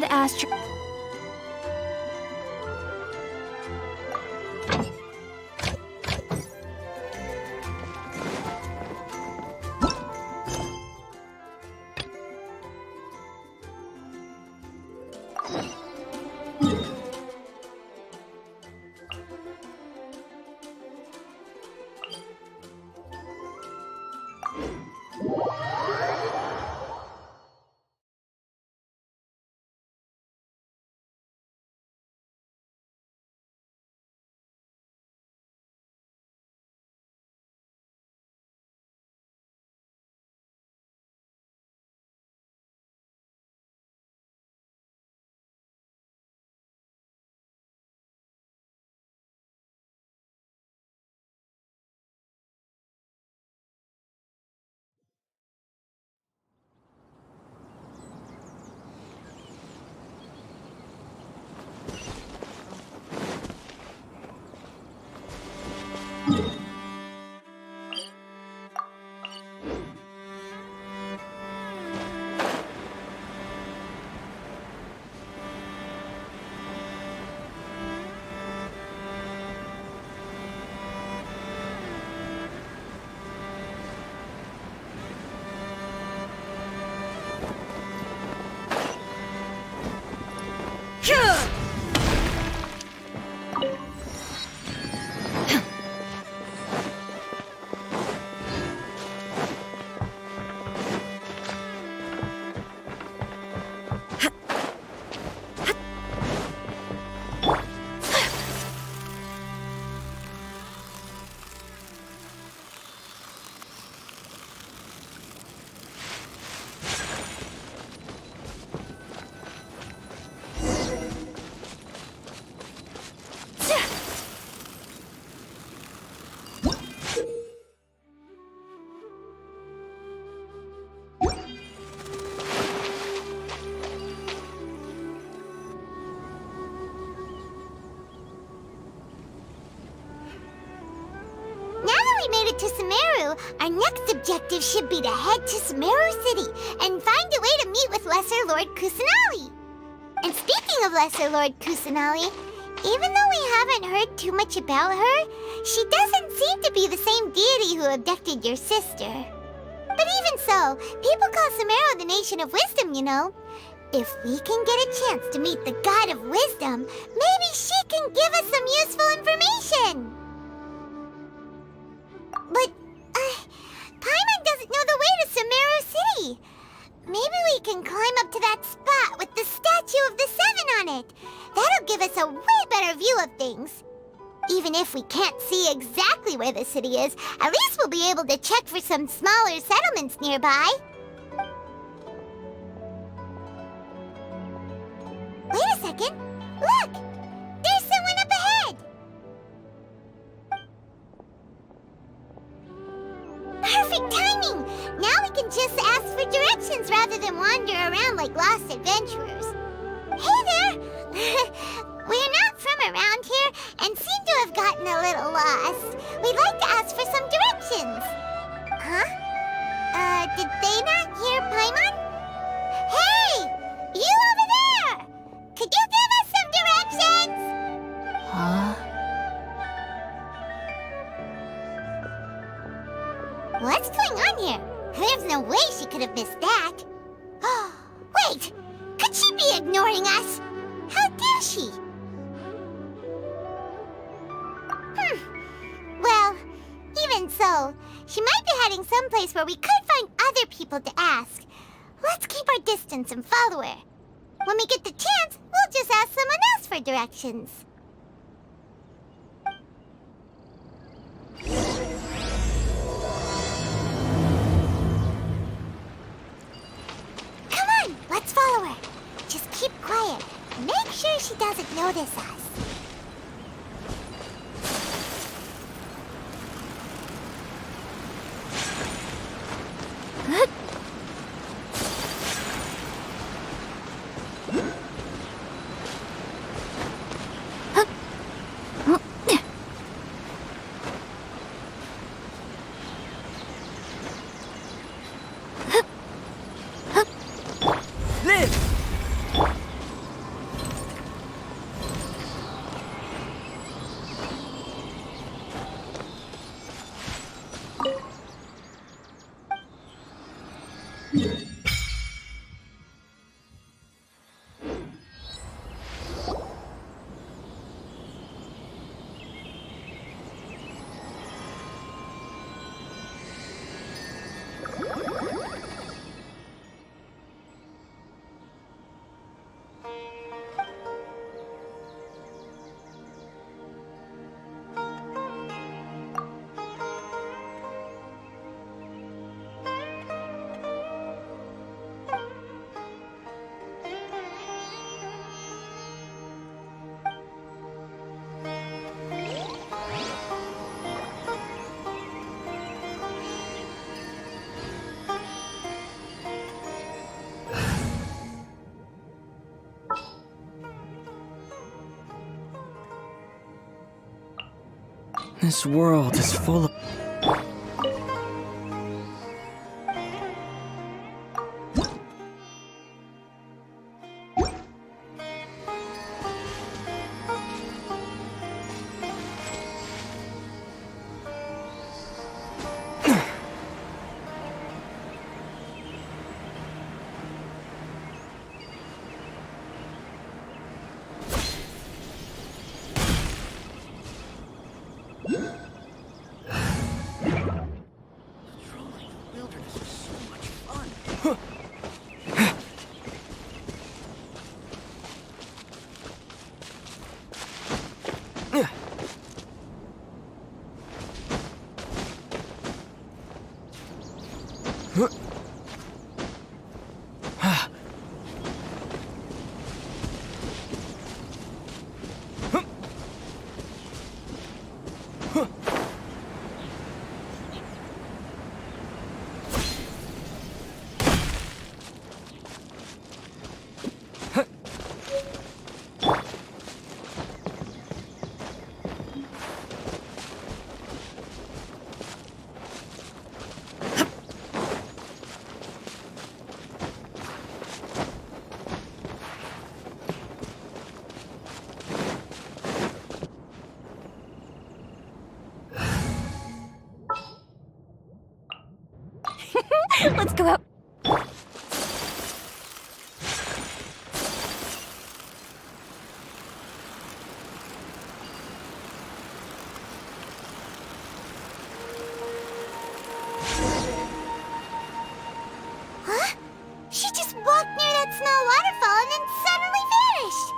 had asked her. To Sumeru, our next objective should be to head to Sumeru City and find a way to meet with Lesser Lord Kusanali. And speaking of Lesser Lord Kusanali, even though we haven't heard too much about her, she doesn't seem to be the same deity who abducted your sister. But even so, people call Sumeru the Nation of Wisdom, you know. If we can get a chance to meet the God of Wisdom, maybe she can give us some useful information. But, Paimon doesn't know the way to Sumeru City. Maybe we can climb up to that spot with the statue of the Seven on it. That'll give us a way better view of things. Even if we can't see exactly where the city is, at least we'll be able to check for some smaller settlements nearby. Wait a second. Look! There's someone up ahead! Perfect timing! Now we can just ask for directions rather than wander around like lost adventurers. Hey there! We're not from around here and seem to have gotten a little lost. We'd like to ask for some directions. Huh? Did they not hear Paimon? Hey! You over there! Could you give us some directions? Huh? What's going on here? There's no way she could have missed that. Wait! Could she be ignoring us? How dare she? Well, even so, she might be heading someplace where we could find other people to ask. Let's keep our distance and follow her. When we get the chance, we'll just ask someone else for directions. Come on, let's follow her. Just keep quiet. Make sure she doesn't notice us. This world is full of... Let's go out. Huh? She just walked near that small waterfall and then suddenly vanished.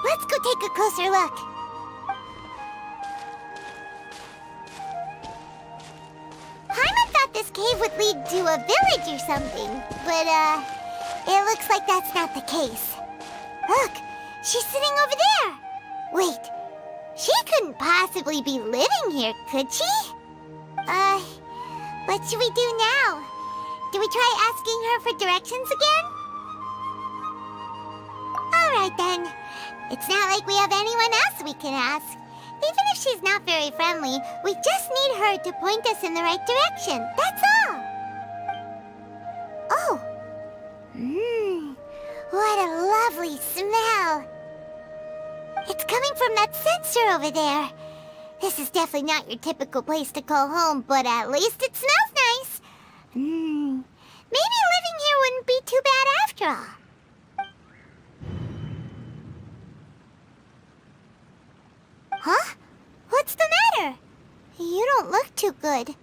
Let's go take a closer look. Paimon thought this cave would lead to a village or something, but, it looks like that's not the case. Look, she's sitting over there. Wait, she couldn't possibly be living here, could she? What should we do now? Do we try asking her for directions again? Alright then. It's not like we have anyone else we can ask. Even if she's not very friendly, we just need her to point us in the right direction. That's all. Oh. What a lovely smell. It's coming from that sensor over there. This is definitely not your typical place to call home, but at least it smells nice. Maybe living here wouldn't be too bad after all. Huh? What's the matter? You don't look too good.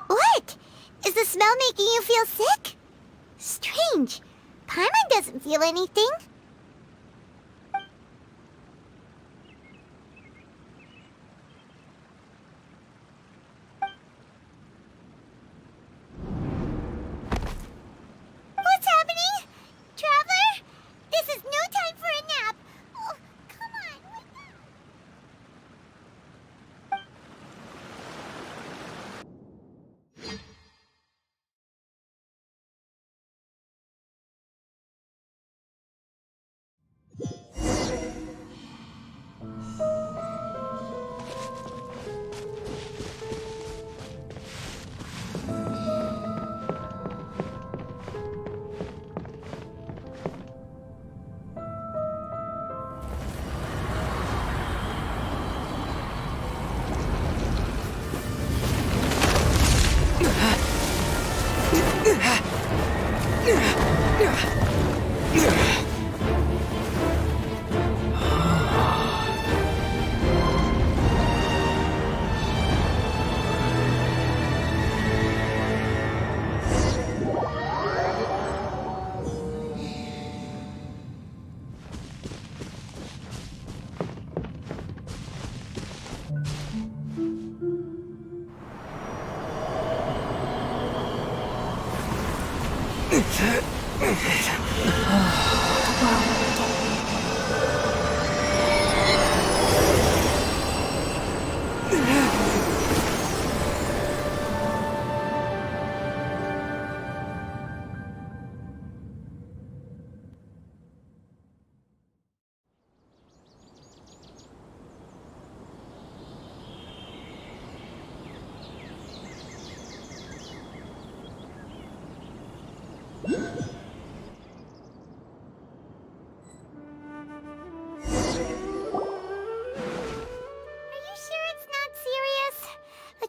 What? Is the smell making you feel sick? Strange. Paimon doesn't feel anything. What's happening? Traveler? This is no time for a nap. Oh, come on, wake up.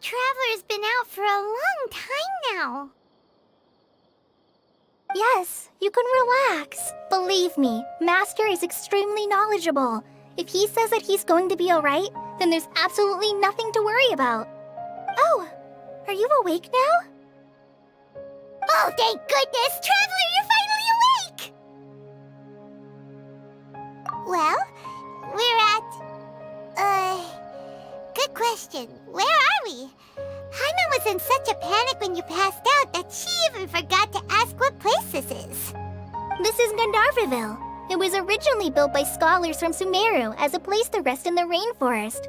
Traveler's been out for a long time now. Yes, you can relax. Believe me, Master is extremely knowledgeable. If he says that he's going to be alright, then there's absolutely nothing to worry about. Oh, are you awake now? Oh, thank goodness! Traveler, you're finally awake! Well, we're at... Good question. Where are we? Hyman was in such a panic when you passed out that she even forgot to ask what place this is. This is Gandharvaville. It was originally built by scholars from Sumeru as a place to rest in the rainforest.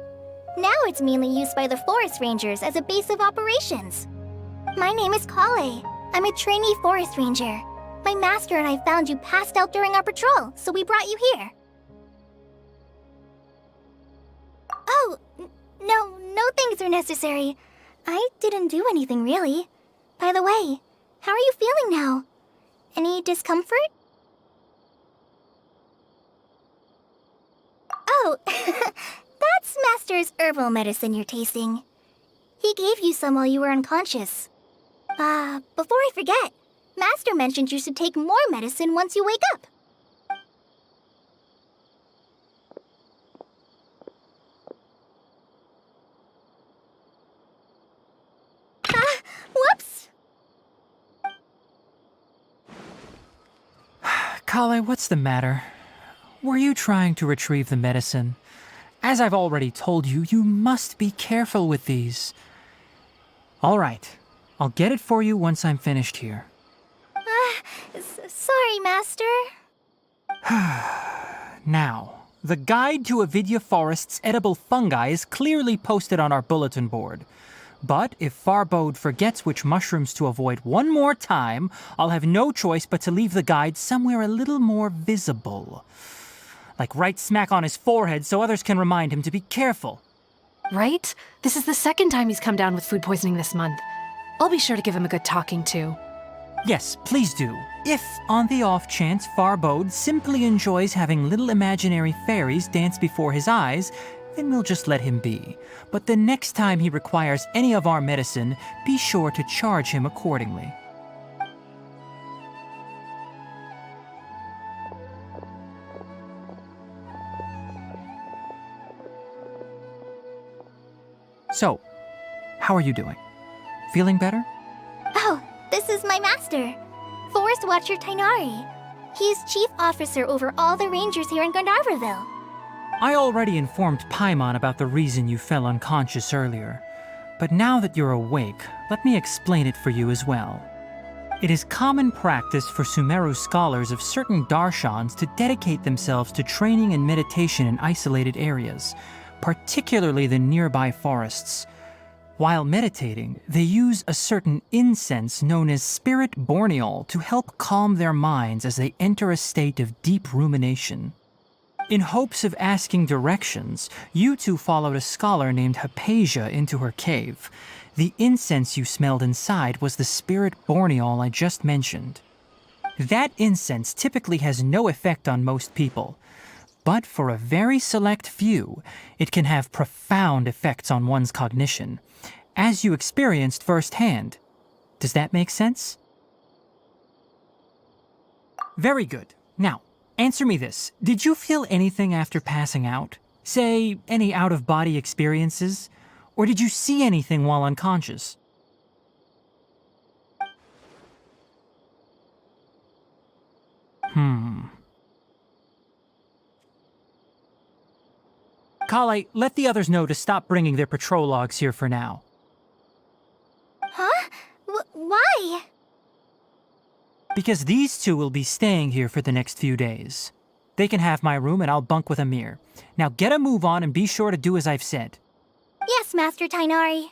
Now it's mainly used by the forest rangers as a base of operations. My name is Kale. I'm a trainee forest ranger. My master and I found you passed out during our patrol, so we brought you here. Oh, no things are necessary. I didn't do anything really. By the way, how are you feeling now? Any discomfort? Oh, that's Master's herbal medicine you're tasting. He gave you some while you were unconscious. Before I forget, Master mentioned you should take more medicine once you wake up. Whoops! Kale, what's the matter? Were you trying to retrieve the medicine? As I've already told you, you must be careful with these. All right, I'll get it for you once I'm finished here. Sorry, Master. Now, the guide to Avidya Forest's edible fungi is clearly posted on our bulletin board. But if Farbode forgets which mushrooms to avoid one more time, I'll have no choice but to leave the guide somewhere a little more visible. Like right smack on his forehead so others can remind him to be careful. Right? This is the second time he's come down with food poisoning this month. I'll be sure to give him a good talking to. Yes, please do. If, on the off chance, Farbode simply enjoys having little imaginary fairies dance before his eyes, then we'll just let him be. But the next time he requires any of our medicine, be sure to charge him accordingly. So, how are you doing? Feeling better? Oh, this is my master, Forest Watcher Tainari. He's chief officer over all the rangers here in Gandharvaville. I already informed Paimon about the reason you fell unconscious earlier, but now that you're awake, let me explain it for you as well. It is common practice for Sumeru scholars of certain darshans to dedicate themselves to training and meditation in isolated areas, particularly the nearby forests. While meditating, they use a certain incense known as spirit borneol to help calm their minds as they enter a state of deep rumination. In hopes of asking directions, you two followed a scholar named Hypatia into her cave. The incense you smelled inside was the spirit borneol I just mentioned. That incense typically has no effect on most people, but for a very select few, it can have profound effects on one's cognition, as you experienced firsthand. Does that make sense? Very good. Now, answer me this. Did you feel anything after passing out? Say, any out-of-body experiences? Or did you see anything while unconscious? Kale, let the others know to stop bringing their patrol logs here for now. Huh? Why? Because these two will be staying here for the next few days. They can have my room and I'll bunk with Amir. Now get a move on and be sure to do as I've said. Yes, Master Tainari.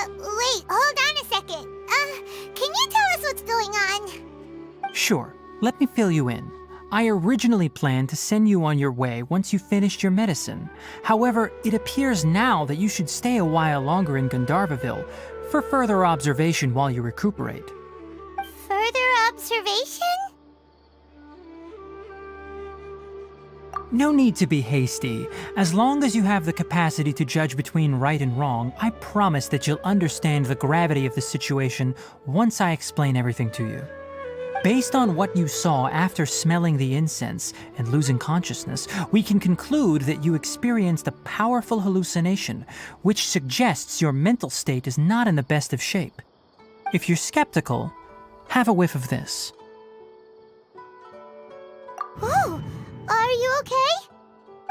Wait, hold on a second. Can you tell us what's going on? Sure, let me fill you in. I originally planned to send you on your way once you finished your medicine. However, it appears now that you should stay a while longer in Gandharvaville for further observation while you recuperate. Further observation? No need to be hasty. As long as you have the capacity to judge between right and wrong, I promise that you'll understand the gravity of the situation once I explain everything to you. Based on what you saw after smelling the incense and losing consciousness, we can conclude that you experienced a powerful hallucination, which suggests your mental state is not in the best of shape. If you're skeptical, have a whiff of this. Whoa! Are you okay?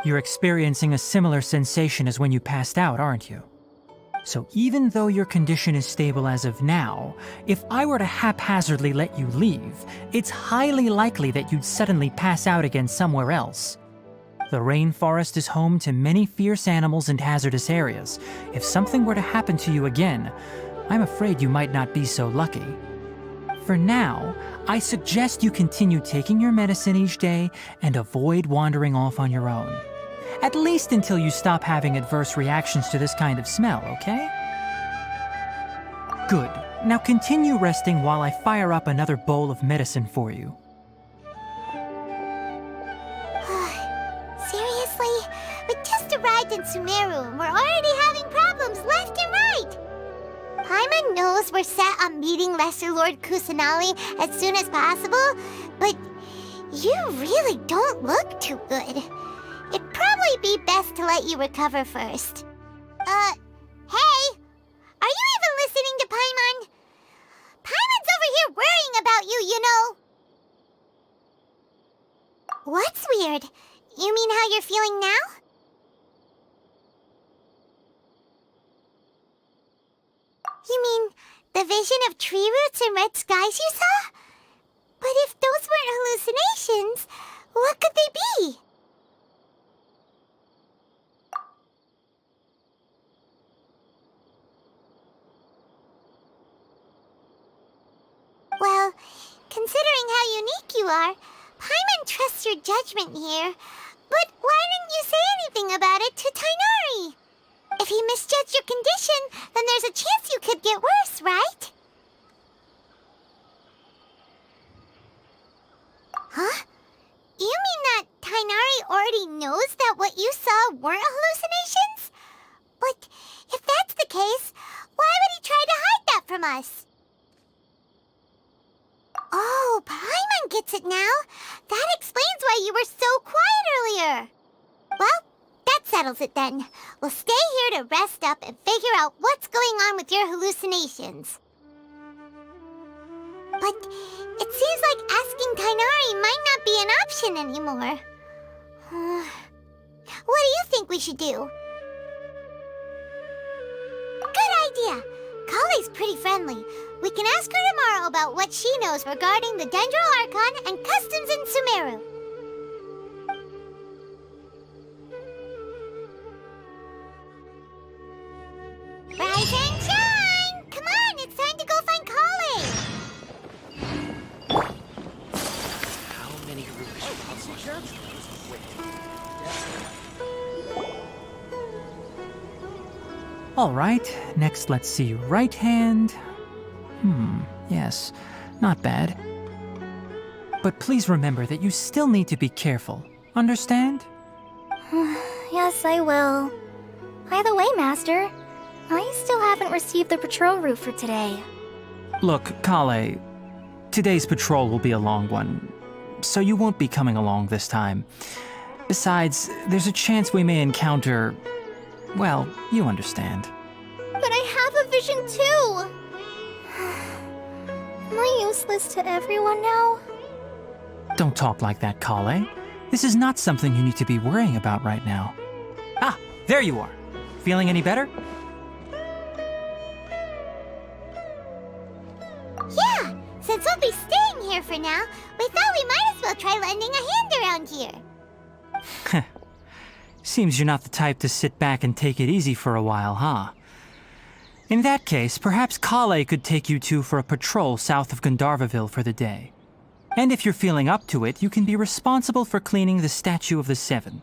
You're experiencing a similar sensation as when you passed out, aren't you? So even though your condition is stable as of now, if I were to haphazardly let you leave, it's highly likely that you'd suddenly pass out again somewhere else. The rainforest is home to many fierce animals and hazardous areas. If something were to happen to you again, I'm afraid you might not be so lucky. For now, I suggest you continue taking your medicine each day and avoid wandering off on your own. At least until you stop having adverse reactions to this kind of smell, okay? Good. Now continue resting while I fire up another bowl of medicine for you. Seriously? We just arrived in Sumeru and we're already having problems left and right! Paimon knows we're set on meeting Lesser Lord Kusanali as soon as possible, but you really don't look too good. It'd probably be best to let you recover first. Hey! Are you even listening to Paimon? Paimon's over here worrying about you, you know! What's weird? You mean how you're feeling now? You mean the vision of tree roots and red skies you saw? But if those weren't hallucinations, what could they be? Well, considering how unique you are, Paimon trusts your judgment here. But why didn't you say anything about it to Tainari? If he misjudged your condition, then there's a chance you could get worse, right? Huh? You mean that Tainari already knows that what you saw weren't hallucinations? But if that's the case, why would he try to hide that from us? Oh, Paimon gets it now. That explains why you were so quiet earlier. Well, that settles it then. We'll stay here to rest up and figure out what's going on with your hallucinations. But it seems like asking Tainari might not be an option anymore. What do you think we should do? Good idea. Kale's pretty friendly. We can ask her tomorrow about what she knows regarding the Dendro Archon and customs in Sumeru. Rise and shine! Come on, it's time to go find Kale! How many rumors? All right, next let's see. Right hand. Yes, not bad. But please remember that you still need to be careful. Understand? Yes, I will. By the way, Master, I still haven't received the patrol route for today. Look, Kale, today's patrol will be a long one, so you won't be coming along this time. Besides, there's a chance we may encounter... well, you understand. But I have a vision too! Am I useless to everyone now? Don't talk like that, Kale. This is not something you need to be worrying about right now. Ah, there you are. Feeling any better? Yeah, since we'll be staying here for now, we thought we might as well try lending a hand around here. Seems you're not the type to sit back and take it easy for a while, huh? In that case, perhaps Kale could take you two for a patrol south of Gandharvaville for the day. And if you're feeling up to it, you can be responsible for cleaning the Statue of the Seven.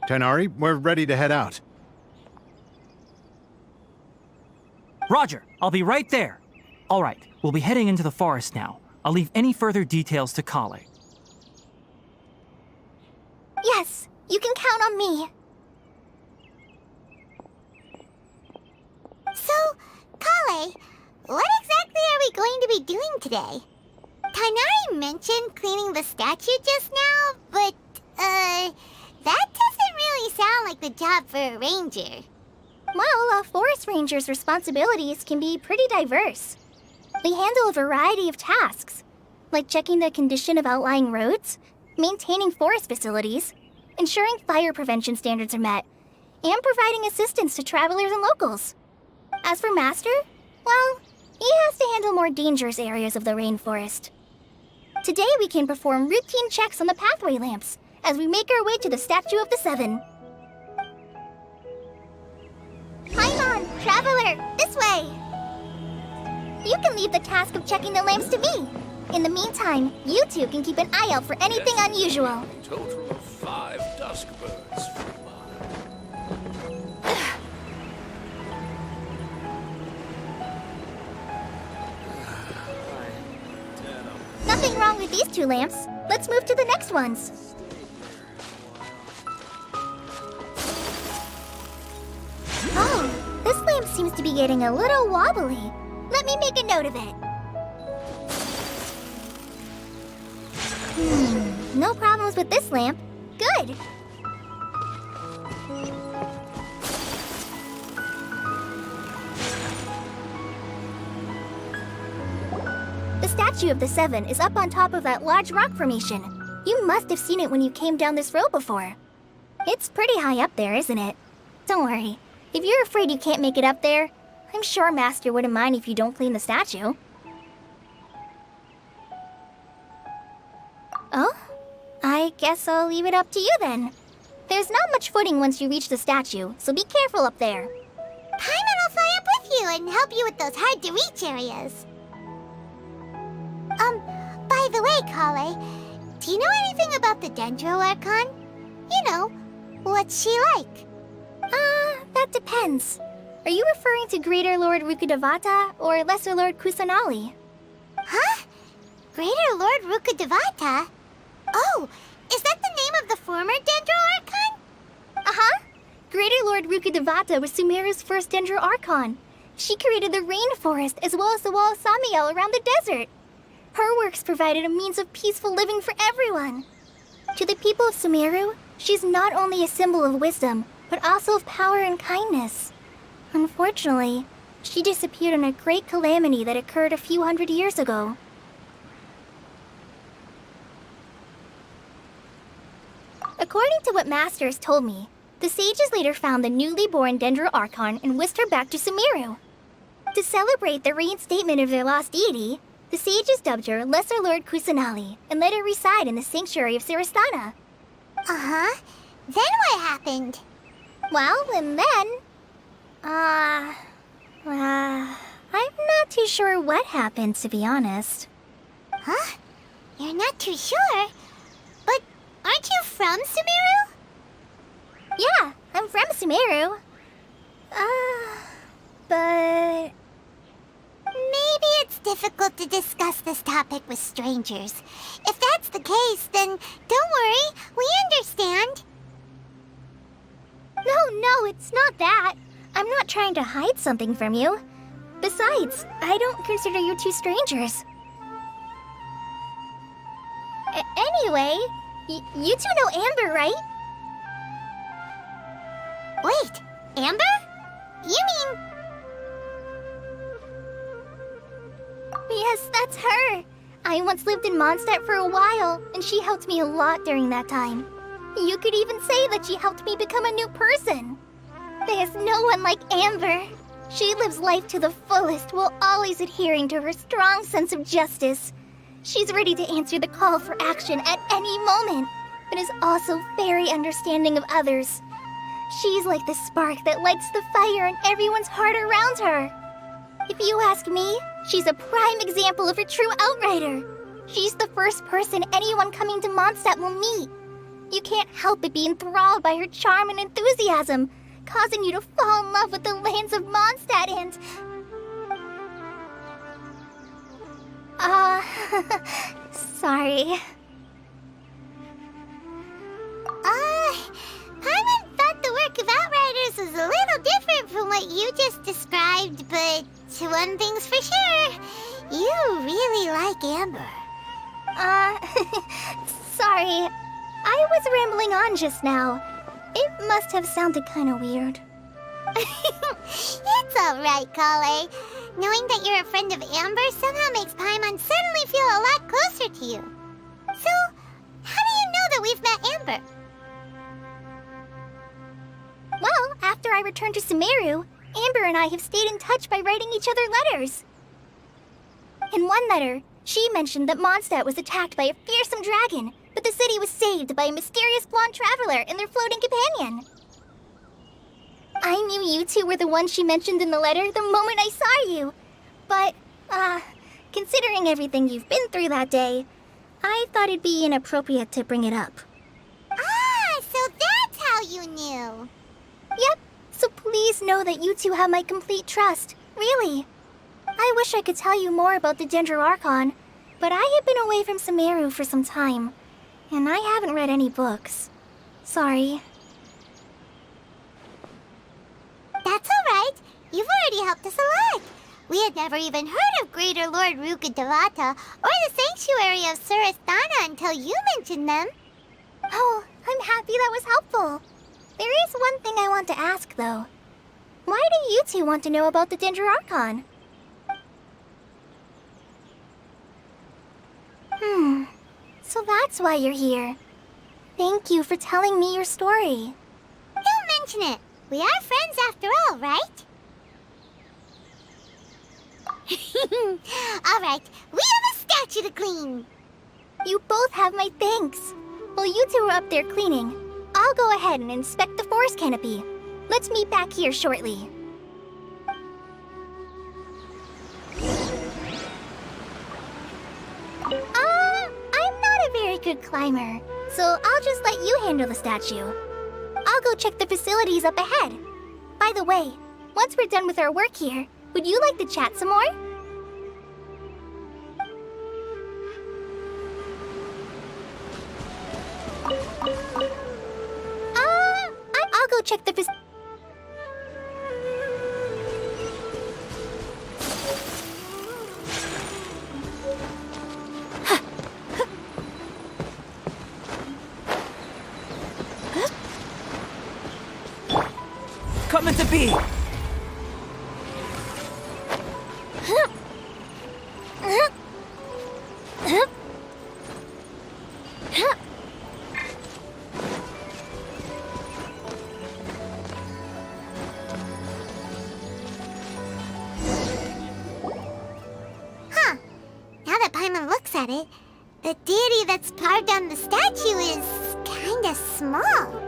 Tainari, we're ready to head out. Roger, I'll be right there. All right, we'll be heading into the forest now. I'll leave any further details to Kale. Yes, you can count on me. So, Kale, what exactly are we going to be doing today? Tainari mentioned cleaning the statue just now, but, that doesn't really sound like the job for a ranger. Well, a forest ranger's responsibilities can be pretty diverse. They handle a variety of tasks, like checking the condition of outlying roads, maintaining forest facilities, ensuring fire prevention standards are met, and providing assistance to travelers and locals. As for Master, well, he has to handle more dangerous areas of the rainforest. Today we can perform routine checks on the pathway lamps as we make our way to the Statue of the Seven. Paimon, traveler, this way! You can leave the task of checking the lamps to me. In the meantime, you two can keep an eye out for anything unusual. Total of 5 dusk birds. Nothing wrong with these 2 lamps. Let's move to the next ones. Oh, this lamp seems to be getting a little wobbly. Let me make a note of it. No problems with this lamp. Good. The Statue of the Seven is up on top of that large rock formation. You must have seen it when you came down this road before. It's pretty high up there, isn't it? Don't worry. If you're afraid you can't make it up there, I'm sure Master wouldn't mind if you don't clean the statue. Oh? I guess I'll leave it up to you then. There's not much footing once you reach the statue, so be careful up there. Paimon will fly up with you and help you with those hard-to-reach areas. By the way, Kale, do you know anything about the Dendro Archon? You know, what's she like? That depends. Are you referring to Greater Lord Rukkhadevata or Lesser Lord Kusanali? Huh? Greater Lord Rukkhadevata? Oh, is that the name of the former Dendro Archon? Uh-huh. Greater Lord Rukkhadevata was Sumeru's first Dendro Archon. She created the rainforest as well as the wall of Samiel around the desert. Her works provided a means of peaceful living for everyone. To the people of Sumeru, she's not only a symbol of wisdom, but also of power and kindness. Unfortunately, she disappeared in a great calamity that occurred a few hundred years ago. According to what Master has told me, the sages later found the newly born Dendro Archon and whisked her back to Sumeru. To celebrate the reinstatement of their lost deity, the sages dubbed her Lesser Lord Kusanali and let her reside in the sanctuary of Siristana. Uh-huh. Then what happened? Well, and then... I'm not too sure what happened, to be honest. Huh? You're not too sure? But aren't you from Sumeru? Yeah, I'm from Sumeru. But... Maybe it's difficult to discuss this topic with strangers. If that's the case, then don't worry, we understand. No, it's not that. I'm not trying to hide something from you. Besides, I don't consider you two strangers. Anyway, you two know Amber, right? Wait, Amber? You mean... Yes, that's her. I once lived in Mondstadt for a while, and she helped me a lot during that time. You could even say that she helped me become a new person. There's no one like Amber. She lives life to the fullest while always adhering to her strong sense of justice. She's ready to answer the call for action at any moment, but is also very understanding of others. She's like the spark that lights the fire in everyone's heart around her. If you ask me, she's a prime example of a true outrider. She's the first person anyone coming to Mondstadt will meet. You can't help but be enthralled by her charm and enthusiasm, causing you to fall in love with the lands of Mondstadt and... Oh, was a little different from what you just described, but one thing's for sure. You really like Amber. Sorry. I was rambling on just now. It must have sounded kinda weird. It's alright, Kale. Knowing that you're a friend of Amber somehow makes Paimon suddenly feel a lot closer to you. So, how do you know that we've met Amber? Well, after I returned to Sumeru, Amber and I have stayed in touch by writing each other letters. In one letter, she mentioned that Mondstadt was attacked by a fearsome dragon, but the city was saved by a mysterious blonde traveler and their floating companion. I knew you two were the ones she mentioned in the letter the moment I saw you. But, considering everything you've been through that day, I thought it'd be inappropriate to bring it up. Ah, so that's how you knew. Yep, so please know that you two have my complete trust, really. I wish I could tell you more about the Archon, but I have been away from Sumeru for some time, and I haven't read any books. Sorry. That's alright. You've already helped us a lot. We had never even heard of Greater Lord Rukkhadevata or the Sanctuary of Surasthana until you mentioned them. Oh, I'm happy that was helpful. There is one thing I want to ask, though. Why do you two want to know about the Archon? So that's why you're here. Thank you for telling me your story. Don't mention it. We are friends after all, right? Alright, we have a statue to clean. You both have my thanks. While you two are up there cleaning, I'll go ahead and inspect the forest canopy. Let's meet back here shortly. I'm not a very good climber, so I'll just let you handle the statue. I'll go check the facilities up ahead. By the way, once we're done with our work here, would you like to chat some more? I'll go check the facilities. Coming to be! Huh. Now that Paimon looks at it, the deity that's carved on the statue is kinda small.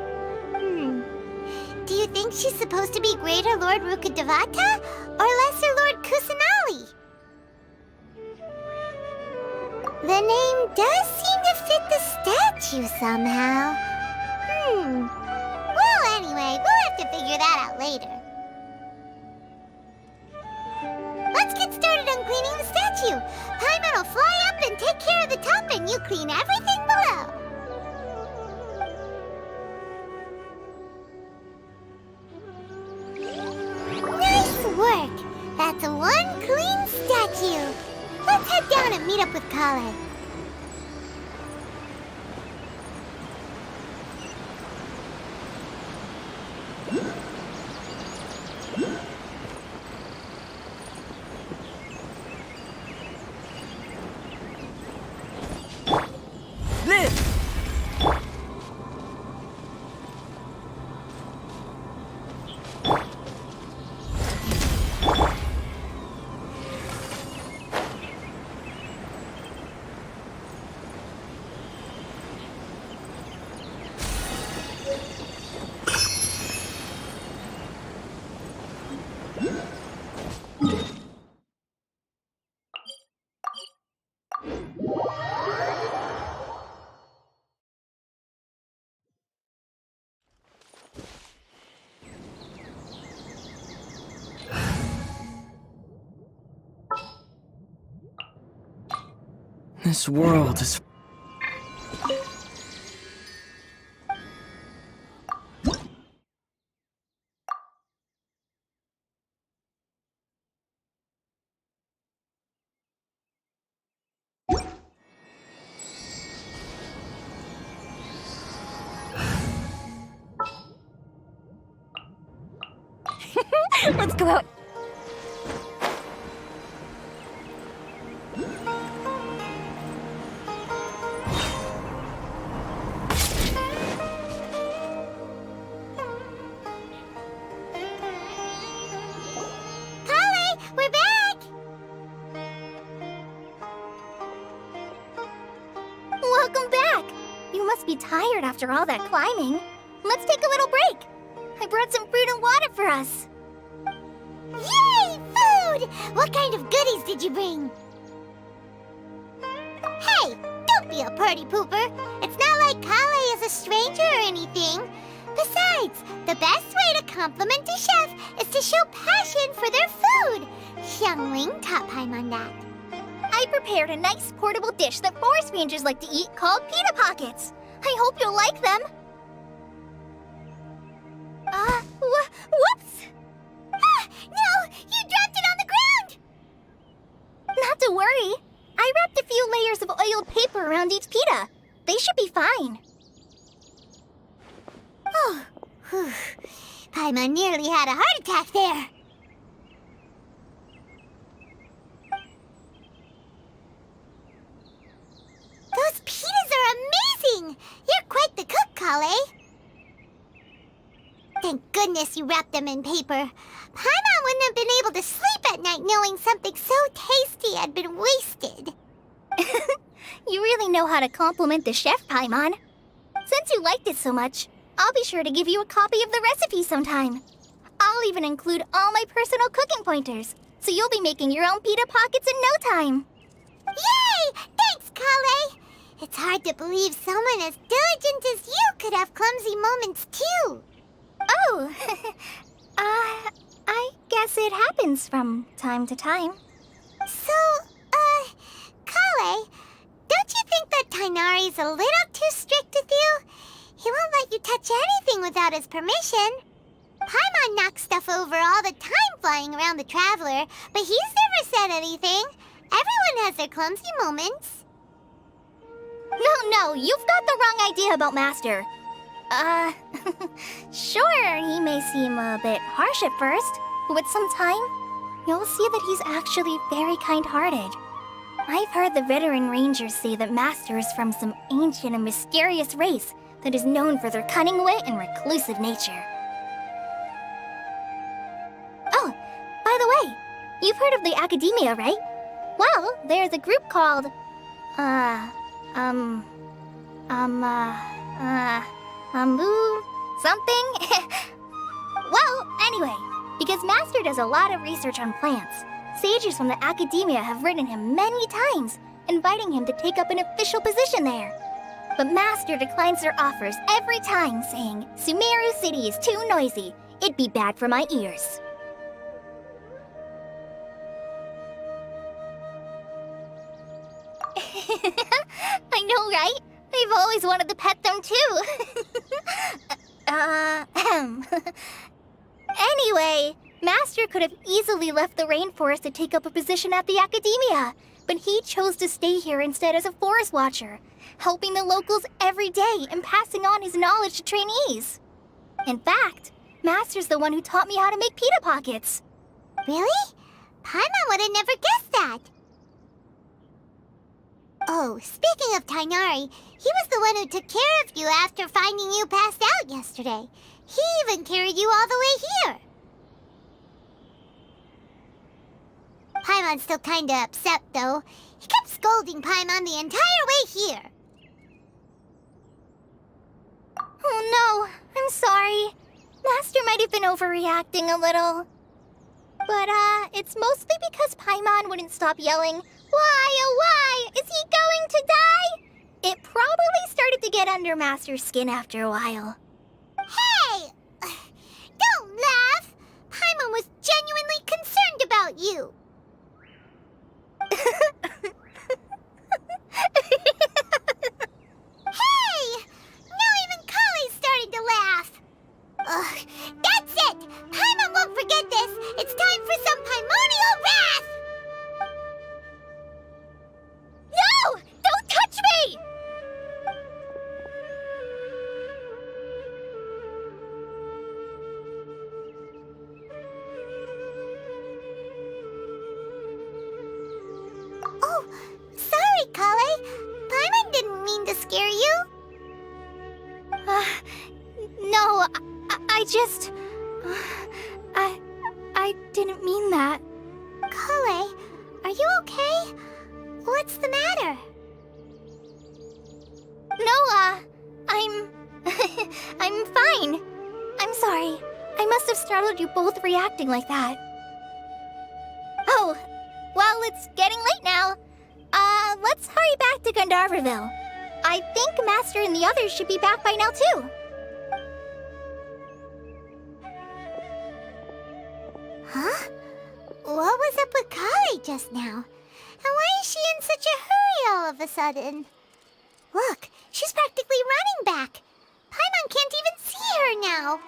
Do you think she's supposed to be Greater Lord Rukkhadevata or Lesser Lord Kusanali? The name does seem to fit the statue somehow. Well, anyway, we'll have to figure that out later. Let's get started on cleaning the statue. Paimon will fly up and take care of the top, and you clean everything below. Nice work! That's one clean statue. Let's head down and meet up with Kale. This! This world is... Let's go out. Kale, we're back! Welcome back. You must be tired after all that climbing. Let's take a little break. I brought some fruit and water for us. Yay, food! What kind of goodies did you bring? Hey, don't be a party pooper. It's not like Kale is a stranger or anything. Besides, the best way to compliment a chef is to show passion for their food. Xiangling taught Paimon that. I prepared a nice portable dish that forest rangers like to eat called pita pockets. I hope you'll like them. Whoops! Ah, no! You dropped it on the ground! Not to worry. I wrapped a few layers of oiled paper around each pita. They should be fine. Oh, whew. Paimon nearly had a heart attack there. Those pitas are amazing! You're quite the cook, Kale. Thank goodness you wrapped them in paper. Paimon wouldn't have been able to sleep at night knowing something so tasty had been wasted. You really know how to compliment the chef, Paimon. Since you liked it so much, I'll be sure to give you a copy of the recipe sometime. I'll even include all my personal cooking pointers, so you'll be making your own pita pockets in no time. Yay! Thanks, Kale! It's hard to believe someone as diligent as you could have clumsy moments, too. Oh, I guess it happens from time to time. So, Kale, don't you think that Tainari's a little too strict with you? He won't let you touch anything without his permission. Paimon knocks stuff over all the time flying around the Traveler, but he's never said anything. Everyone has their clumsy moments. No, you've got the wrong idea about Master. Sure, he may seem a bit harsh at first, but with some time, you'll see that he's actually very kind-hearted. I've heard the veteran rangers say that Master is from some ancient and mysterious race that is known for their cunning wit and reclusive nature. Oh, by the way, you've heard of the Academia, right? Well, there's a group called, something? Well, anyway, because Master does a lot of research on plants, sages from the Academia have written him many times, inviting him to take up an official position there. But Master declines their offers every time, saying, Sumeru City is too noisy. It'd be bad for my ears. I know, right? I've always wanted to pet them too. Anyway, Master could have easily left the rainforest to take up a position at the Academia, but he chose to stay here instead as a forest watcher, helping the locals every day and passing on his knowledge to trainees. In fact, Master's the one who taught me how to make pita pockets. Really? Paimon would have never guessed that. Oh, speaking of Tainari, he was the one who took care of you after finding you passed out yesterday. He even carried you all the way here. Paimon's still kinda upset, though. He kept scolding Paimon the entire way here. Oh no, I'm sorry. Master might have been overreacting a little. But, it's mostly because Paimon wouldn't stop yelling, Why, oh why, is he going to die? It probably started to get under Master's skin after a while. Hey! Don't laugh! Paimon was genuinely concerned about you. Hey! Now even Kale's starting to laugh. Ugh, that's it! Paimon won't forget this! It's time for some Paimonial wrath! No! Don't touch me! No, I just... I didn't mean that. Kale, are you okay? What's the matter? No, I'm... I'm fine. I'm sorry. I must have startled you both reacting like that. Oh, well, it's getting late now. Let's hurry back to Gandharville. I think Master and the others should be back by now, too. Huh? What was up with Kale just now? And why is she in such a hurry all of a sudden? Look, she's practically running back. Paimon can't even see her now.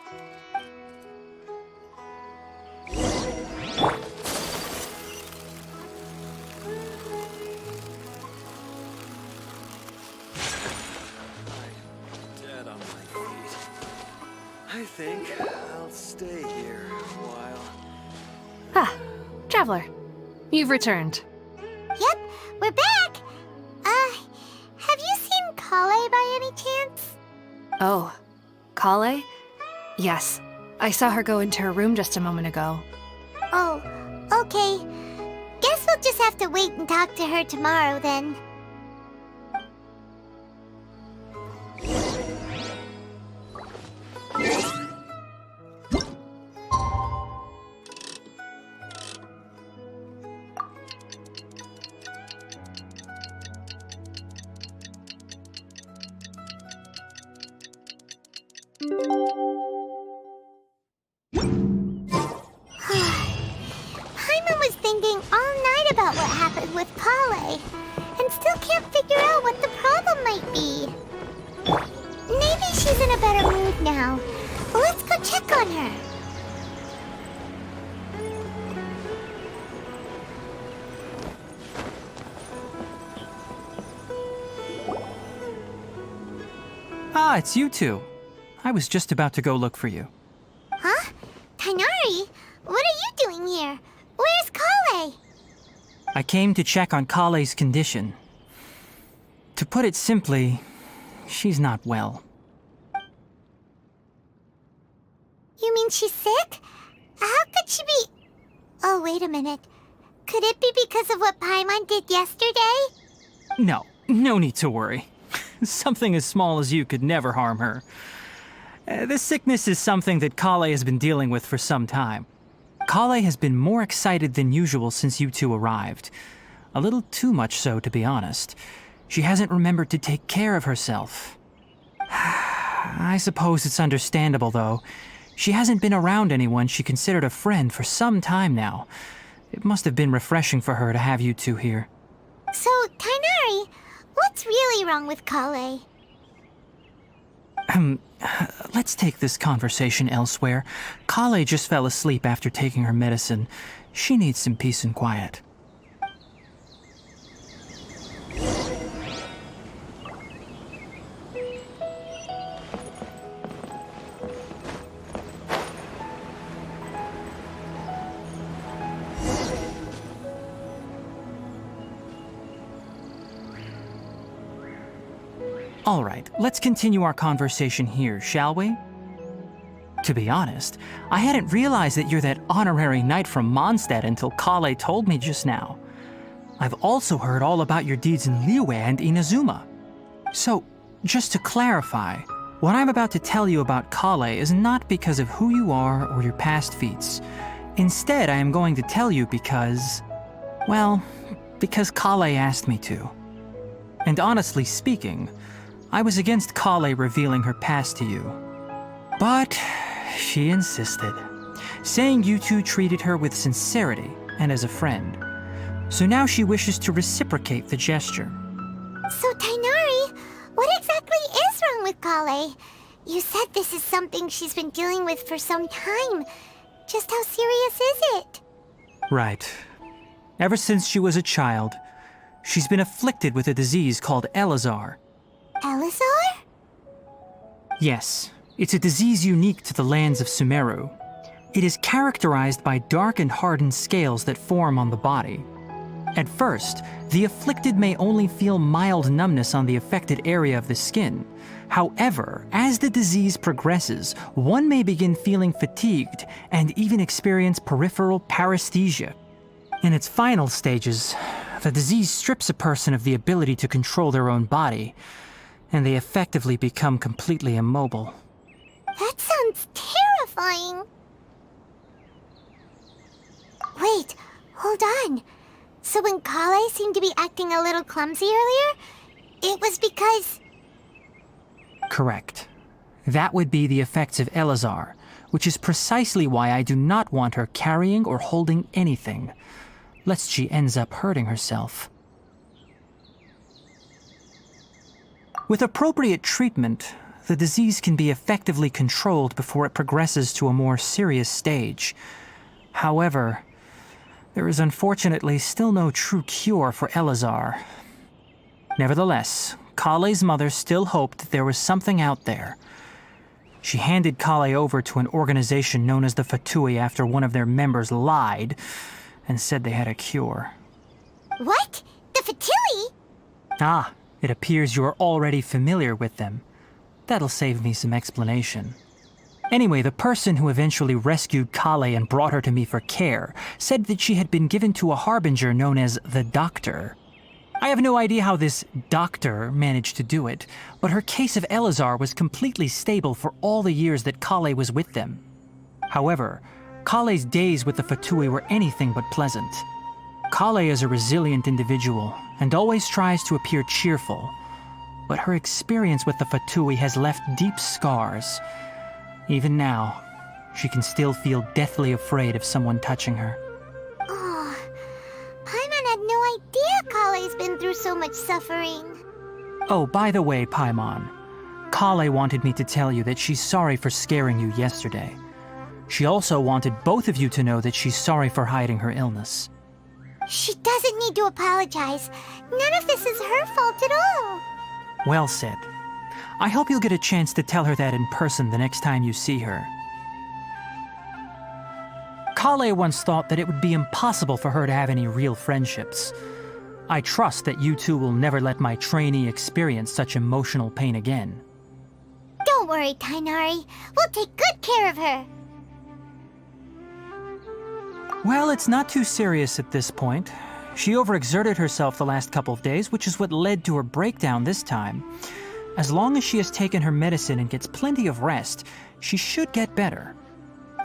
Dead on my feet. I think I'll stay here a while. Ah, Traveler. You've returned. Yep, we're back. Have you seen Kale by any chance? Oh, Kale? Yes. I saw her go into her room just a moment ago. Oh, okay. Guess we'll just have to wait and talk to her tomorrow then. Paimon was thinking all night about what happened with Kale, and still can't figure out what the problem might be. Maybe she's in a better mood now. Let's go check on her. Ah, it's you two. I was just about to go look for you. Huh? Tainari? What are you doing here? Where's Kale? I came to check on Kale's condition. To put it simply, she's not well. You mean she's sick? How could she be... Oh, wait a minute. Could it be because of what Paimon did yesterday? No need to worry. Something as small as you could never harm her. This sickness is something that Kale has been dealing with for some time. Kale has been more excited than usual since you two arrived. A little too much so, to be honest. She hasn't remembered to take care of herself. I suppose it's understandable, though. She hasn't been around anyone she considered a friend for some time now. It must have been refreshing for her to have you two here. So, Tainari, what's really wrong with Kale? Let's take this conversation elsewhere. Kale just fell asleep after taking her medicine. She needs some peace and quiet. All right, let's continue our conversation here, shall we? To be honest, I hadn't realized that you're that honorary knight from Mondstadt until Kale told me just now. I've also heard all about your deeds in Liyue and Inazuma. So, just to clarify, what I'm about to tell you about Kale is not because of who you are or your past feats. Instead, I am going to tell you because... well, because Kale asked me to. And honestly speaking, I was against Kale revealing her past to you. But she insisted, saying you two treated her with sincerity and as a friend. So now she wishes to reciprocate the gesture. So, Tainari, what exactly is wrong with Kale? You said this is something she's been dealing with for some time. Just how serious is it? Right. Ever since she was a child, she's been afflicted with a disease called Elazar. Elazar? Yes, it's a disease unique to the lands of Sumeru. It is characterized by dark and hardened scales that form on the body. At first, the afflicted may only feel mild numbness on the affected area of the skin. However, as the disease progresses, one may begin feeling fatigued and even experience peripheral paresthesia. In its final stages, the disease strips a person of the ability to control their own body, and they effectively become completely immobile. That sounds terrifying. Wait, hold on. So when Kale seemed to be acting a little clumsy earlier, it was because... Correct. That would be the effects of Elazar, which is precisely why I do not want her carrying or holding anything, lest she ends up hurting herself. With appropriate treatment, the disease can be effectively controlled before it progresses to a more serious stage. However, there is unfortunately still no true cure for Elazar. Nevertheless, Kale's mother still hoped that there was something out there. She handed Kale over to an organization known as the Fatui after one of their members lied and said they had a cure. What? The Fatui? Ah, it appears you are already familiar with them. That'll save me some explanation. Anyway, the person who eventually rescued Kale and brought her to me for care said that she had been given to a harbinger known as the Doctor. I have no idea how this doctor managed to do it, but her case of Elazar was completely stable for all the years that Kale was with them. However, Kale's days with the Fatui were anything but pleasant. Kale is a resilient individual and always tries to appear cheerful, but her experience with the Fatui has left deep scars. Even now, she can still feel deathly afraid of someone touching her. Oh, Paimon had no idea Kale's been through so much suffering. Oh, by the way, Paimon, Kale wanted me to tell you that she's sorry for scaring you yesterday. She also wanted both of you to know that she's sorry for hiding her illness. She doesn't need to apologize. None of this is her fault at all. Well said. I hope you'll get a chance to tell her that in person the next time you see her. Kale once thought that it would be impossible for her to have any real friendships. I trust that you two will never let my trainee experience such emotional pain again. Don't worry, Tainari. We'll take good care of her. Well, it's not too serious at this point. She overexerted herself the last couple of days, which is what led to her breakdown this time. As long as she has taken her medicine and gets plenty of rest, she should get better.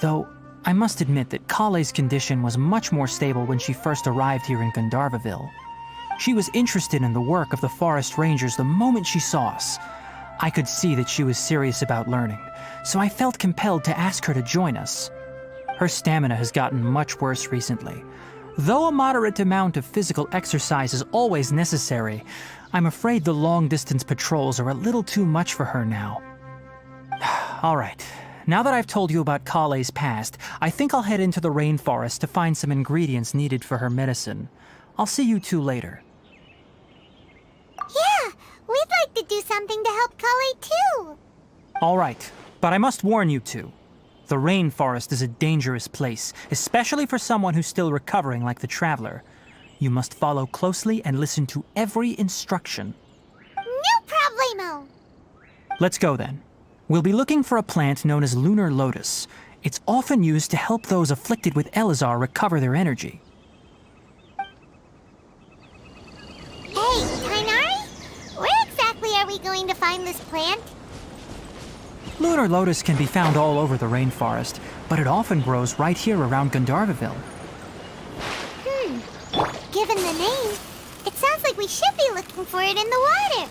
Though, I must admit that Kale's condition was much more stable when she first arrived here in Gandharvaville. She was interested in the work of the forest rangers the moment she saw us. I could see that she was serious about learning, so I felt compelled to ask her to join us. Her stamina has gotten much worse recently. Though a moderate amount of physical exercise is always necessary, I'm afraid the long-distance patrols are a little too much for her now. All right, now that I've told you about Kale's past, I think I'll head into the rainforest to find some ingredients needed for her medicine. I'll see you two later. Yeah, we'd like to do something to help Kale too. All right, but I must warn you two. The rainforest is a dangerous place, especially for someone who's still recovering like the Traveler. You must follow closely and listen to every instruction. No problemo. Let's go then. We'll be looking for a plant known as lunar lotus. It's often used to help those afflicted with Elazar recover their energy. Hey, Tainari? Where exactly are we going to find this plant? Lunar lotus can be found all over the rainforest, but it often grows right here around Gandharvaville. Given the name, it sounds like we should be looking for it in the water.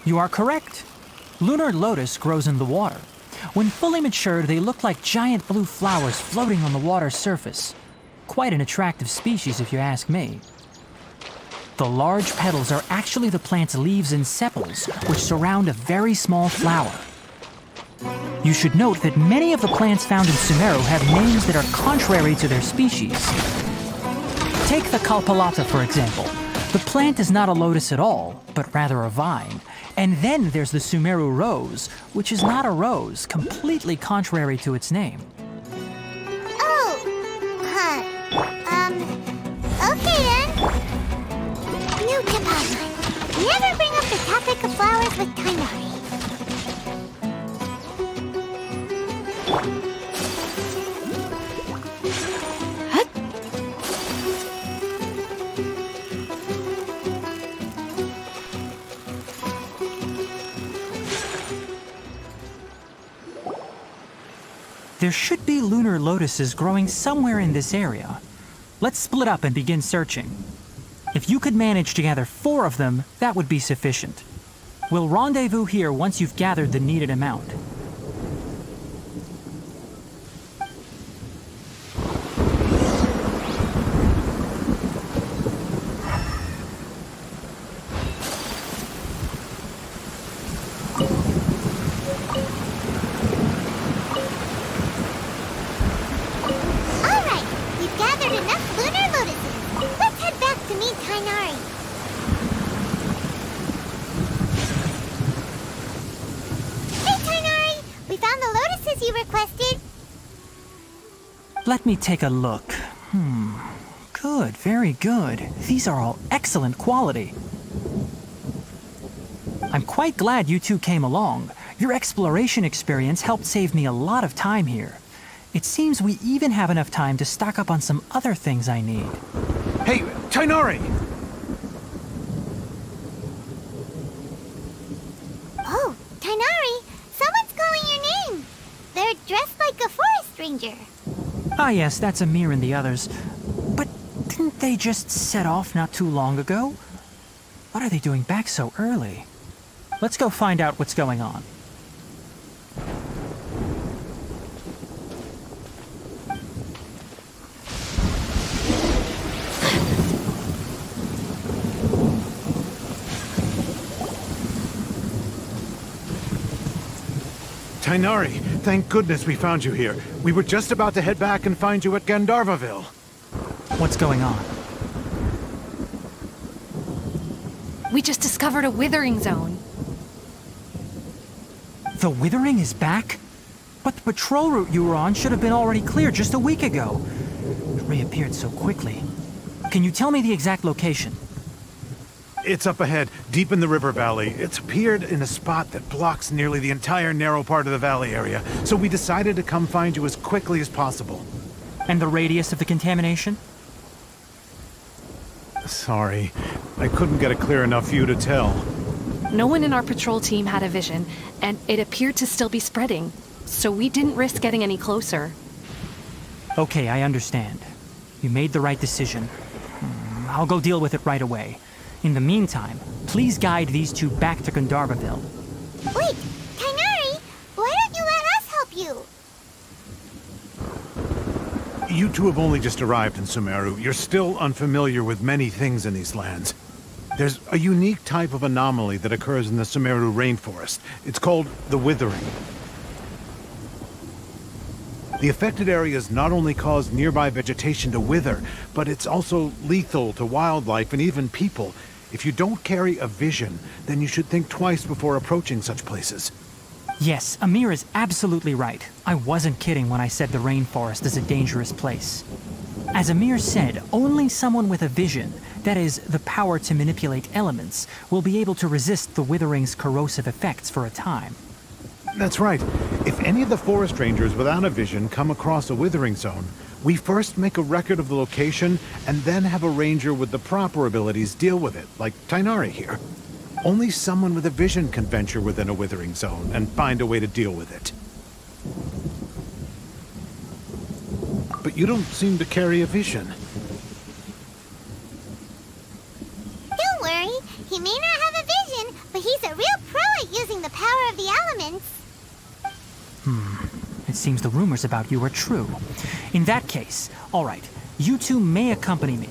You are correct. Lunar lotus grows in the water. When fully matured, they look like giant blue flowers floating on the water's surface. Quite an attractive species, if you ask me. The large petals are actually the plant's leaves and sepals, which surround a very small flower. You should note that many of the plants found in Sumeru have names that are contrary to their species. Take the Kalpalata, for example. The plant is not a lotus at all, but rather a vine. And then there's the Sumeru rose, which is not a rose, completely contrary to its name. Oh, okay then. pick of flowers with Tainari. There should be lunar lotuses growing somewhere in this area. Let's split up and begin searching. If you could manage to gather 4 of them, that would be sufficient. We'll rendezvous here once you've gathered the needed amount. Alright, we've gathered enough lunar lotuses. Let's head back to meet Tainari. Hey Tainari, we found the lotuses you requested. Let me take a look. Good, very good. These are all excellent quality. I'm quite glad you two came along. Your exploration experience helped save me a lot of time here. It seems we even have enough time to stock up on some other things I need. Hey, Tainari! Oh, Tainari, someone's calling your name. They're dressed like a forest ranger. Ah yes, that's Amir and the others. But didn't they just set off not too long ago? What are they doing back so early? Let's go find out what's going on. Tainari, thank goodness we found you here. We were just about to head back and find you at Gandharvaville. What's going on? We just discovered a withering zone. The Withering is back? But the patrol route you were on should have been already clear just a week ago. It reappeared so quickly. Can you tell me the exact location? It's up ahead, deep in the river valley. It's appeared in a spot that blocks nearly the entire narrow part of the valley area, so we decided to come find you as quickly as possible. And the radius of the contamination? Sorry, I couldn't get it clear enough for you to tell. No one in our patrol team had a vision, and it appeared to still be spreading, so we didn't risk getting any closer. Okay, I understand. You made the right decision. I'll go deal with it right away. In the meantime, please guide these two back to Gandharvaville. Wait, Tainari, why don't you let us help you? You two have only just arrived in Sumeru. You're still unfamiliar with many things in these lands. There's a unique type of anomaly that occurs in the Sumeru rainforest. It's called the Withering. The affected areas not only cause nearby vegetation to wither, but it's also lethal to wildlife and even people. If you don't carry a vision, then you should think twice before approaching such places. Yes, Amir is absolutely right. I wasn't kidding when I said the rainforest is a dangerous place. As Amir said, only someone with a vision, that is, the power to manipulate elements, will be able to resist the Withering's corrosive effects for a time. That's right. If any of the forest rangers without a vision come across a withering zone, we first make a record of the location and then have a ranger with the proper abilities deal with it, like Tainari here. Only someone with a vision can venture within a withering zone and find a way to deal with it. But you don't seem to carry a vision. Don't worry, he may not have a vision, but he's a real pro at using the power of the elements. It seems the rumors about you are true. In that case, all right, you two may accompany me.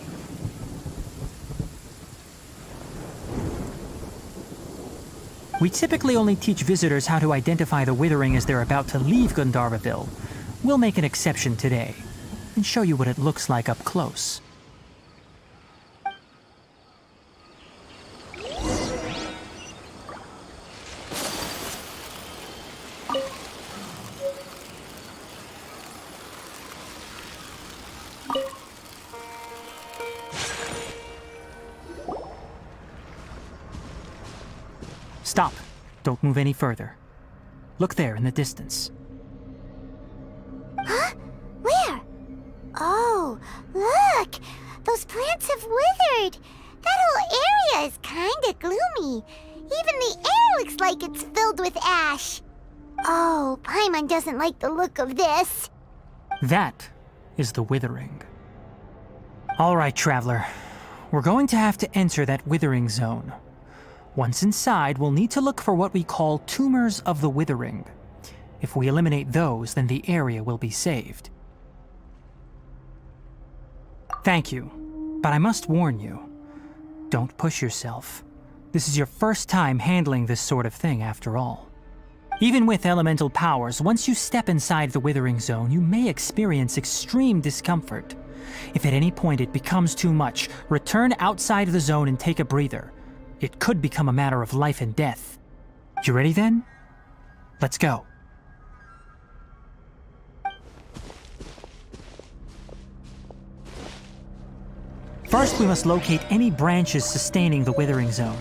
We typically only teach visitors how to identify the Withering as they're about to leave Gandharvaville. We'll make an exception today and show you what it looks like up close. Stop. Don't move any further. Look there in the distance. Huh? Where? Oh, look! Those plants have withered! That whole area is kinda gloomy. Even the air looks like it's filled with ash. Oh, Paimon doesn't like the look of this. That is the withering. All right, traveler. We're going to have to enter that withering zone. Once inside, we'll need to look for what we call tumors of the withering. If we eliminate those, then the area will be saved. Thank you, but I must warn you. Don't push yourself. This is your first time handling this sort of thing, after all. Even with elemental powers, once you step inside the withering zone, you may experience extreme discomfort. If at any point it becomes too much, return outside of the zone and take a breather. It could become a matter of life and death. You ready then? Let's go. First, we must locate any branches sustaining the withering zone.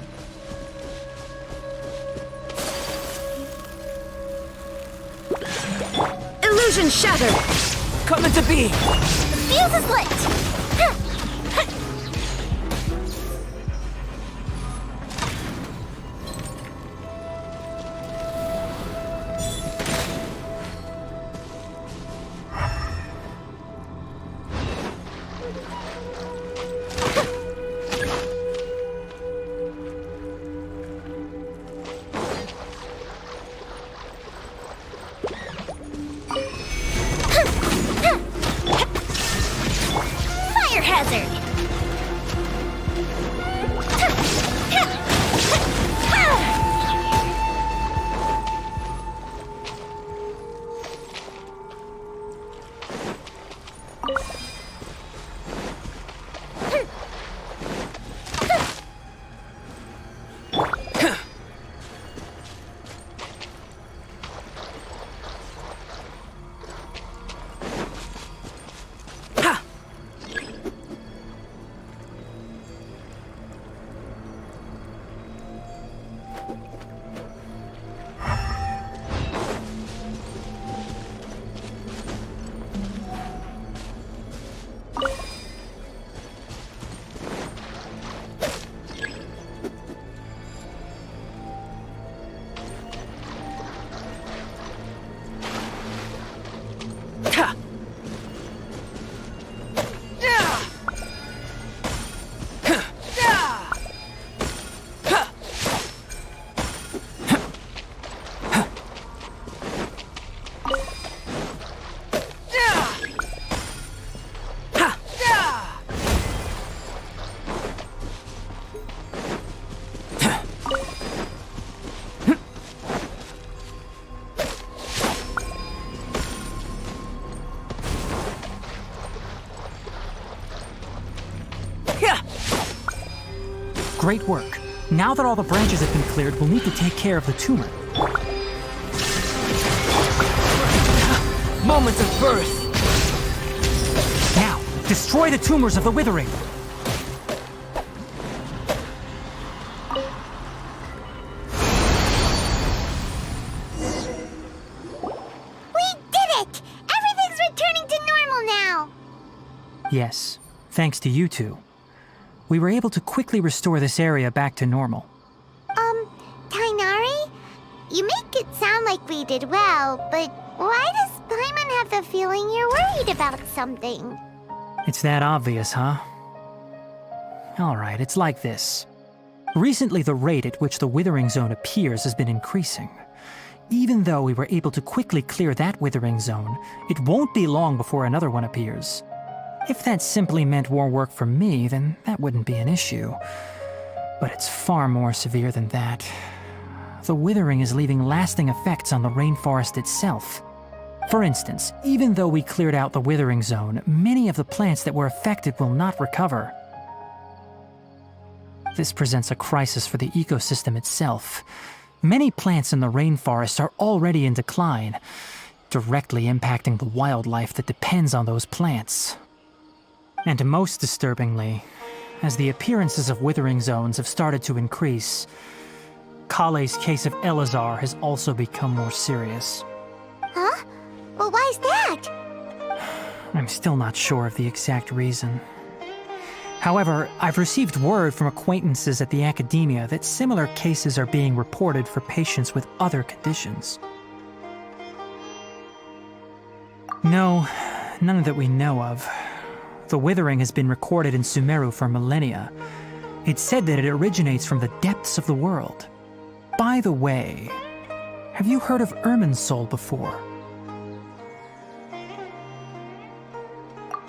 Illusion shattered! Coming to be! The fuse is lit! Fire hazard! Great work. Now that all the branches have been cleared, we'll need to take care of the tumor. Moment of birth! Now, destroy the tumors of the withering. We did it! Everything's returning to normal now! Yes, thanks to you two. We were able to quickly restore this area back to normal. Tainari? You make it sound like we did well, but why does Paimon have the feeling you're worried about something? It's that obvious, huh? Alright, it's like this. Recently, the rate at which the withering zone appears has been increasing. Even though we were able to quickly clear that withering zone, it won't be long before another one appears. If that simply meant more work for me, then that wouldn't be an issue. But it's far more severe than that. The withering is leaving lasting effects on the rainforest itself. For instance, even though we cleared out the withering zone, many of the plants that were affected will not recover. This presents a crisis for the ecosystem itself. Many plants in the rainforest are already in decline, directly impacting the wildlife that depends on those plants. And most disturbingly, as the appearances of withering zones have started to increase, Kale's case of Elazar has also become more serious. Huh? Well, why's that? I'm still not sure of the exact reason. However, I've received word from acquaintances at the academia that similar cases are being reported for patients with other conditions. No, none that we know of. The withering has been recorded in Sumeru for millennia. It's said that it originates from the depths of the world. By the way, have you heard of Irminsul before?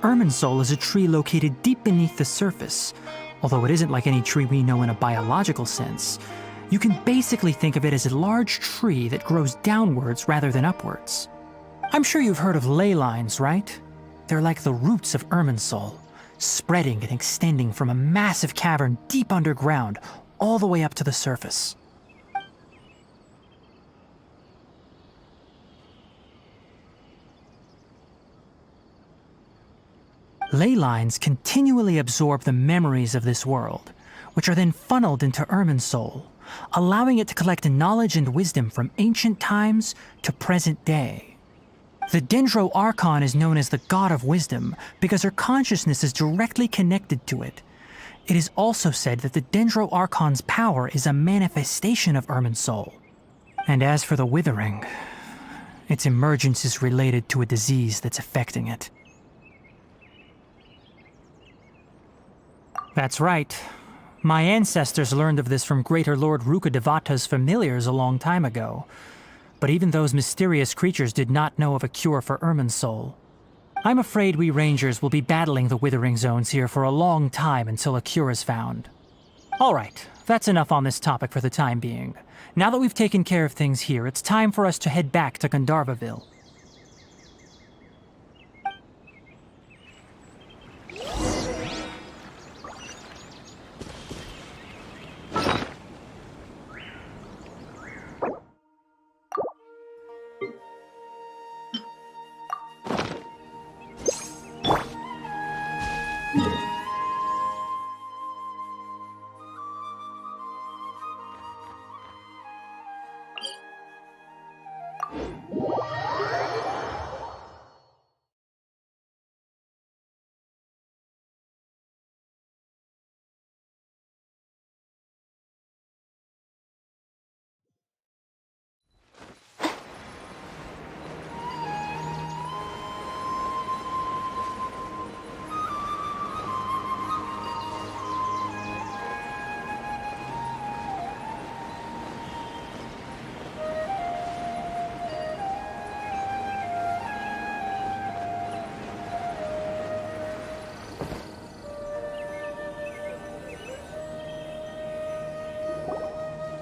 Irminsul is a tree located deep beneath the surface. Although it isn't like any tree we know in a biological sense, you can basically think of it as a large tree that grows downwards rather than upwards. I'm sure you've heard of ley lines, right? They're like the roots of Irminsul, spreading and extending from a massive cavern deep underground all the way up to the surface. Ley lines continually absorb the memories of this world, which are then funneled into Irminsul, allowing it to collect knowledge and wisdom from ancient times to present day. The Dendro Archon is known as the God of Wisdom because her consciousness is directly connected to it. It is also said that the Dendro Archon's power is a manifestation of Irminsul. And as for the Withering, its emergence is related to a disease that's affecting it. That's right. My ancestors learned of this from Greater Lord Rukkhadevata's familiars a long time ago. But even those mysterious creatures did not know of a cure for Irminsul. I'm afraid we Rangers will be battling the Withering Zones here for a long time until a cure is found. Alright, that's enough on this topic for the time being. Now that we've taken care of things here, it's time for us to head back to Gandharvaville.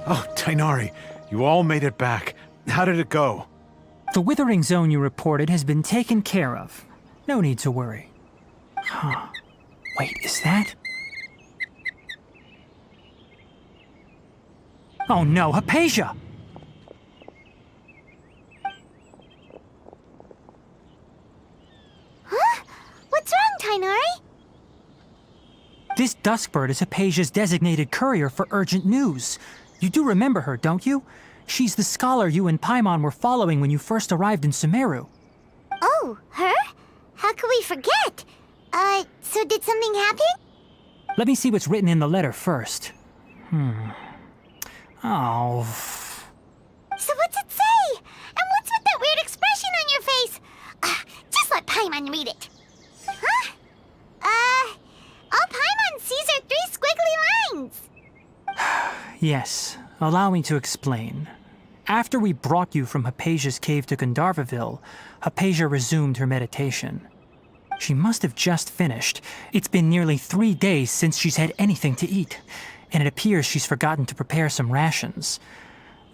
Oh, Tainari, you all made it back. How did it go? The Withering Zone you reported has been taken care of. No need to worry. Huh. Wait, is that? Oh no, Hypatia! Huh? What's wrong, Tainari? This Duskbird is Hypatia's designated courier for urgent news. You do remember her, don't you? She's the scholar you and Paimon were following when you first arrived in Sumeru. Oh, her? How could we forget? So did something happen? Let me see what's written in the letter first. Oh. So what's it say? And what's with that weird expression on your face? Just let Paimon read it. Huh? All Paimon sees are 3 squiggly lines. Yes, allow me to explain. After we brought you from Hypatia's cave to Gandharvaville, Hypatia resumed her meditation. She must have just finished. It's been nearly 3 days since she's had anything to eat, and it appears she's forgotten to prepare some rations.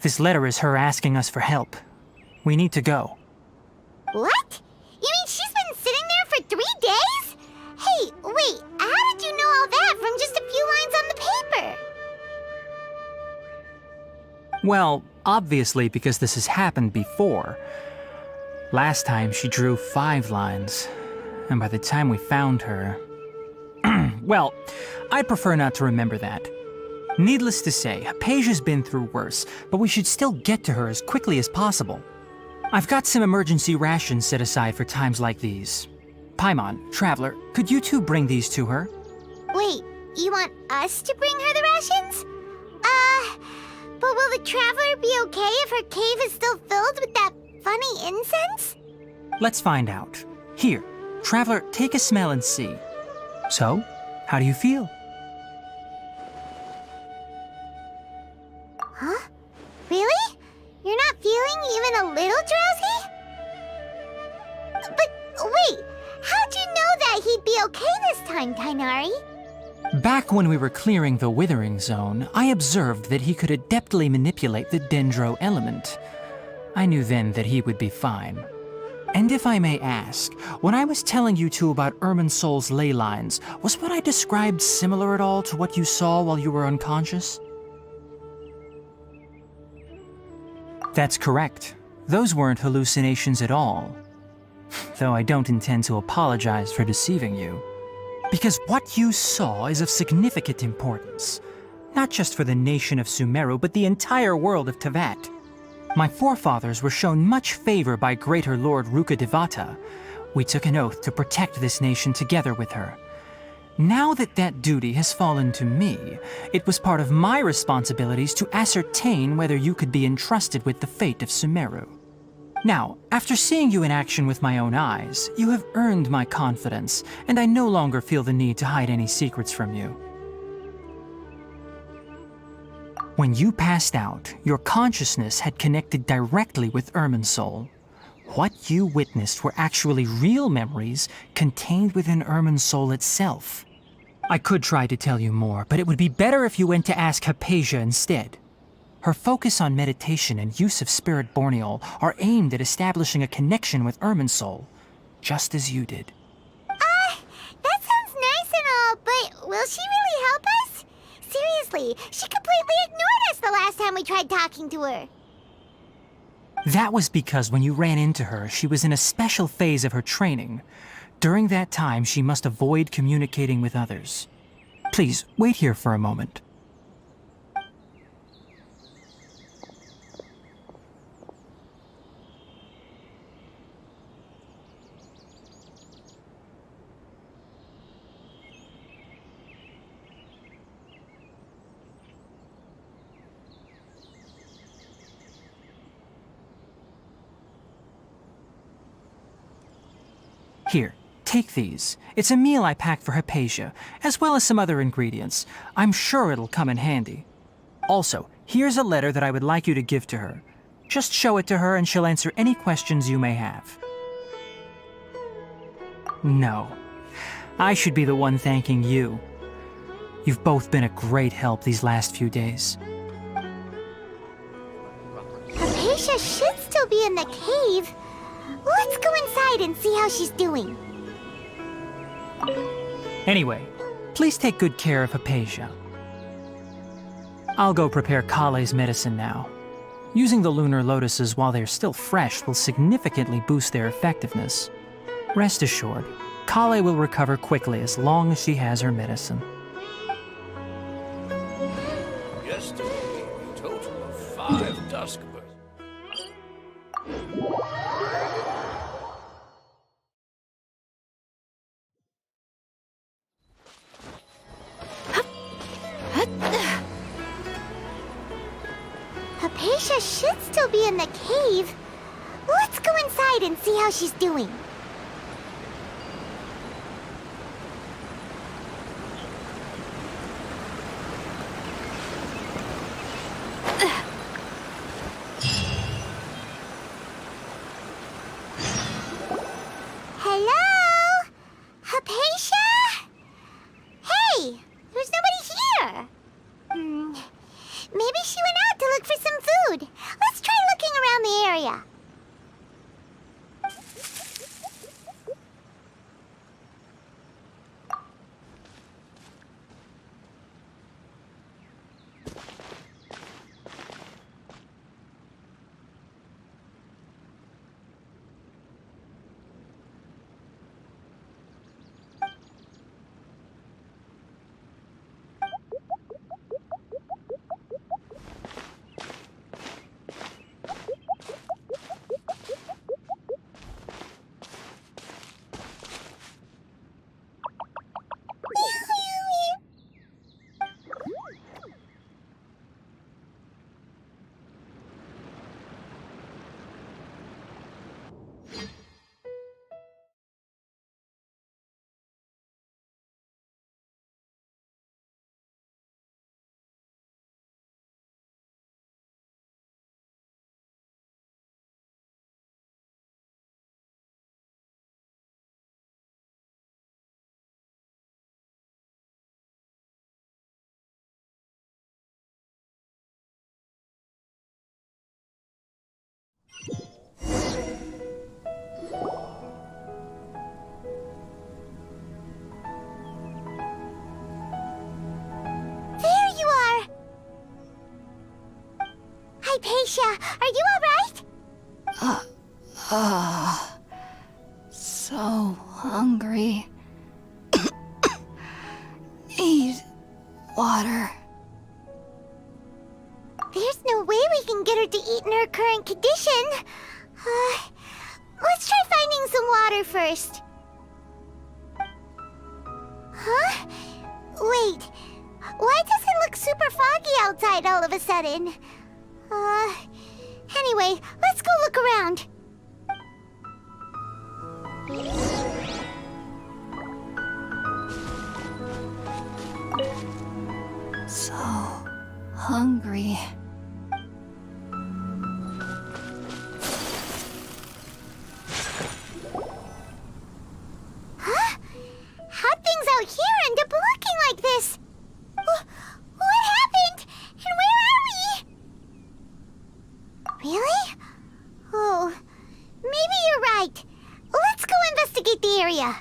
This letter is her asking us for help. We need to go. What? You mean she's been sitting there for 3 days? Hey, wait, how did you know all that from just a few lines on the paper? Well, obviously because this has happened before. Last time she drew 5 lines, and by the time we found her... Well, I'd prefer not to remember that. Needless to say, Hypatia's been through worse, but we should still get to her as quickly as possible. I've got some emergency rations set aside for times like these. Paimon, Traveler, could you two bring these to her? Wait, you want us to bring her the rations? But will the Traveler be okay if her cave is still filled with that funny incense? Let's find out. Here, Traveler, take a smell and see. So, how do you feel? Huh? Really? You're not feeling even a little drowsy? But wait, how'd you know that he'd be okay this time, Tainari? Back when we were clearing the Withering Zone, I observed that he could adeptly manipulate the Dendro element. I knew then that he would be fine. And if I may ask, when I was telling you two about Irminsul's ley lines, was what I described similar at all to what you saw while you were unconscious? That's correct. Those weren't hallucinations at all. Though I don't intend to apologize for deceiving you. Because what you saw is of significant importance. Not just for the nation of Sumeru, but the entire world of Tevat. My forefathers were shown much favor by Greater Lord Rukkhadevata. We took an oath to protect this nation together with her. Now that that duty has fallen to me, it was part of my responsibilities to ascertain whether you could be entrusted with the fate of Sumeru. Now, after seeing you in action with my own eyes, you have earned my confidence, and I no longer feel the need to hide any secrets from you. When you passed out, your consciousness had connected directly with Irminsul. What you witnessed were actually real memories contained within Irminsul itself. I could try to tell you more, but it would be better if you went to ask Hypatia instead. Her focus on meditation and use of Spirit Borneol are aimed at establishing a connection with Irminsul, just as you did. That sounds nice and all, but will she really help us? Seriously, she completely ignored us the last time we tried talking to her. That was because when you ran into her, she was in a special phase of her training. During that time, she must avoid communicating with others. Please, wait here for a moment. Here, take these. It's a meal I packed for Hypatia, as well as some other ingredients. I'm sure it'll come in handy. Also, here's a letter that I would like you to give to her. Just show it to her and she'll answer any questions you may have. No. I should be the one thanking you. You've both been a great help these last few days. Hypatia should still be in the cave. Let's go inside and see how she's doing. Anyway, please take good care of Hypatia. I'll go prepare Kale's medicine now. Using the lunar lotuses while they're still fresh will significantly boost their effectiveness. Rest assured, Kale will recover quickly as long as she has her medicine. Yesterday, a total of 5 Duskbirds. Hypatia should still be in the cave. Let's go inside and see how she's doing. Hello? Hypatia? Hey, there's nobody here. Maybe she went out to look for some food. Let's try looking around the area. Alicia, are you alright? So hungry. Need water. There's no way we can get her to eat in her current condition. Let's try finding some water first. Huh? Wait. Why does it look super foggy outside all of a sudden? Anyway, let's go look around. So hungry. Huh? How'd things out here end up looking like this? What happened? And where are we? Really? Oh, maybe you're right. Let's go investigate the area.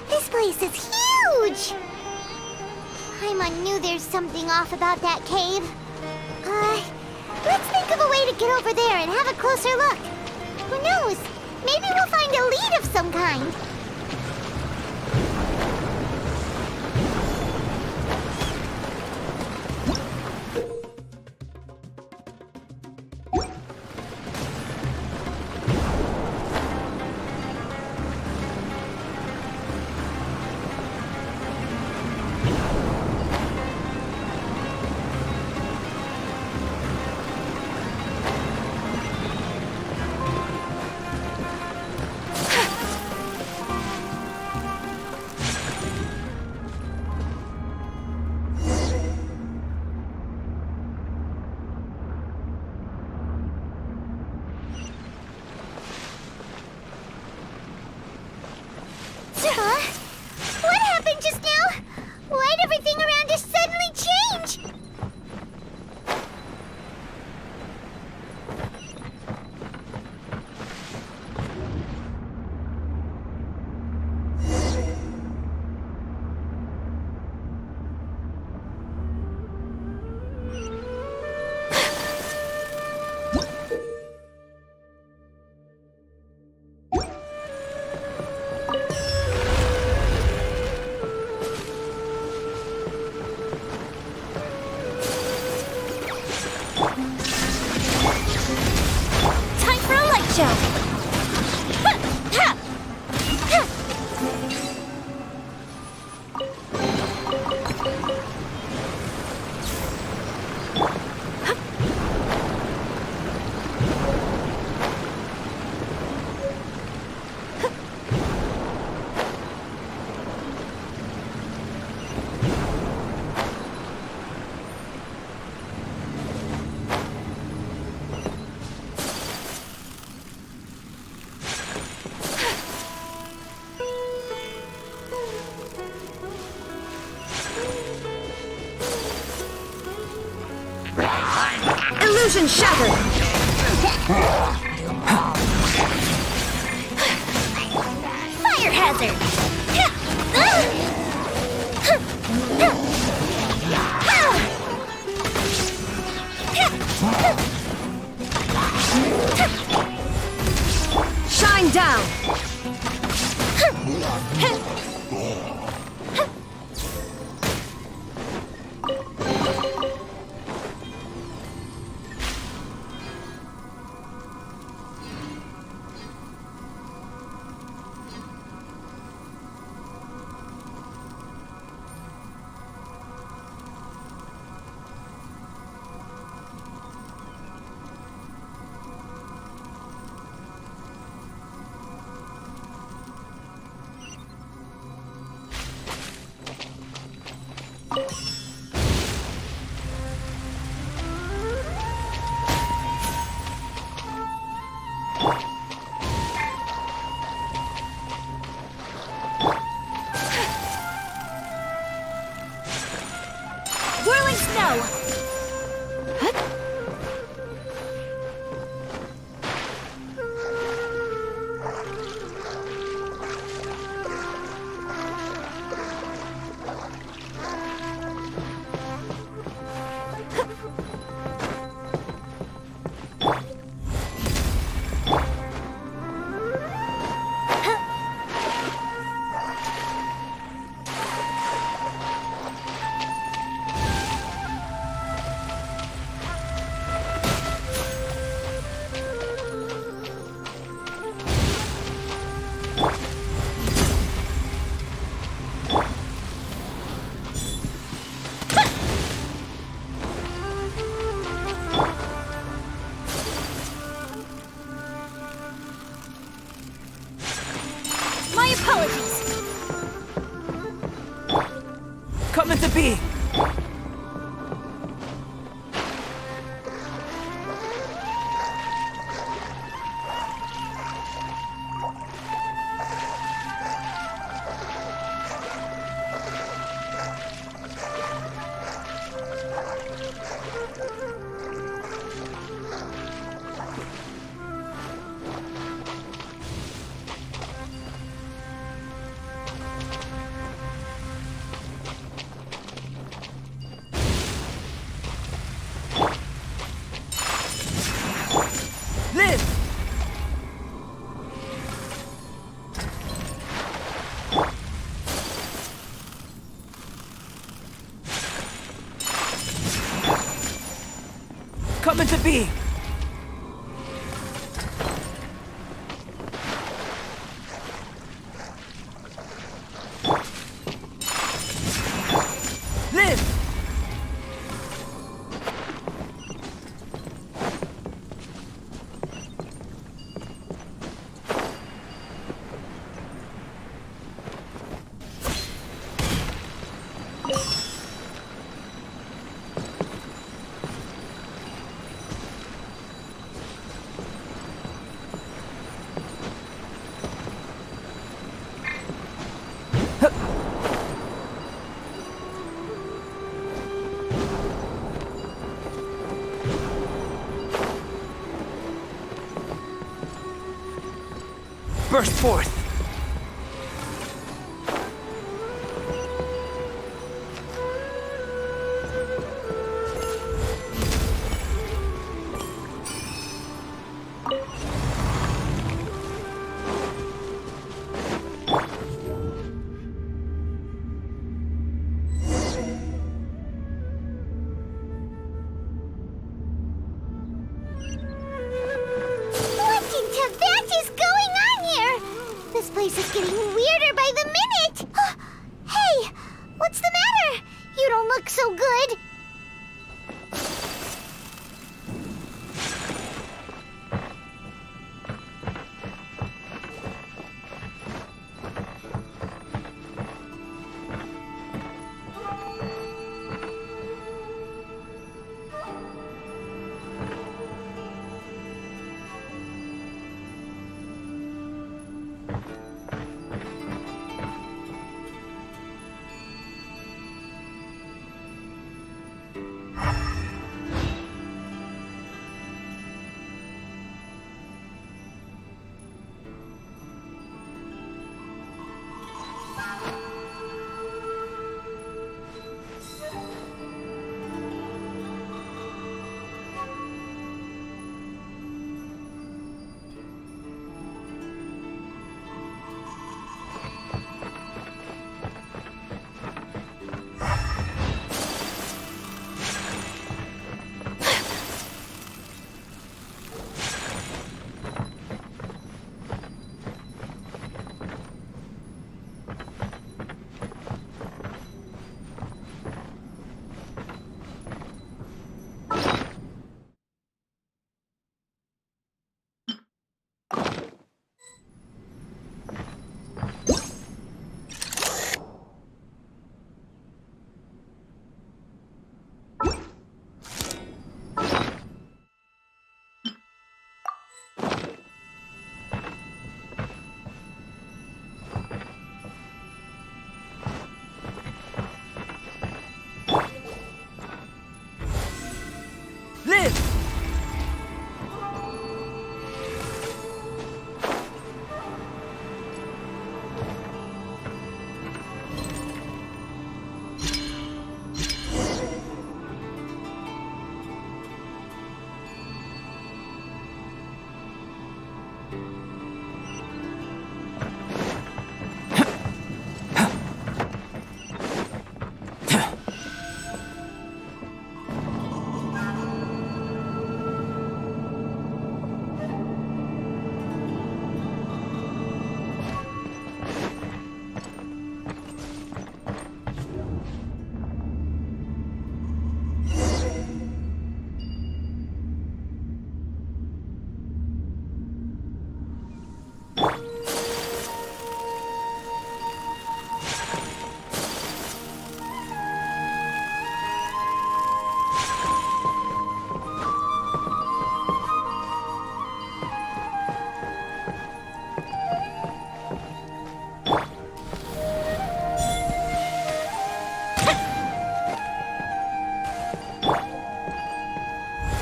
This place is huge! Paimon knew there's something off about that cave. Let's think of a way to get over there and have a closer look. Who knows? Maybe we'll find a lead of some kind. Huh? What happened just now? Why'd everything around us suddenly change? Time for a light show! Illusion shattered! Fire hazard! Shine down! Coming to be! Live! Burst forth! What in Tibet is going on here? This place is getting weirder by the minute! Hey, what's the matter? You don't look so good.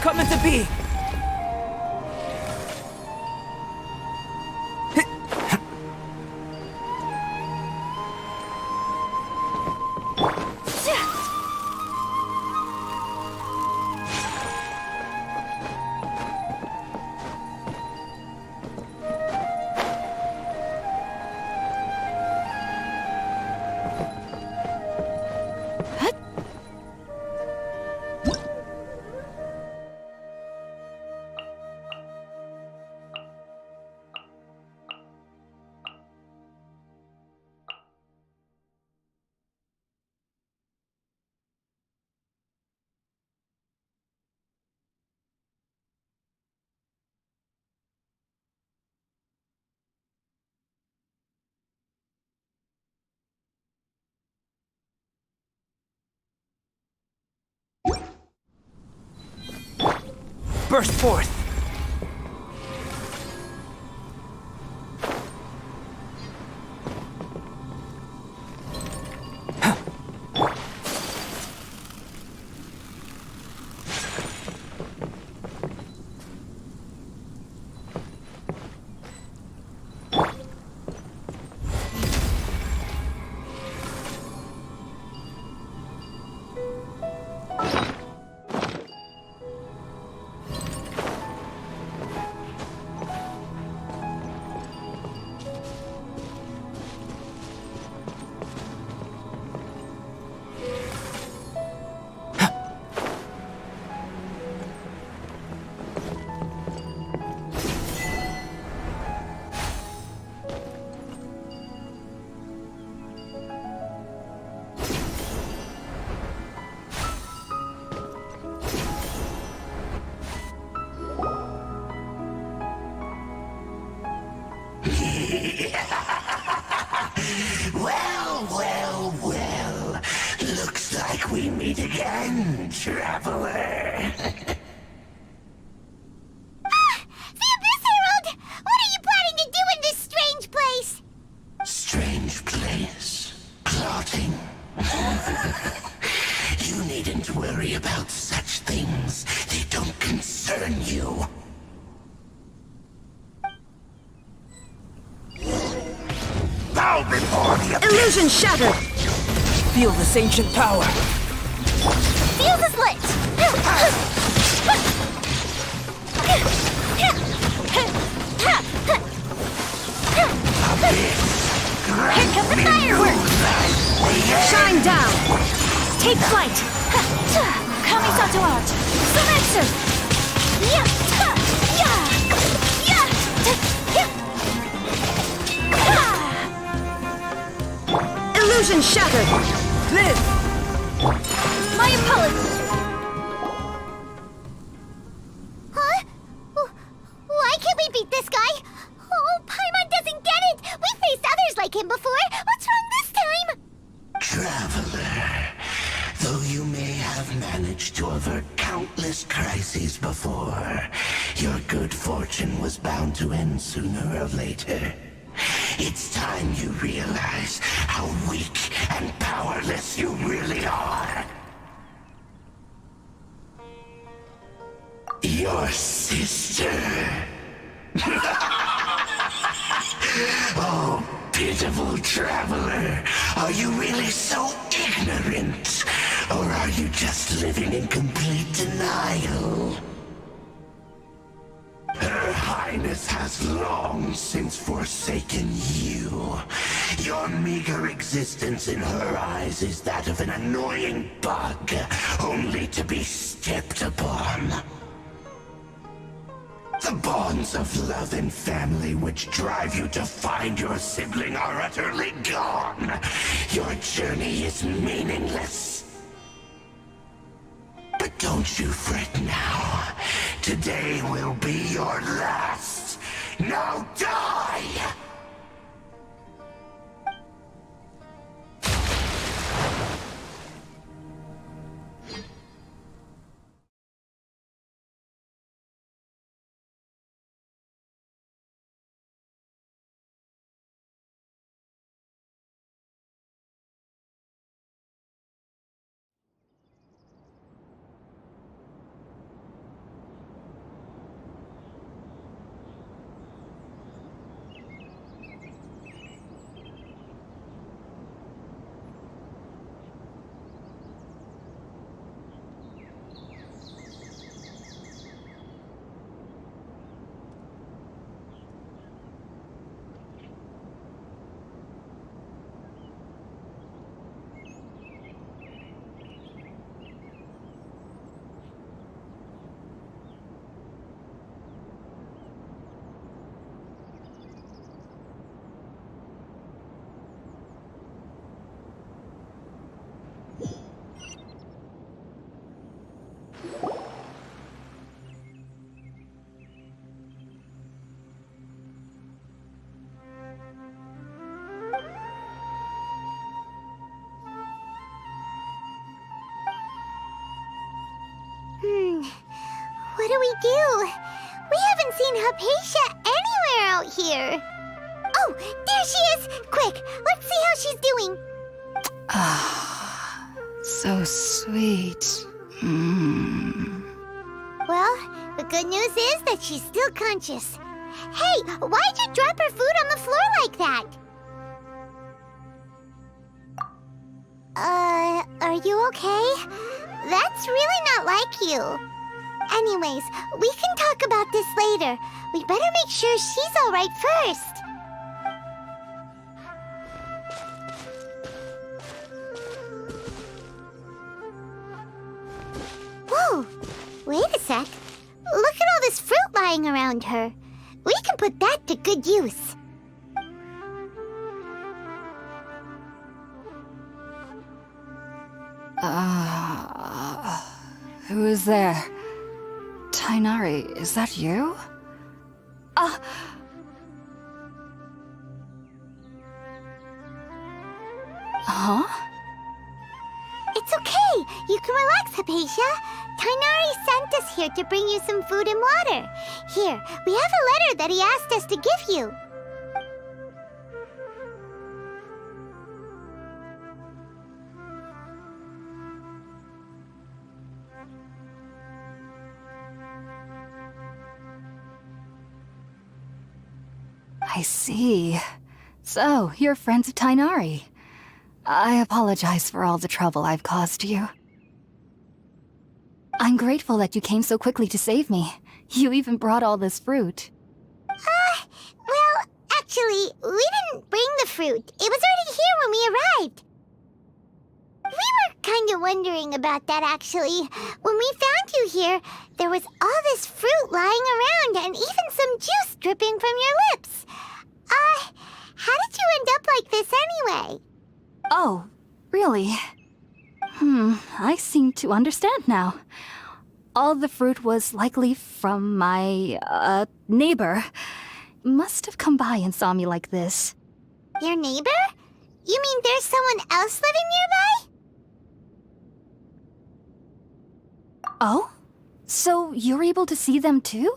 Coming to be! burst forth. Well. Looks like we meet again, traveler. The Abyss Herald! What are you planning to do in this strange place? Strange place. Plotting. You needn't worry about such things. They don't concern you. Bow before the abyss. Illusion shattered! Feel this ancient power. Fuse is lit! Here comes the fireworks! Shine down! Take flight! Kami-sato out! Sumeru! Yeah! Yeah! Yeah! Illusion shattered! Live! My apologies! Huh? Why can't we beat this guy? Oh, Paimon doesn't get it! We faced others like him before! What's wrong this time? Traveler, though you may have managed to avert countless crises before, your good fortune was bound to end sooner or later. It's time you realize how weak and powerless you really are. Your sister. Oh, pitiful traveler. Are you really so ignorant? Or are you just living in complete denial? Her Highness has long since forsaken you. Your meager existence in her eyes is that of an annoying bug, only to be stepped upon. The bonds of love and family which drive you to find your sibling are utterly gone. Your journey is meaningless. But don't you fret now. Today will be your last. Now die! do we do? We haven't seen Hypatia anywhere out here. Oh, there she is! Quick, let's see how she's doing. Ah, so sweet. Well, the good news is that she's still conscious. Hey, why'd you drop her food on the floor like that? Are you okay? That's really not like you. Anyways, we can talk about this later. We better make sure she's alright first. Whoa! Wait a sec. Look at all this fruit lying around her. We can put that to good use. Who is there? Tainari, is that you? Huh? It's okay. You can relax, Hypatia. Tainari sent us here to bring you some food and water. Here, we have a letter that he asked us to give you. I see. So, you're friends of Tainari. I apologize for all the trouble I've caused you. I'm grateful that you came so quickly to save me. You even brought all this fruit. Well, actually, we didn't bring the fruit. It was already here when we arrived. We were kind of wondering about that, actually. When we found you here, there was all this fruit lying around and even some juice dripping from your lips. How did you end up like this anyway? Oh, really? I seem to understand now. All the fruit was likely from my, neighbor. Must have come by and saw me like this. Your neighbor? You mean there's someone else living nearby? Oh? So you're able to see them too?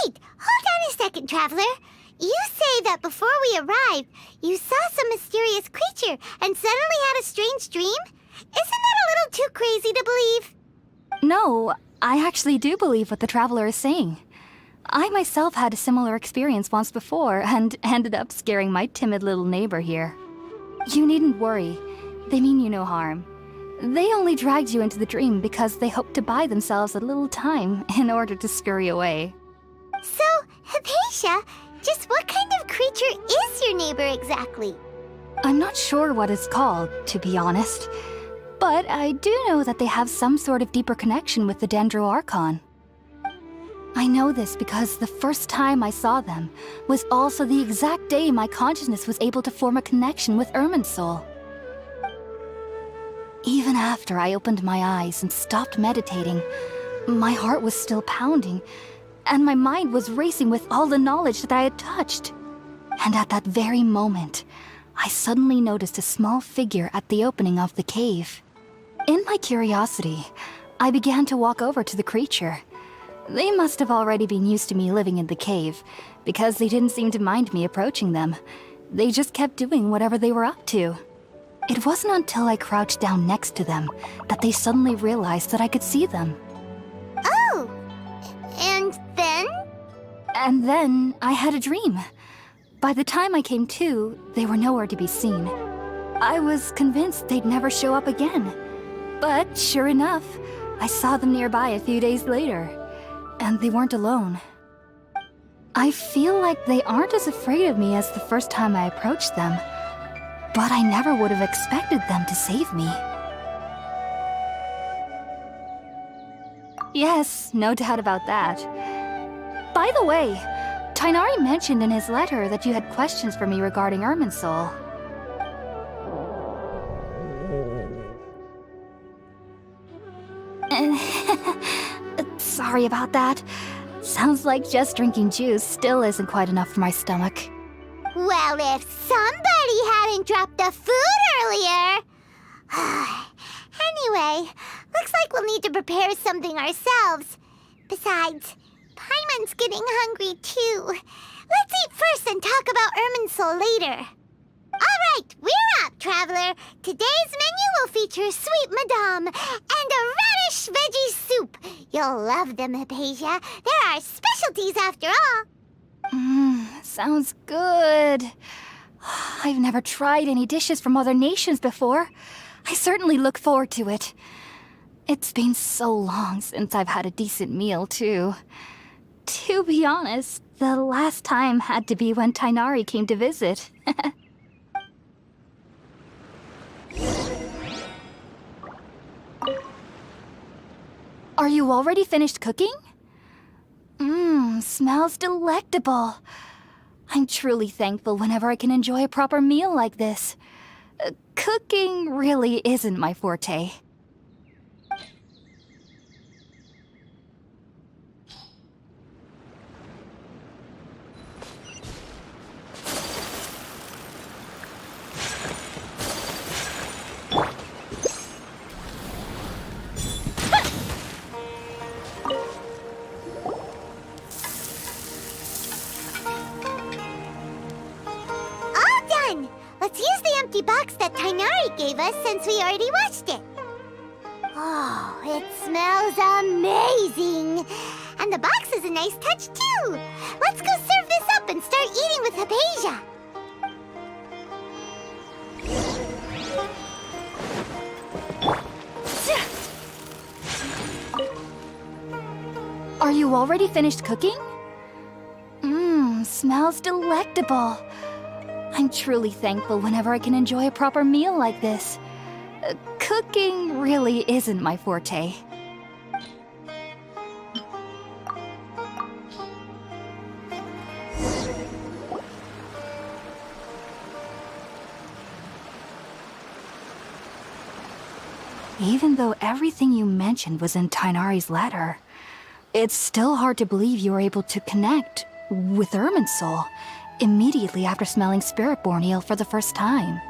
Wait, hold on a second, Traveler. You say that before we arrived, you saw some mysterious creature and suddenly had a strange dream? Isn't that a little too crazy to believe? No, I actually do believe what the Traveler is saying. I myself had a similar experience once before and ended up scaring my timid little neighbor here. You needn't worry. They mean you no harm. They only dragged you into the dream because they hoped to buy themselves a little time in order to scurry away. So, Hypatia, just what kind of creature is your neighbor exactly? I'm not sure what it's called, to be honest. But I do know that they have some sort of deeper connection with the Dendro Archon. I know this because the first time I saw them was also the exact day my consciousness was able to form a connection with Irminsul. Even after I opened my eyes and stopped meditating, my heart was still pounding, and my mind was racing with all the knowledge that I had touched. And at that very moment, I suddenly noticed a small figure at the opening of the cave. In my curiosity, I began to walk over to the creature. They must have already been used to me living in the cave, because they didn't seem to mind me approaching them. They just kept doing whatever they were up to. It wasn't until I crouched down next to them that they suddenly realized that I could see them. Oh! And then? And then I had a dream. By the time I came to, they were nowhere to be seen. I was convinced they'd never show up again. But sure enough, I saw them nearby a few days later. And they weren't alone. I feel like they aren't as afraid of me as the first time I approached them. But I never would have expected them to save me. Yes, no doubt about that. By the way, Tainari mentioned in his letter that you had questions for me regarding Irminsul. Sorry about that. Sounds like just drinking juice still isn't quite enough for my stomach. Well, if somebody hadn't dropped the food earlier... need to prepare something ourselves. Besides, Paimon's getting hungry too. Let's eat first and talk about Irminsul later. Alright, we're up, Traveler. Today's menu will feature sweet madame and a radish veggie soup. You'll love them, Hypatia. They're our specialties after all. Sounds good. I've never tried any dishes from other nations before. I certainly look forward to it. It's been so long since I've had a decent meal, too. To be honest, the last time had to be when Tainari came to visit. Are you already finished cooking? Smells delectable. I'm truly thankful whenever I can enjoy a proper meal like this. Cooking really isn't my forte. Let's use the empty box that Tainari gave us since we already washed it. Oh, it smells amazing! And the box is a nice touch too! Let's go serve this up and start eating with Hypatia! Are you already finished cooking? Smells delectable. I'm truly thankful whenever I can enjoy a proper meal like this. Cooking really isn't my forte. Even though everything you mentioned was in Tainari's letter, it's still hard to believe you were able to connect with Irminsul immediately after smelling Spiritborn eel for the first time.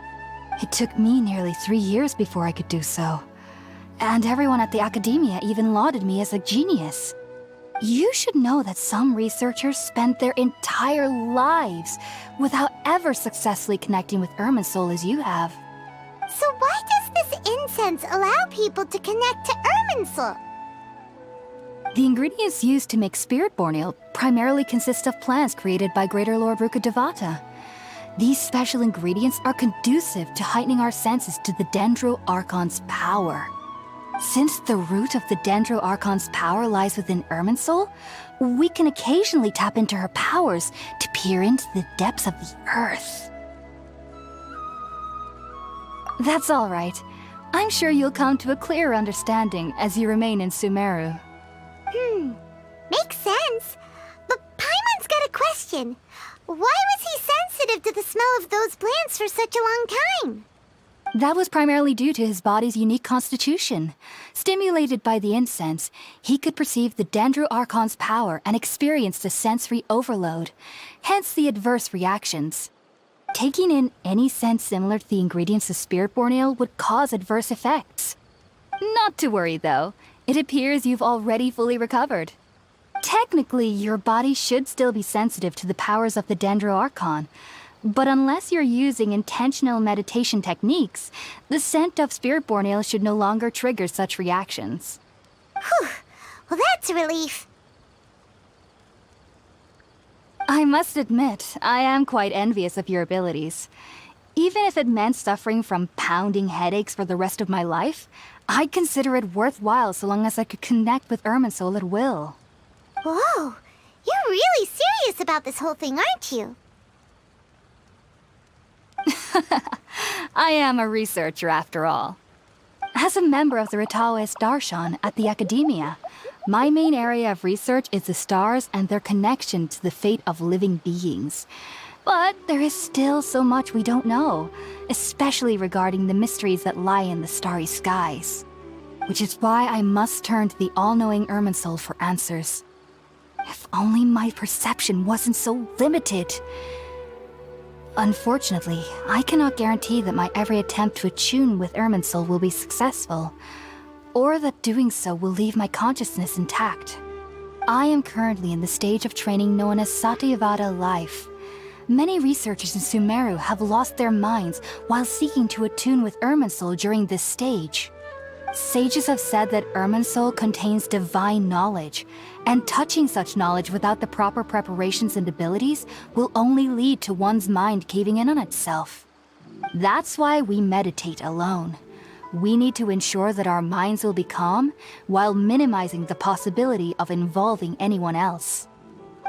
It took me nearly 3 years before I could do so. And everyone at the Academia even lauded me as a genius. You should know that some researchers spend their entire lives without ever successfully connecting with Irminsul as you have. So why does this incense allow people to connect to Irminsul? The ingredients used to make Spiritborn eel primarily consist of plants created by Greater Lord Rukkhadevata. These special ingredients are conducive to heightening our senses to the Dendro Archon's power. Since the root of the Dendro Archon's power lies within Irminsul, we can occasionally tap into her powers to peer into the depths of the earth. That's all right. I'm sure you'll come to a clearer understanding as you remain in Sumeru. Makes sense. But Paimon's got a question. Why was he sensitive to the smell of those plants for such a long time? That was primarily due to his body's unique constitution. Stimulated by the incense, he could perceive the Dendro Archon's power and experienced a sensory overload, hence the adverse reactions. Taking in any scent similar to the ingredients of Spiritborn eel would cause adverse effects. Not to worry, though. It appears you've already fully recovered. Technically, your body should still be sensitive to the powers of the Dendro Archon, but unless you're using intentional meditation techniques, the scent of Spiritborn eel should no longer trigger such reactions. Whew. Well, that's a relief. I must admit, I am quite envious of your abilities. Even if it meant suffering from pounding headaches for the rest of my life, I'd consider it worthwhile so long as I could connect with Irminsul at will. Whoa, you're really serious about this whole thing, aren't you? I am a researcher after all. As a member of the Ritaoist Archon at the Academia, my main area of research is the stars and their connection to the fate of living beings. But there is still so much we don't know, especially regarding the mysteries that lie in the starry skies. Which is why I must turn to the all-knowing Irminsul for answers. If only my perception wasn't so limited. Unfortunately, I cannot guarantee that my every attempt to attune with Irminsul will be successful, or that doing so will leave my consciousness intact. I am currently in the stage of training known as Satyavada life. Many researchers in Sumeru have lost their minds while seeking to attune with Irminsul during this stage. Sages have said that Irminsul contains divine knowledge, and touching such knowledge without the proper preparations and abilities will only lead to one's mind caving in on itself. That's why we meditate alone. We need to ensure that our minds will be calm while minimizing the possibility of involving anyone else.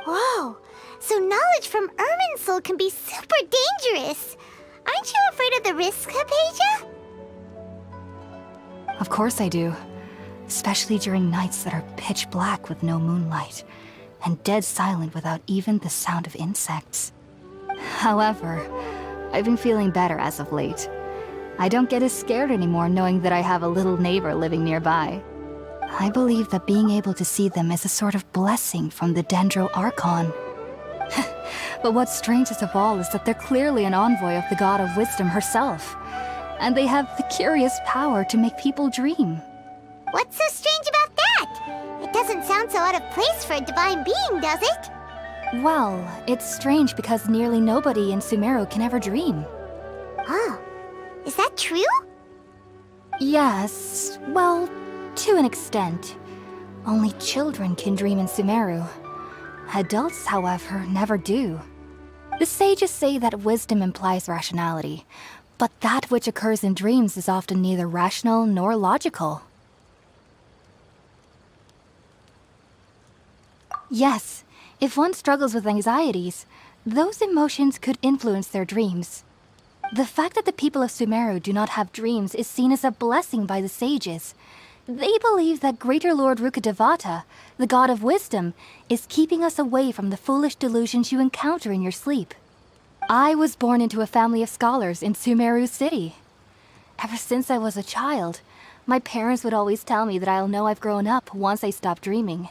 Whoa! So knowledge from Irminsul can be super dangerous! Aren't you afraid of the risks, Hypatia? Of course I do. Especially during nights that are pitch black with no moonlight, and dead silent without even the sound of insects. However, I've been feeling better as of late. I don't get as scared anymore knowing that I have a little neighbor living nearby. I believe that being able to see them is a sort of blessing from the Dendro Archon. But what's strangest of all is that they're clearly an envoy of the God of Wisdom herself. And they have the curious power to make people dream. What's so strange about that? It doesn't sound so out of place for a divine being, does it? Well, it's strange because nearly nobody in Sumeru can ever dream. Oh, is that true? Yes, well, to an extent. Only children can dream in Sumeru. Adults, however, never do. The sages say that wisdom implies rationality, but that which occurs in dreams is often neither rational nor logical. Yes, if one struggles with anxieties, those emotions could influence their dreams. The fact that the people of Sumeru do not have dreams is seen as a blessing by the sages. They believe that Greater Lord Rukkhadevata, the God of Wisdom, is keeping us away from the foolish delusions you encounter in your sleep. I was born into a family of scholars in Sumeru City. Ever since I was a child, my parents would always tell me that I'll know I've grown up once I stop dreaming.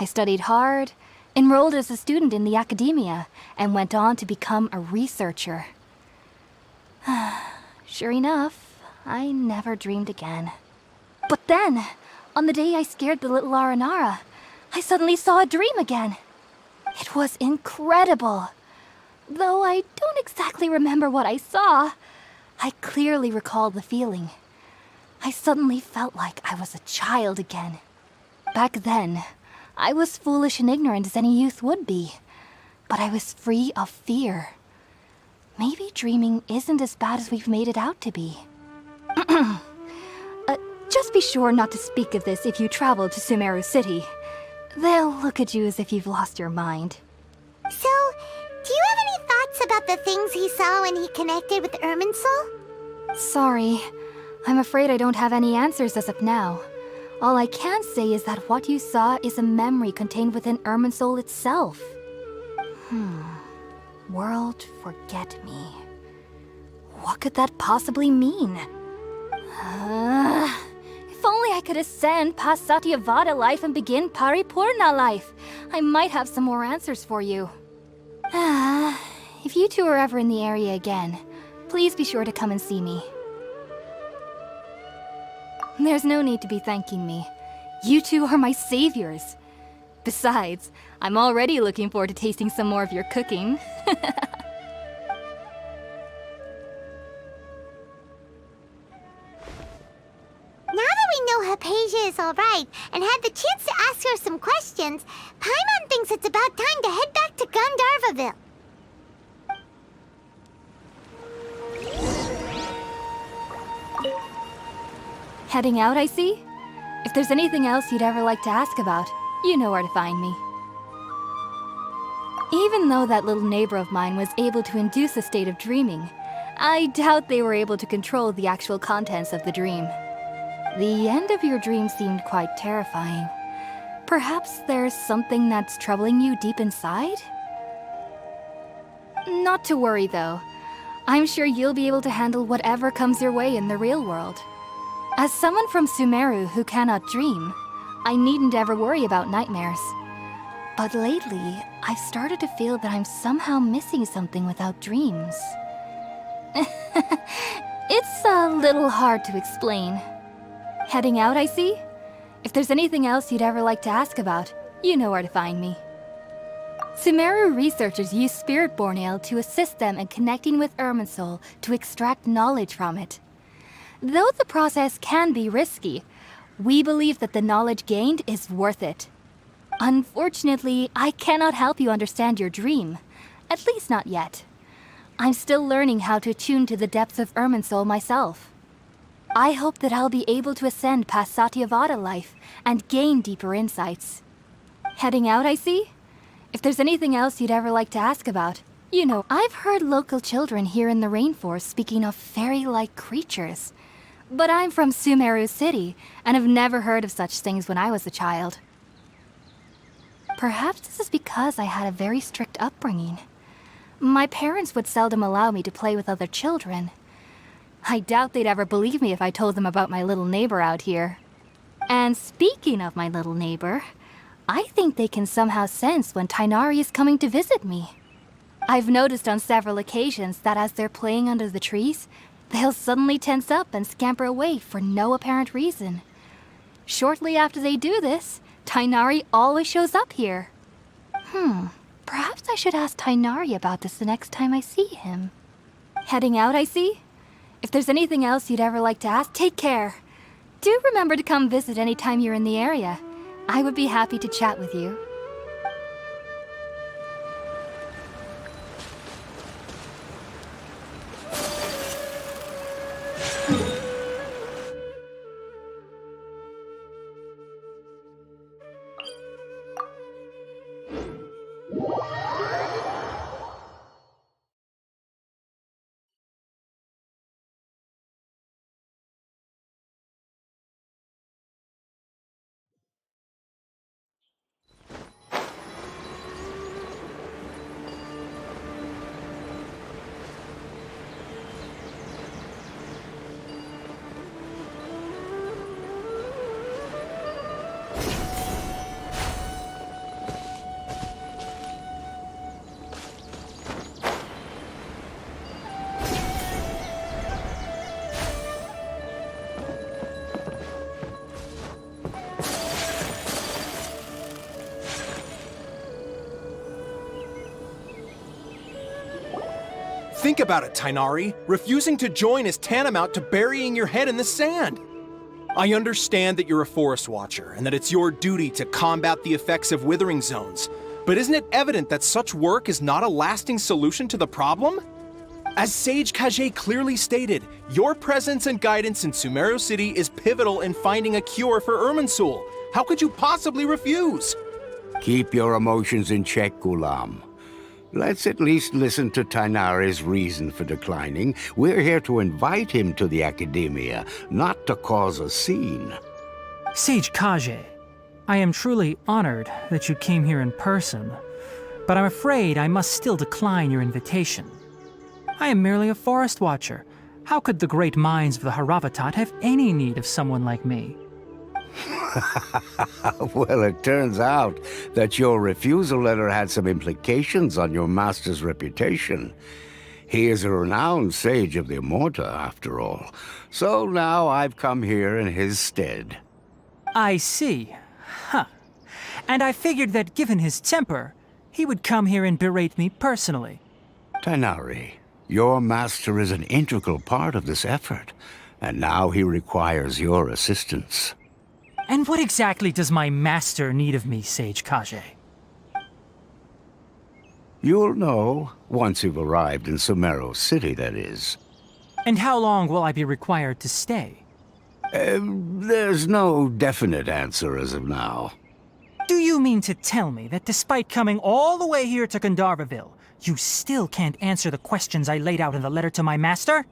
I studied hard, enrolled as a student in the academia, and went on to become a researcher. Sure enough, I never dreamed again. But then, on the day I scared the little Aranara, I suddenly saw a dream again. It was incredible. Though I don't exactly remember what I saw, I clearly recall the feeling. I suddenly felt like I was a child again. Back then, I was foolish and ignorant as any youth would be, but I was free of fear. Maybe dreaming isn't as bad as we've made it out to be. Just be sure not to speak of this if you travel to Sumeru City. They'll look at you as if you've lost your mind. So, do you have any thoughts about the things he saw when he connected with Irminsul? Sorry. I'm afraid I don't have any answers as of now. All I can say is that what you saw is a memory contained within Irminsul itself. World forget me. What could that possibly mean? If only I could ascend past Satyavada life and begin Paripurna life, I might have some more answers for you. If you two are ever in the area again, please be sure to come and see me. There's no need to be thanking me. You two are my saviors. Besides, I'm already looking forward to tasting some more of your cooking. Now that we know Hypatia is alright and had the chance to ask her some questions, Paimon thinks it's about time to head back to Gandharvaville. Heading out, I see? If there's anything else you'd ever like to ask about, you know where to find me. Even though that little neighbor of mine was able to induce a state of dreaming, I doubt they were able to control the actual contents of the dream. The end of your dream seemed quite terrifying. Perhaps there's something that's troubling you deep inside? Not to worry, though. I'm sure you'll be able to handle whatever comes your way in the real world. As someone from Sumeru who cannot dream, I needn't ever worry about nightmares. But lately, I've started to feel that I'm somehow missing something without dreams. It's a little hard to explain. Heading out, I see? If there's anything else you'd ever like to ask about, you know where to find me. Sumeru researchers use Spiritborn Ale to assist them in connecting with Irminsul to extract knowledge from it. Though the process can be risky, we believe that the knowledge gained is worth it. Unfortunately, I cannot help you understand your dream. At least not yet. I'm still learning how to attune to the depths of Irminsul myself. I hope that I'll be able to ascend past Satyavada life and gain deeper insights. Heading out, I see? If there's anything else you'd ever like to ask about, you know, I've heard local children here in the rainforest speaking of fairy-like creatures. But I'm from Sumeru City, and have never heard of such things when I was a child. Perhaps this is because I had a very strict upbringing. My parents would seldom allow me to play with other children. I doubt they'd ever believe me if I told them about my little neighbor out here. And speaking of my little neighbor, I think they can somehow sense when Tighnari is coming to visit me. I've noticed on several occasions that as they're playing under the trees, they'll suddenly tense up and scamper away for no apparent reason. Shortly after they do this, Tighnari always shows up here. Perhaps I should ask Tighnari about this the next time I see him. Heading out, I see? If there's anything else you'd ever like to ask, take care. Do remember to come visit anytime you're in the area. I would be happy to chat with you. Think about it, Tighnari. Refusing to join is tantamount to burying your head in the sand. I understand that you're a forest watcher and that it's your duty to combat the effects of withering zones, but isn't it evident that such work is not a lasting solution to the problem? As Sage Kage clearly stated, your presence and guidance in Sumeru City is pivotal in finding a cure for Irminsul. How could you possibly refuse? Keep your emotions in check, Ghulam. Let's at least listen to Tighnari's reason for declining. We're here to invite him to the Academia, not to cause a scene. Sage Kage, I am truly honored that you came here in person, but I'm afraid I must still decline your invitation. I am merely a forest watcher. How could the great minds of the Haravatat have any need of someone like me? Well, it turns out that your refusal letter had some implications on your master's reputation. He is a renowned sage of the Immorta, after all. So now I've come here in his stead. I see. Huh. And I figured that given his temper, he would come here and berate me personally. Tighnari, your master is an integral part of this effort, and now he requires your assistance. And what exactly does my master need of me, Sage Kage? You'll know, once you've arrived in Sumeru City, that is. And how long will I be required to stay? There's no definite answer as of now. Do you mean to tell me that despite coming all the way here to Gandharvaville, you still can't answer the questions I laid out in the letter to my master?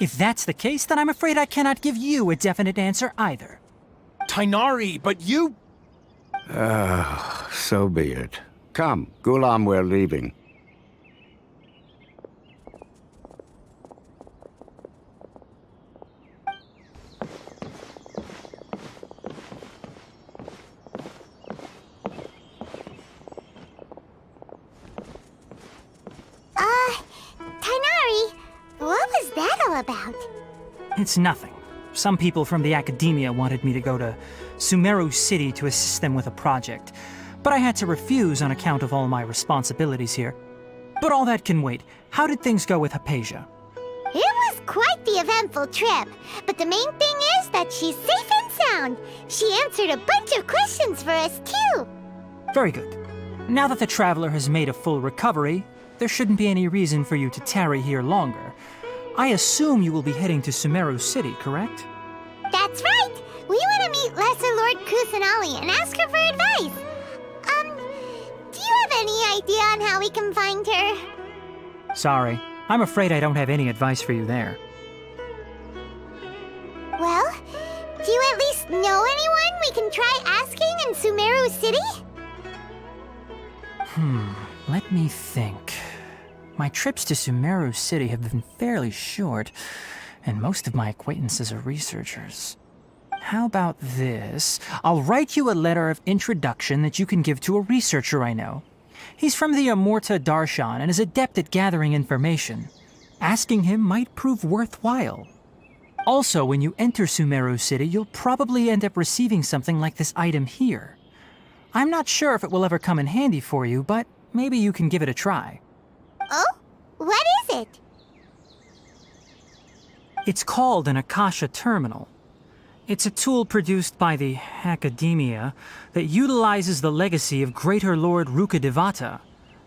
If that's the case, then I'm afraid I cannot give you a definite answer either. Tighnari, but you... So be it. Come, Ghulam, we're leaving. Tighnari, what was that all about? It's nothing. Some people from the academia wanted me to go to Sumeru City to assist them with a project, but I had to refuse on account of all my responsibilities here. But all that can wait. How did things go with Hypatia? It was quite the eventful trip, but the main thing is that she's safe and sound. She answered a bunch of questions for us, too. Very good. Now that the traveler has made a full recovery, there shouldn't be any reason for you to tarry here longer. I assume you will be heading to Sumeru City, correct? That's right. We want to meet Lesser Lord Kusanali and ask her for advice. Do you have any idea on how we can find her? Sorry, I'm afraid I don't have any advice for you there. Well, do you at least know anyone we can try asking in Sumeru City? Let me think. My trips to Sumeru City have been fairly short, and most of my acquaintances are researchers. How about this? I'll write you a letter of introduction that you can give to a researcher I know. He's from the Amorta Darshan and is adept at gathering information. Asking him might prove worthwhile. Also, when you enter Sumeru City, you'll probably end up receiving something like this item here. I'm not sure if it will ever come in handy for you, but maybe you can give it a try. Oh? What is it? It's called an Akasha Terminal. It's a tool produced by the Academia that utilizes the legacy of Greater Lord Rukkhadevata.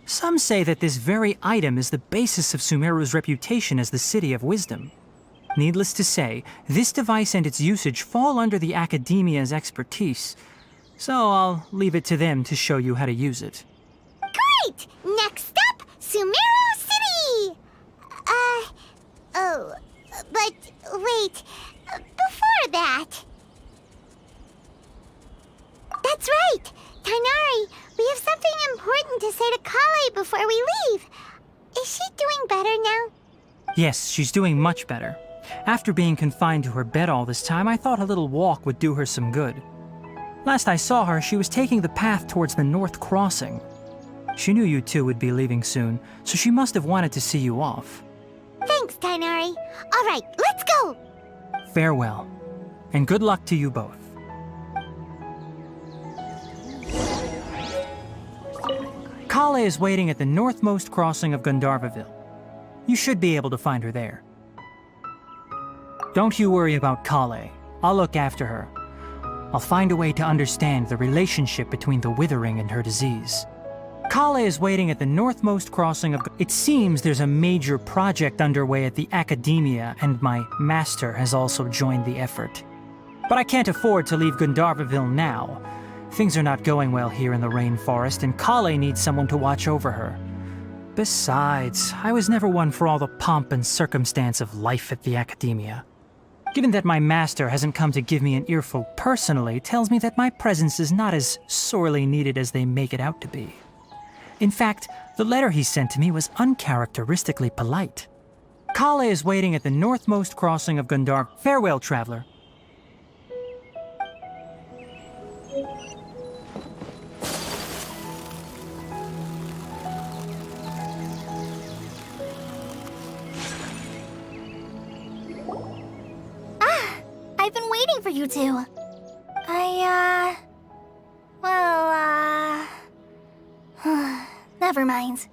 Some say that this very item is the basis of Sumeru's reputation as the City of Wisdom. Needless to say, this device and its usage fall under the Academia's expertise, so I'll leave it to them to show you how to use it. Great! Next up, Sumeru City! But wait, before that... That's right! Tainari, we have something important to say to Kale before we leave. Is she doing better now? Yes, she's doing much better. After being confined to her bed all this time, I thought a little walk would do her some good. Last I saw her, she was taking the path towards the North Crossing. She knew you two would be leaving soon, so she must have wanted to see you off. Thanks, Tainari. All right, let's go! Farewell, and good luck to you both. Kale is waiting at the northmost crossing of Gandharvaville. You should be able to find her there. Don't you worry about Kale. I'll look after her. I'll find a way to understand the relationship between the withering and her disease. Kale is waiting at the northmost crossing of... It seems there's a major project underway at the Academia, and my master has also joined the effort. But I can't afford to leave Gandharvaville now. Things are not going well here in the rainforest, and Kale needs someone to watch over her. Besides, I was never one for all the pomp and circumstance of life at the Academia. Given that my master hasn't come to give me an earful personally, tells me that my presence is not as sorely needed as they make it out to be. In fact, the letter he sent to me was uncharacteristically polite. Kale is waiting at the northmost crossing of Gandhar. Farewell, traveler. I've been waiting for you two. Never mind.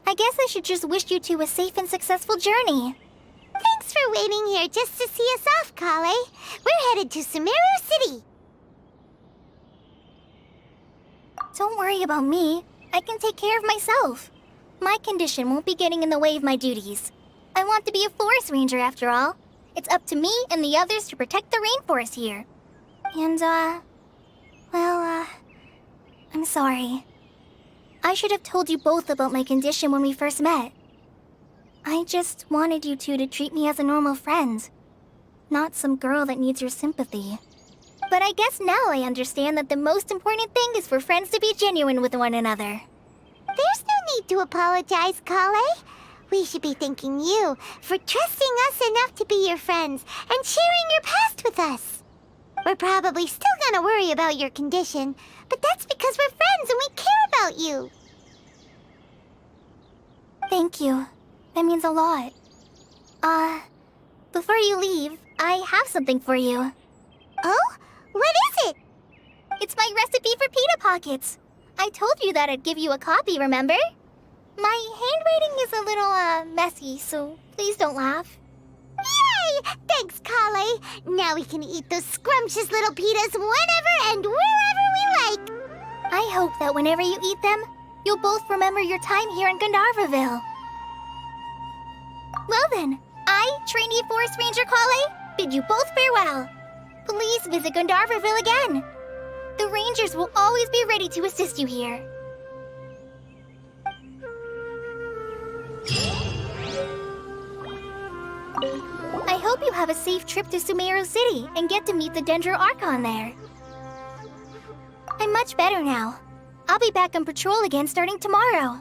I guess I should just wish you two a safe and successful journey. Thanks for waiting here just to see us off, Kale. We're headed to Sumeru City. Don't worry about me. I can take care of myself. My condition won't be getting in the way of my duties. I want to be a forest ranger after all. It's up to me and the others to protect the rainforest here. And, I'm sorry. I should have told you both about my condition when we first met. I just wanted you two to treat me as a normal friend, not some girl that needs your sympathy. But I guess now I understand that the most important thing is for friends to be genuine with one another. There's no need to apologize, Kale. We should be thanking you for trusting us enough to be your friends and sharing your past with us. We're probably still gonna worry about your condition, but that's because we're friends and we care about you. Thank you. That means a lot. Before you leave, I have something for you. Oh? What is it? It's my recipe for pita pockets. I told you that I'd give you a copy, remember? My handwriting is a little, messy, so please don't laugh. Yay! Thanks, Kale. Now we can eat those scrumptious little pitas whenever and wherever we like. I hope that whenever you eat them, you'll both remember your time here in Gandharvaville. Well then, I, trainee Forest Ranger Kale, bid you both farewell. Please visit Gandharvaville again. The Rangers will always be ready to assist you here. I hope you have a safe trip to Sumeru City and get to meet the Dendro Archon there. I'm much better now. I'll be back on patrol again starting tomorrow.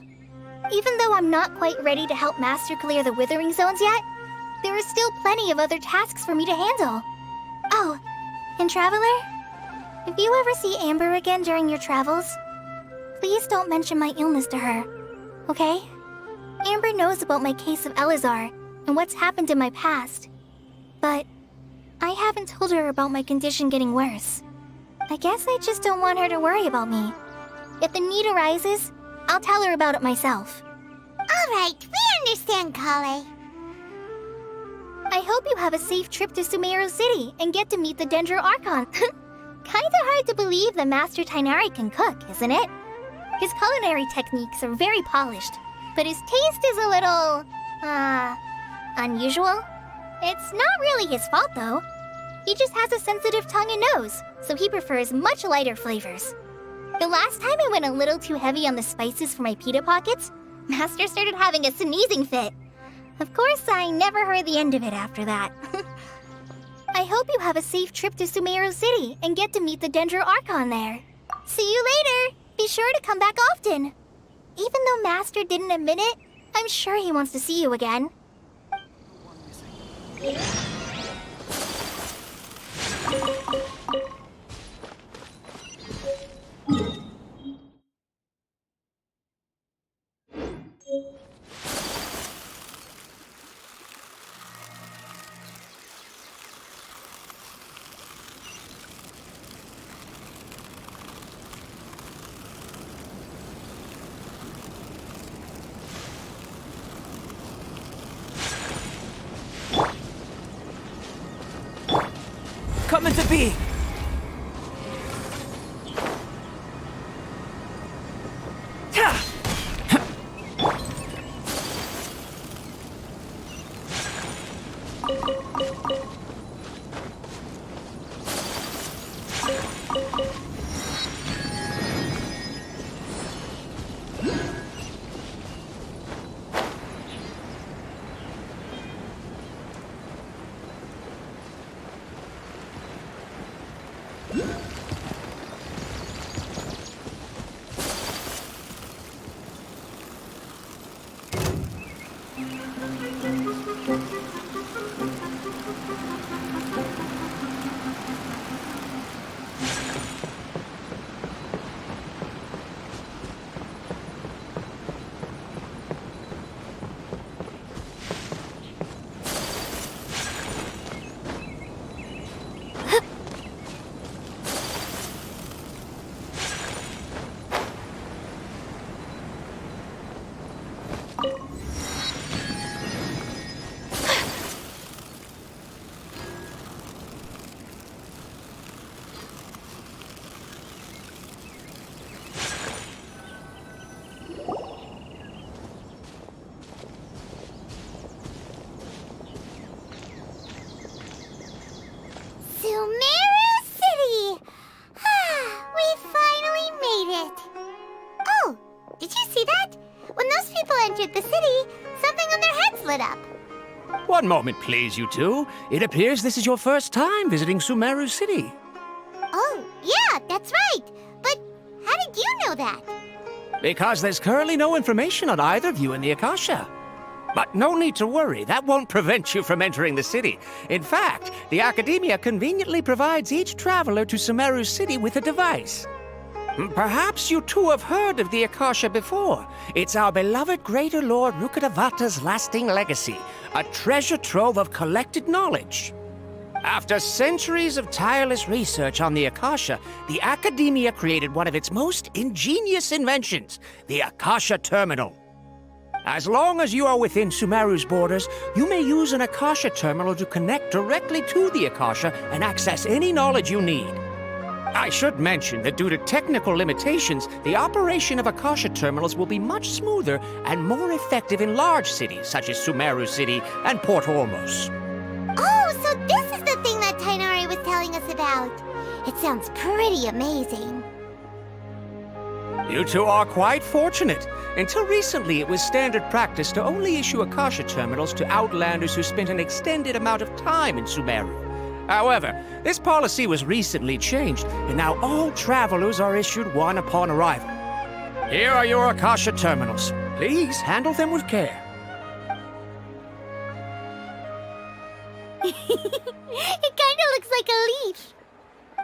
Even though I'm not quite ready to help Master clear the Withering Zones yet, there are still plenty of other tasks for me to handle. Oh, and Traveler, if you ever see Amber again during your travels, please don't mention my illness to her, okay? Amber knows about my case of Elazar and what's happened in my past, but I haven't told her about my condition getting worse. I guess I just don't want her to worry about me. If the need arises, I'll tell her about it myself. All right, we understand, Kale. I hope you have a safe trip to Sumeru City and get to meet the Dendro Archon. Kinda hard to believe that Master Tighnari can cook, isn't it? His culinary techniques are very polished, but his taste is a little, unusual. It's not really his fault, though. He just has a sensitive tongue and nose, so he prefers much lighter flavors. The last time I went a little too heavy on the spices for my pita pockets, Master started having a sneezing fit. Of course, I never heard the end of it after that. I hope you have a safe trip to Sumeru City and get to meet the Dendro Archon there. See you later! Be sure to come back often. Even though Master didn't admit it, I'm sure he wants to see you again. Coming to be! Sumeru City! We finally made it! Oh, did you see that? When those people entered the city, something on their heads lit up. One moment, please, you two. It appears this is your first time visiting Sumeru City. Oh, yeah, that's right. But how did you know that? Because there's currently no information on either of you in the Akasha. But no need to worry, that won't prevent you from entering the city. In fact, the Academia conveniently provides each traveler to Sumeru City with a device. Perhaps you two have heard of the Akasha before. It's our beloved Greater Lord Rukkhadevata's lasting legacy, a treasure trove of collected knowledge. After centuries of tireless research on the Akasha, the Academia created one of its most ingenious inventions, the Akasha Terminal. As long as you are within Sumeru's borders, you may use an Akasha Terminal to connect directly to the Akasha and access any knowledge you need. I should mention that due to technical limitations, the operation of Akasha Terminals will be much smoother and more effective in large cities such as Sumeru City and Port Ormos. Oh, so this is the thing that Tainari was telling us about. It sounds pretty amazing. You two are quite fortunate. Until recently, it was standard practice to only issue Akasha Terminals to outlanders who spent an extended amount of time in Sumeru. However, this policy was recently changed, and now all travelers are issued one upon arrival. Here are your Akasha Terminals. Please handle them with care. It kinda looks like a leaf.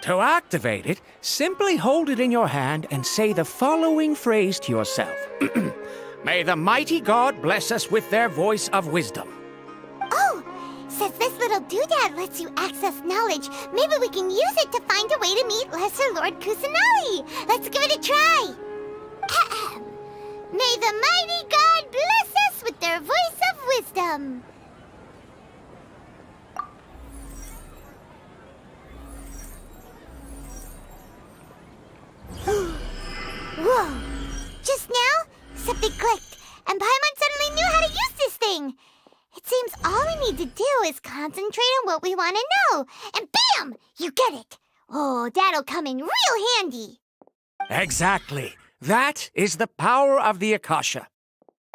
To activate it, simply hold it in your hand and say the following phrase to yourself. May the mighty God bless us with their voice of wisdom. Oh, since this little doodad lets you access knowledge, maybe we can use it to find a way to meet Lesser Lord Kusanali. Let's give it a try. Ahem. May the mighty God bless us with their voice of wisdom. Whoa! Just now, something clicked, and Paimon suddenly knew how to use this thing. It seems all we need to do is concentrate on what we want to know, and bam! You get it. Oh, that'll come in real handy. Exactly. That is the power of the Akasha.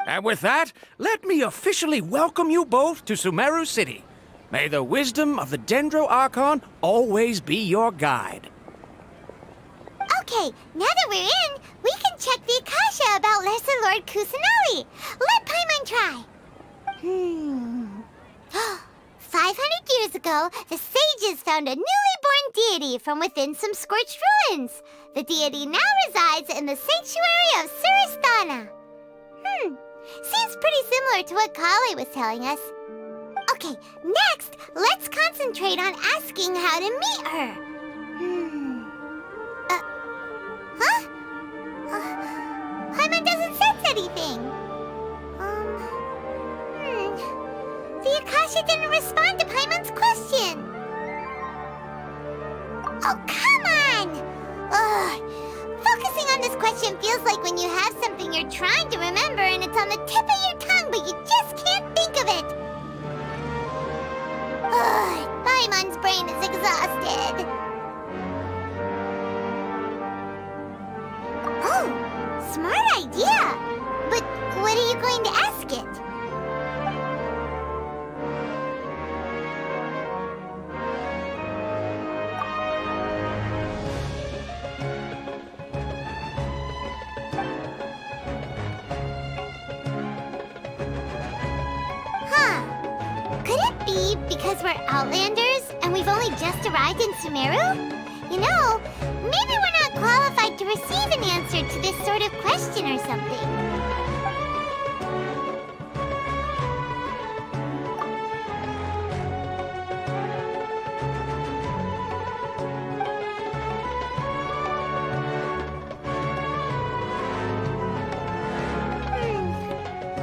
And with that, let me officially welcome you both to Sumeru City. May the wisdom of the Dendro Archon always be your guide. Okay, now that we're in, we can check the Akasha about Lesser Lord Kusanali. Let Paimon try. 500 years ago, the sages found a newly born deity from within some scorched ruins. The deity now resides in the sanctuary of Suristana. Seems pretty similar to what Kale was telling us. Okay, next, let's concentrate on asking how to meet her. Paimon doesn't sense anything. The Akasha didn't respond to Paimon's question. Oh, come on! Ugh. Focusing on this question feels like when you have something you're trying to remember and it's on the tip of your tongue, but you just can't think of it. Ugh. Paimon's brain is exhausted. Oh, smart idea! But what are you going to ask it? Because we're Outlanders and we've only just arrived in Sumeru? You know, maybe we're not qualified to receive an answer to this sort of question or something.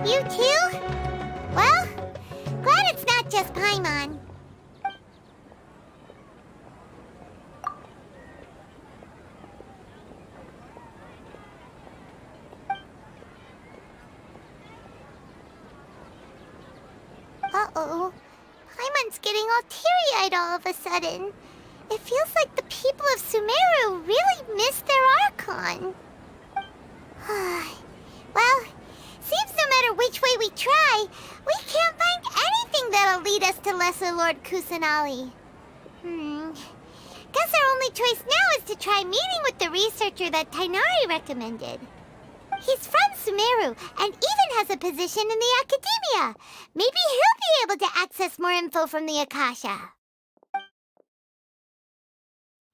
You too? Well, glad it's not just Paimon. Uh-oh. Paimon's getting all teary-eyed all of a sudden. It feels like the people of Sumeru really missed their Archon. Well, seems no matter which way we try, we can't find anything that'll lead us to Lesser Lord Kusanali. Guess our only choice now is to try meeting with the researcher that Tainari recommended. He's from Sumeru and even has a position in the Academia. Maybe he'll be able to access more info from the Akasha.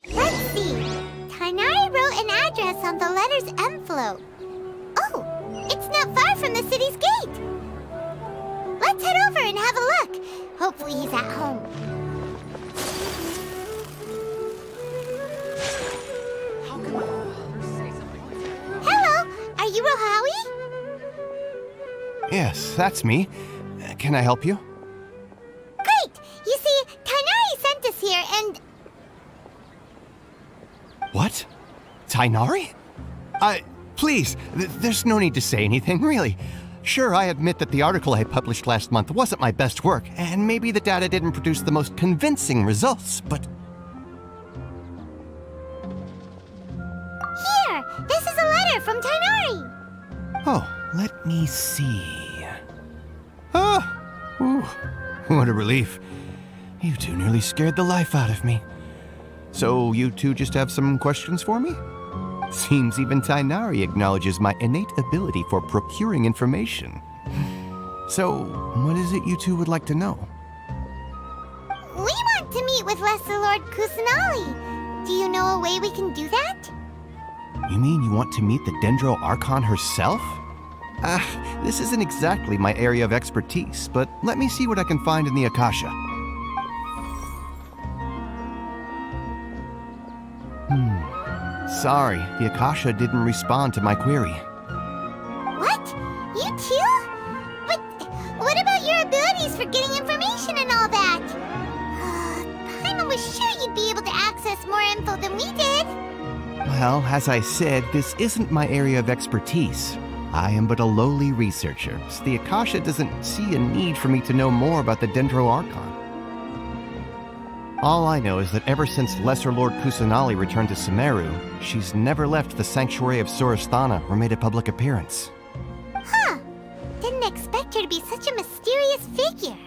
Let's see. Tainari wrote an address on the letter's envelope. Oh, it's not far from the city's gate. Let's head over and have a look. Hopefully he's at home. Yes, that's me. Can I help you? Great! You see, Tainari sent us here and... What? Tainari? Please, there's no need to say anything, really. Sure, I admit that the article I published last month wasn't my best work, and maybe the data didn't produce the most convincing results, but... Here! This is a letter from Tainari! Oh, let me see. Oh, ooh, what a relief. You two nearly scared the life out of me. So you two just have some questions for me? Seems even Tainari acknowledges my innate ability for procuring information. So, what is it you two would like to know? We want to meet with Lesser Lord Kusanali. Do you know a way we can do that? You mean you want to meet the Dendro Archon herself? This isn't exactly my area of expertise, but let me see what I can find in the Akasha. Sorry, the Akasha didn't respond to my query. What? You too? But what about your abilities for getting information and all that? Paimon was sure you'd be able to access more info than we did. Well, as I said, this isn't my area of expertise. I am but a lowly researcher, so the Akasha doesn't see a need for me to know more about the Dendro Archon. All I know is that ever since Lesser Lord Kusanali returned to Sumeru, she's never left the Sanctuary of Sorasthana or made a public appearance. Huh. Didn't expect her to be such a mysterious figure.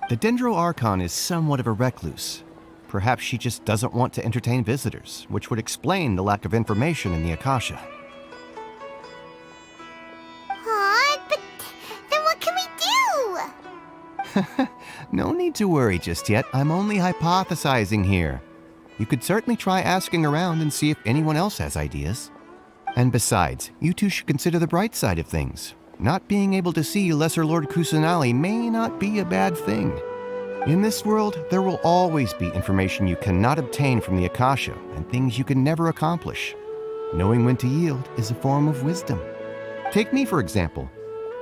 The Dendro Archon is somewhat of a recluse. Perhaps she just doesn't want to entertain visitors, which would explain the lack of information in the Akasha. But then what can we do? No need to worry just yet. I'm only hypothesizing here. You could certainly try asking around and see if anyone else has ideas. And besides, you two should consider the bright side of things. Not being able to see Lesser Lord Kusanali may not be a bad thing. In this world, there will always be information you cannot obtain from the Akasha and things you can never accomplish. Knowing when to yield is a form of wisdom. Take me, for example.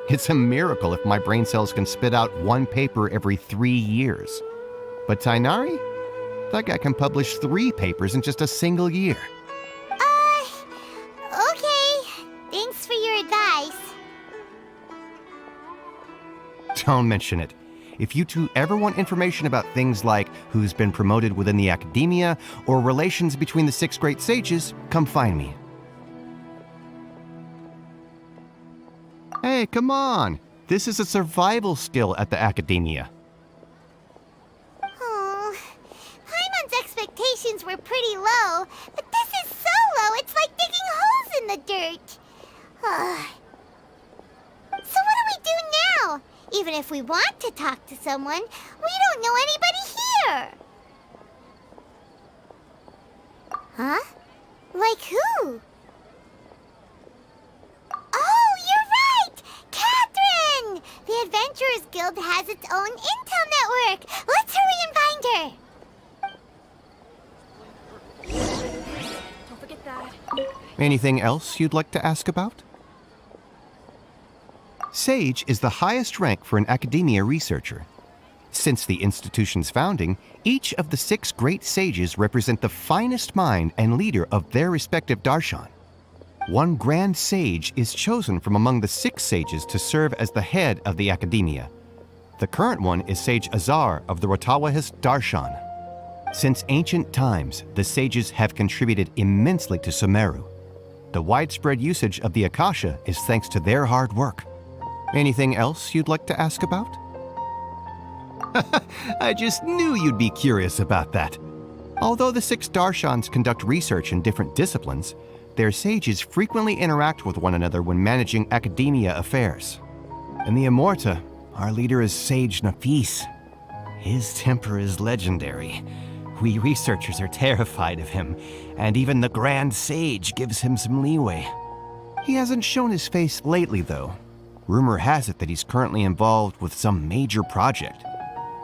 It's a miracle if my brain cells can spit out one paper every 3 years. But Tainari? That guy can publish 3 papers in just a single year. Okay. Thanks for your advice. Don't mention it. If you two ever want information about things like who's been promoted within the academia or relations between the 6 great sages, come find me. Hey, come on! This is a survival skill at the academia. Oh, Paimon's expectations were pretty low, but this is so low, it's like digging holes in the dirt. So what do we do now? Even if we want to talk to someone, we don't know anybody here. Huh? Like who? Oh, you're right! Catherine! The Adventurers Guild has its own intel network. Let's hurry and find her. Don't forget that. Anything else you'd like to ask about? Sage is the highest rank for an academia researcher. Since the institution's founding, each of the 6 great sages represent the finest mind and leader of their respective darshan. One grand sage is chosen from among the 6 sages to serve as the head of the academia. The current one is Sage Azar of the Rotawahist Darshan. Since ancient times, the sages have contributed immensely to Sumeru. The widespread usage of the Akasha is thanks to their hard work. Anything else you'd like to ask about? I just knew you'd be curious about that. Although the 6 Darshans conduct research in different disciplines, their sages frequently interact with one another when managing academia affairs. In the Immorta, our leader is Sage Nafis. His temper is legendary. We researchers are terrified of him, and even the Grand Sage gives him some leeway. He hasn't shown his face lately, though. Rumor has it that he's currently involved with some major project.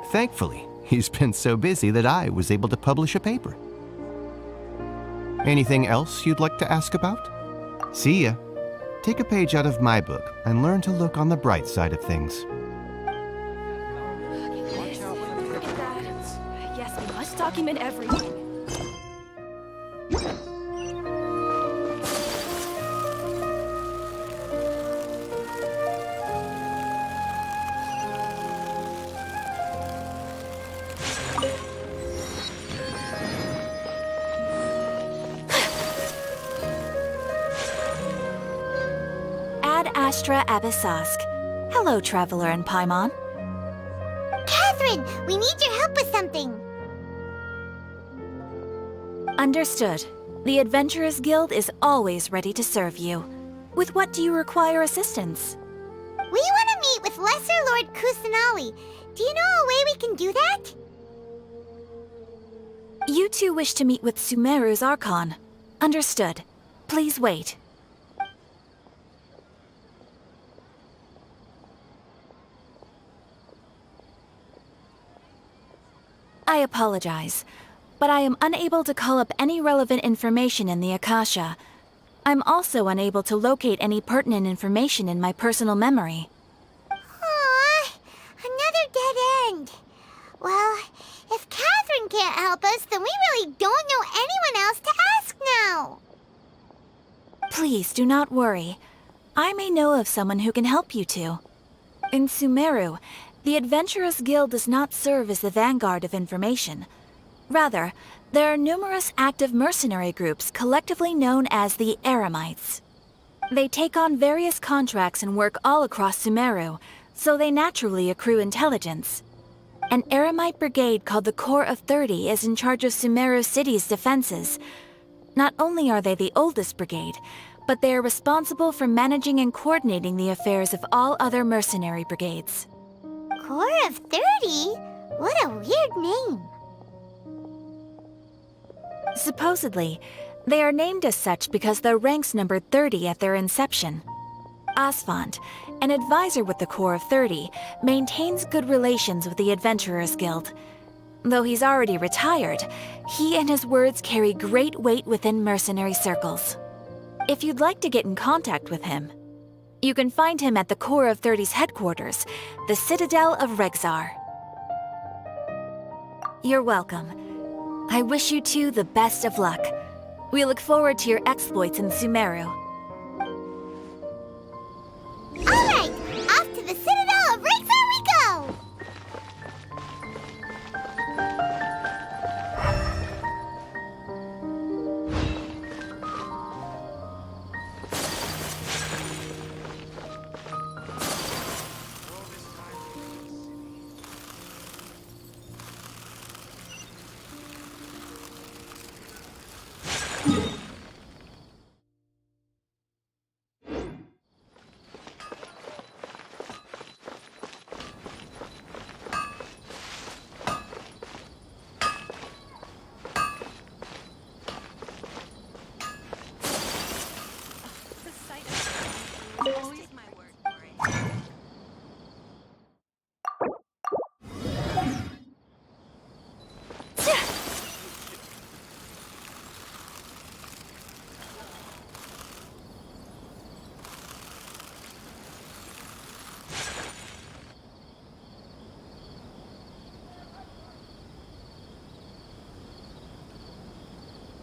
Thankfully, he's been so busy that I was able to publish a paper. Anything else you'd like to ask about? See ya. Take a page out of my book and learn to look on the bright side of things. Yes, we must document everything. Ad Astra Abyssask. Hello, Traveler in Paimon. Catherine, we need your help with something. Understood. The Adventurers Guild is always ready to serve you. With what do you require assistance? We want to meet with Lesser Lord Kusanali. Do you know a way we can do that? You two wish to meet with Sumeru's Archon. Understood. Please wait. I apologize, but I am unable to call up any relevant information in the Akasha. I'm also unable to locate any pertinent information in my personal memory. Aww, another dead end. Well, if Catherine can't help us, then we really don't know anyone else to ask now. Please do not worry. I may know of someone who can help you two. In Sumeru, the Adventurers Guild does not serve as the vanguard of information. Rather, there are numerous active mercenary groups collectively known as the Eremites. They take on various contracts and work all across Sumeru, so they naturally accrue intelligence. An Eremite brigade called the Corps of 30 is in charge of Sumeru City's defenses. Not only are they the oldest brigade, but they are responsible for managing and coordinating the affairs of all other mercenary brigades. Corps of 30? What a weird name. Supposedly, they are named as such because their ranks numbered 30 at their inception. Asfand, an advisor with the Corps of 30, maintains good relations with the Adventurers Guild. Though he's already retired, he and his words carry great weight within mercenary circles. If you'd like to get in contact with him, you can find him at the Corps of 30's headquarters, the Citadel of Rexar. You're welcome. I wish you two the best of luck. We look forward to your exploits in Sumeru. Alright, off to the Citadel of Rexar we go!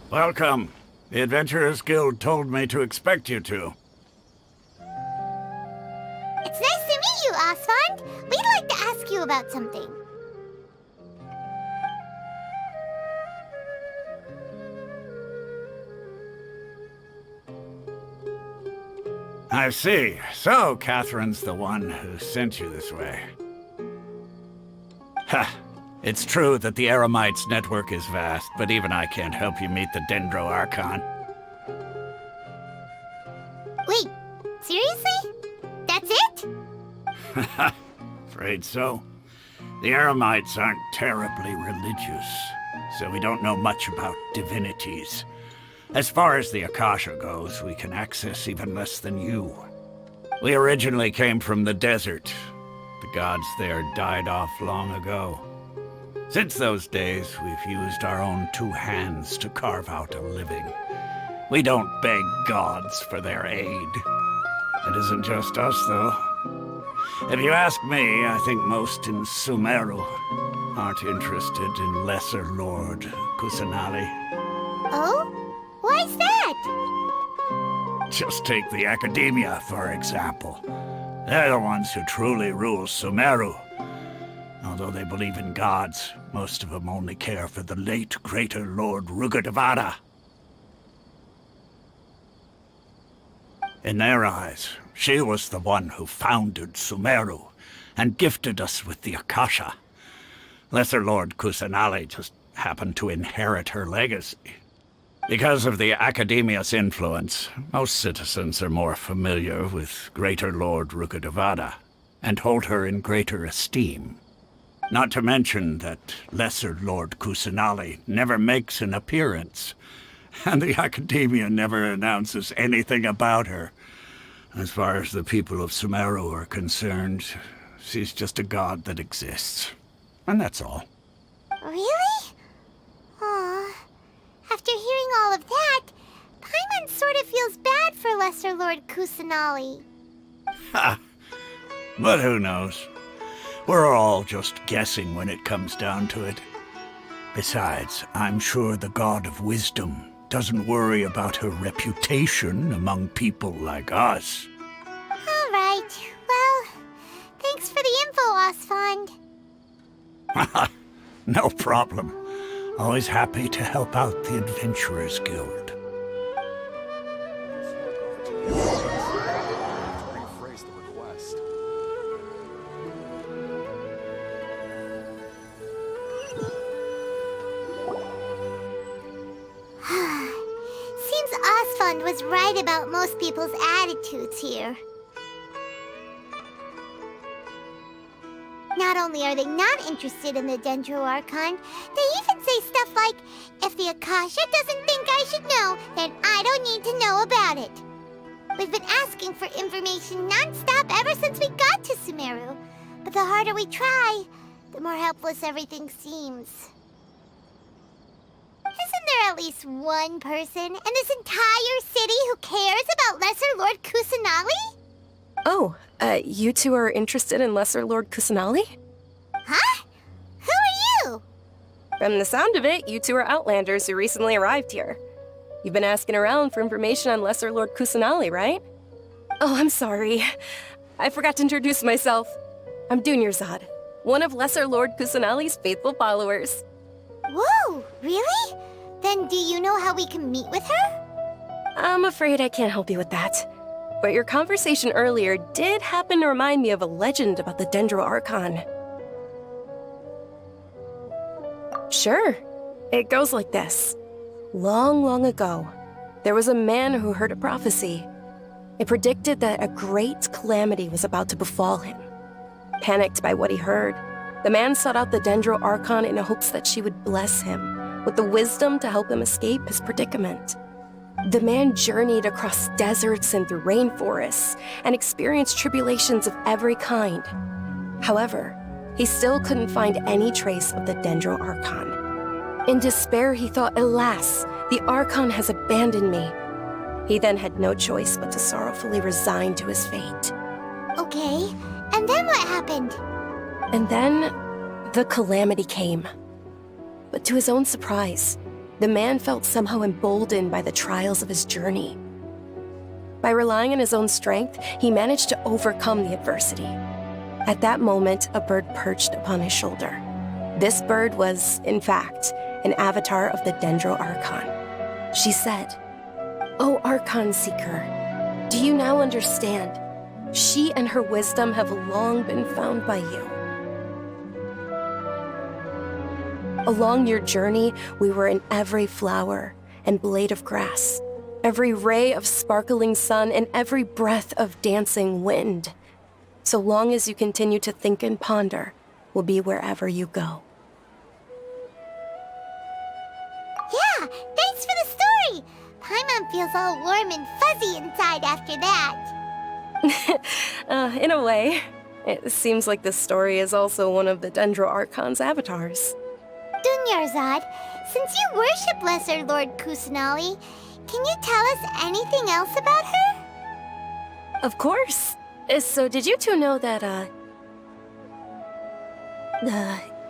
Welcome. The Adventurers Guild told me to expect you two. It's nice to meet you, Asfand. We'd like to ask you about something. I see. So, Catherine's the one who sent you this way. Ha! It's true that the Eremites' network is vast, but even I can't help you meet the Dendro Archon. Wait, seriously? That's it? Afraid so. The Eremites aren't terribly religious, so we don't know much about divinities. As far as the Akasha goes, we can access even less than you. We originally came from the desert. The gods there died off long ago. Since those days, we've used our own two hands to carve out a living. We don't beg gods for their aid. It isn't just us, though. If you ask me, I think most in Sumeru aren't interested in Lesser Lord Kusanali. Oh? Why's that? Just take the Academia, for example. They're the ones who truly rule Sumeru. Although they believe in gods, most of them only care for the late Greater Lord Rugadavada. In their eyes, she was the one who founded Sumeru and gifted us with the Akasha. Lesser Lord Kusanali just happened to inherit her legacy. Because of the Academia's influence, most citizens are more familiar with Greater Lord Rugadavada and hold her in greater esteem. Not to mention that Lesser Lord Kusanali never makes an appearance, and the Academia never announces anything about her. As far as the people of Sumeru are concerned, she's just a god that exists. And that's all. Really? Aw. After hearing all of that, Paimon sort of feels bad for Lesser Lord Kusanali. Ha! But who knows? We're all just guessing when it comes down to it. Besides, I'm sure the God of Wisdom doesn't worry about her reputation among people like us. All right. Well, thanks for the info, Osfond. No problem. Always happy to help out the Adventurers Guild. Rephrase the request. Seems Osfond was right about most people's attitudes here. Not only are they not interested in the Dendro Archon, they even say stuff like, if the Akasha doesn't think I should know, then I don't need to know about it. We've been asking for information non-stop ever since we got to Sumeru. But the harder we try, the more helpless everything seems. Isn't there at least one person in this entire city who cares about Lesser Lord Kusanali? Oh, you two are interested in Lesser Lord Kusanali? Huh? Who are you? From the sound of it, you two are Outlanders who recently arrived here. You've been asking around for information on Lesser Lord Kusanali, right? Oh, I'm sorry. I forgot to introduce myself. I'm Dunyarzad, one of Lesser Lord Kusanali's faithful followers. Whoa, really? Then do you know how we can meet with her? I'm afraid I can't help you with that. But your conversation earlier did happen to remind me of a legend about the Dendro Archon. Sure. It goes like this. Long, long ago, there was a man who heard a prophecy. It predicted that a great calamity was about to befall him. Panicked by what he heard, the man sought out the Dendro Archon in hopes that she would bless him with the wisdom to help him escape his predicament. The man journeyed across deserts and through rainforests and experienced tribulations of every kind. However, he still couldn't find any trace of the Dendro Archon. In despair, he thought, alas, the Archon has abandoned me. He then had no choice but to sorrowfully resign to his fate. Okay, and then what happened? And then, the calamity came. But to his own surprise, the man felt somehow emboldened by the trials of his journey. By relying on his own strength, he managed to overcome the adversity. At that moment, a bird perched upon his shoulder. This bird was, in fact, an avatar of the Dendro Archon. She said, "O Archon Seeker, do you now understand? She and her wisdom have long been found by you. Along your journey, we were in every flower and blade of grass, every ray of sparkling sun, and every breath of dancing wind. So long as you continue to think and ponder, we'll be wherever you go." Yeah, thanks for the story! Paimon feels all warm and fuzzy inside after that. In a way, it seems like this story is also one of the Dendro Archon's avatars. Dunyarzad, since you worship Lesser Lord Kusanali, can you tell us anything else about her? Of course. So did you two know that,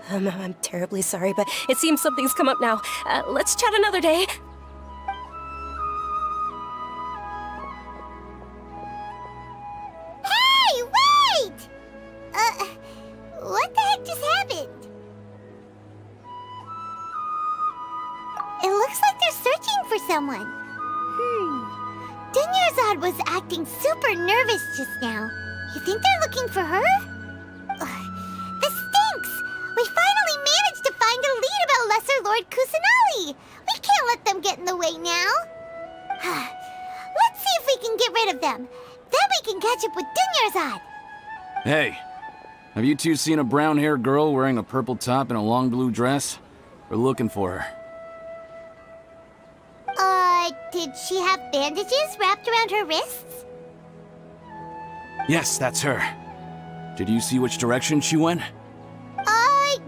I'm terribly sorry, but it seems something's come up now. Let's chat another day. Hey, wait! What the heck just happened? It looks like they're searching for someone. Dunyarzad was acting super nervous just now. You think they're looking for her? Ugh, this stinks! We finally managed to find a lead about Lesser Lord Kusanali! We can't let them get in the way now. Let's see if we can get rid of them. Then we can catch up with Dunyarzad. Hey, have you two seen a brown-haired girl wearing a purple top and a long blue dress? We're looking for her. Did she have bandages wrapped around her wrists? Yes, that's her. Did you see which direction she went?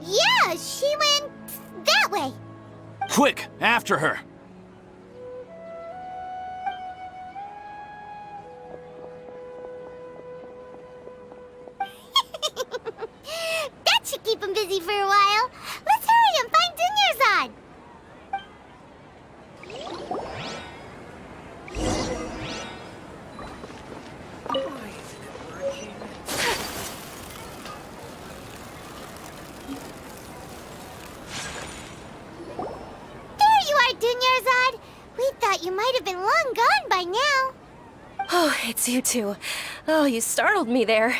Yeah, she went that way. Quick, after her! That should keep him busy for a while. Let's hurry and find Dunyarzad. There you are, Dunyarzad. We thought you might have been long gone by now. Oh, it's you two. Oh, you startled me there.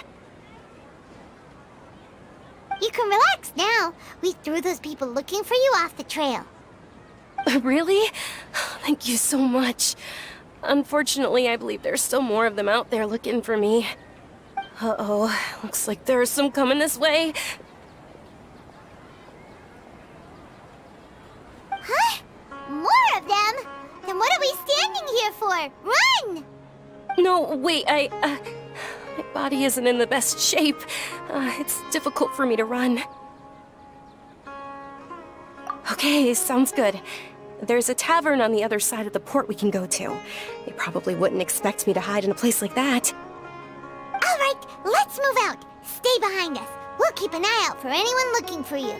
You can relax now. We threw those people looking for you off the trail. Really? Thank you so much. Unfortunately, I believe there's still more of them out there looking for me. Uh-oh, looks like there's some coming this way. Huh? More of them? Then what are we standing here for? Run! No, wait, my body isn't in the best shape. It's difficult for me to run. Okay, sounds good. There's a tavern on the other side of the port we can go to. They probably wouldn't expect me to hide in a place like that. All right, let's move out. Stay behind us. We'll keep an eye out for anyone looking for you.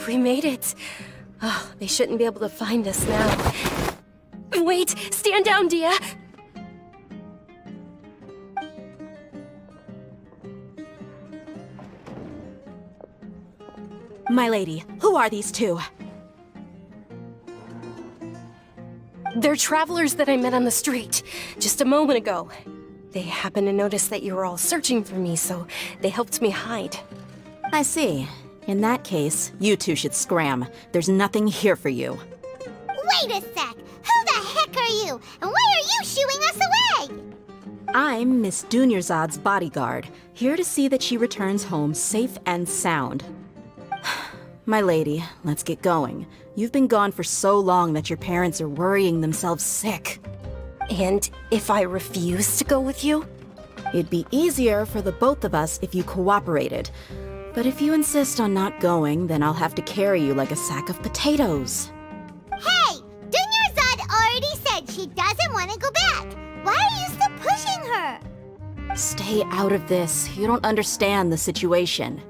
We made it. Oh, they shouldn't be able to find us now. Wait, stand down, Dia. My lady, who are these two? They're travelers that I met on the street just a moment ago. They happened to notice that you were all searching for me, so they helped me hide. I see. In that case, you two should scram. There's nothing here for you. Wait a sec! Who the heck are you? And why are you shooing us away? I'm Miss Dunyarzad's bodyguard, here to see that she returns home safe and sound. My lady, let's get going. You've been gone for so long that your parents are worrying themselves sick. And if I refuse to go with you? It'd be easier for the both of us if you cooperated. But if you insist on not going, then I'll have to carry you like a sack of potatoes. Hey! Dunyarzad already said she doesn't want to go back. Why are you still pushing her? Stay out of this. You don't understand the situation.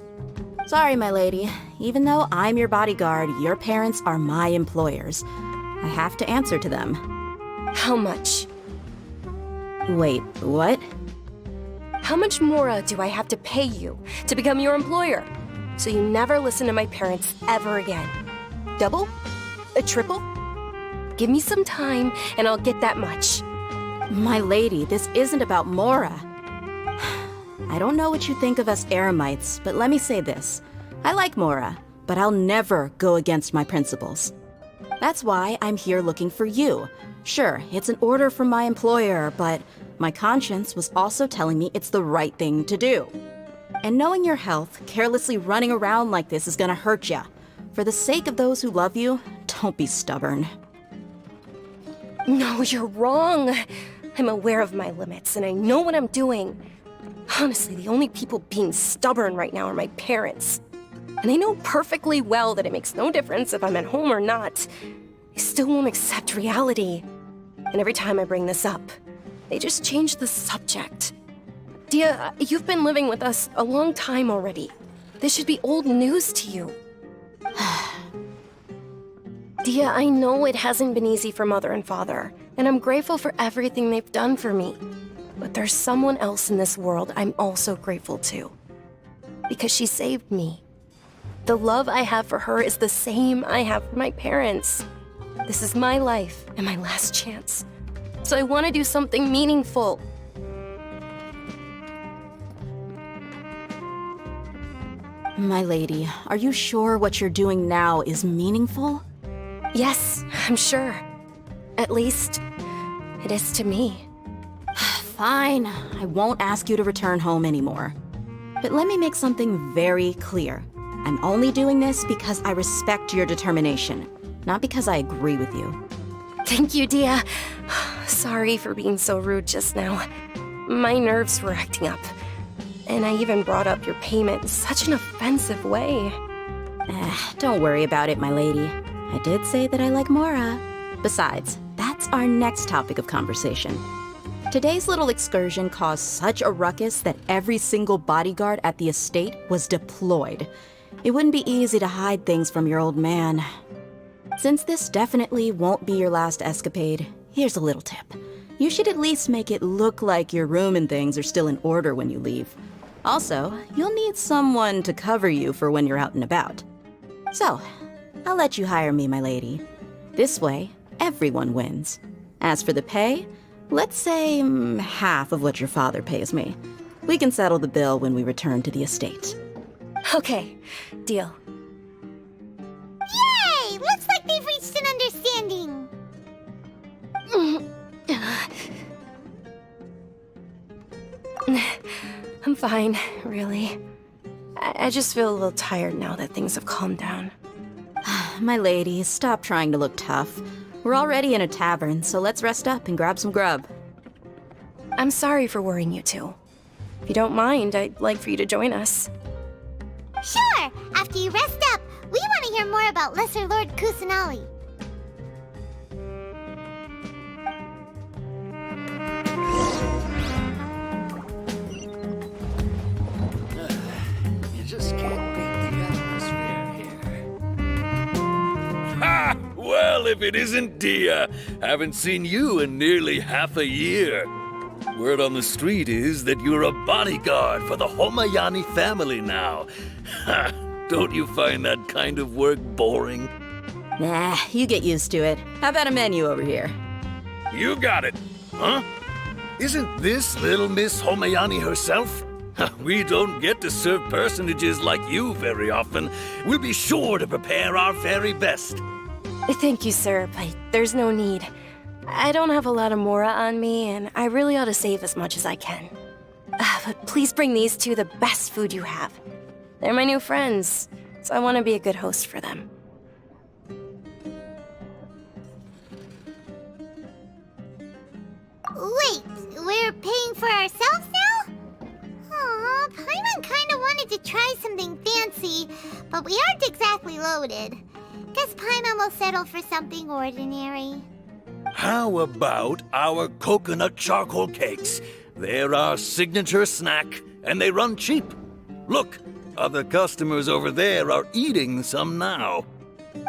Sorry, my lady. Even though I'm your bodyguard, your parents are my employers. I have to answer to them. How much? Wait, what? How much more do I have to pay you to become your employer? So you never listen to my parents ever again. Double? A triple? Give me some time and I'll get that much. My lady, this isn't about Mora. I don't know what you think of us Eremites, but let me say this. I like Mora, but I'll never go against my principles. That's why I'm here looking for you. Sure, it's an order from my employer, but my conscience was also telling me it's the right thing to do. And knowing your health, carelessly running around like this is gonna hurt ya. For the sake of those who love you, don't be stubborn. No, you're wrong. I'm aware of my limits and I know what I'm doing. Honestly, the only people being stubborn right now are my parents. And they know perfectly well that it makes no difference if I'm at home or not. They still won't accept reality. And every time I bring this up, they just change the subject. Dia, you've been living with us a long time already. This should be old news to you. Dia, I know it hasn't been easy for Mother and Father, and I'm grateful for everything they've done for me. But there's someone else in this world I'm also grateful to. Because she saved me. The love I have for her is the same I have for my parents. This is my life and my last chance. So I want to do something meaningful. My lady, are you sure what you're doing now is meaningful? Yes, I'm sure. At least, it is to me. Fine, I won't ask you to return home anymore. But let me make something very clear. I'm only doing this because I respect your determination, not because I agree with you. Thank you, Dia. Sorry for being so rude just now. My nerves were acting up. And I even brought up your payment in such an offensive way. Don't worry about it, my lady. I did say that I like Mora. Besides, that's our next topic of conversation. Today's little excursion caused such a ruckus that every single bodyguard at the estate was deployed. It wouldn't be easy to hide things from your old man. Since this definitely won't be your last escapade, here's a little tip. You should at least make it look like your room and things are still in order when you leave. Also, you'll need someone to cover you for when you're out and about. So, I'll let you hire me, my lady. This way, everyone wins. As for the pay, let's say half of what your father pays me. We can settle the bill when we return to the estate. Okay, deal. Yay! Looks like they've reached an understanding. I'm fine, really. I just feel a little tired now that things have calmed down. My lady, stop trying to look tough. We're already in a tavern, so let's rest up and grab some grub. I'm sorry for worrying you two. If you don't mind, I'd like for you to join us. Sure! After you rest up, we want to hear more about Lesser Lord Kusanali. You just can't beat the atmosphere here. Ha! Well, if it isn't Dia. Haven't seen you in nearly half a year. Word on the street is that you're a bodyguard for the Homayani family now. Ha! Don't you find that kind of work boring? Nah, you get used to it. How about a menu over here? You got it. Huh? Isn't this little Miss Homayani herself? We don't get to serve personages like you very often. We'll be sure to prepare our very best. Thank you, sir, but there's no need. I don't have a lot of Mora on me, and I really ought to save as much as I can. But please bring these two the best food you have. They're my new friends, so I want to be a good host for them. Wait, we're paying for ourselves now? Aw, Paimon kinda wanted to try something fancy, but we aren't exactly loaded. Guess Paimon will settle for something ordinary. How about our coconut charcoal cakes? They're our signature snack, and they run cheap. Look, other customers over there are eating some now. They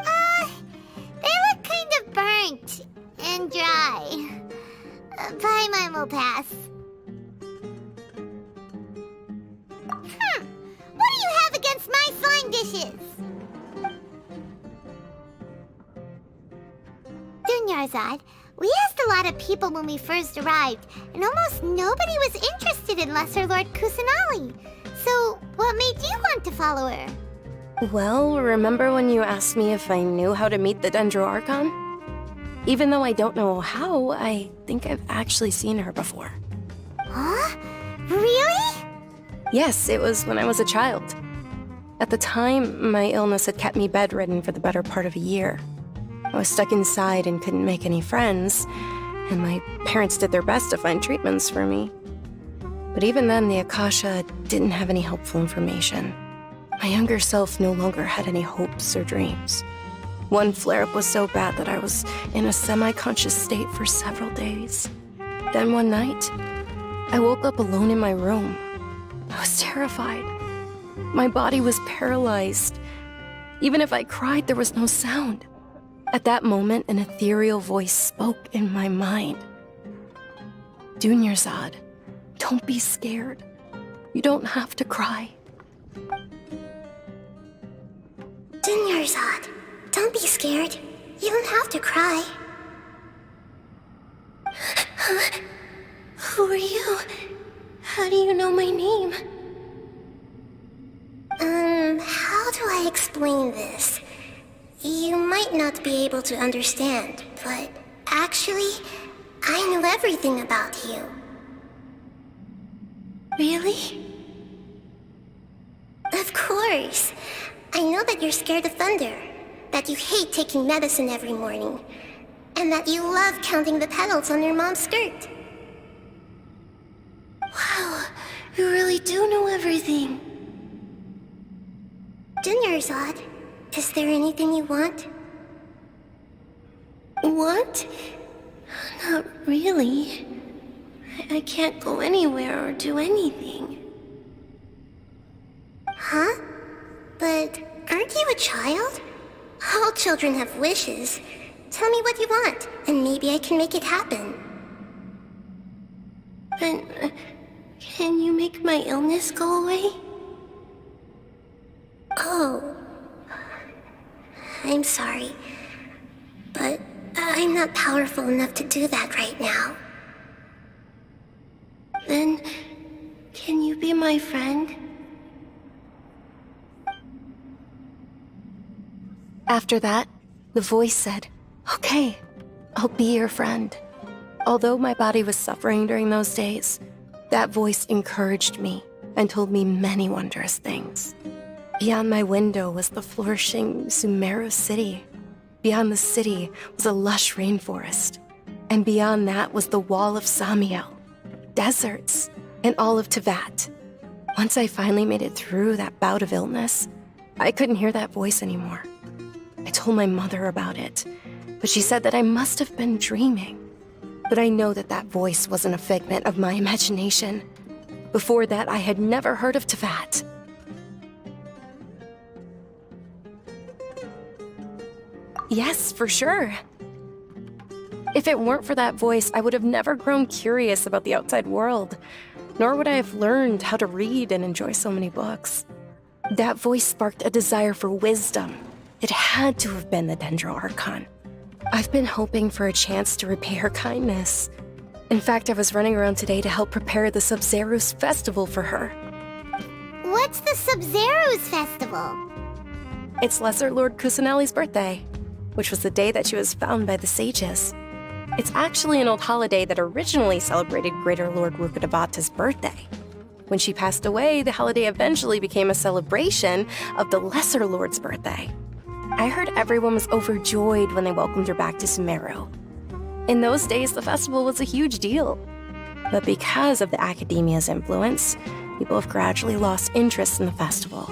look kind of burnt and dry. Paimon will pass. dishes. Dunyarzad, we asked a lot of people when we first arrived, and almost nobody was interested in Lesser Lord Kusanali. So, what made you want to follow her? Well, remember when you asked me if I knew how to meet the Dendro Archon? Even though I don't know how, I think I've actually seen her before. Huh? Really? Yes, it was when I was a child. At the time, my illness had kept me bedridden for the better part of a year. I was stuck inside and couldn't make any friends, and my parents did their best to find treatments for me. But even then, the Akasha didn't have any helpful information. My younger self no longer had any hopes or dreams. One flare-up was so bad that I was in a semi-conscious state for several days. Then one night, I woke up alone in my room. I was terrified. My body was paralyzed. Even if I cried, there was no sound. At that moment, an ethereal voice spoke in my mind. Dunyarzad, don't be scared. You don't have to cry. Dunyarzad, don't be scared. You don't have to cry. Who are you? How do you know my name? How do I explain this? You might not be able to understand, but actually, I know everything about you. Really? Of course. I know that you're scared of thunder, that you hate taking medicine every morning, and that you love counting the petals on your mom's skirt. Wow, you really do know everything. Dunyarzad, is there anything you want? What? Not really. I can't go anywhere or do anything. Huh? But aren't you a child? All children have wishes. Tell me what you want, and maybe I can make it happen. But can you make my illness go away? Oh. I'm sorry. But I'm not powerful enough to do that right now. Then, can you be my friend? After that, the voice said, "Okay, I'll be your friend." Although my body was suffering during those days, that voice encouraged me and told me many wondrous things. Beyond my window was the flourishing Sumeru city. Beyond the city was a lush rainforest. And beyond that was the wall of Samiel, deserts, and all of Tevat. Once I finally made it through that bout of illness, I couldn't hear that voice anymore. I told my mother about it, but she said that I must have been dreaming. But I know that that voice wasn't a figment of my imagination. Before that, I had never heard of Tevat. Yes, for sure. If it weren't for that voice, I would have never grown curious about the outside world, nor would I have learned how to read and enjoy so many books. That voice sparked a desire for wisdom. It had to have been the Dendro Archon. I've been hoping for a chance to repay her kindness. In fact, I was running around today to help prepare the Sub-Zerus festival for her. What's the Sub-Zerus festival? It's Lesser Lord Kusanali's birthday, which was the day that she was found by the sages. It's actually an old holiday that originally celebrated Greater Lord Rukkhadevata's birthday. When she passed away, the holiday eventually became a celebration of the Lesser Lord's birthday. I heard everyone was overjoyed when they welcomed her back to Sumeru. In those days, the festival was a huge deal. But because of the Academia's influence, people have gradually lost interest in the festival.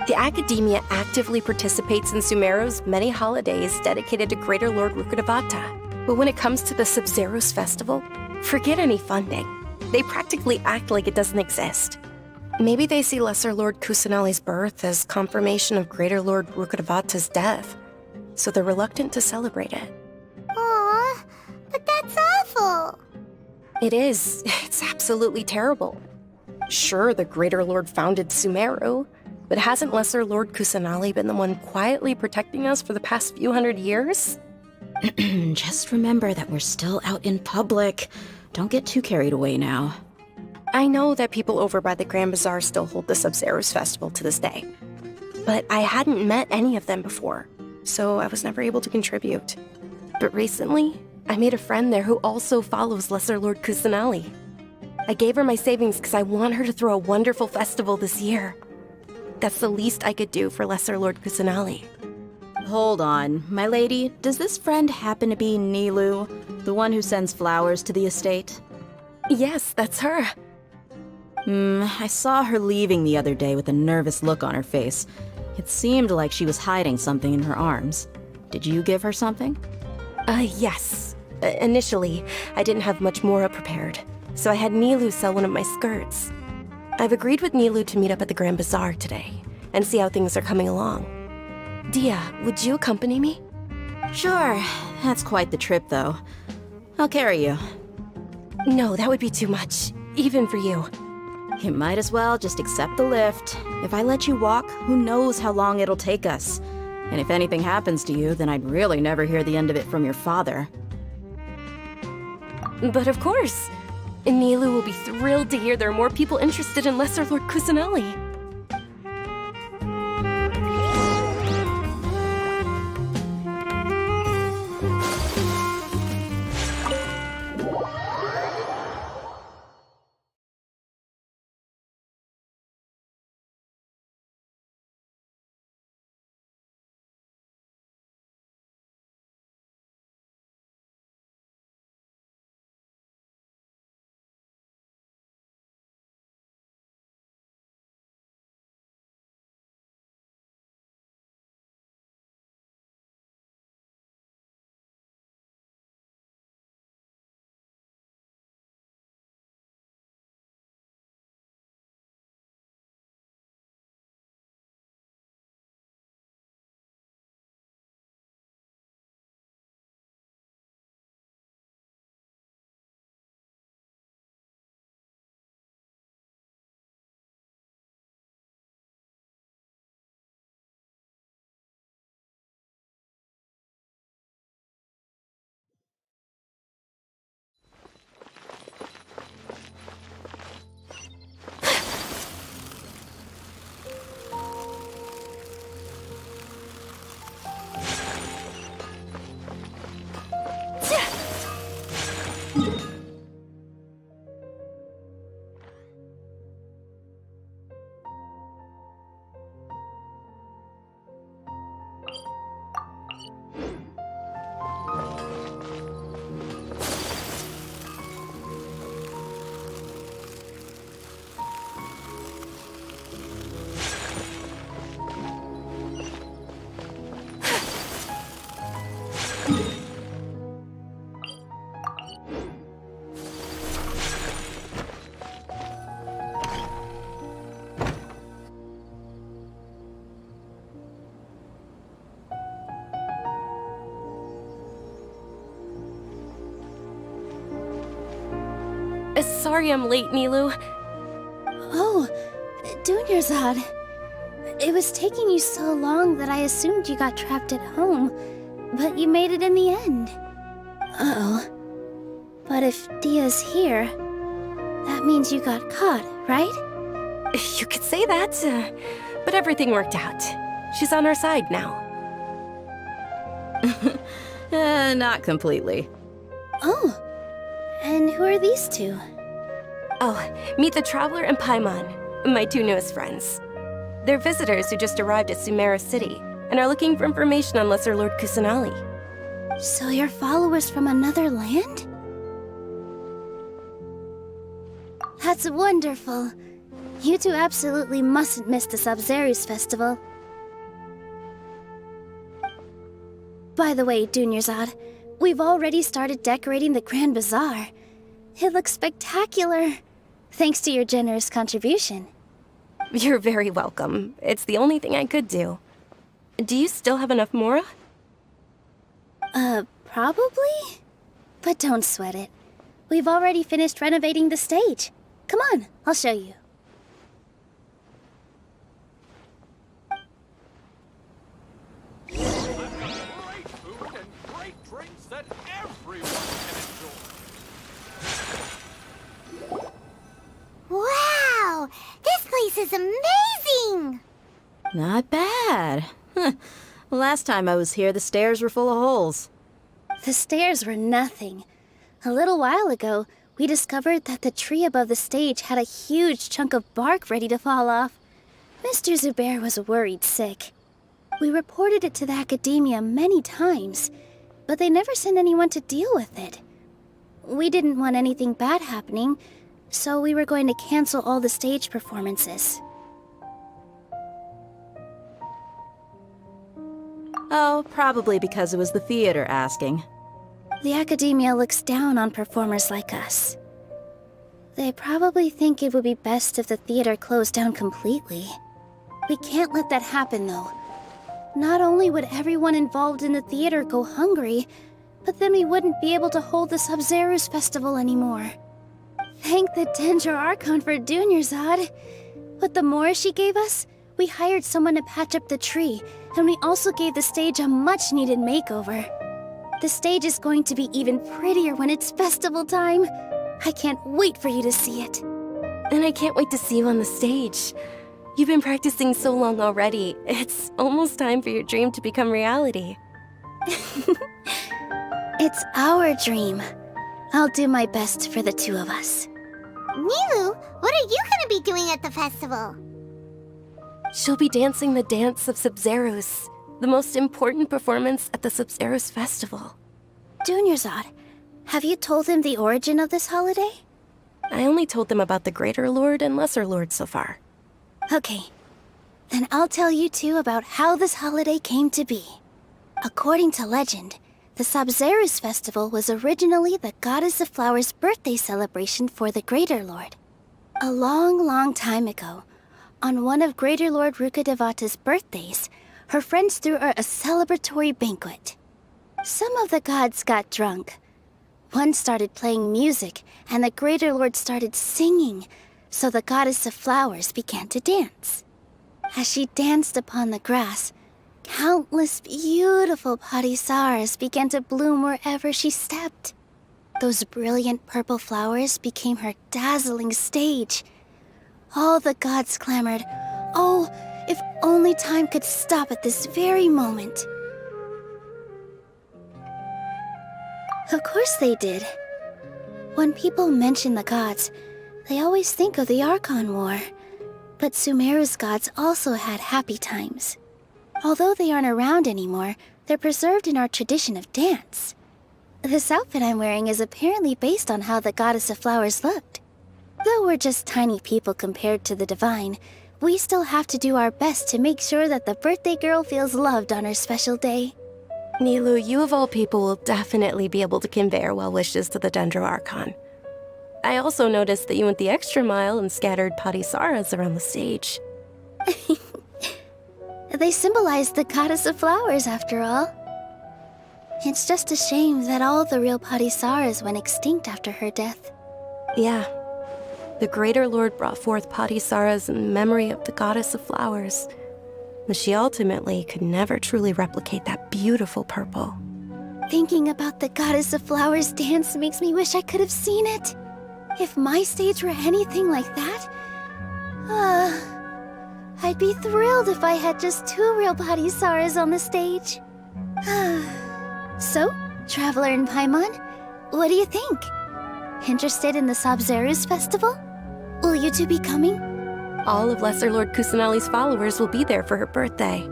The Academia actively participates in Sumeru's many holidays dedicated to Greater Lord Rukkhadevata. But when it comes to the Sub-Zerus festival, forget any funding. They practically act like it doesn't exist. Maybe they see Lesser Lord Kusanali's birth as confirmation of Greater Lord Rukkhadevata's death, so they're reluctant to celebrate it. Aw, but that's awful. It is. It's absolutely terrible. Sure, the Greater Lord founded Sumeru, But hasn't Lesser Lord Kusanali been the one quietly protecting us for the past few hundred years? Just remember that we're still out in public. Don't get too carried away now. I know that people over by the Grand Bazaar still hold the Sub-Zero's festival to this day. But I hadn't met any of them before, so I was never able to contribute. But recently, I made a friend there who also follows Lesser Lord Kusanali. I gave her my savings because I want her to throw a wonderful festival this year. That's the least I could do for Lesser Lord Kusanali. Hold on, my lady. Does this friend happen to be Nilu, the one who sends flowers to the estate? Yes, that's her. I saw her leaving the other day with a nervous look on her face. It seemed like she was hiding something in her arms. Did you give her something? Yes. Initially, I didn't have much Mora prepared, so I had Nilu sell one of my skirts. I've agreed with Nilu to meet up at the Grand Bazaar today, and see how things are coming along. Dia, would you accompany me? Sure. That's quite the trip, though. I'll carry you. No, that would be too much, even for you. You might as well just accept the lift. If I let you walk, who knows how long it'll take us. And if anything happens to you, then I'd really never hear the end of it from your father. But of course. Nilu will be thrilled to hear there are more people interested in Lesser Lord Kusanali. Sorry I'm late, Nilu. Oh, Dunyarzad. It was taking you so long that I assumed you got trapped at home, but you made it in the end. Uh-oh. But if Dia's here, that means you got caught, right? You could say that, but everything worked out. She's on our side now. Not completely. Oh, and who are these two? Oh, meet the Traveler and Paimon, my two newest friends. They're visitors who just arrived at Sumeru City and are looking for information on Lesser Lord Kusanali. So you're followers from another land? That's wonderful. You two absolutely mustn't miss the Sub-Zero's festival. By the way, Dunyarzad, we've already started decorating the Grand Bazaar. It looks spectacular, thanks to your generous contribution. You're very welcome. It's the only thing I could do. Do you still have enough Mora? Probably? But don't sweat it. We've already finished renovating the stage. Come on, I'll show you. everyone can enjoy. Wow! This place is amazing! Not bad. Last time I was here, the stairs were full of holes. The stairs were nothing. A little while ago, we discovered that the tree above the stage had a huge chunk of bark ready to fall off. Mr. Zubair was worried sick. We reported it to the academia many times, but they never sent anyone to deal with it. We didn't want anything bad happening, so we were going to cancel all the stage performances. Oh, probably because it was the theater asking. The academia looks down on performers like us. They probably think it would be best if the theater closed down completely. We can't let that happen, though. Not only would everyone involved in the theater go hungry, but then we wouldn't be able to hold the Sub-Zero's festival anymore. Thank the Dendro Archon for Dunyarzad. With the Mora she gave us, we hired someone to patch up the tree, and we also gave the stage a much-needed makeover. The stage is going to be even prettier when it's festival time. I can't wait for you to see it. And I can't wait to see you on the stage. You've been practicing so long already. It's almost time for your dream to become reality. It's our dream. I'll do my best for the two of us. Nilu, what are you gonna be doing at the festival? She'll be dancing the dance of Sub-Zeros, the most important performance at the Sub-Zeros festival. Dunyarzad, have you told him the origin of this holiday? I only told them about the Greater Lord and Lesser Lord so far. Okay, then I'll tell you two about how this holiday came to be. According to legend, the Sub-Zeros festival was originally the Goddess of Flowers' birthday celebration for the Greater Lord. A long, long time ago, on one of Greater Lord Rukkhadevata's birthdays, her friends threw her a celebratory banquet. Some of the gods got drunk. One started playing music, and the Greater Lord started singing, so the Goddess of Flowers began to dance. As she danced upon the grass, countless beautiful parisaras began to bloom wherever she stepped. Those brilliant purple flowers became her dazzling stage. All the gods clamored, "Oh, if only time could stop at this very moment." Of course they did. When people mention the gods, they always think of the Archon War. But Sumeru's gods also had happy times. Although they aren't around anymore, they're preserved in our tradition of dance. This outfit I'm wearing is apparently based on how the Goddess of Flowers looked. Though we're just tiny people compared to the Divine, we still have to do our best to make sure that the birthday girl feels loved on her special day. Nilu, you of all people will definitely be able to convey our well wishes to the Dendro Archon. I also noticed that you went the extra mile and scattered parisaras around the stage. They symbolize the Goddess of Flowers, after all. It's just a shame that all the real parisaras went extinct after her death. Yeah. The Greater Lord brought forth parisaras in memory of the Goddess of Flowers, but she ultimately could never truly replicate that beautiful purple. Thinking about the Goddess of Flowers dance makes me wish I could have seen it. If my stage were anything like that, I'd be thrilled if I had just two real parisaras on the stage. So, Traveler and Paimon, what do you think? Interested in the Sub-Zero's festival? Will you two be coming? All of Lesser Lord Kusanali's followers will be there for her birthday.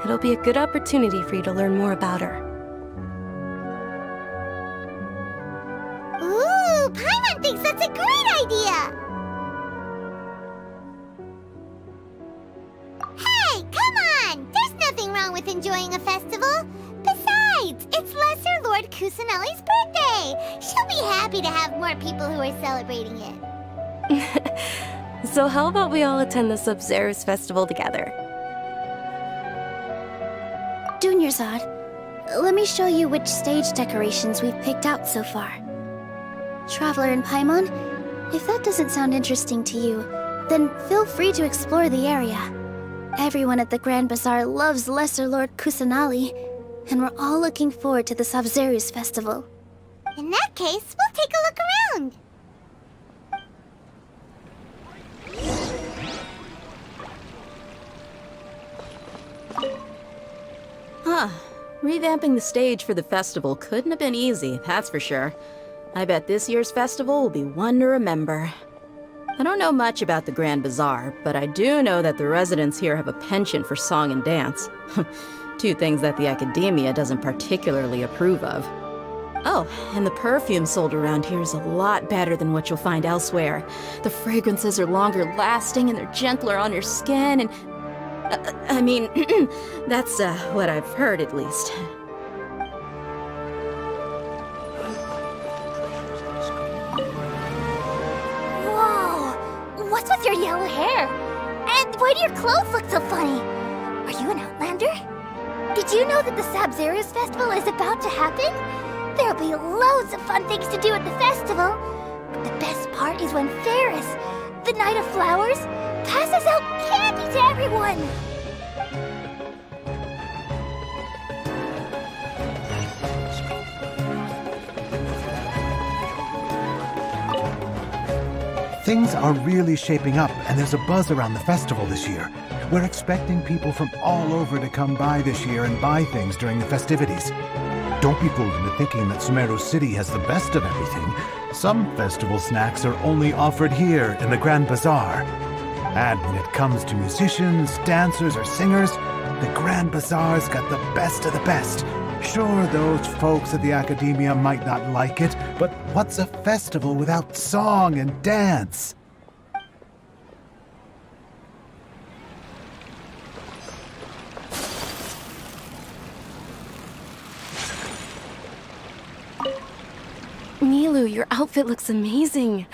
It'll be a good opportunity for you to learn more about her. Ooh, Paimon thinks that's a great idea! Hey, come on! There's nothing wrong with enjoying a festival. Besides, it's Lesser Lord Kusanali's birthday. She'll be happy to have more people who are celebrating it. So how about we all attend the Sub-Zero's festival together? Dunyarzad, let me show you which stage decorations we've picked out so far. Traveler and Paimon, if that doesn't sound interesting to you, then feel free to explore the area. Everyone at the Grand Bazaar loves Lesser Lord Kusanali, And we're all looking forward to the Sub-Zeru's festival. In that case, we'll take a look around. Huh. Revamping the stage for the festival couldn't have been easy, that's for sure. I bet this year's festival will be one to remember. I don't know much about the Grand Bazaar, but I do know that the residents here have a penchant for song and dance. Two things that the Academia doesn't particularly approve of. Oh, and the perfume sold around here is a lot better than what you'll find elsewhere. The fragrances are longer lasting and they're gentler on your skin and... I mean, that's what I've heard at least. Whoa! What's with your yellow hair? And why do your clothes look so funny? Are you an Outlander? Did you know that the Sub-Zeru's festival is about to happen? There'll be loads of fun things to do at the festival. But the best part is when Ferris, the Knight of Flowers, passes out candy to everyone! Things are really shaping up, and there's a buzz around the festival this year. We're expecting people from all over to come by this year and buy things during the festivities. Don't be fooled into thinking that Sumeru City has the best of everything. Some festival snacks are only offered here in the Grand Bazaar. And when it comes to musicians, dancers, or singers, the Grand Bazaar's got the best of the best. Sure, those folks at the Academia might not like it, but what's a festival without song and dance? Milu, your outfit looks amazing.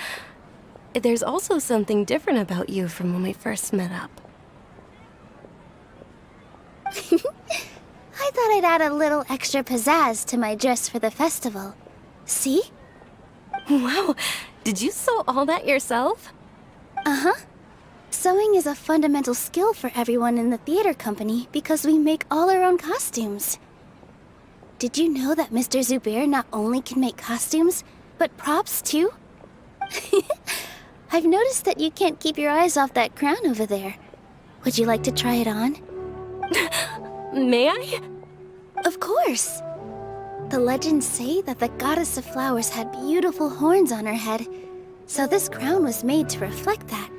There's also something different about you from when we first met up. I thought I'd add a little extra pizzazz to my dress for the festival. See? Wow, did you sew all that yourself? Uh-huh. Sewing is a fundamental skill for everyone in the theater company because we make all our own costumes. Did you know that Mr. Zubair not only can make costumes, but props too? I've noticed that you can't keep your eyes off that crown over there. Would you like to try it on? May I? Of course! The legends say that the Goddess of Flowers had beautiful horns on her head, so this crown was made to reflect that.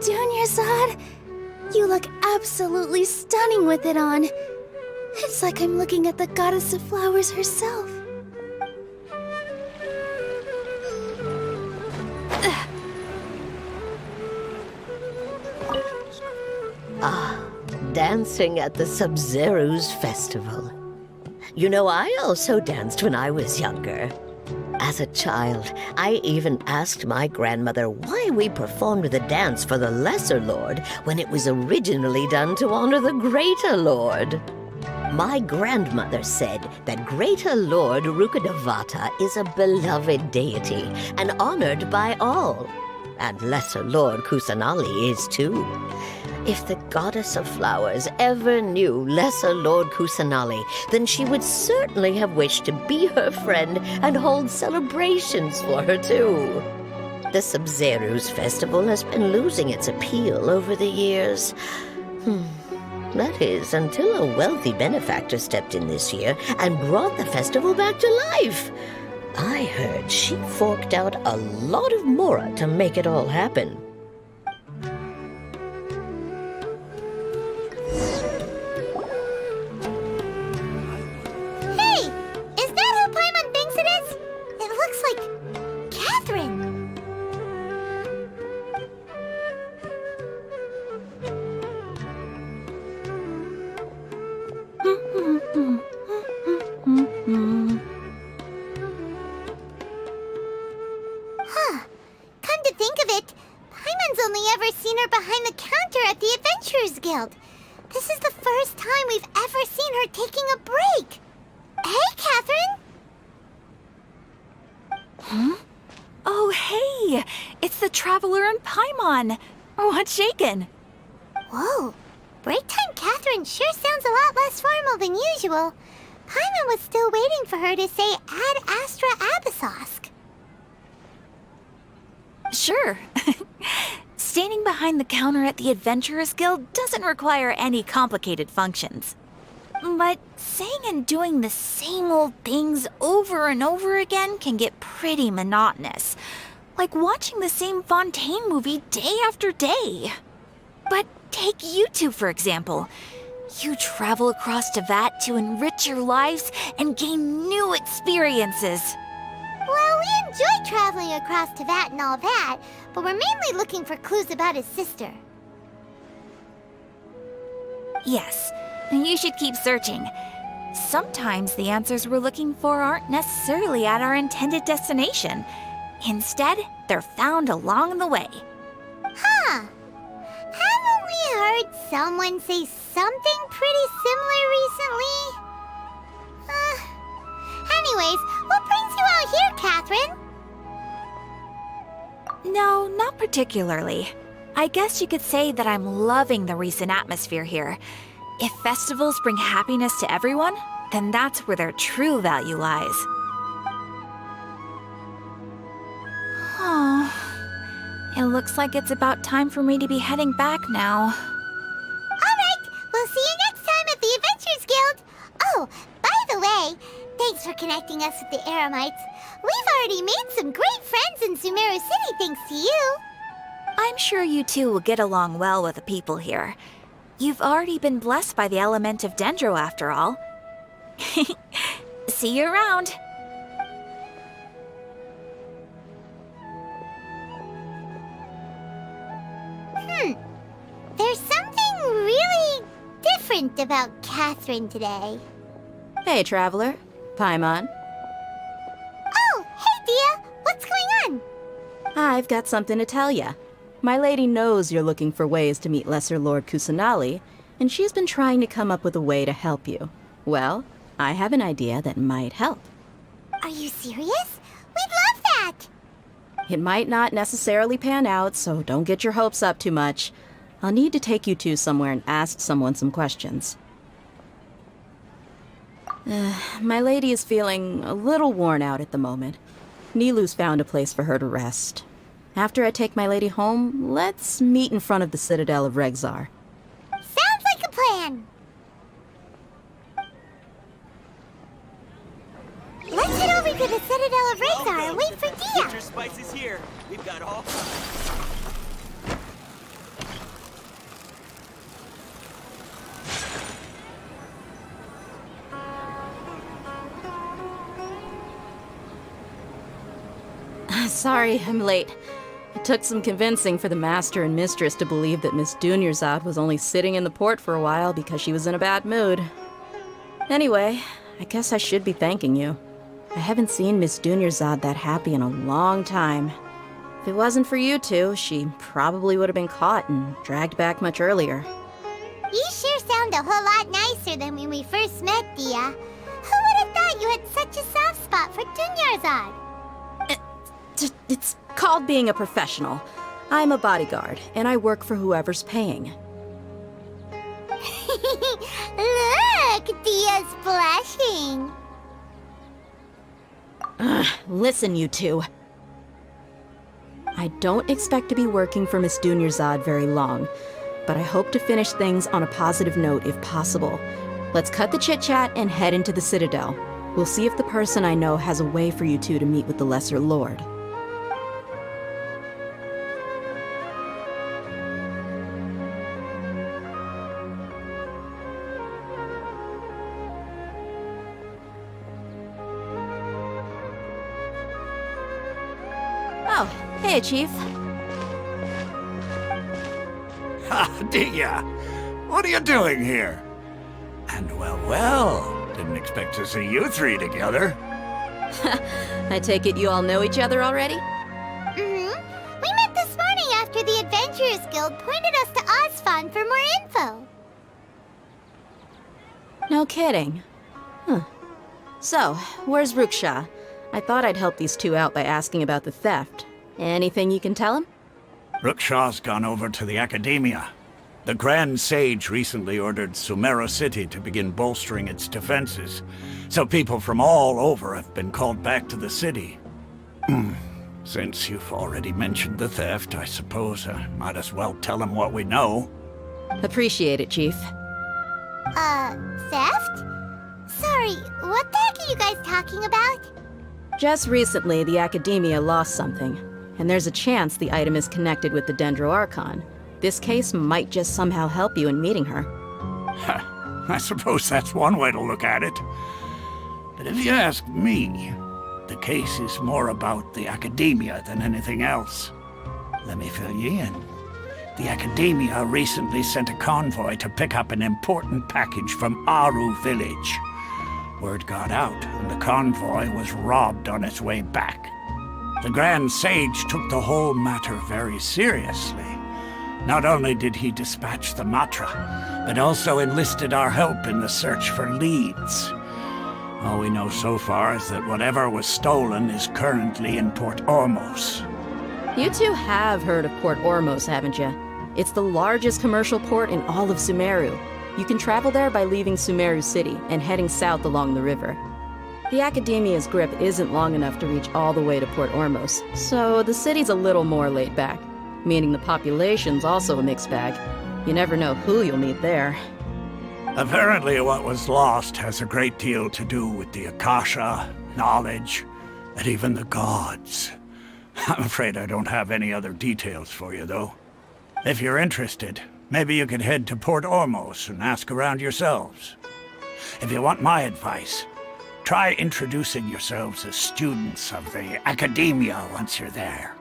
Dunyazad, you look absolutely stunning with it on. It's like I'm looking at the Goddess of Flowers herself. Dancing at the Sub-Zeru's festival. You know, I also danced when I was younger. As a child, I even asked my grandmother why we performed the dance for the Lesser Lord when it was originally done to honor the Greater Lord. My grandmother said that Greater Lord Rukkhadevata is a beloved deity and honored by all. And Lesser Lord Kusanali is too. If the Goddess of Flowers ever knew Lesser Lord Kusanali, then she would certainly have wished to be her friend and hold celebrations for her too. The Sub-Zeru's festival has been losing its appeal over the years. That is, until a wealthy benefactor stepped in this year and brought the festival back to life. I heard she forked out a lot of mora to make it all happen. This is the first time we've ever seen her taking a break. Hey, Catherine! Huh? Oh, hey! It's the Traveler and Paimon! What's shaken? Whoa, Break time Catherine sure sounds a lot less formal than usual. Paimon was still waiting for her to say Ad Astra Abyssosk. Sure. Standing behind the counter at the Adventurers Guild doesn't require any complicated functions. But saying and doing the same old things over and over again can get pretty monotonous. Like watching the same Fontaine movie day after day. But take you two, for example. You travel across Teyvat to enrich your lives and gain new experiences. Well, we enjoy traveling across Teyvat and all that, but we're mainly looking for clues about his sister. Yes, you should keep searching. Sometimes the answers we're looking for aren't necessarily at our intended destination. Instead, they're found along the way. Huh. Haven't we heard someone say something pretty similar recently? Anyways, what brings you out here, Catherine? No, not particularly. I guess you could say that I'm loving the recent atmosphere here. If festivals bring happiness to everyone, then that's where their true value lies. Oh, it looks like it's about time for me to be heading back now. Alright, we'll see you next time at the Adventurers Guild. Oh, by the way, thanks for connecting us with the Eremites. We've already made some great friends in Sumeru City thanks to you. I'm sure you two will get along well with the people here. You've already been blessed by the element of Dendro after all. See you around. There's something really different about Catherine today. Hey, Traveler. Paimon. Oh, hey, Dia. What's going on? I've got something to tell ya. My lady knows you're looking for ways to meet Lesser Lord Kusanali, and she's been trying to come up with a way to help you. Well, I have an idea that might help. Are you serious? We'd love that! It might not necessarily pan out, so don't get your hopes up too much. I'll need to take you two somewhere and ask someone some questions. My lady is feeling a little worn out at the moment. Nilu's found a place for her to rest. After I take my lady home, let's meet in front of the Citadel of Regzar. Sounds like a plan! Let's head over to the Citadel of Regzar and wait for Dia! Winter spice is here. We've got all... Sorry, I'm late. It took some convincing for the Master and Mistress to believe that Miss Dunyarzad was only sitting in the port for a while because she was in a bad mood. Anyway, I guess I should be thanking you. I haven't seen Miss Dunyarzad that happy in a long time. If it wasn't for you two, she probably would have been caught and dragged back much earlier. You sure sound a whole lot nicer than when we first met, Dia. Who would have thought you had such a soft spot for Dunyarzad? It's called being a professional. I'm a bodyguard, and I work for whoever's paying. Look, Dia's blushing. Listen, you two. I don't expect to be working for Miss Dunyarzad very long, but I hope to finish things on a positive note if possible. Let's cut the chit-chat and head into the Citadel. We'll see if the person I know has a way for you two to meet with the Lesser Lord. Oh, hey, Chief. Ha, Dia! What are you doing here? And well, didn't expect to see you three together. I take it you all know each other already? Mm-hmm. We met this morning after the Adventurers Guild pointed us to Osfon for more info. No kidding. Huh. So, where's Ruksha? I thought I'd help these two out by asking about the theft. Anything you can tell him? Ruksha's gone over to the Academia. The Grand Sage recently ordered Sumeru City to begin bolstering its defenses, so people from all over have been called back to the city. Since you've already mentioned the theft, I suppose I might as well tell them what we know. Appreciate it, Chief. Theft? Sorry, what the heck are you guys talking about? Just recently, the Academia lost something, and there's a chance the item is connected with the Dendro Archon. This case might just somehow help you in meeting her. I suppose that's one way to look at it. But if you ask me, the case is more about the Academia than anything else. Let me fill you in. The Academia recently sent a convoy to pick up an important package from Aru village. Word got out, and the convoy was robbed on its way back. The Grand Sage took the whole matter very seriously. Not only did he dispatch the Matra, but also enlisted our help in the search for leads. All we know so far is that whatever was stolen is currently in Port Ormos. You two have heard of Port Ormos, haven't you? It's the largest commercial port in all of Sumeru. You can travel there by leaving Sumeru City and heading south along the river. The Academia's grip isn't long enough to reach all the way to Port Ormos, so the city's a little more laid back, meaning the population's also a mixed bag. You never know who you'll meet there. Apparently what was lost has a great deal to do with the Akasha, knowledge, and even the gods. I'm afraid I don't have any other details for you, though. If you're interested, maybe you could head to Port Ormos and ask around yourselves. If you want my advice, try introducing yourselves as students of the Academia once you're there.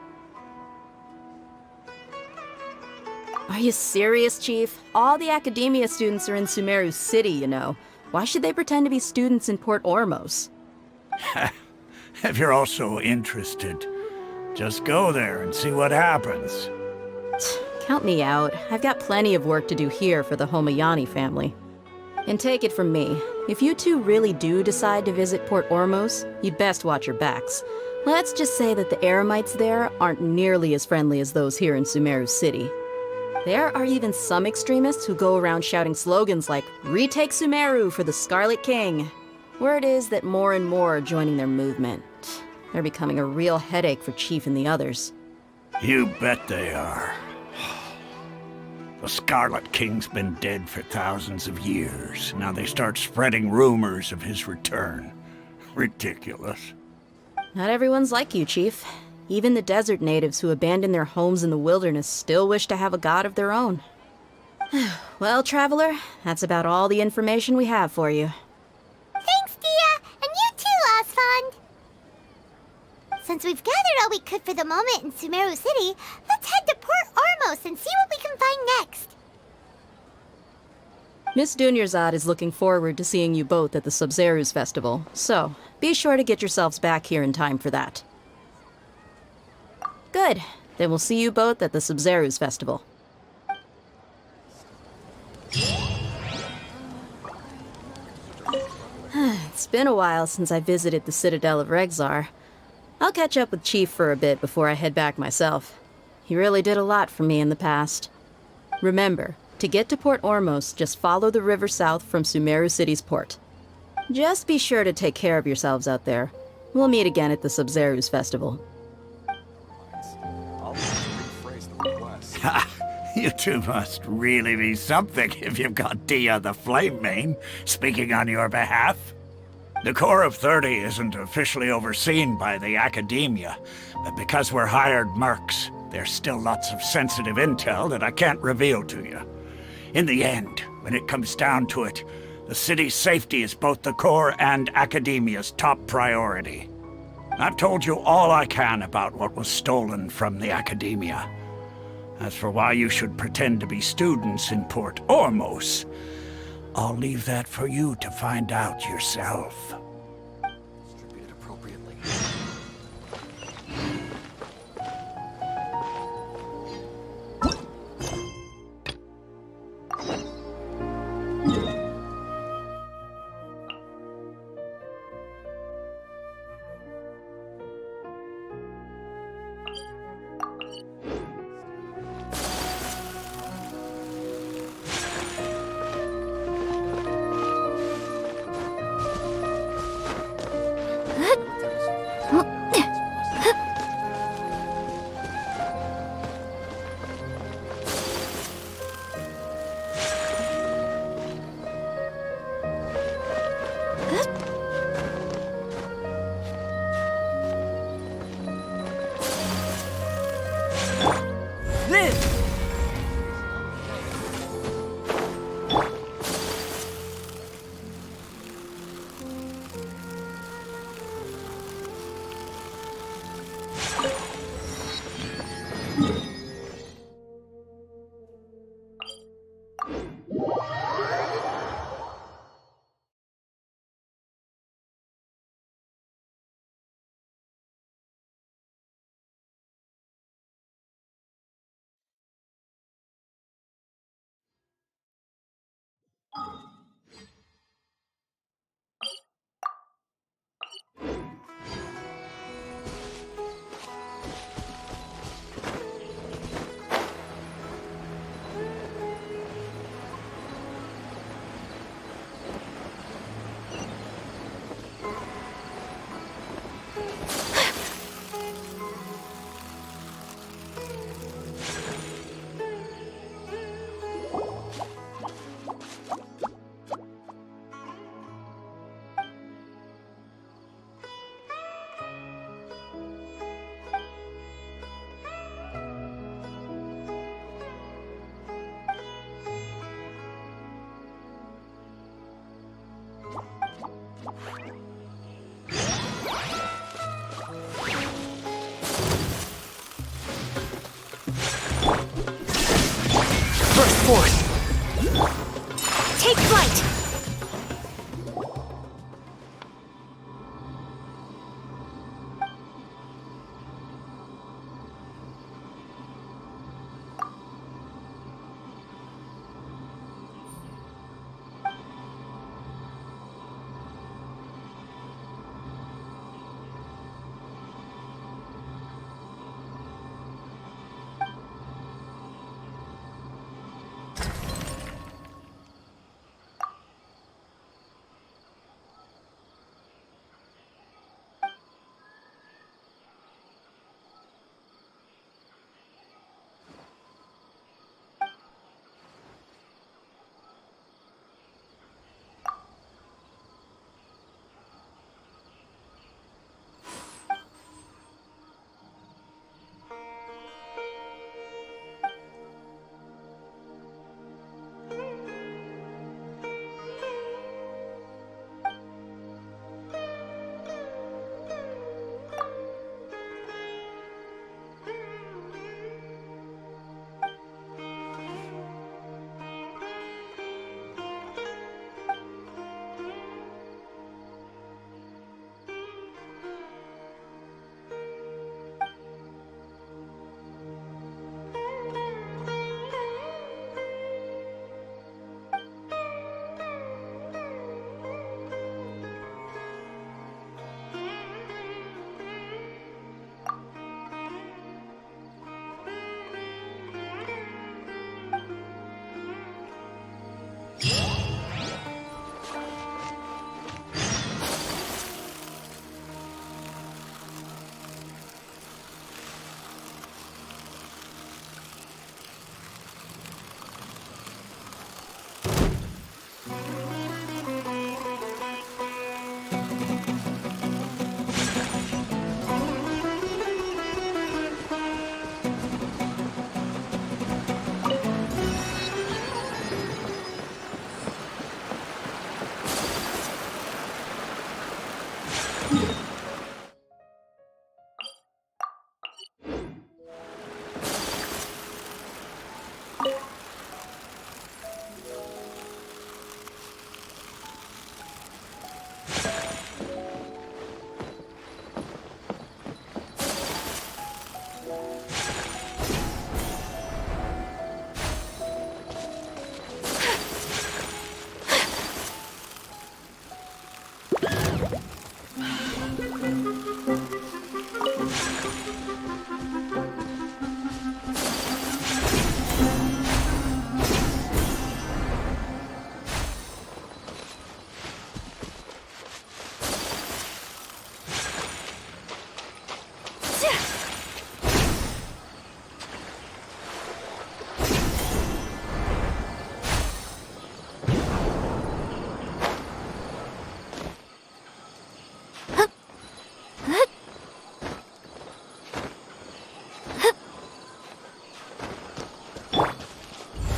Are you serious, Chief? All the Academia students are in Sumeru City, you know. Why should they pretend to be students in Port Ormos? If you're also interested, just go there and see what happens. Count me out. I've got plenty of work to do here for the Homayani family. And take it from me, if you two really do decide to visit Port Ormos, you'd best watch your backs. Let's just say that the Eremites there aren't nearly as friendly as those here in Sumeru City. There are even some extremists who go around shouting slogans like, "Retake Sumeru for the Scarlet King." Word is that more and more are joining their movement. They're becoming a real headache for Chief and the others. You bet they are. The Scarlet King's been dead for thousands of years. Now they start spreading rumors of his return. Ridiculous. Not everyone's like you, Chief. Even the desert natives who abandoned their homes in the wilderness still wish to have a god of their own. Well, Traveler, that's about all the information we have for you. Thanks, Dia! And you too, Osfond! Since we've gathered all we could for the moment in Sumeru City, let's head to Port Ormos and see what we can find next. Miss Dunyarzad is looking forward to seeing you both at the Sub-Zeru's festival, so be sure to get yourselves back here in time for that. Good. Then we'll see you both at the Sub-Zeru's festival. It's been a while since I visited the Citadel of Regzar. I'll catch up with Chief for a bit before I head back myself. He really did a lot for me in the past. Remember, to get to Port Ormos, just follow the river south from Sumeru City's port. Just be sure to take care of yourselves out there. We'll meet again at the Sub-Zeru's festival. You two must really be something if you've got Dia the Flame Mane speaking on your behalf. The Corps of 30 isn't officially overseen by the Academia, but because we're hired mercs, there's still lots of sensitive intel that I can't reveal to you. In the end, when it comes down to it, the city's safety is both the Corps and Academia's top priority. I've told you all I can about what was stolen from the Academia. As for why you should pretend to be students in Port Ormos, I'll leave that for you to find out yourself. Distributed appropriately. forth. Take flight!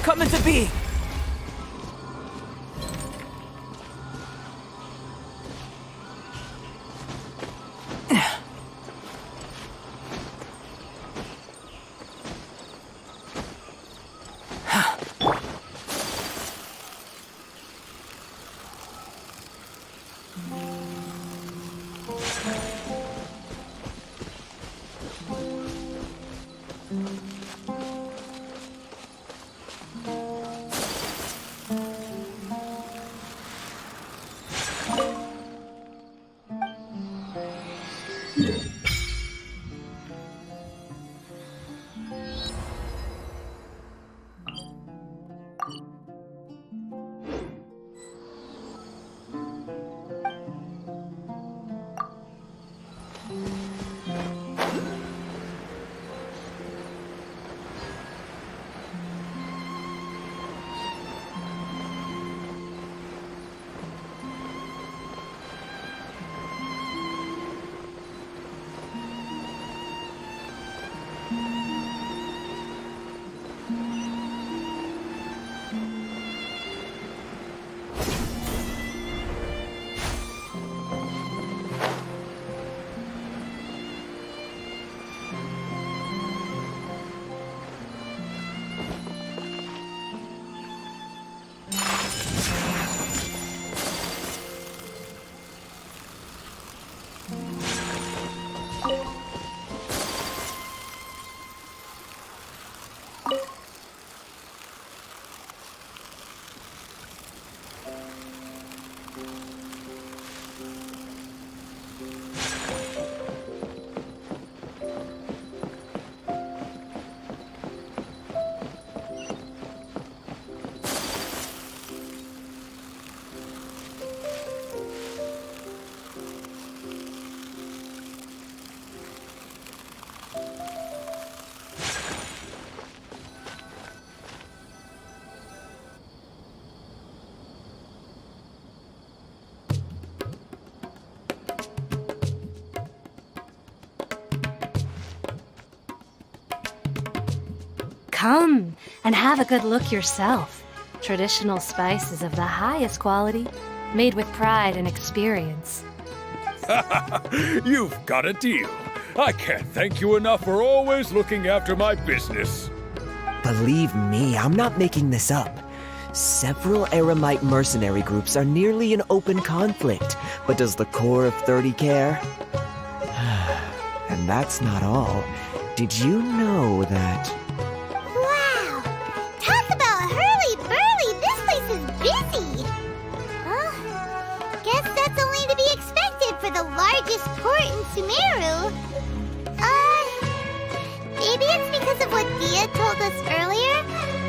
Come into being! Come and have a good look yourself. Traditional spices of the highest quality, made with pride and experience. You've got a deal. I can't thank you enough for always looking after my business. Believe me, I'm not making this up. Several Eremite mercenary groups are nearly in open conflict, but does the core of 30 care? And that's not all. Did you know that... Wow! Talk about hurly-burly! This place is busy! Guess that's only to be expected for the largest port in Sumeru. Maybe it's because of what Dia told us earlier,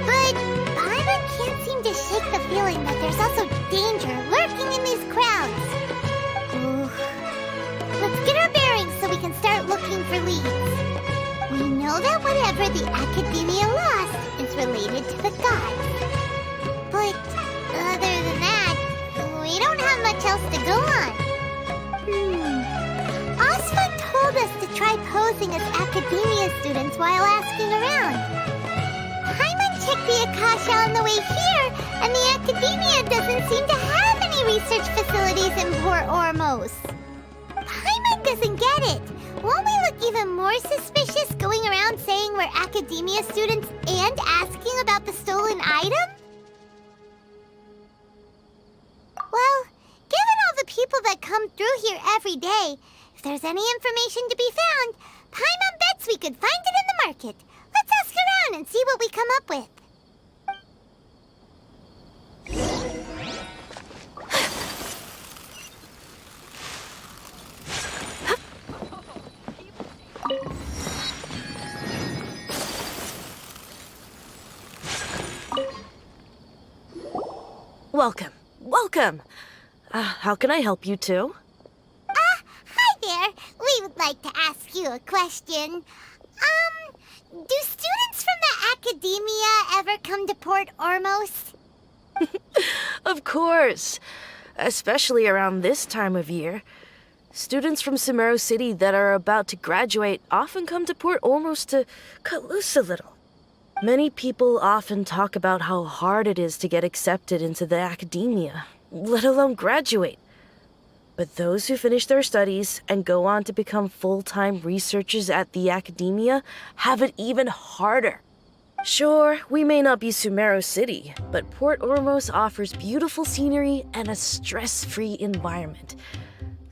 but Paimon can't seem to shake the feeling that there's also danger lurking in these crowds. Ooh. Let's get our bearings so we can start looking for leads. We know that whatever the Academia lost is related to the gods. But other than that, we don't have much else to go on. Osfa told us to try posing as Academia students while asking around. Paimon checked the Akasha on the way here, and the Academia doesn't seem to have any research facilities in Port Ormos. Paimon doesn't get it. Won't we look even more suspicious going around saying we're Academia students and asking about the stolen item? Well, given all the people that come through here every day, if there's any information to be found, Paimon bets we could find it in the market. Let's ask around and see what we come up with. Welcome. Welcome. How can I help you two? Hi there. We would like to ask you a question. Do students from the Academia ever come to Port Ormos? Of course. Especially around this time of year. Students from Sumeru City that are about to graduate often come to Port Ormos to cut loose a little. Many people often talk about how hard it is to get accepted into the Academia, let alone graduate. But those who finish their studies and go on to become full-time researchers at the Academia have it even harder. Sure, we may not be Sumeru City, but Port Ormos offers beautiful scenery and a stress-free environment.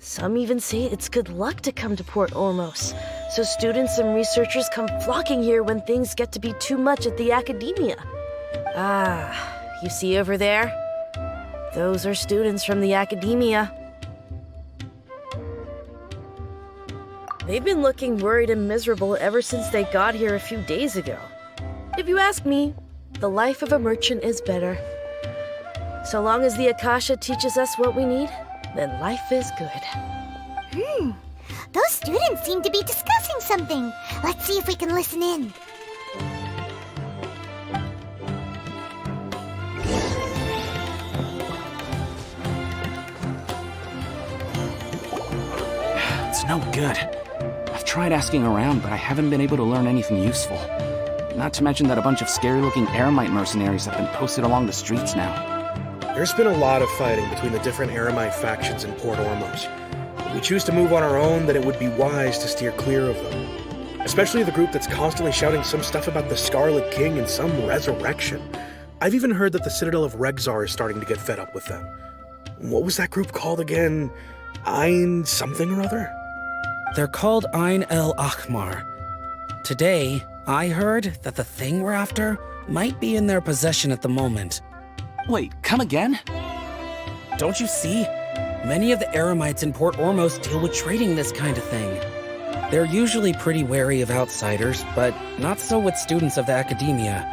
Some even say it's good luck to come to Port Ormos, so students and researchers come flocking here when things get to be too much at the Academia. You see over there? Those are students from the Academia. They've been looking worried and miserable ever since they got here a few days ago. If you ask me, the life of a merchant is better. So long as the Akasha teaches us what we need, then life is good. Those students seem to be discussing something. Let's see if we can listen in. It's no good. I've tried asking around, but I haven't been able to learn anything useful. Not to mention that a bunch of scary-looking Eremite mercenaries have been posted along the streets now. There's been a lot of fighting between the different Eremite factions in Port Ormos. If we choose to move on our own, then it would be wise to steer clear of them. Especially the group that's constantly shouting some stuff about the Scarlet King and some resurrection. I've even heard that the Citadel of Regzar is starting to get fed up with them. What was that group called again? Ein something or other? They're called Ein El Akhmar. Today, I heard that the thing we're after might be in their possession at the moment. Wait, come again? Don't you see? Many of the Eremites in Port Ormos deal with trading this kind of thing. They're usually pretty wary of outsiders, but not so with students of the Academia.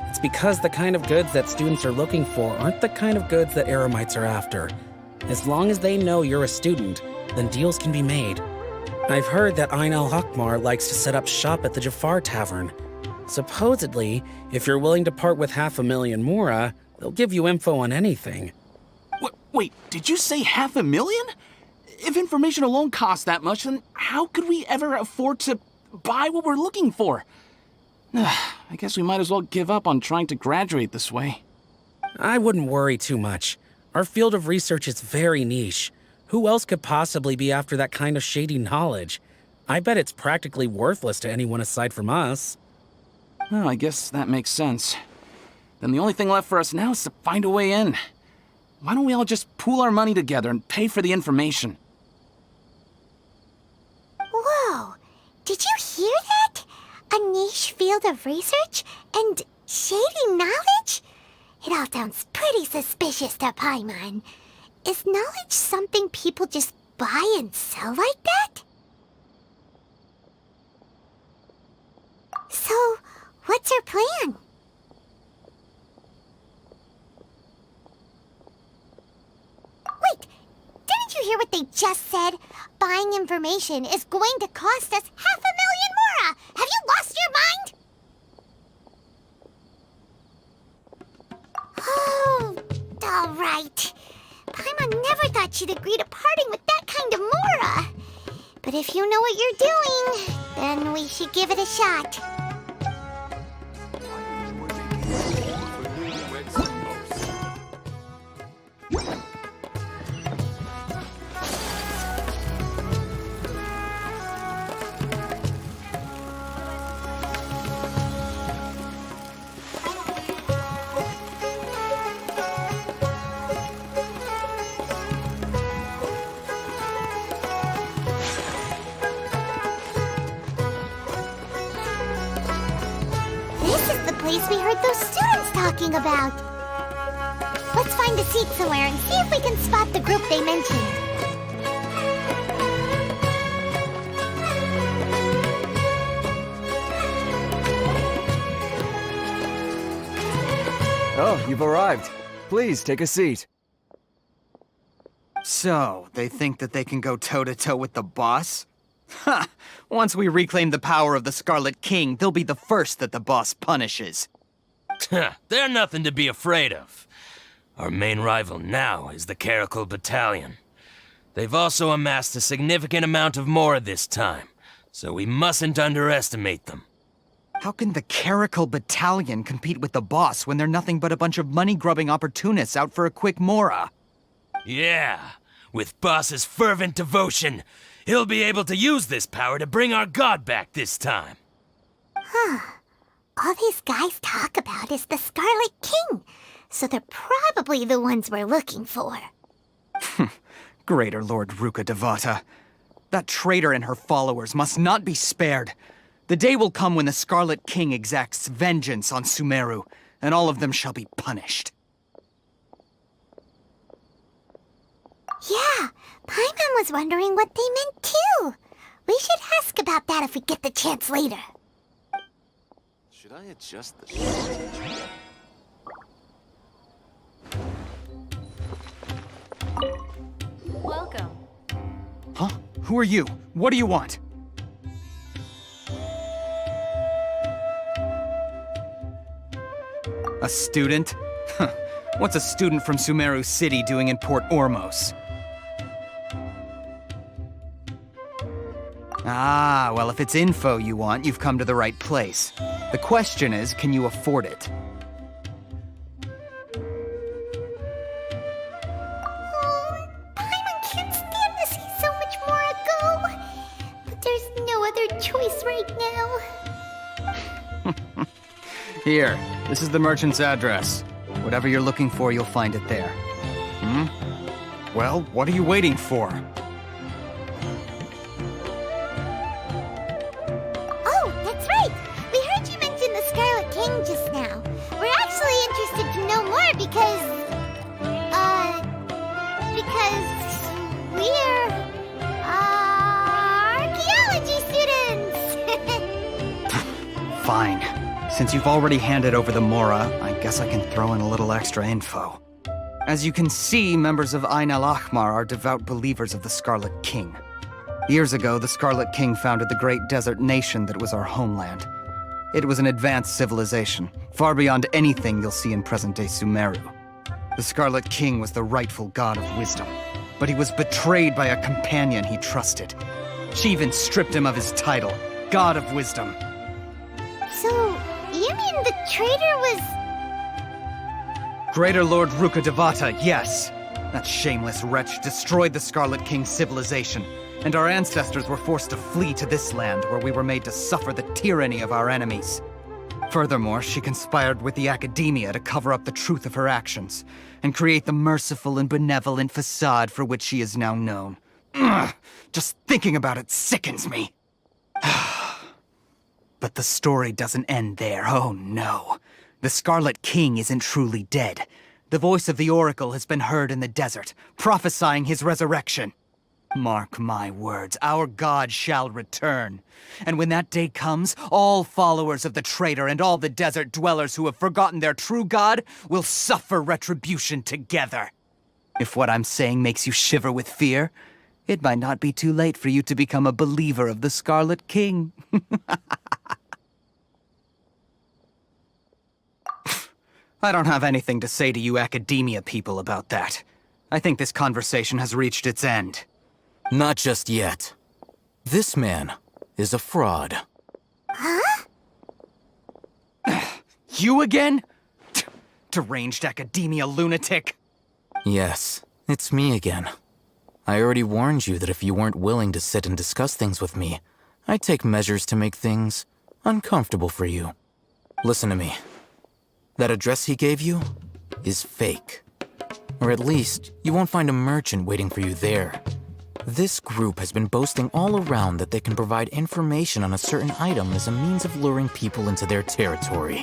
It's because the kind of goods that students are looking for aren't the kind of goods that Eremites are after. As long as they know you're a student, then deals can be made. I've heard that Ein al-Hakmar likes to set up shop at the Jafar Tavern. Supposedly, if you're willing to part with 500,000 Mora, they'll give you info on anything. Wait, did you say 500,000? If information alone costs that much, then how could we ever afford to buy what we're looking for? I guess we might as well give up on trying to graduate this way. I wouldn't worry too much. Our field of research is very niche. Who else could possibly be after that kind of shady knowledge? I bet it's practically worthless to anyone aside from us. Well, I guess that makes sense. Then the only thing left for us now is to find a way in. Why don't we all just pool our money together and pay for the information? Whoa! Did you hear that? A niche field of research and shady knowledge? It all sounds pretty suspicious to Paimon. Is knowledge something people just buy and sell like that? So, what's our plan? Wait, didn't you hear what they just said? Buying information is going to cost us 500,000 mora! Have you lost your mind? Oh, all right. Paimon never thought she'd agree to parting with that kind of mora. But if you know what you're doing, then we should give it a shot. We heard those students talking about. Let's find a seat somewhere and see if we can spot the group they mentioned. Oh, you've arrived. Please, take a seat. So, they think that they can go toe-to-toe with the boss? Ha! Once we reclaim the power of the Scarlet King, they'll be the first that the boss punishes. They're nothing to be afraid of. Our main rival now is the Caracal Battalion. They've also amassed a significant amount of mora this time, so we mustn't underestimate them. How can the Caracal Battalion compete with the boss when they're nothing but a bunch of money-grubbing opportunists out for a quick mora? Yeah, with boss's fervent devotion, he'll be able to use this power to bring our god back this time. Huh. All these guys talk about is the Scarlet King, so they're probably the ones we're looking for. Greater Lord Ruka Devata. That traitor and her followers must not be spared. The day will come when the Scarlet King exacts vengeance on Sumeru, and all of them shall be punished. Yeah, Paimon was wondering what they meant too. We should ask about that if we get the chance later. Should I adjust the Welcome. Huh? Who are you? What do you want? A student? What's a student from Sumeru City doing in Port Ormos? Ah, well, if it's info you want, you've come to the right place. The question is, can you afford it? Paimon can't stand to see so much more go. But there's no other choice right now. Here, this is the merchant's address. Whatever you're looking for, you'll find it there. Well, what are you waiting for? Oh, that's right! We heard you mention the Scarlet King just now. We're actually interested to know more because we're, archaeology students! Fine. Since you've already handed over the mora, I guess I can throw in a little extra info. As you can see, members of Ain al-Ahmar are devout believers of the Scarlet King. Years ago, the Scarlet King founded the great desert nation that was our homeland. It was an advanced civilization, far beyond anything you'll see in present-day Sumeru. The Scarlet King was the rightful god of wisdom, but he was betrayed by a companion he trusted. She even stripped him of his title, God of Wisdom. So, You mean the traitor was... Greater Lord Rukkhadevata, yes. That shameless wretch destroyed the Scarlet King's civilization, and our ancestors were forced to flee to this land where we were made to suffer the tyranny of our enemies. Furthermore, she conspired with the Academia to cover up the truth of her actions, and create the merciful and benevolent facade for which she is now known. Ugh, just thinking about it sickens me. But the story doesn't end there, oh no. The Scarlet King isn't truly dead. The voice of the Oracle has been heard in the desert, prophesying his resurrection. Mark my words, our god shall return. And when that day comes, all followers of the traitor and all the desert dwellers who have forgotten their true god will suffer retribution together. If what I'm saying makes you shiver with fear, it might not be too late for you to become a believer of the Scarlet King. I don't have anything to say to you Academia people about that. I think this conversation has reached its end. Not just yet. This man is a fraud. Huh? You again? Deranged Academia lunatic. Yes, it's me again. I already warned you that if you weren't willing to sit and discuss things with me, I'd take measures to make things uncomfortable for you. Listen to me. That address he gave you is fake. Or at least, you won't find a merchant waiting for you there. This group has been boasting all around that they can provide information on a certain item as a means of luring people into their territory.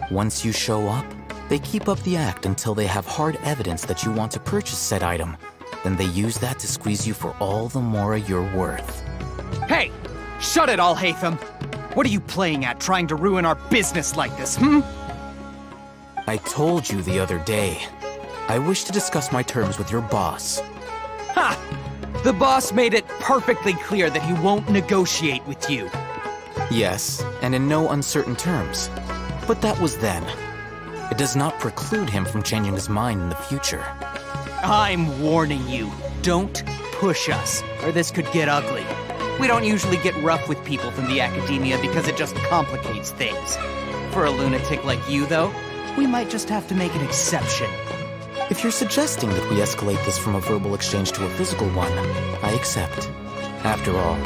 Once you show up, they keep up the act until they have hard evidence that you want to purchase said item. Then they use that to squeeze you for all the mora you're worth. Hey! Shut it, Alhaitham! What are you playing at, trying to ruin our business like this, hmm? I told you the other day. I wish to discuss my terms with your boss. Ha! The boss made it perfectly clear that he won't negotiate with you. Yes, and in no uncertain terms. But that was then. It does not preclude him from changing his mind in the future. I'm warning you, don't push us, or this could get ugly. We don't usually get rough with people from the Academia because it just complicates things. For a lunatic like you, though, we might just have to make an exception. If you're suggesting that we escalate this from a verbal exchange to a physical one, I accept. After all,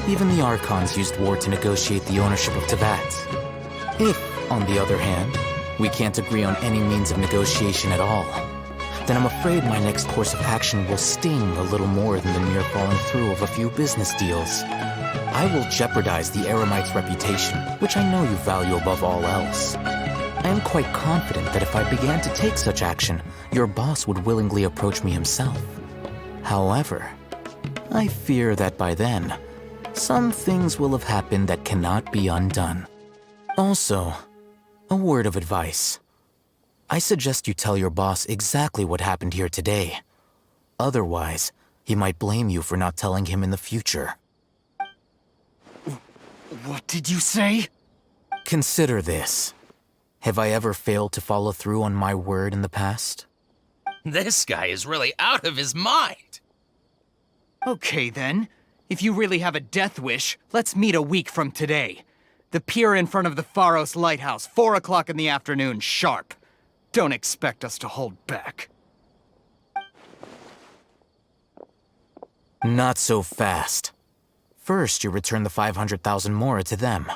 even the Archons used war to negotiate the ownership of Teyvat. If, on the other hand, we can't agree on any means of negotiation at all, then I'm afraid my next course of action will sting a little more than the mere falling through of a few business deals. I will jeopardize the Eremite's reputation, which I know you value above all else. I am quite confident that if I began to take such action, your boss would willingly approach me himself. However, I fear that by then, some things will have happened that cannot be undone. Also, a word of advice. I suggest you tell your boss exactly what happened here today. Otherwise, he might blame you for not telling him in the future. What did you say? Consider this. Have I ever failed to follow through on my word in the past? This guy is really out of his mind. Okay then. If you really have a death wish, let's meet a week from today. The pier in front of the Pharos Lighthouse, 4 o'clock in the afternoon, sharp. Don't expect us to hold back. Not so fast. First, you return the 500,000 mora to them.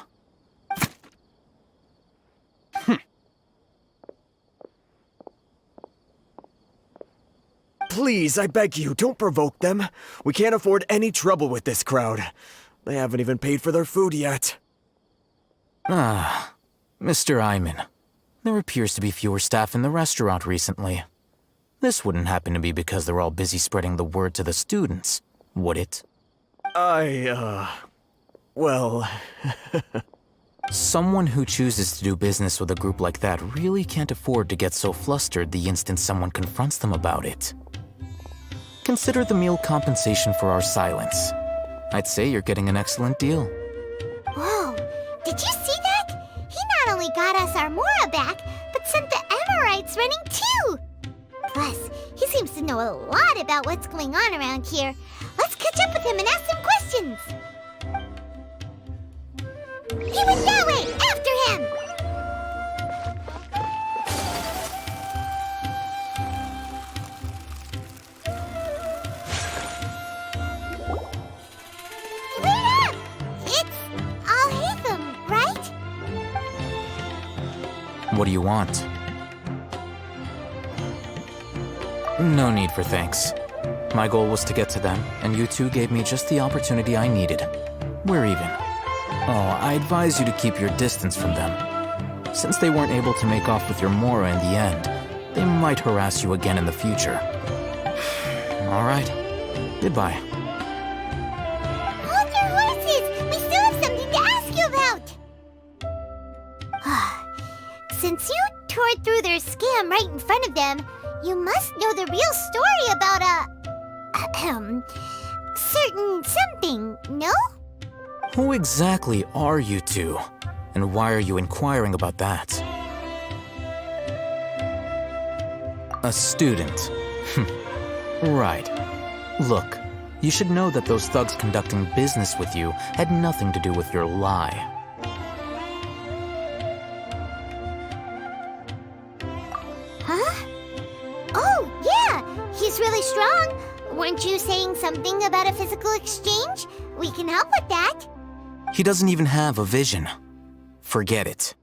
Please, I beg you, don't provoke them. We can't afford any trouble with this crowd. They haven't even paid for their food yet. Ah, Mr. Iman. There appears to be fewer staff in the restaurant recently. This wouldn't happen to be because they're all busy spreading the word to the students, would it? Well... Someone who chooses to do business with a group like that really can't afford to get so flustered the instant someone confronts them about it. Consider the meal compensation for our silence. I'd say you're getting an excellent deal. Whoa, did you see that? He not only got us our Mora back, but sent the Amorites running too! Plus, he seems to know a lot about what's going on around here. Let's catch up with him and ask some questions! He went that way! After him! What do you want? No need for thanks. My goal was to get to them, and you two gave me just the opportunity I needed. We're even. Oh, I advise you to keep your distance from them. Since they weren't able to make off with your Mora in the end, they might harass you again in the future. All right. Goodbye. Hold your horses! We still have something to ask you about! Since you tore through their scam right in front of them, you must know the real story about certain something, no? Who exactly are you two? And why are you inquiring about that? A student. Right. Look, you should know that those thugs conducting business with you had nothing to do with your lie. Huh? Oh, yeah! He's really strong! Weren't you saying something about a physical exchange? We can help with that. He doesn't even have a vision. Forget it.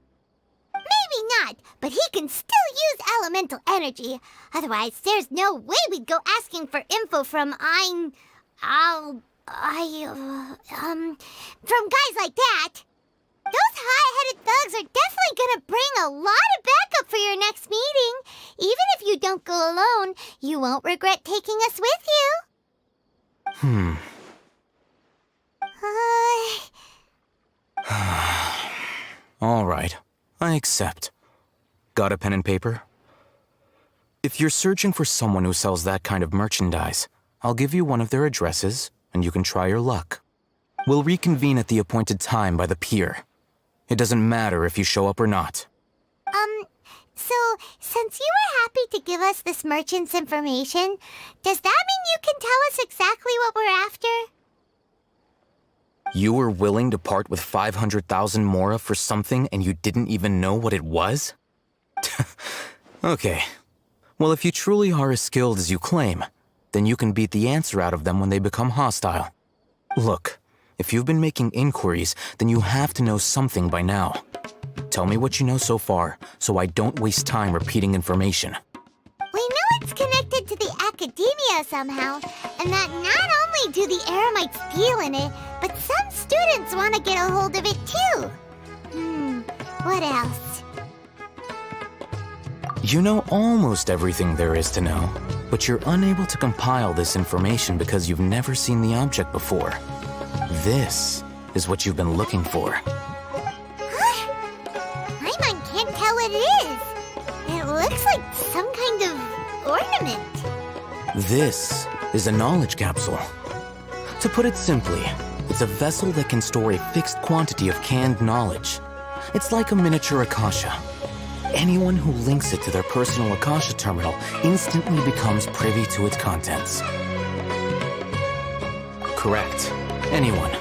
Maybe not, but he can still use elemental energy. Otherwise, there's no way we'd go asking for info from from guys like that. Those high-headed thugs are definitely gonna bring a lot of backup for your next meeting. Even if you don't go alone, you won't regret taking us with you. All right, I accept. Got a pen and paper? If you're searching for someone who sells that kind of merchandise, I'll give you one of their addresses, and you can try your luck. We'll reconvene at the appointed time by the pier. It doesn't matter if you show up or not. So, since you were happy to give us this merchant's information, does that mean you can tell us exactly what we're after? You were willing to part with 500,000 Mora for something and you didn't even know what it was? Okay. Well, if you truly are as skilled as you claim, then you can beat the answer out of them when they become hostile. Look, if you've been making inquiries, then you have to know something by now. Tell me what you know so far, so I don't waste time repeating information. We know it's connected to the academia somehow, and that not only do the Eremites deal in it, but some students want to get a hold of it too. What else? You know almost everything there is to know, but you're unable to compile this information because you've never seen the object before. This is what you've been looking for. Paimon can't tell what it is. It looks like some kind of ornament. This is a knowledge capsule. To put it simply, it's a vessel that can store a fixed quantity of canned knowledge. It's like a miniature Akasha. Anyone who links it to their personal Akasha terminal instantly becomes privy to its contents. Correct. Anyone.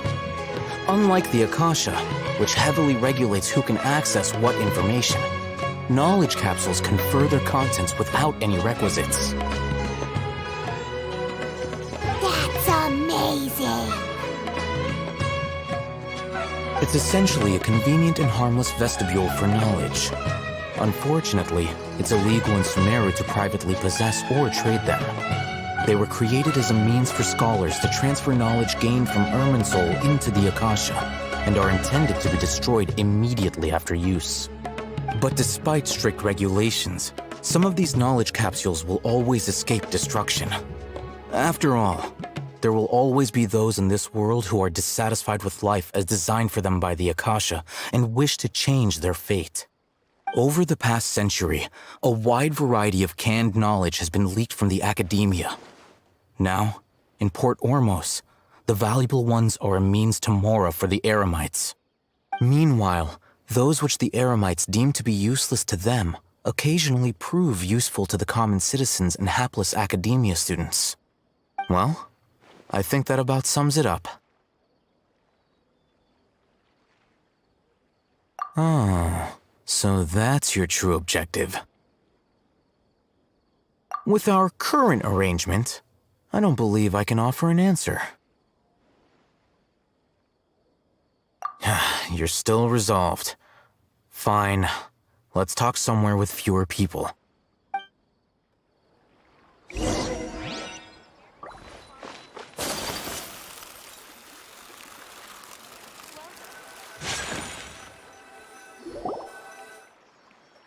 Unlike the Akasha, which heavily regulates who can access what information, knowledge capsules confer their contents without any requisites. That's amazing. It's essentially a convenient and harmless vestibule for knowledge. Unfortunately, it's illegal in Sumeru to privately possess or trade them. They were created as a means for scholars to transfer knowledge gained from Irminsul into the Akasha, and are intended to be destroyed immediately after use. But despite strict regulations, some of these knowledge capsules will always escape destruction. After all, there will always be those in this world who are dissatisfied with life as designed for them by the Akasha and wish to change their fate. Over the past century, a wide variety of canned knowledge has been leaked from the academia. Now, in Port Ormos, the valuable ones are a means to Mora for the Eremites. Meanwhile, those which the Eremites deem to be useless to them occasionally prove useful to the common citizens and hapless academia students. Well, I think that about sums it up. Ah, so that's your true objective. With our current arrangement, I don't believe I can offer an answer. You're still resolved. Fine. Let's talk somewhere with fewer people.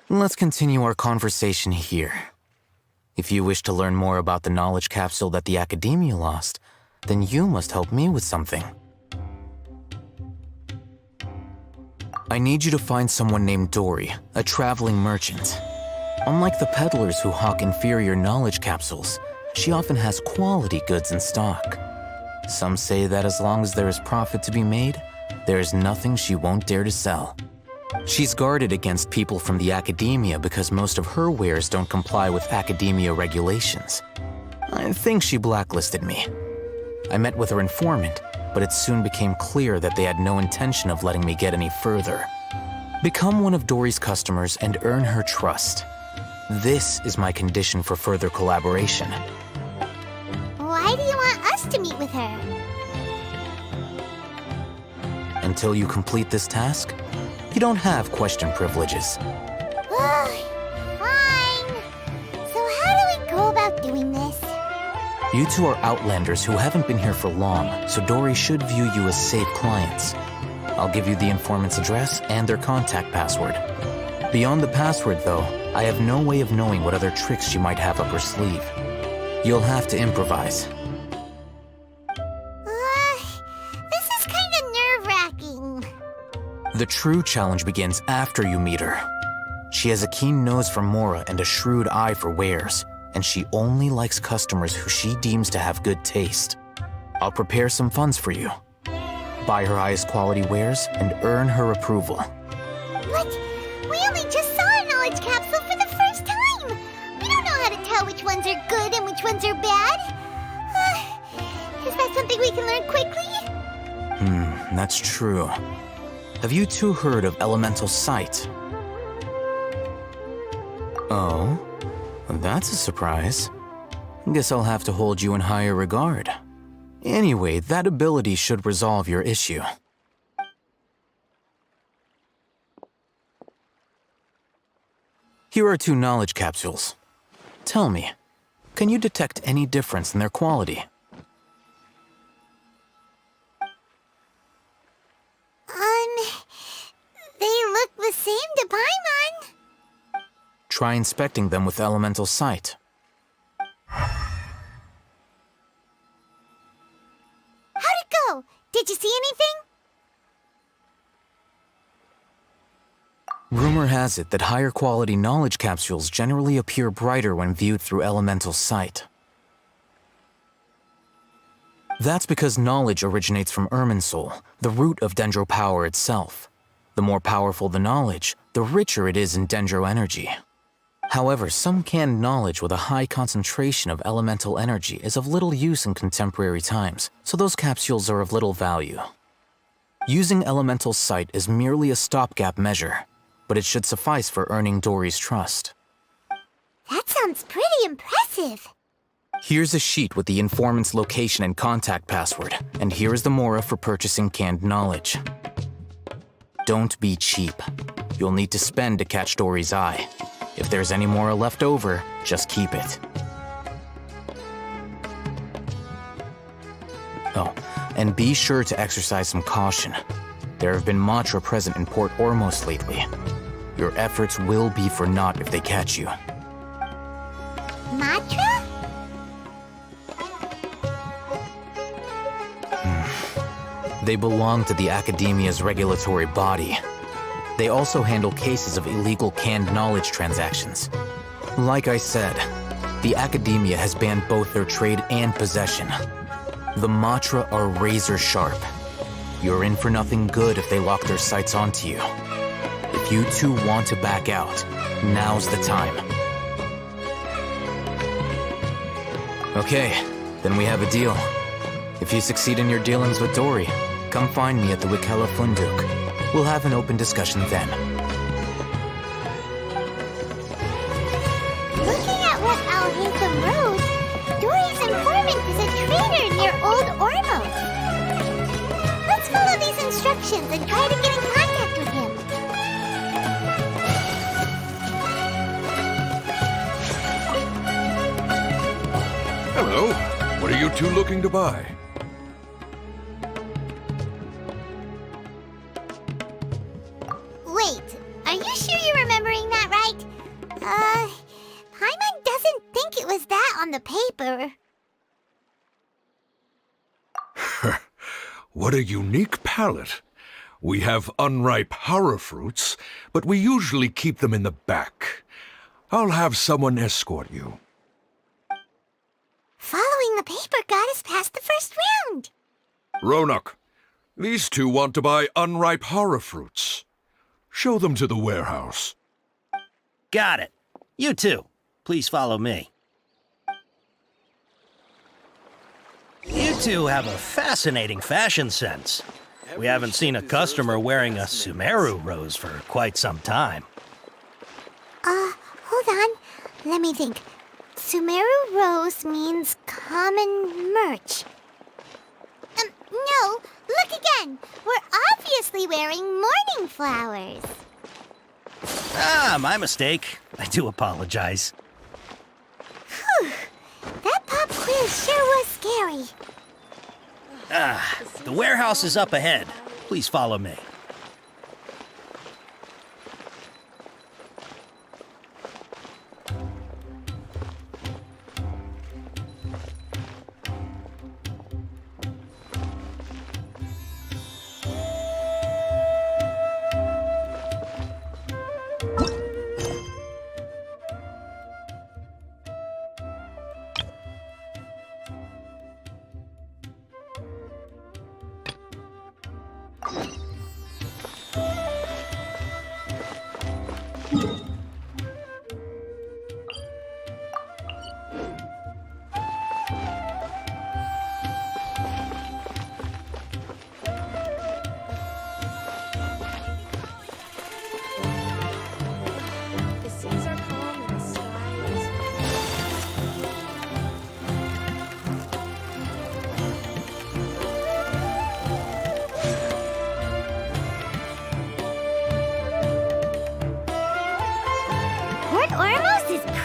Let's continue our conversation here. If you wish to learn more about the knowledge capsule that the Academia lost, then you must help me with something. I need you to find someone named Dory, a traveling merchant. Unlike the peddlers who hawk inferior knowledge capsules, she often has quality goods in stock. Some say that as long as there is profit to be made, there is nothing she won't dare to sell. She's guarded against people from the Academia because most of her wares don't comply with Academia regulations. I think she blacklisted me. I met with her informant, but it soon became clear that they had no intention of letting me get any further. Become one of Dory's customers and earn her trust. This is my condition for further collaboration. Why do you want us to meet with her? Until you complete this task, you don't have question privileges. Fine. So how do we go about doing this? You two are outlanders who haven't been here for long, so Dory should view you as safe clients. I'll give you the informant's address and their contact password. Beyond the password, though, I have no way of knowing what other tricks she might have up her sleeve. You'll have to improvise. This is kind of nerve-wracking. The true challenge begins after you meet her. She has a keen nose for Mora and a shrewd eye for wares, and she only likes customers who she deems to have good taste. I'll prepare some funds for you. Buy her highest quality wares and earn her approval. But we only just saw a knowledge capsule for the first time. We don't know how to tell which ones are good and which ones are bad. Is that something we can learn quickly? That's true. Have you two heard of elemental sight? Oh, that's a surprise. Guess I'll have to hold you in higher regard. Anyway, that ability should resolve your issue. Here are 2 knowledge capsules. Tell me, can you detect any difference in their quality? They look the same to Paimon. Try inspecting them with elemental sight. How'd it go? Did you see anything? Rumor has it that higher quality knowledge capsules generally appear brighter when viewed through elemental sight. That's because knowledge originates from Irminsul, the root of Dendro power itself. The more powerful the knowledge, the richer it is in Dendro energy. However, some canned knowledge with a high concentration of elemental energy is of little use in contemporary times, so those capsules are of little value. Using elemental sight is merely a stopgap measure, but it should suffice for earning Dory's trust. That sounds pretty impressive. Here's a sheet with the informant's location and contact password, and here is the Mora for purchasing canned knowledge. Don't be cheap. You'll need to spend to catch Dory's eye. If there's any Mora left over, just keep it. Oh, and be sure to exercise some caution. There have been Matra present in Port Ormos lately. Your efforts will be for naught if they catch you. Matra? They belong to the Academia's regulatory body. They also handle cases of illegal canned knowledge transactions. Like I said, the Academia has banned both their trade and possession. The Matra are razor sharp. You're in for nothing good if they lock their sights onto you. If you two want to back out, now's the time. Okay, then we have a deal. If you succeed in your dealings with Dory, come find me at the Wikela Funduk. We'll have an open discussion then. Looking at what Al-Haytham wrote, Dory's informant is a trader near Old Ormos. Let's follow these instructions and try to get in contact with him. you two looking to buy? Wait, are you sure you're remembering that right? Paimon doesn't think it was that on the paper. What a unique palate. We have unripe hara fruits, but we usually keep them in the back. I'll have someone escort you. Following the paper got us past the first round. Ronak, these two want to buy unripe hara fruits. Show them to the warehouse. Got it. You two, please follow me. You two have a fascinating fashion sense. We haven't seen a customer wearing a Sumeru rose for quite some time. Hold on. Let me think. Sumeru rose means common merch. No, look again. We're obviously wearing morning flowers. Ah, my mistake. I do apologize. Whew. That pop quiz sure was scary. The warehouse is up ahead. Please follow me.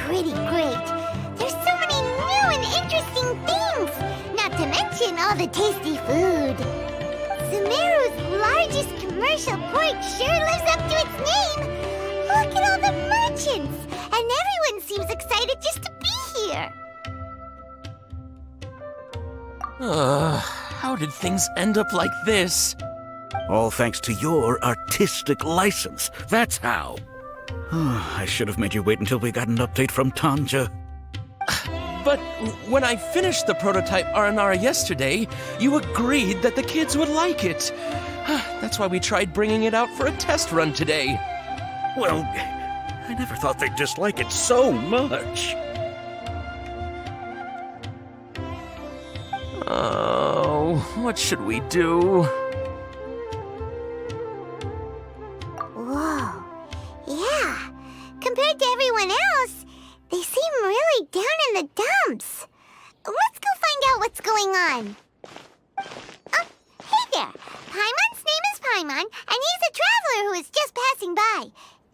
Pretty great. There's so many new and interesting things, not to mention all the tasty food. Sumeru's largest commercial port sure lives up to its name. Look at all the merchants, and everyone seems excited just to be here. How did things end up like this? All thanks to your artistic license. That's how. I should have made you wait until we got an update from Tanja. But when I finished the prototype Aranara yesterday, you agreed that the kids would like it. That's why we tried bringing it out for a test run today. Well, I never thought they'd dislike it so much. Oh, what should we do? Whoa. Yeah. Compared to everyone else, they seem really down in the dumps. Let's go find out what's going on. Oh, hey there. Paimon's name is Paimon, and he's a traveler who is just passing by.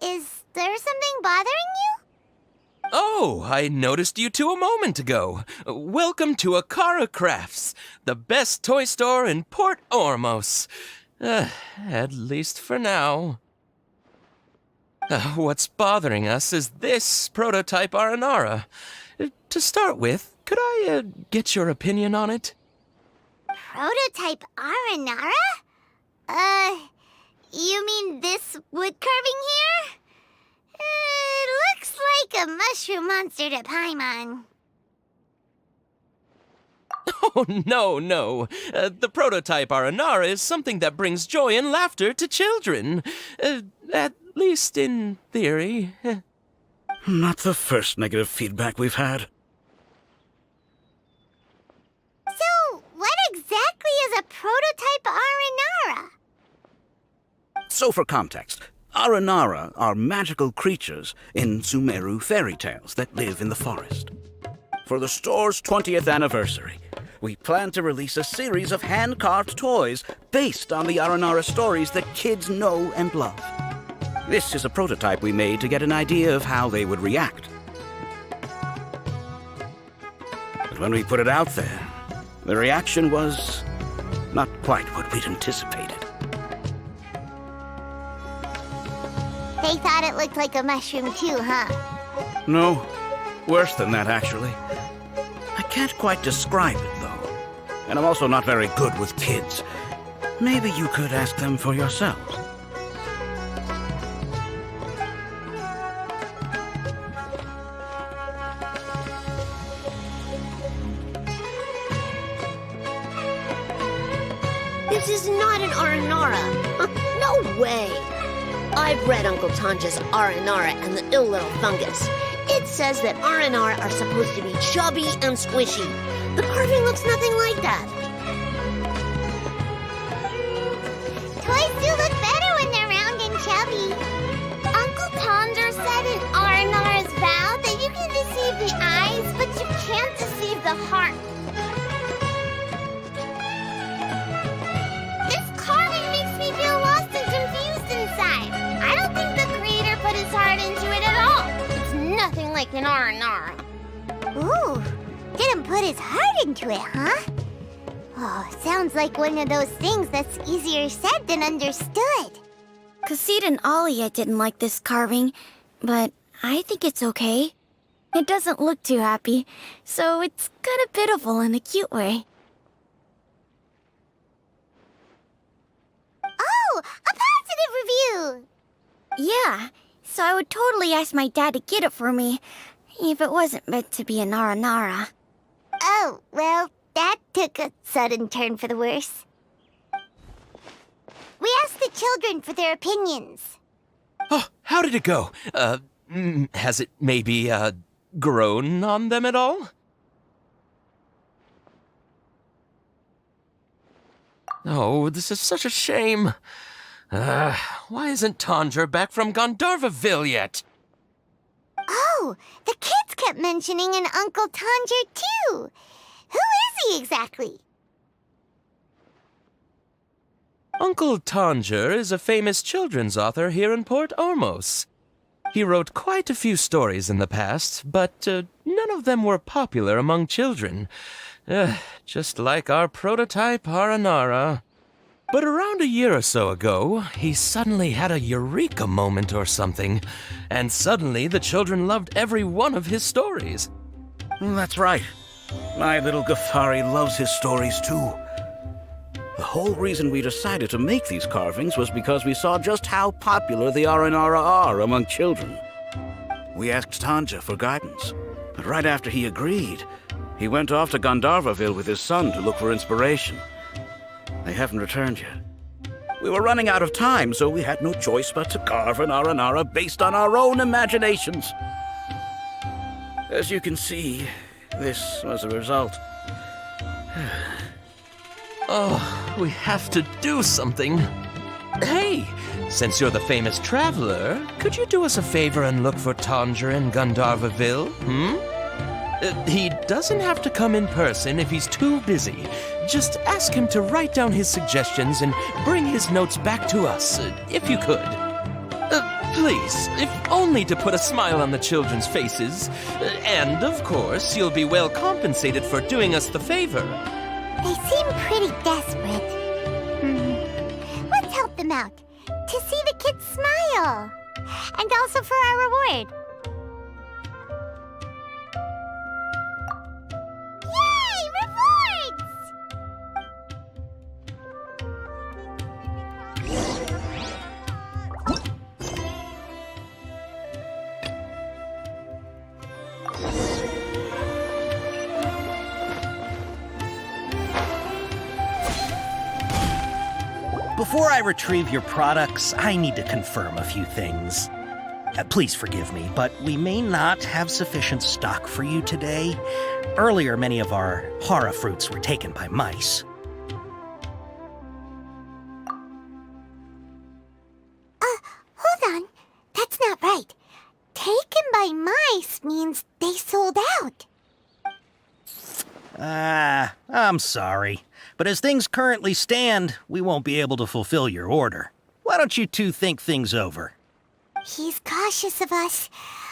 Is there something bothering you? Oh, I noticed you two a moment ago. Welcome to Akara Crafts, the best toy store in Port Ormos. At least for now. What's bothering us is this prototype Aranara. To start with, could I get your opinion on it? Prototype Aranara? You mean this wood carving here? It looks like a mushroom monster to Paimon. Oh, no. The prototype Aranara is something that brings joy and laughter to children. At least in theory. Not the first negative feedback we've had. So, what exactly is a prototype Aranara? So for context, Aranara are magical creatures in Sumeru fairy tales that live in the forest. For the store's 20th anniversary, we plan to release a series of hand-carved toys based on the Aranara stories that kids know and love. This is a prototype we made to get an idea of how they would react. But when we put it out there, The reaction was not quite what we'd anticipated. They thought it looked like a mushroom too, huh? No, worse than that, actually. I can't quite describe it, though. And I'm also not very good with kids. Maybe you could ask them for yourselves. This is not an Aranara. No way. I've read Uncle Tanja's Aranara and the Ill Little Fungus. It says that Aranara are supposed to be chubby and squishy. The carving looks nothing like that. Toys do look better when they're round and chubby. Uncle Tonder said in Aranara's vow that you can deceive the eyes, but you can't deceive the heart. This carving makes me feel lost and confused inside. I don't think the creator put his heart into it at all. It's nothing like an Aranara. Ooh, didn't put his heart into it, huh? Oh, sounds like one of those things that's easier said than understood. Kassid and Alia didn't like this carving, but I think it's okay. It doesn't look too happy, so it's kind of pitiful in a cute way. Oh, a positive review! Yeah, so I would totally ask my dad to get it for me, if it wasn't meant to be an Aranara. Oh, well, that took a sudden turn for the worse. We asked the children for their opinions. Oh, how did it go? Has it maybe, grown on them at all? Oh, this is such a shame. Why isn't Tanger back from Gandharvaville yet? Oh, the kids kept mentioning an Uncle Tanger, too. Who is he exactly? Uncle Tanger is a famous children's author here in Port Ormos. He wrote quite a few stories in the past, but none of them were popular among children. Just like our prototype Aranara. But around a year or so ago, he suddenly had a eureka moment or something, and suddenly the children loved every one of his stories. That's right. My little Ghaffari loves his stories too. The whole reason we decided to make these carvings was because we saw just how popular the Aranara are among children. We asked Tanja for guidance, but right after he agreed, he went off to Gandharvaville with his son to look for inspiration. They haven't returned yet. We were running out of time, so we had no choice but to carve an Aranara based on our own imaginations. As you can see, this was the result. Oh, we have to do something. Hey, since you're the famous traveler, could you do us a favor and look for Tanger in Gandharvaville, He doesn't have to come in person if he's too busy. Just ask him to write down his suggestions and bring his notes back to us, if you could. Please, if only to put a smile on the children's faces. And, of course, you'll be well compensated for doing us the favor. They seem pretty desperate. Let's help them out. To see the kids smile. And also for our reward. Yay! Rewards! Before I retrieve your products, I need to confirm a few things. Please forgive me, but we may not have sufficient stock for you today. Earlier, many of our hara fruits were taken by mice. Hold on. That's not right. Taken by mice means they sold out. I'm sorry. But as things currently stand, we won't be able to fulfill your order. Why don't you two think things over? He's cautious of us.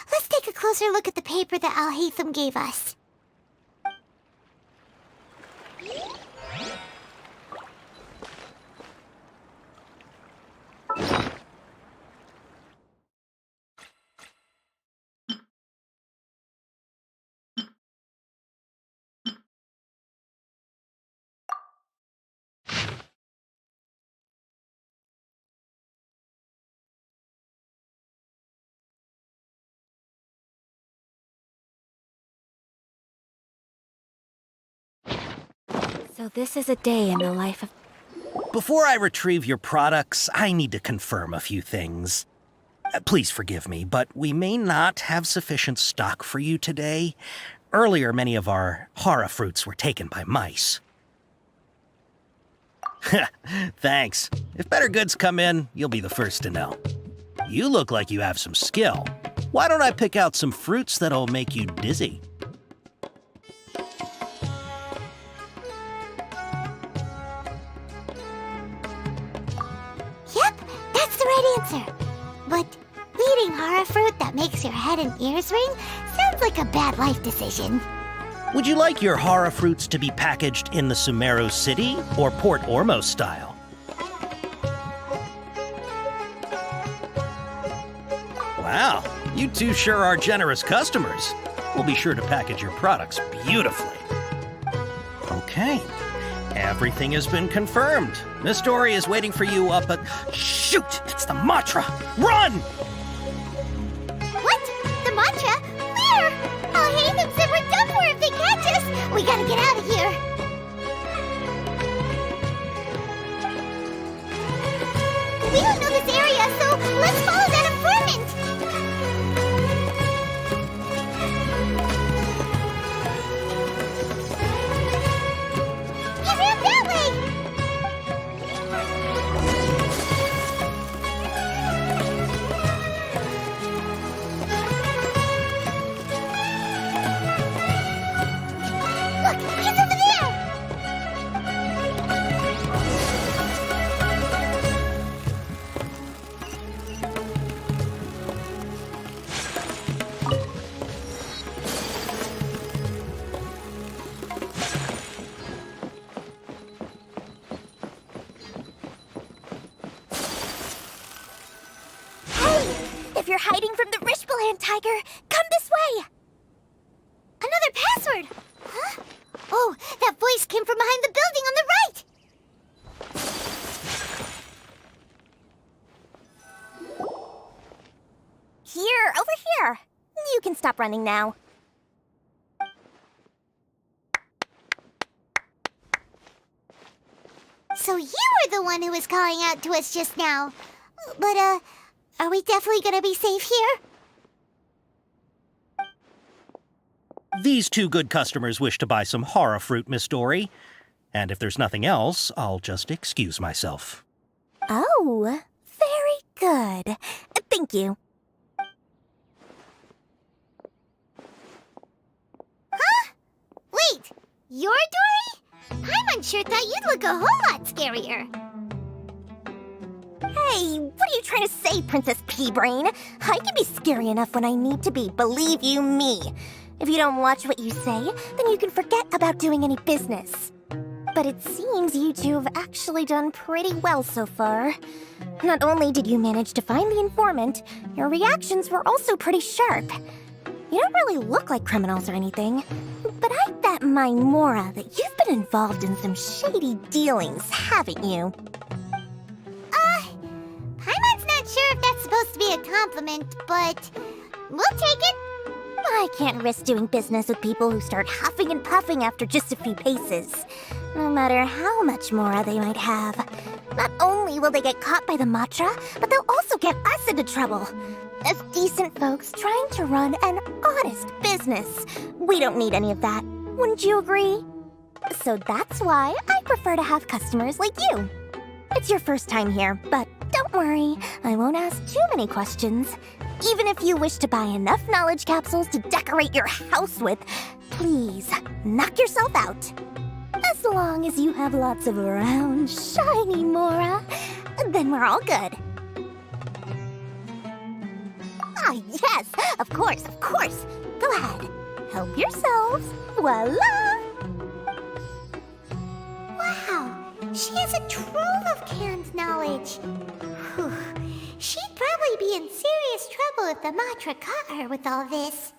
Let's take a closer look at the paper that Al-Haytham gave us. So this is a day in the life of... Before I retrieve your products, I need to confirm a few things. Please forgive me, but we may not have sufficient stock for you today. Earlier, many of our hara fruits were taken by mice. Thanks. If better goods come in, you'll be the first to know. You look like you have some skill. Why don't I pick out some fruits that'll make you dizzy? Yep, that's the right answer. But eating hara fruit that makes your head and ears ring sounds like a bad life decision. Would you like your hara fruits to be packaged in the Sumeru City or Port Ormos style? Wow, you two sure are generous customers. We'll be sure to package your products beautifully. Okay, everything has been confirmed. Miss Dory is waiting for you up at... Shoot, it's the Matra! Run! What? The mantra? Where? I'll hate them said we're done for if they catch us. We gotta get out of here. We don't know this area, so let's follow that informant. He ran that way. Look, he's over there! Hey! If you're hiding from the Rishbaland tiger, come this way! Another password! Huh? Oh, that voice came from behind the building on the right! Here, over here. You can stop running now. So you were the one who was calling out to us just now. But, are we definitely gonna be safe here? These two good customers wish to buy some hara fruit, Miss Dory. And if there's nothing else, I'll just excuse myself. Oh, very good. Thank you. Huh? Wait, you're Dory? Paimon sure thought you'd look a whole lot scarier. Hey, what are you trying to say, Princess Pea-Brain? I can be scary enough when I need to be, believe you me. If you don't watch what you say, then you can forget about doing any business. But it seems you two have actually done pretty well so far. Not only did you manage to find the informant, your reactions were also pretty sharp. You don't really look like criminals or anything, but I bet my Mora that you've been involved in some shady dealings, haven't you? Paimon's not sure if that's supposed to be a compliment, but we'll take it. I can't risk doing business with people who start huffing and puffing after just a few paces. No matter how much Mora they might have. Not only will they get caught by the Matra, but they'll also get us into trouble. As decent folks trying to run an honest business. We don't need any of that. Wouldn't you agree? So that's why I prefer to have customers like you. It's your first time here, but don't worry, I won't ask too many questions. Even if you wish to buy enough knowledge capsules to decorate your house with, please knock yourself out. As long as you have lots of round, shiny Mora, then we're all good. Ah, yes, of course, of course. Go ahead, help yourselves. Voila! Wow, she has a trove of canned knowledge. Whew. She'd probably be in serious trouble if the Matra caught her with all this.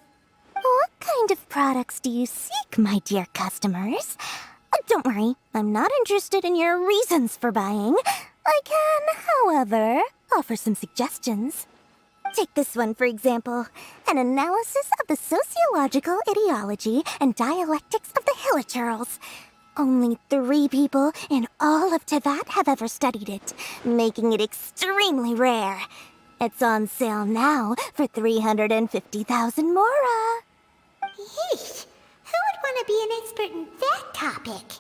What kind of products do you seek, my dear customers? Don't worry, I'm not interested in your reasons for buying. I can, however, offer some suggestions. Take this one, for example. An analysis of the sociological ideology and dialectics of the Hilichurls. Only 3 people in all of Tevat have ever studied it, making it extremely rare. It's on sale now for 350,000 mora. Yeesh. Who would want to be an expert in that topic?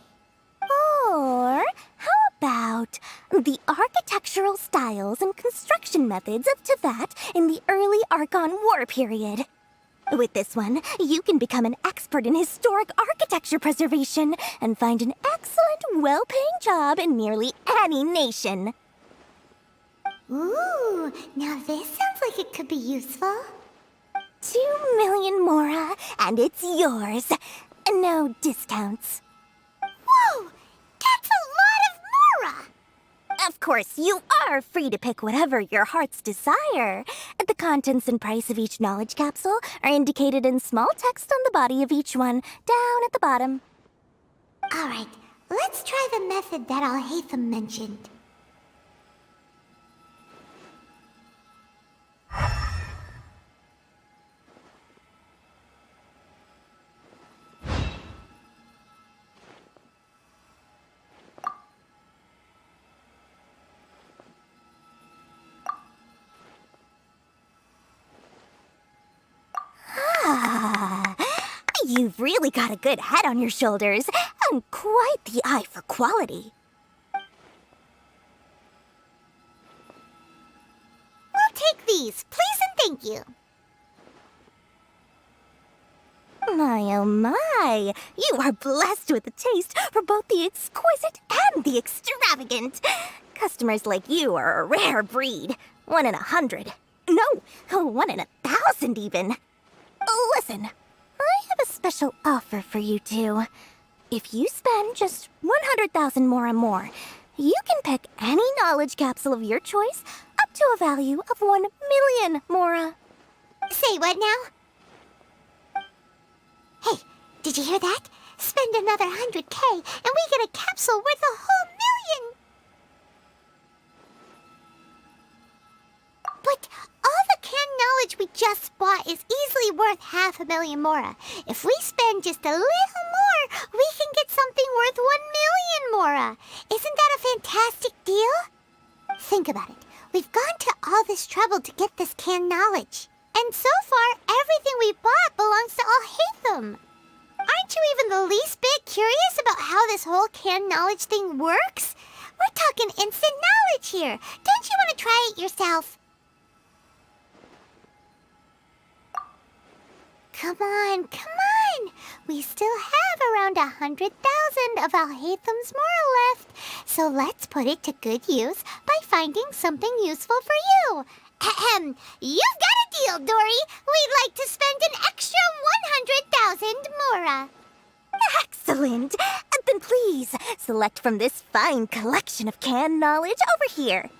Or how about the architectural styles and construction methods of Tevat in the early Archon War period? With this one, you can become an expert in historic architecture preservation and find an excellent, well-paying job in nearly any nation. Ooh, now this sounds like it could be useful. 2 million mora, and it's yours. No discounts. Whoa! That's a lot of mora! Of course, you are free to pick whatever your heart's desire. The contents and price of each knowledge capsule are indicated in small text on the body of each one, down at the bottom. Alright, let's try the method that Al-Haytham mentioned. You've really got a good head on your shoulders, and quite the eye for quality. We'll take these, please and thank you. My oh my, you are blessed with a taste for both the exquisite and the extravagant. Customers like you are a rare breed. 1 in 100. No, 1 in 1,000 even. Listen, I have a special offer for you two. If you spend just 100,000 mora more, you can pick any knowledge capsule of your choice up to a value of 1 million mora. Say what now? Hey, did you hear that? Spend another 100K and we get a capsule worth a whole million! But all the canned knowledge we just bought is easily worth 500,000 mora. If we spend just a little more, we can get something worth 1 million mora. Isn't that a fantastic deal? Think about it. We've gone to all this trouble to get this canned knowledge. And so far, everything we bought belongs to Al-Haytham. Aren't you even the least bit curious about how this whole canned knowledge thing works? We're talking instant knowledge here. Don't you want to try it yourself? Come on, come on! We still have around 100,000 of Al-Haytham's mora left, so let's put it to good use by finding something useful for you. Ahem, you've got a deal, Dory! We'd like to spend an extra 100,000 mora. Excellent! Then please, select from this fine collection of canned knowledge over here.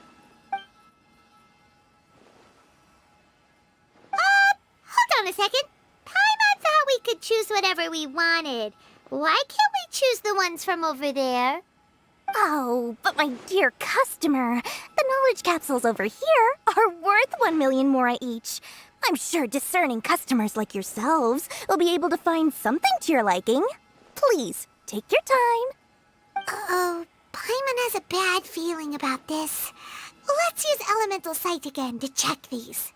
Hold on a second. Paimon thought we could choose whatever we wanted. Why can't we choose the ones from over there? Oh, but my dear customer, the knowledge capsules over here are worth 1 million mora each. I'm sure discerning customers like yourselves will be able to find something to your liking. Please, take your time. Uh-oh, Paimon has a bad feeling about this. Let's use Elemental Sight again to check these.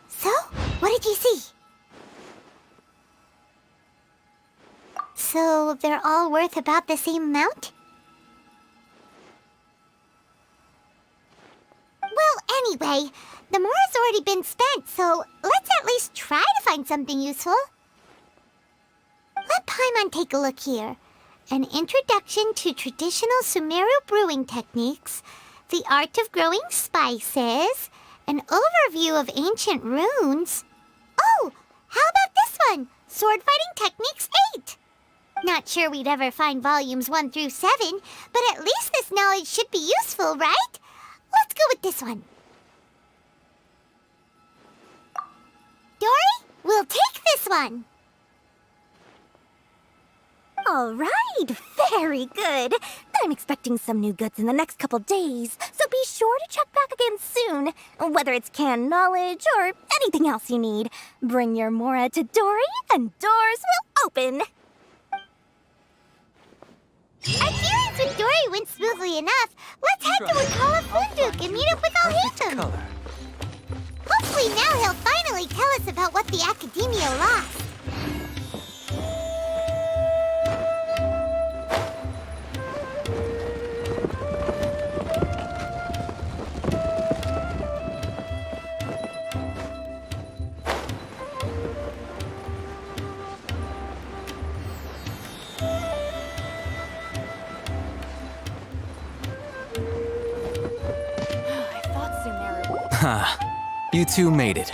So, what did you see? So, they're all worth about the same amount? Well, anyway, the mora's already been spent, so let's at least try to find something useful. Let Paimon take a look here. An introduction to traditional Sumeru brewing techniques, the art of growing spices, an overview of ancient runes. Oh, how about this one? Sword Fighting Techniques 8. Not sure we'd ever find volumes 1 through 7, but at least this knowledge should be useful, right? Let's go with this one. Dory, we'll take this one. All right, very good. I'm expecting some new goods in the next couple days, so be be sure to check back again soon. Whether it's canned knowledge or anything else you need, bring your Mora to Dory and doors will open. Our dealings with Dory went smoothly enough. Let's head to Wakala Funduk and meet up with Al-Haytham. Hopefully now he'll finally tell us about what the Academia lost. Ha, you two made it.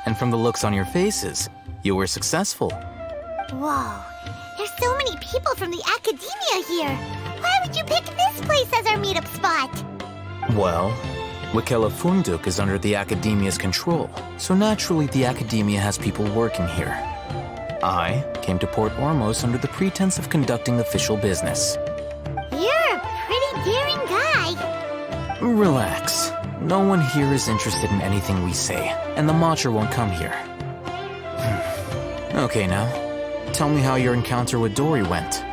And from the looks on your faces, you were successful. Whoa, there's so many people from the Academia here. Why would you pick this place as our meetup spot? Well, Wakela Funduk is under the Academia's control, so naturally the Academia has people working here. I came to Port Ormos under the pretense of conducting official business. You're a pretty daring guy. Relax. No one here is interested in anything we say, and the Matcher won't come here. Okay now, tell me how your encounter with Dory went.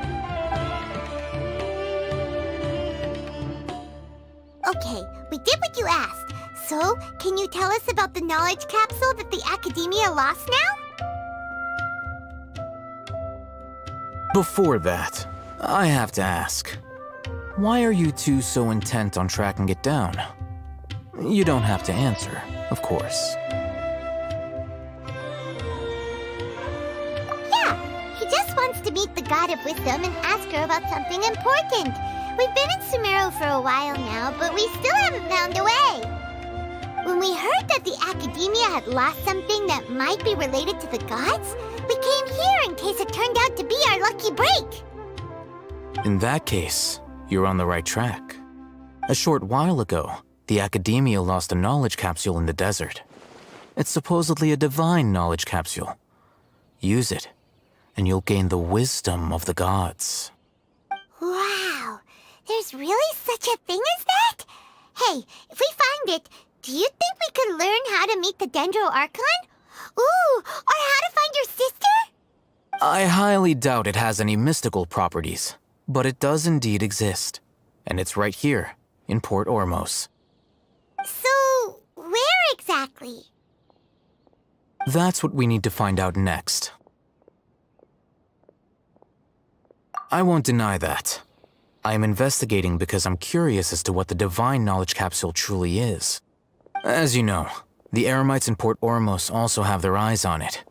Okay, we did what you asked. So, can you tell us about the knowledge capsule that the Academia lost now? Before that, I have to ask, why are you two so intent on tracking it down? You don't have to answer, of course. Yeah, he just wants to meet the God of Wisdom and ask her about something important. We've been in Sumeru for a while now, but we still haven't found a way. When we heard that the Academia had lost something that might be related to the gods, we came here in case it turned out to be our lucky break. In that case, you're on the right track. A short while ago, the Academia lost a knowledge capsule in the desert. It's supposedly a divine knowledge capsule. Use it, and you'll gain the wisdom of the gods. Wow, there's really such a thing as that? Hey, if we find it, do you think we could learn how to meet the Dendro Archon? Ooh, or how to find your sister? I highly doubt it has any mystical properties, but it does indeed exist. And it's right here, in Port Ormos. So, where exactly? That's what we need to find out next. I won't deny that. I am investigating because I'm curious as to what the divine knowledge capsule truly is. As you know, the Eremites in Port Ormos also have their eyes on it.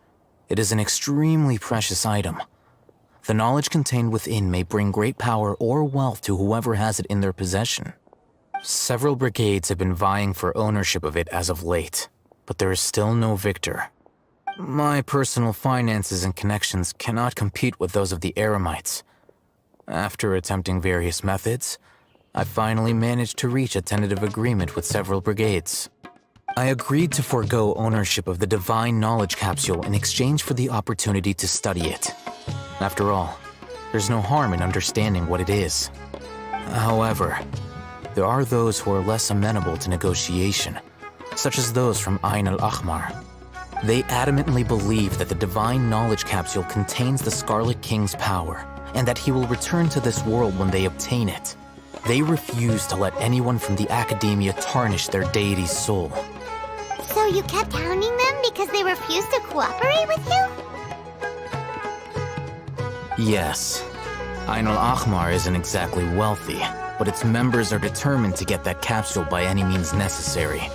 It is an extremely precious item. The knowledge contained within may bring great power or wealth to whoever has it in their possession. Several brigades have been vying for ownership of it as of late, but there is still no victor. My personal finances and connections cannot compete with those of the Eremites. After attempting various methods, I finally managed to reach a tentative agreement with several brigades. I agreed to forego ownership of the divine knowledge capsule in exchange for the opportunity to study it. After all, there's no harm in understanding what it is. However, there are those who are less amenable to negotiation, such as those from Ain al-Ahmar. They adamantly believe that the divine knowledge capsule contains the Scarlet King's power, and that he will return to this world when they obtain it. They refuse to let anyone from the Academia tarnish their deity's soul. So you kept hounding them because they refused to cooperate with you? Yes. Ain al-Ahmar isn't exactly wealthy, but its members are determined to get that capsule by any means necessary.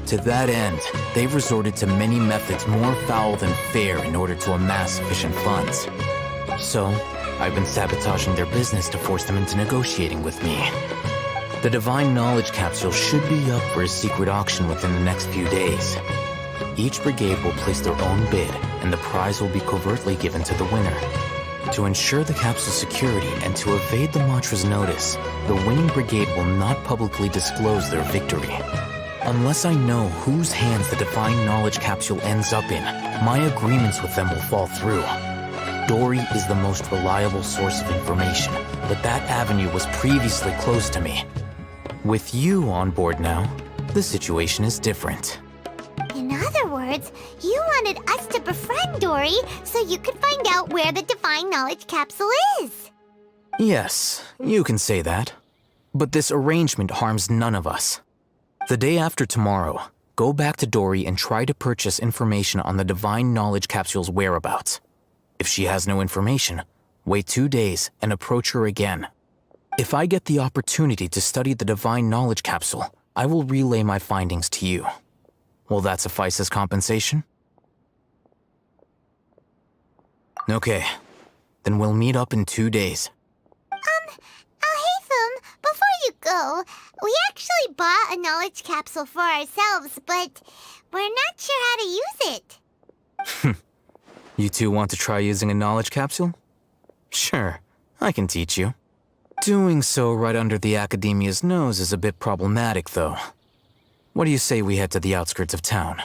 To that end, they've resorted to many methods more foul than fair in order to amass sufficient funds. So, I've been sabotaging their business to force them into negotiating with me. The Divine Knowledge Capsule should be up for a secret auction within the next few days. Each brigade will place their own bid, and the prize will be covertly given to the winner. To ensure the capsule's security and to evade the Matra's notice, the winning brigade will not publicly disclose their victory. Unless I know whose hands the Divine Knowledge Capsule ends up in, my agreements with them will fall through. Dory is the most reliable source of information, but that avenue was previously closed to me. With you on board now, the situation is different. In other words, you wanted us to befriend Dory so you could find out where the Divine Knowledge Capsule is. Yes, you can say that. But this arrangement harms none of us. The day after tomorrow, go back to Dory and try to purchase information on the Divine Knowledge Capsule's whereabouts. If she has no information, wait 2 days and approach her again. If I get the opportunity to study the Divine Knowledge Capsule, I will relay my findings to you. Will that suffice as compensation? Okay, then we'll meet up in 2 days. Haytham, before you go, we actually bought a knowledge capsule for ourselves, but we're not sure how to use it. You two want to try using a knowledge capsule? Sure, I can teach you. Doing so right under the Academia's nose is a bit problematic, though. What do you say we head to the outskirts of town?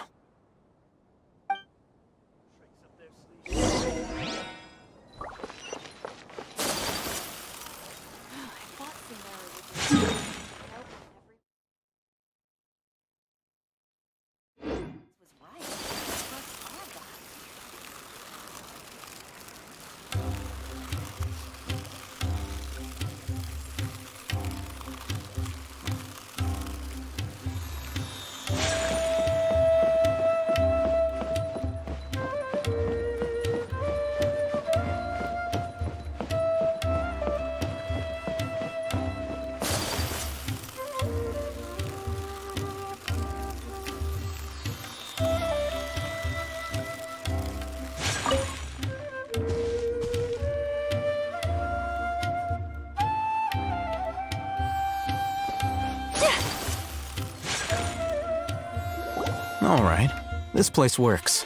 All right, this place works.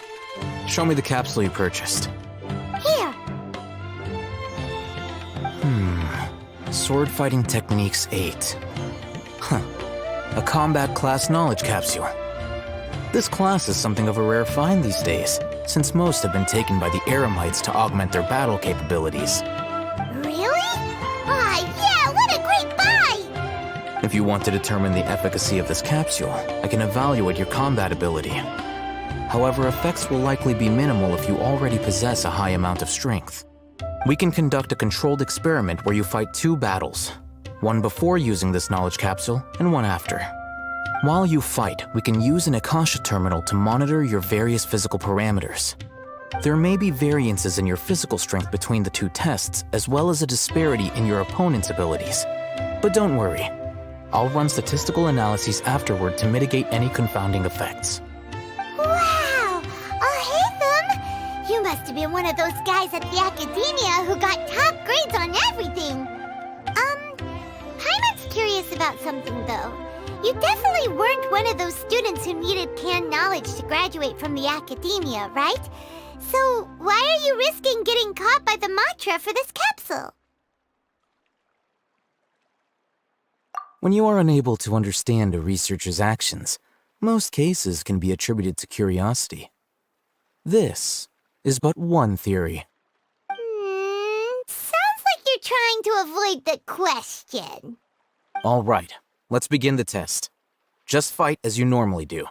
Show me the capsule you purchased. Here. Sword Fighting Techniques 8. Huh. A combat class knowledge capsule. This class is something of a rare find these days, since most have been taken by the Eremites to augment their battle capabilities. Really? Ah, yeah, what a great buy! If you want to determine the efficacy of this capsule, I can evaluate your combat ability. However, effects will likely be minimal if you already possess a high amount of strength. We can conduct a controlled experiment where you fight 2 battles, one before using this knowledge capsule and one after. While you fight, we can use an Akasha terminal to monitor your various physical parameters. There may be variances in your physical strength between the 2 tests, as well as a disparity in your opponent's abilities. But don't worry, I'll run statistical analyses afterward to mitigate any confounding effects. Wow! Haytham! You must have been one of those guys at the Academia who got top grades on everything! Paimon's curious about something, though. You definitely weren't one of those students who needed canned knowledge to graduate from the Academia, right? So why are you risking getting caught by the Matra for this capsule? When you are unable to understand a researcher's actions, most cases can be attributed to curiosity. This is but one theory. Sounds like you're trying to avoid the question. All right, let's begin the test. Just fight as you normally do.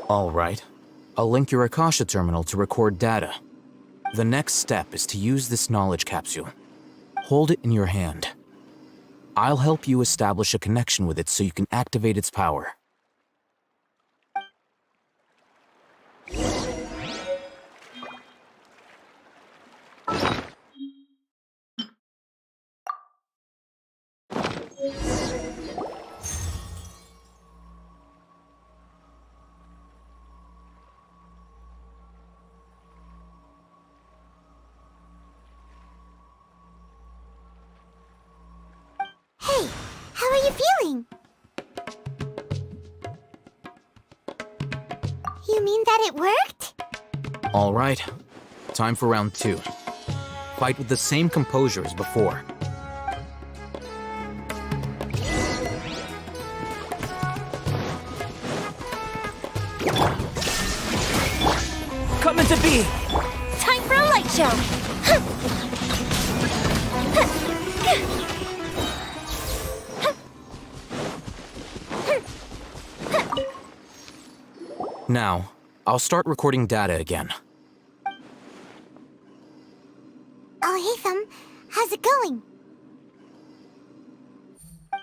All right. I'll link your Akasha terminal to record data. The next step is to use this knowledge capsule. Hold it in your hand. I'll help you establish a connection with it so you can activate its power. working. You mean that it worked? All right. Time for round 2. Fight with the same composure as before. Coming to be! Time for a light show! Now, I'll start recording data again. Oh, Hatham, how's it going?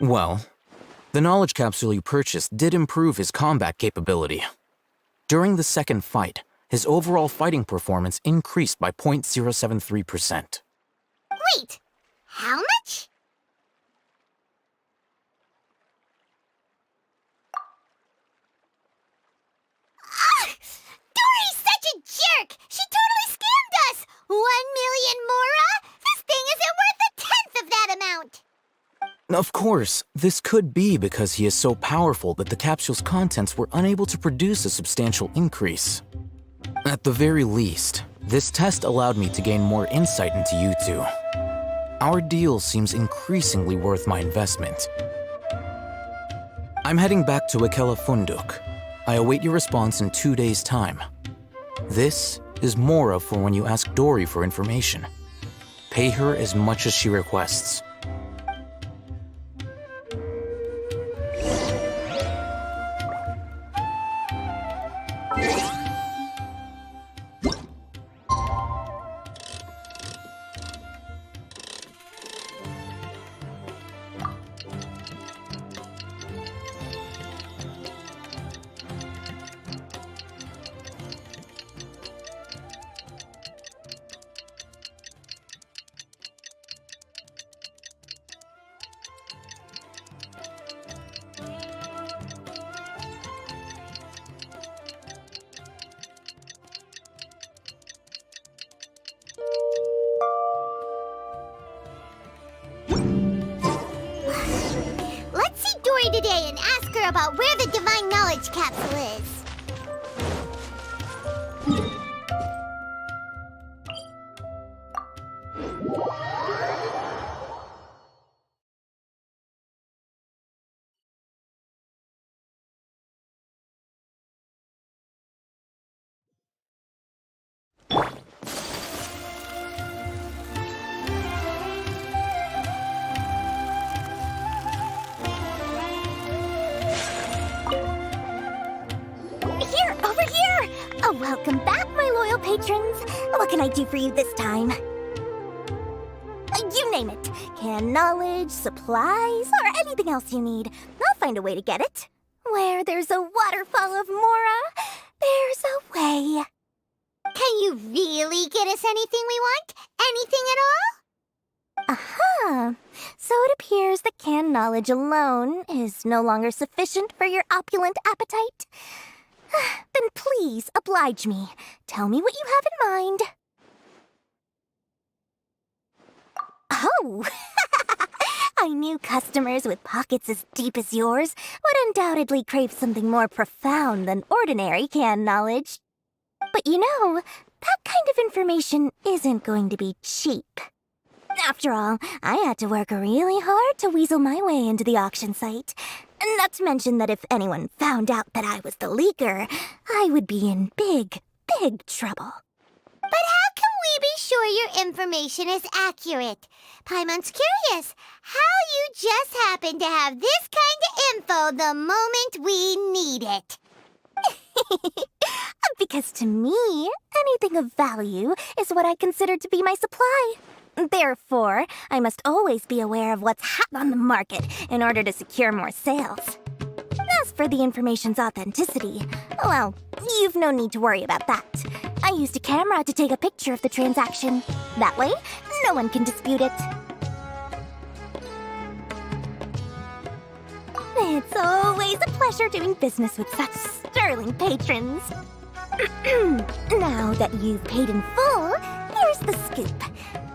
Well, the knowledge capsule you purchased did improve his combat capability. During the second fight, his overall fighting performance increased by 0.073%. Wait, how much? Dory's such a jerk! She totally scammed us! 1 million mora? This thing isn't worth a tenth of that amount! Of course, this could be because he is so powerful that the capsule's contents were unable to produce a substantial increase. At the very least, this test allowed me to gain more insight into you two. Our deal seems increasingly worth my investment. I'm heading back to Akela Funduk. I await your response in 2 days' time. This is Mora for when you ask Dory for information. Pay her as much as she requests. Let's see Dory today and ask her about where the Divine Knowledge Capsule is. Welcome back, my loyal patrons. What can I do for you this time? You name it. Canned knowledge, supplies, or anything else you need. I'll find a way to get it. Where there's a waterfall of Mora, there's a way. Can you really get us anything we want? Anything at all? Aha! So it appears that canned knowledge alone is no longer sufficient for your opulent appetite. Then please oblige me. Tell me what you have in mind. Oh! I knew customers with pockets as deep as yours would undoubtedly crave something more profound than ordinary canned knowledge. But you know, that kind of information isn't going to be cheap. After all, I had to work really hard to weasel my way into the auction site. Not to mention that if anyone found out that I was the leaker, I would be in big, big trouble. But how can we be sure your information is accurate? Paimon's curious how you just happen to have this kind of info the moment we need it. Because to me, anything of value is what I consider to be my supply. Therefore, I must always be aware of what's hot on the market in order to secure more sales. As for the information's authenticity, well, you've no need to worry about that. I used a camera to take a picture of the transaction. That way, no one can dispute it. It's always a pleasure doing business with such sterling patrons. Now that you've paid in full, here's the scoop.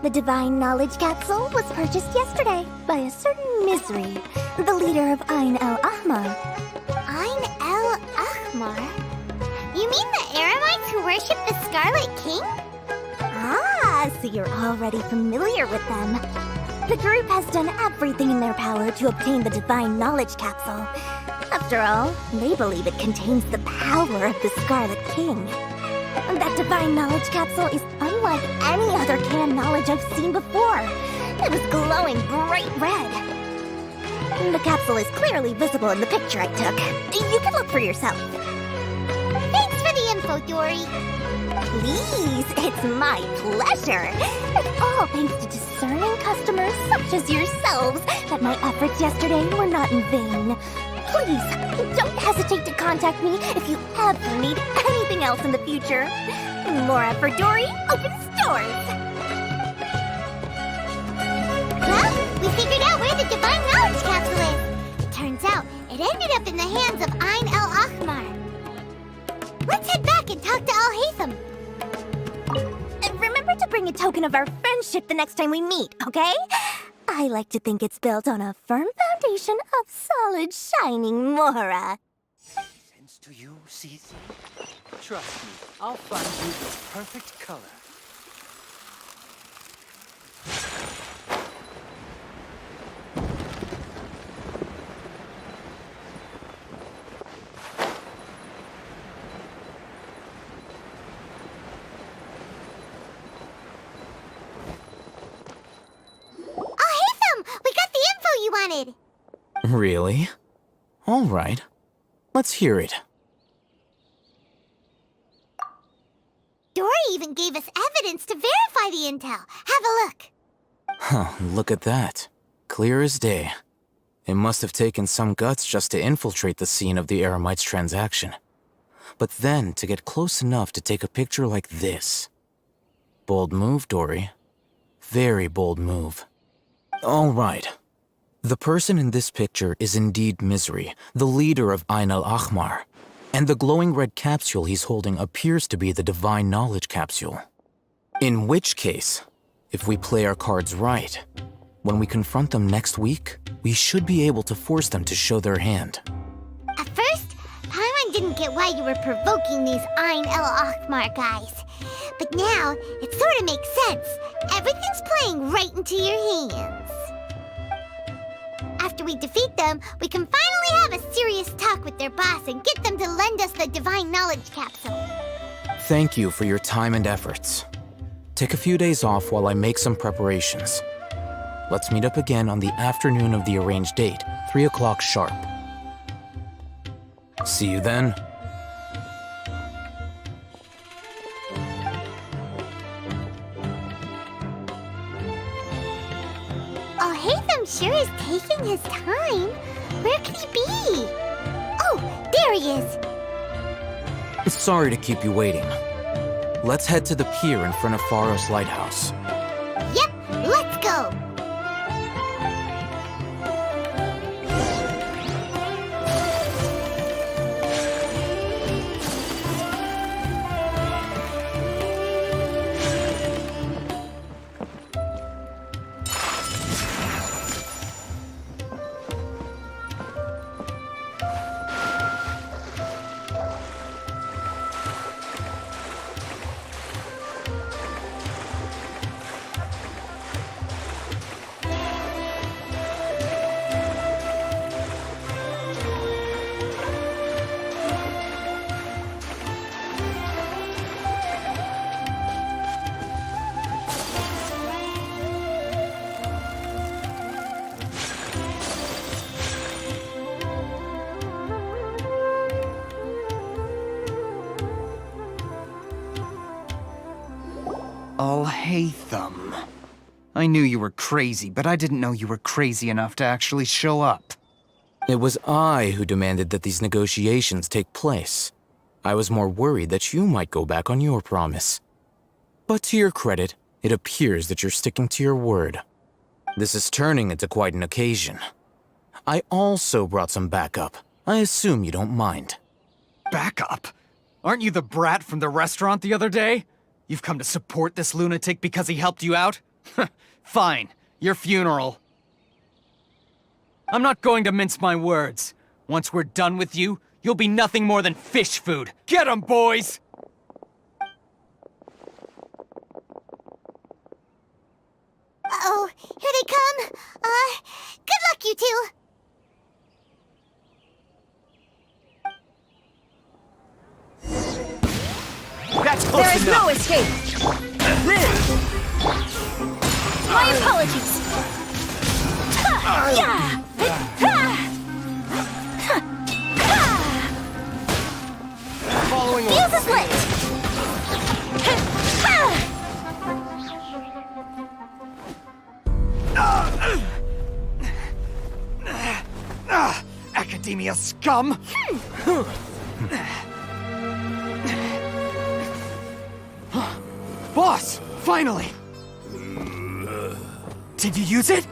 The Divine Knowledge Capsule was purchased yesterday by a certain Misery, the leader of Ain el-Ahmar. Ain el-Ahmar? You mean the Eremites who worship the Scarlet King? Ah, so you're already familiar with them. The group has done everything in their power to obtain the Divine Knowledge Capsule. After all, they believe it contains the power of the Scarlet King. That Divine Knowledge Capsule is unlike any other canned knowledge I've seen before. It was glowing bright red. The capsule is clearly visible in the picture I took. You can look for yourself. Thanks for the info, Dory. Please, it's my pleasure. It's all thanks to discerning customers such as yourselves that my efforts yesterday were not in vain. Please, don't hesitate to contact me if you ever need anything else in the future. More for Dory opens doors. Well, we figured out where the Divine Knowledge Capsule is. Turns out, it ended up in the hands of Ain el-Ahmar. Let's head back and talk to Al-Haytham. Remember to bring a token of our friendship the next time we meet, okay? I like to think it's built on a firm foundation of solid, shining Mora. Sense to you, Cece? Trust me, I'll find you the perfect color. We got the info you wanted! Really? All right. Let's hear it. Dory even gave us evidence to verify the intel. Have a look. Huh, look at that. Clear as day. It must have taken some guts just to infiltrate the scene of the Eremites' transaction. But then to get close enough to take a picture like this. Bold move, Dory. Very bold move. All right. The person in this picture is indeed Misery, the leader of Ain el-Ahmar. And the glowing red capsule he's holding appears to be the Divine Knowledge Capsule. In which case, if we play our cards right, when we confront them next week, we should be able to force them to show their hand. At first, Paimon didn't get why you were provoking these Ain el-Ahmar guys. But now, it sort of makes sense. Everything's playing right into your hands. After we defeat them, we can finally have a serious talk with their boss and get them to lend us the Divine Knowledge Capsule. Thank you for your time and efforts. Take a few days off while I make some preparations. Let's meet up again on the afternoon of the arranged date, 3 o'clock sharp. See you then. Al-Haytham sure is taking his time. Where could he be? Oh, there he is. Sorry to keep you waiting. Let's head to the pier in front of Pharos Lighthouse. Yep, let's go. Al-Haytham. I knew you were crazy, but I didn't know you were crazy enough to actually show up. It was I who demanded that these negotiations take place. I was more worried that you might go back on your promise. But to your credit, it appears that you're sticking to your word. This is turning into quite an occasion. I also brought some backup. I assume you don't mind. Backup? Aren't you the brat from the restaurant the other day? You've come to support this lunatic because he helped you out? Fine. Your funeral. I'm not going to mince my words. Once we're done with you, you'll be nothing more than fish food. Get 'em, boys! Uh-oh, here they come. Good luck, you two. That's close There is enough. no escape! My apologies! Following Fuse is lit! Academia scum! Boss! Finally! Did you use it?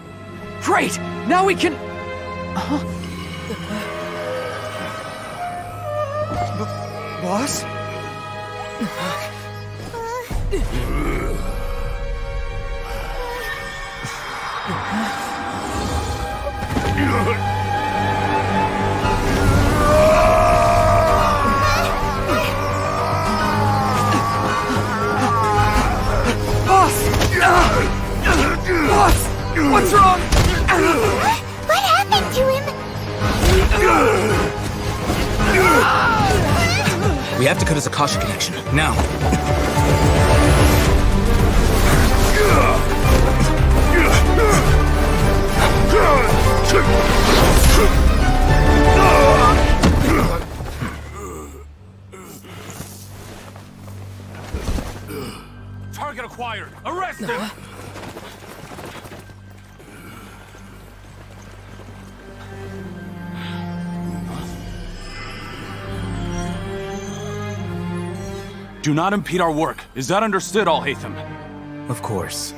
Great! Now we can... Boss? Boss! What's wrong? What happened to him? We have to cut his Akasha connection, now. Target acquired! Arrest him! Do not impede our work. Is that understood, Al-Haytham? Of course.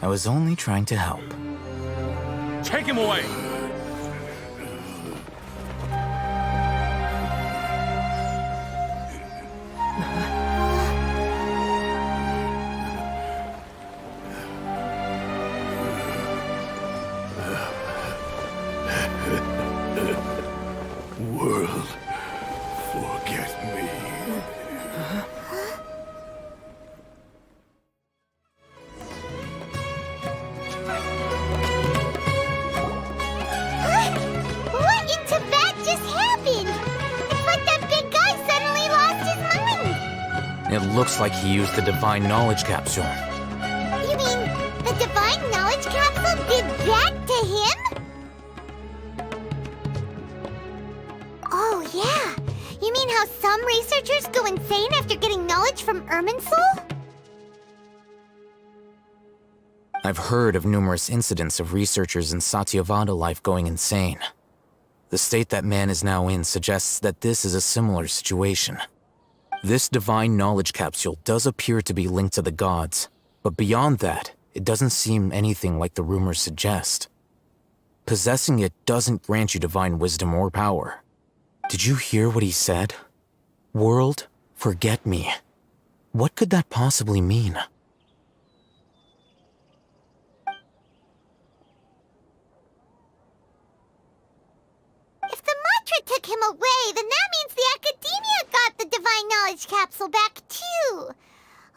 I was only trying to help. Take him away! World, forget me. What in Tibet just happened? It's like that big guy suddenly lost his mind. It looks like he used the Divine Knowledge Capsule. You mean the Divine Knowledge Capsule did that to him? Oh, yeah. You mean how some researchers go insane after getting knowledge from Irminsul? I've heard of numerous incidents of researchers in Satyavada life going insane. The state that man is now in suggests that this is a similar situation. This Divine Knowledge Capsule does appear to be linked to the gods, but beyond that, it doesn't seem anything like the rumors suggest. Possessing it doesn't grant you divine wisdom or power. Did you hear what he said? World, forget me. What could that possibly mean? If the mantra took him away, then that means the Academia got the Divine Knowledge Capsule back, too.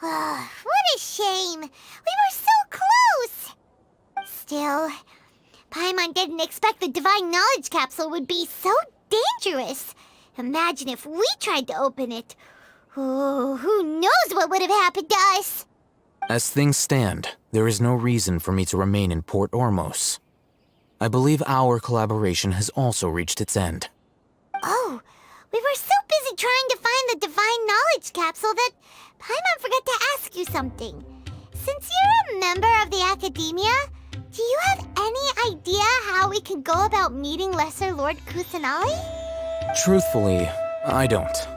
What a shame. We were so close. Still, Paimon didn't expect the Divine Knowledge Capsule would be so dangerous. Imagine if we tried to open it. Oh, who knows what would have happened to us? As things stand, there is no reason for me to remain in Port Ormos. I believe our collaboration has also reached its end. Oh, we were so busy trying to find the Divine Knowledge Capsule that Paimon forgot to ask you something. Since you're a member of the Academia, do you have any idea how we can go about meeting Lesser Lord Kusanali? Truthfully, I don't.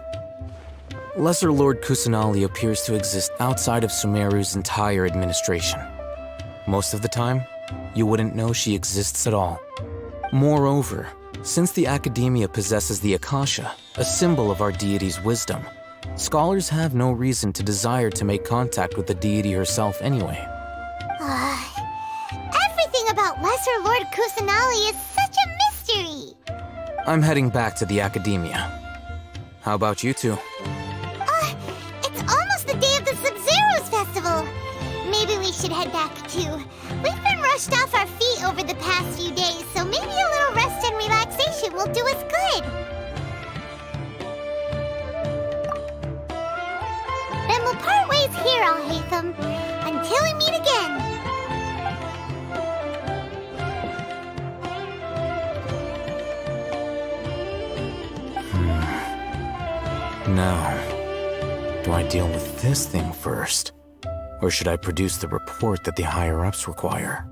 Lesser Lord Kusanali appears to exist outside of Sumeru's entire administration. Most of the time, you wouldn't know she exists at all. Moreover, since the Academia possesses the Akasha, a symbol of our deity's wisdom, scholars have no reason to desire to make contact with the deity herself anyway. Everything about Lesser Lord Kusanali is such a I'm heading back to the Academia. How about you two? It's almost the day of the Sub-Zero's festival. Maybe we should head back too. We've been rushed off our feet over the past few days, so maybe a little rest and relaxation will do us good. Then we'll part ways here, Al-Haytham. Until we meet again. Now, do I deal with this thing first? Or should I produce the report that the higher-ups require?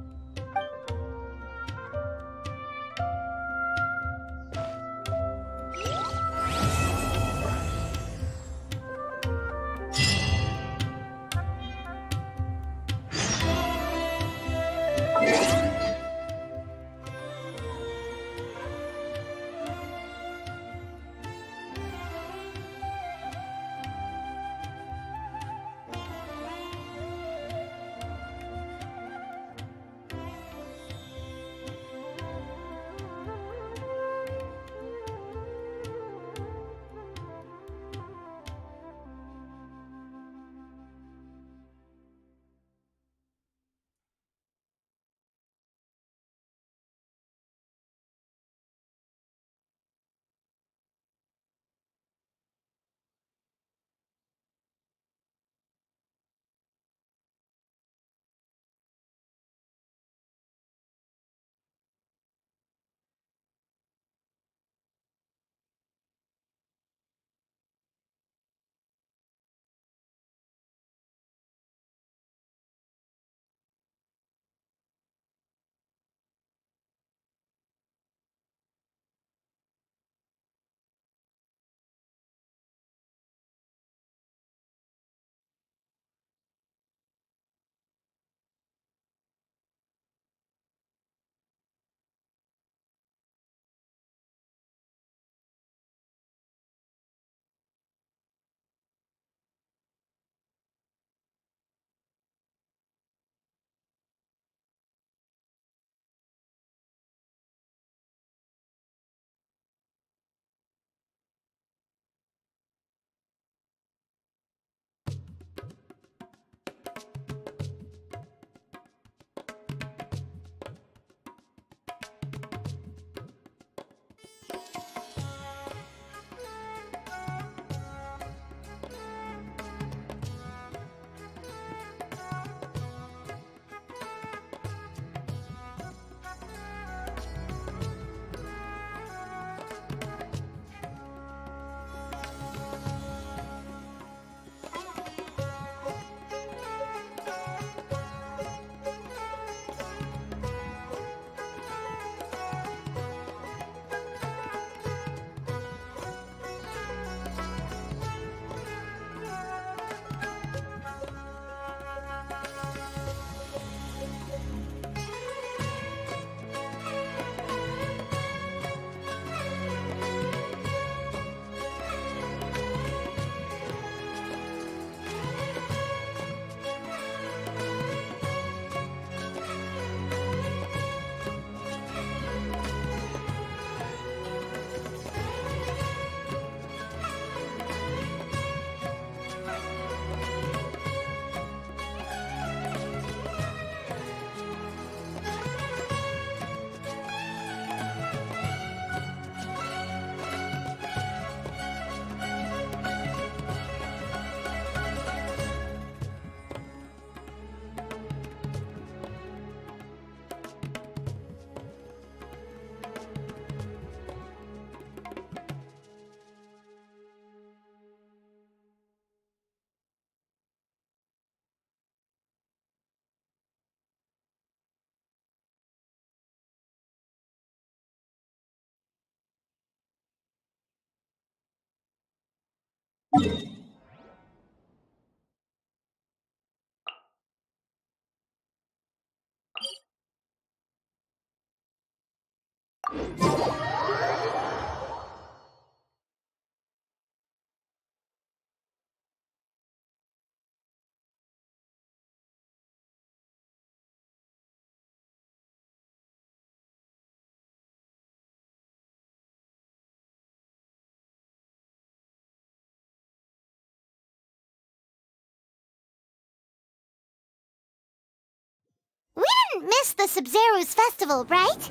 shouldn't miss the Sub-Zero's festival, right?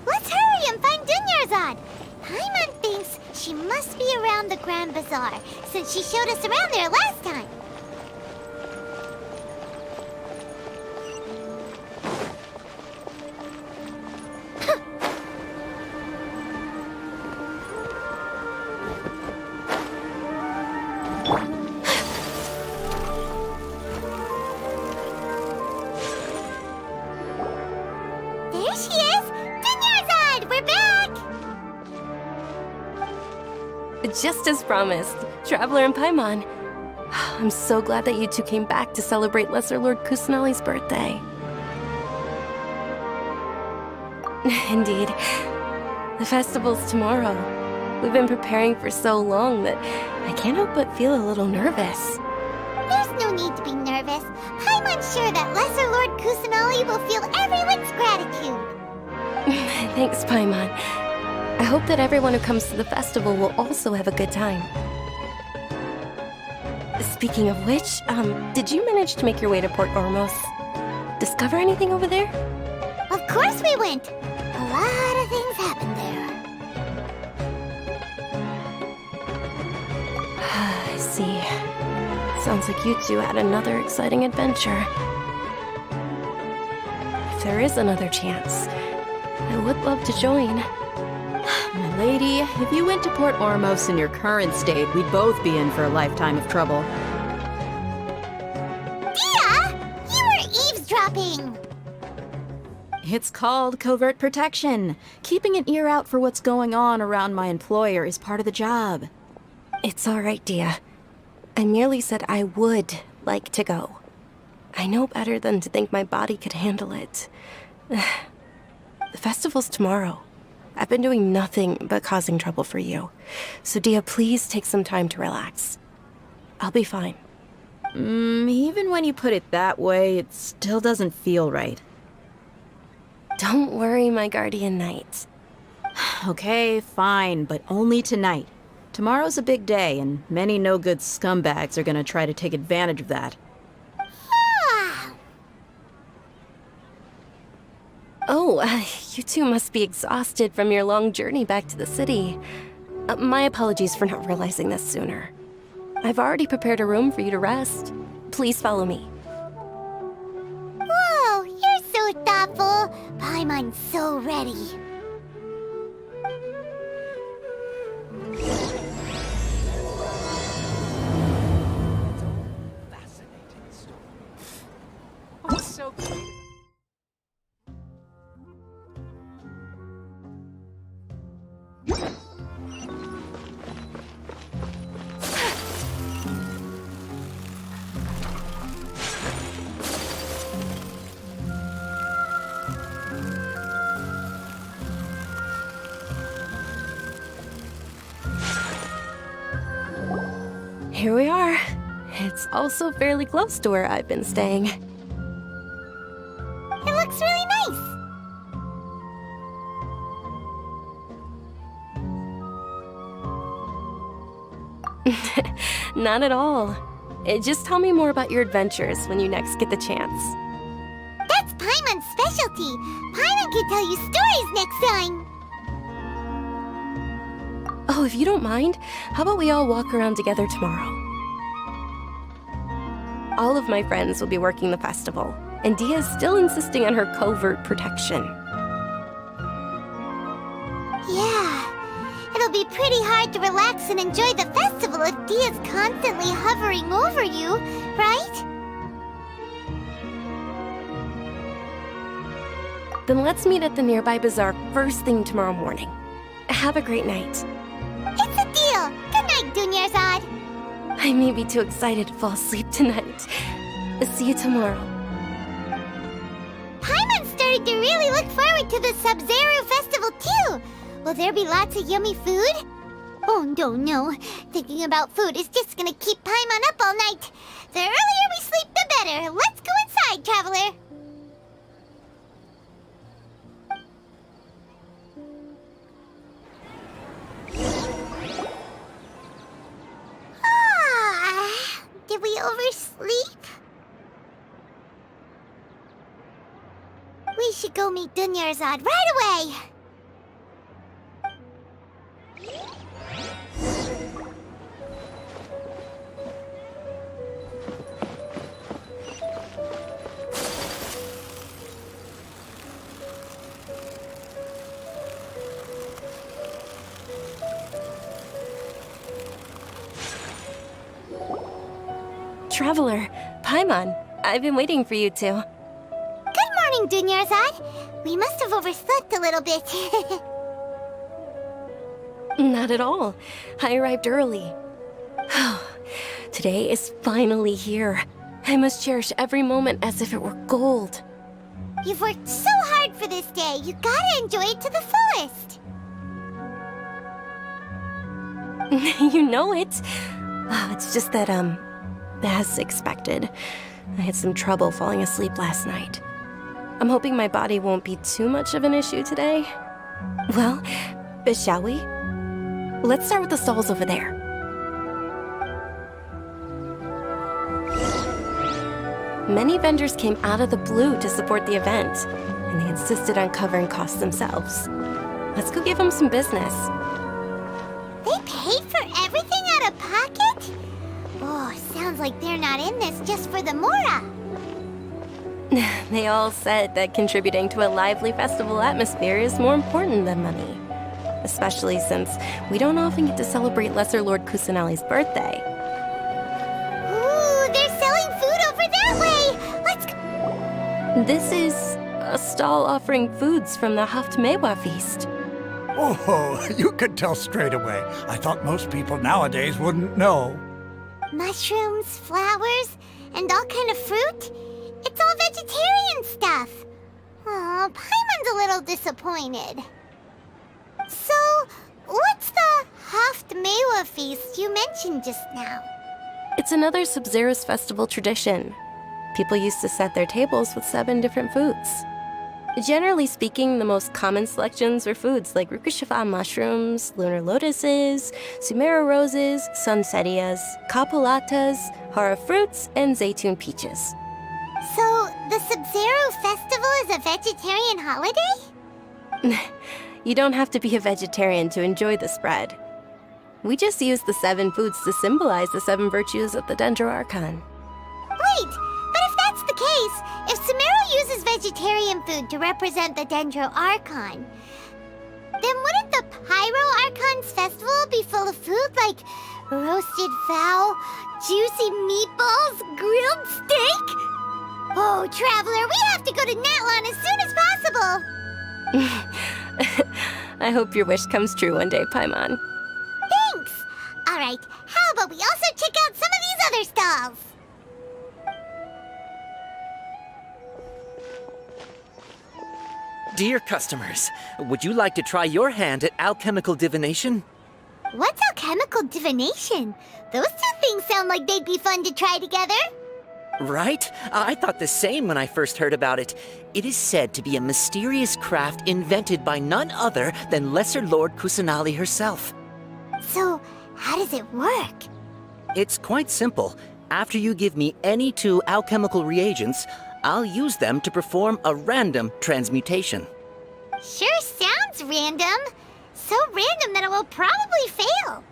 Let's hurry and find Dunyarzad. Paimon thinks she must be around the Grand Bazaar, since she showed us around there last time. There she is! Dunyarzad, we're back! Just as promised, Traveler and Paimon. I'm so glad that you two came back to celebrate Lesser Lord Kusanali's birthday. Indeed. The festival's tomorrow. We've been preparing for so long that I can't help but feel a little nervous. There's no need to be nervous. Paimon's sure that Lesser Lord Kusanali will feel everyone's gratitude. Thanks, Paimon. I hope that everyone who comes to the festival will also have a good time. Speaking of which, did you manage to make your way to Port Ormos? Discover anything over there? Of course we went. A lot of things happened there. I see. Sounds like you two had another exciting adventure. If there is another chance, I would love to join. My lady, if you went to Port Ormos in your current state, we'd both be in for a lifetime of trouble. Dia! You were eavesdropping! It's called covert protection. Keeping an ear out for what's going on around my employer is part of the job. It's all right, Dia. I merely said I would like to go. I know better than to think my body could handle it. The festival's tomorrow. I've been doing nothing but causing trouble for you. So Dia, please take some time to relax. I'll be fine. Even when you put it that way, it still doesn't feel right. Don't worry, my guardian knight. Okay, fine, but only tonight. Tomorrow's a big day, and many no-good scumbags are gonna try to take advantage of that. Oh, you two must be exhausted from your long journey back to the city. My apologies for not realizing this sooner. I've already prepared a room for you to rest. Please follow me. Whoa, you're so thoughtful. Paimon's so ready. Fascinating story. Oh, it's so great. Here we are. It's also fairly close to where I've been staying. It looks really nice. Not at all. Just tell me more about your adventures when you next get the chance. That's Paimon's specialty. Paimon can tell you stories next time. Oh, if you don't mind, how about we all walk around together tomorrow? All of my friends will be working the festival, and Dia's still insisting on her covert protection. Yeah, it'll be pretty hard to relax and enjoy the festival if Dia's constantly hovering over you, right? Then let's meet at the nearby bazaar first thing tomorrow morning. Have a great night. It's a deal. Good night, Dunyarzad. I may be too excited to fall asleep tonight. See you tomorrow. Paimon started to really look forward to the Sub-Zero festival too. Will there be lots of yummy food? Oh no. Thinking about food is just gonna keep Paimon up all night. The earlier we sleep, the better. Let's go inside, traveler. Did we oversleep? We should go meet Dunyarzad right away! Traveler, Paimon, I've been waiting for you two. Good morning, Dunyarzad. We must have overslept a little bit. Not at all. I arrived early. Today is finally here. I must cherish every moment as if it were gold. You've worked so hard for this day. You gotta enjoy it to the fullest. You know it. It's just that, as expected, I had some trouble falling asleep last night. I'm hoping my body won't be too much of an issue today. Well, shall we? Let's start with the stalls over there. Many vendors came out of the blue to support the event, and they insisted on covering costs themselves. Let's go give them some business. They paid for everything out of pocket? Oh, sounds like they're not in this just for the Mora. They all said that contributing to a lively festival atmosphere is more important than money. Especially since we don't often get to celebrate Lesser Lord Kusanali's birthday. Ooh, they're selling food over that way! Let's go! This is a stall offering foods from the Haftmewa feast. Oh, you could tell straight away. I thought most people nowadays wouldn't know. Mushrooms, flowers, and all kind of fruit? It's all vegetarian stuff. Oh, Paimon's a little disappointed. So, what's the Haftmewa feast you mentioned just now? It's another Sub-Zero's festival tradition. People used to set their tables with 7 different foods. Generally speaking, the most common selections were foods like Rukashifa mushrooms, lunar lotuses, Sumeru roses, sunsetias, kapulatas, hara fruits, and zaytun peaches. So, the Sub-Zero festival is a vegetarian holiday? You don't have to be a vegetarian to enjoy the spread. We just use the 7 foods to symbolize the 7 virtues of the Dendro Archon. Wait, but if that's the case, if Sumeru uses vegetarian food to represent the Dendro Archon, then wouldn't the Pyro Archon's festival be full of food like roasted fowl, juicy meatballs, grilled steak? Oh, Traveler, we have to go to Natlan as soon as possible! I hope your wish comes true one day, Paimon. Thanks! Alright, how about we also check out some of these other stalls? Dear customers, would you like to try your hand at alchemical divination? What's alchemical divination? Those two things sound like they'd be fun to try together. Right? I thought the same when I first heard about it. It is said to be a mysterious craft invented by none other than Lesser Lord Kusanali herself. So, how does it work? It's quite simple. After you give me any 2 alchemical reagents, I'll use them to perform a random transmutation. Sure sounds random. So random that it will probably fail.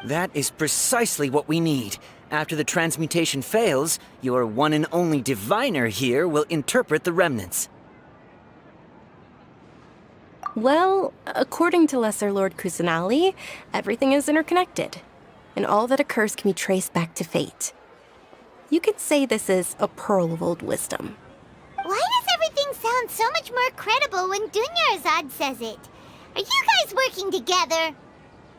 That is precisely what we need. After the transmutation fails, your one and only diviner here will interpret the remnants. Well, according to Lesser Lord Kusanali, everything is interconnected, and all that occurs can be traced back to fate. You could say this is a pearl of old wisdom. Why does everything sound so much more credible when Dunyarzad says it? Are you guys working together?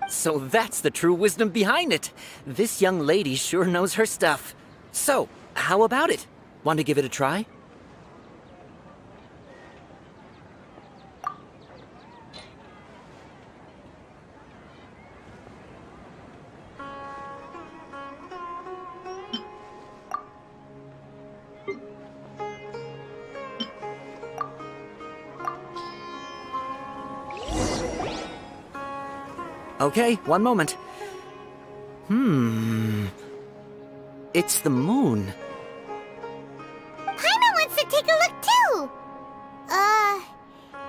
So that's the true wisdom behind it. This young lady sure knows her stuff. So, how about it? Want to give it a try? Okay, one moment. It's the moon. Paimon wants take a look too.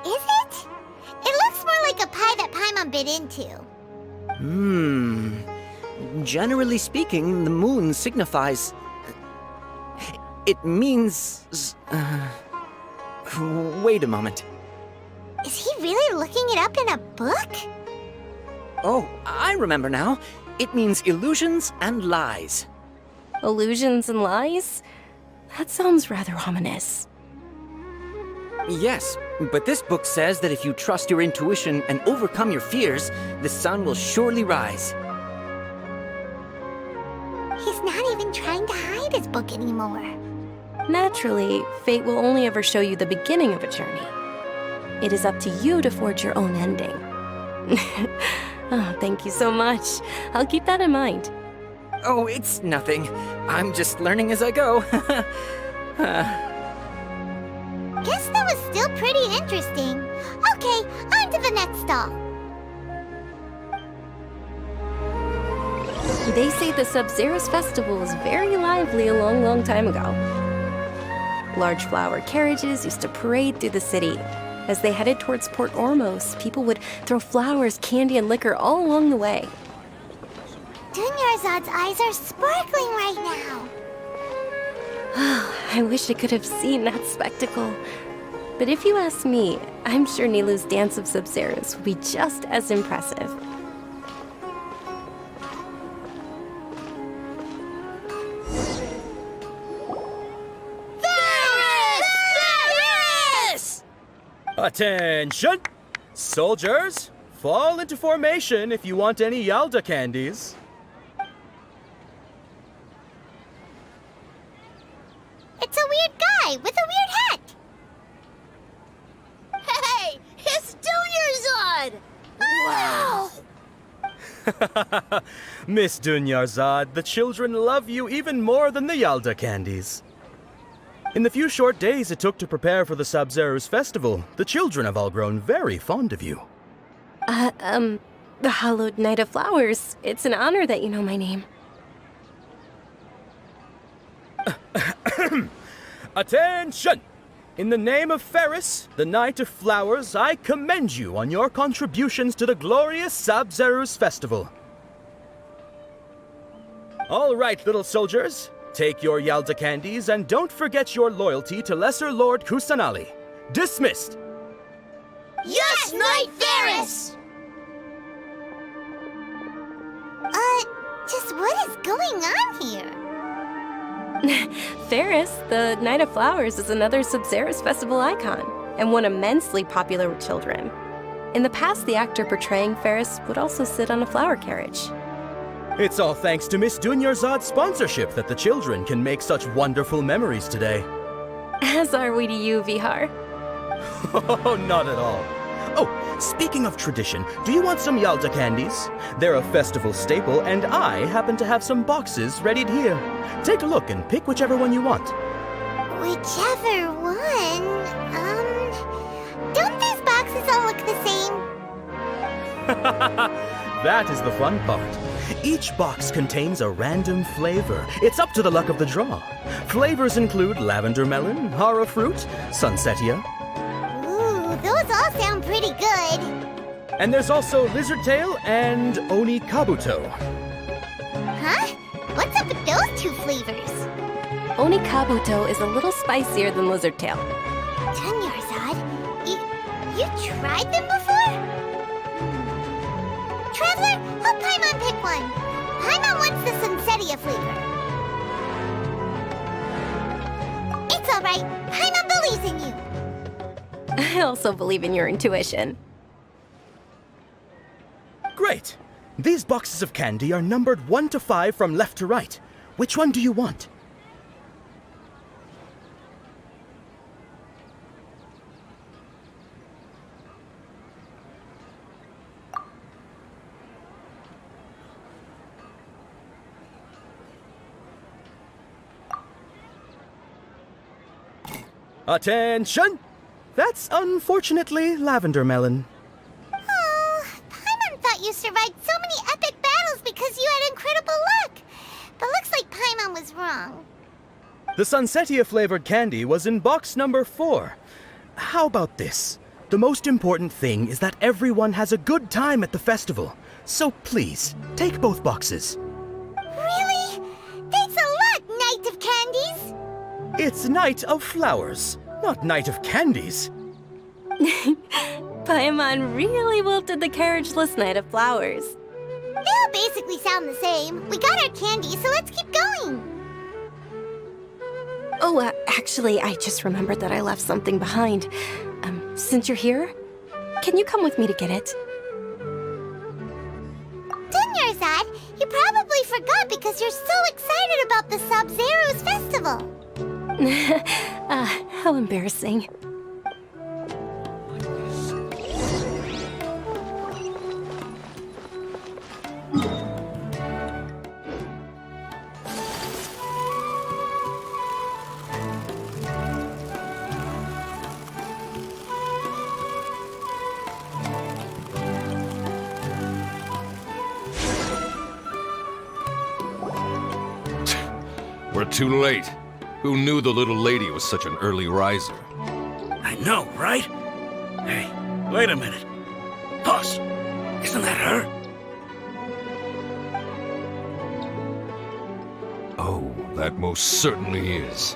Is it? It looks more like a pie that Paimon bit into. Generally speaking, the moon signifies... It means... Wait a moment. Is he really looking it up in a book? Oh, I remember now. It means illusions and lies. Illusions and lies? That sounds rather ominous. Yes, but this book says that if you trust your intuition and overcome your fears, the sun will surely rise. He's not even trying to hide his book anymore. Naturally, fate will only ever show you the beginning of a journey. It is up to you to forge your own ending. Oh, thank you so much. I'll keep that in mind. Oh, it's nothing. I'm just learning as I go. Guess that was still pretty interesting. Okay, on to the next stall. They say the Sub-Zero's festival was very lively a long, long time ago. Large flower carriages used to parade through the city. As they headed towards Port Ormos, people would throw flowers, candy, and liquor all along the way. Dunyarzad's eyes are sparkling right now. I wish I could have seen that spectacle. But if you ask me, I'm sure Nilou's dance of Sub-Zeros will be just as impressive. Attention! Soldiers, fall into formation if you want any Yalda candies. It's a weird guy with a weird hat. Hey, it's Dunyarzad! Wow! Miss Dunyarzad, the children love you even more than the Yalda candies. In the few short days it took to prepare for the Sub-Zero's festival, the children have all grown very fond of you. The Hallowed Knight of Flowers. It's an honor that you know my name. Attention! In the name of Ferris, the Knight of Flowers, I commend you on your contributions to the glorious Sub-Zero's festival. All right, little soldiers. Take your Yalda candies and don't forget your loyalty to Lesser Lord Kusanali. Dismissed! Yes, Knight Ferris! Just what is going on here? Ferris, the Knight of Flowers, is another Sub-Zero's festival icon, and one immensely popular with children. In the past, the actor portraying Ferris would also sit on a flower carriage. It's all thanks to Miss Dunyarzad's sponsorship that the children can make such wonderful memories today. As are we to you, Vihar. Oh, not at all. Oh, speaking of tradition, do you want some Yalda candies? They're a festival staple, and I happen to have some boxes readied here. Take a look and pick whichever one you want. Whichever one? Don't these boxes all look the same? That is the fun part. Each box contains a random flavor. It's up to the luck of the draw. Flavors include lavender melon, hara fruit, sunsetia. Ooh, those all sound pretty good. And there's also lizard tail and oni kabuto. Huh? What's up with those two flavors? Oni kabuto is a little spicier than lizard tail. Dunyarzad, you tried them before? Traveler, help Paimon pick one. Paimon wants the sunsetia flavor. It's all right. Paimon believes in you. I also believe in your intuition. Great. These boxes of candy are numbered 1 to 5 from left to right. Which one do you want? Attention! That's unfortunately lavender melon. Oh, Paimon thought you survived so many epic battles because you had incredible luck. But looks like Paimon was wrong. The Sunsetia-flavored candy was in box number 4. How about this? The most important thing is that everyone has a good time at the festival. So please, take both boxes. Really? Thanks a lot, Knight of Candies! It's Night of Flowers, not Night of Candies. Paimon really wilted the carriageless Knight of Flowers. They all basically sound the same. We got our candy, so let's keep going. Oh, actually, I just remembered that I left something behind. Since you're here, can you come with me to get it? Dunyarzad, you probably forgot because you're so excited about the Sub-Zero's festival. How embarrassing. We're too late. Who knew the little lady was such an early riser? I know, right? Hey, wait a minute. Pause. Isn't that her? Oh, that most certainly is.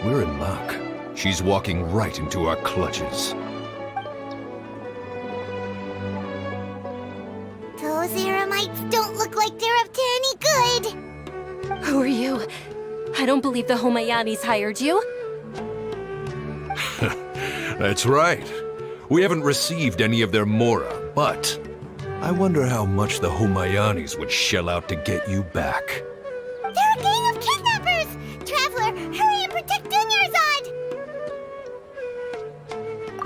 We're in luck. She's walking right into our clutches. Those Eremites don't look like they're up to any good. Who are you? I don't believe the Homayanis hired you. That's right. We haven't received any of their Mora, but I wonder how much the Homayanis would shell out to get you back. They're a gang of kidnappers! Traveler, hurry and protect Dunyarzad!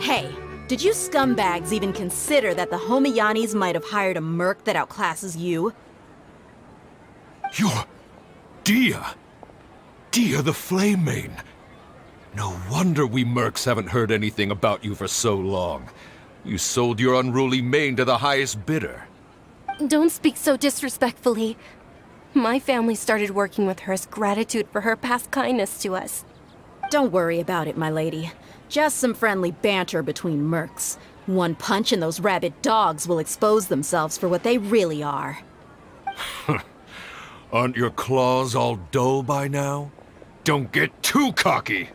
Hey, did you scumbags even consider that the Homayanis might have hired a merc that outclasses you? You're... Dia! Dia the Flame Main! No wonder we mercs haven't heard anything about you for so long. You sold your unruly mane to the highest bidder. Don't speak so disrespectfully. My family started working with her as gratitude for her past kindness to us. Don't worry about it, my lady. Just some friendly banter between mercs. One punch and those rabid dogs will expose themselves for what they really are. Aren't your claws all dull by now? Don't get too cocky!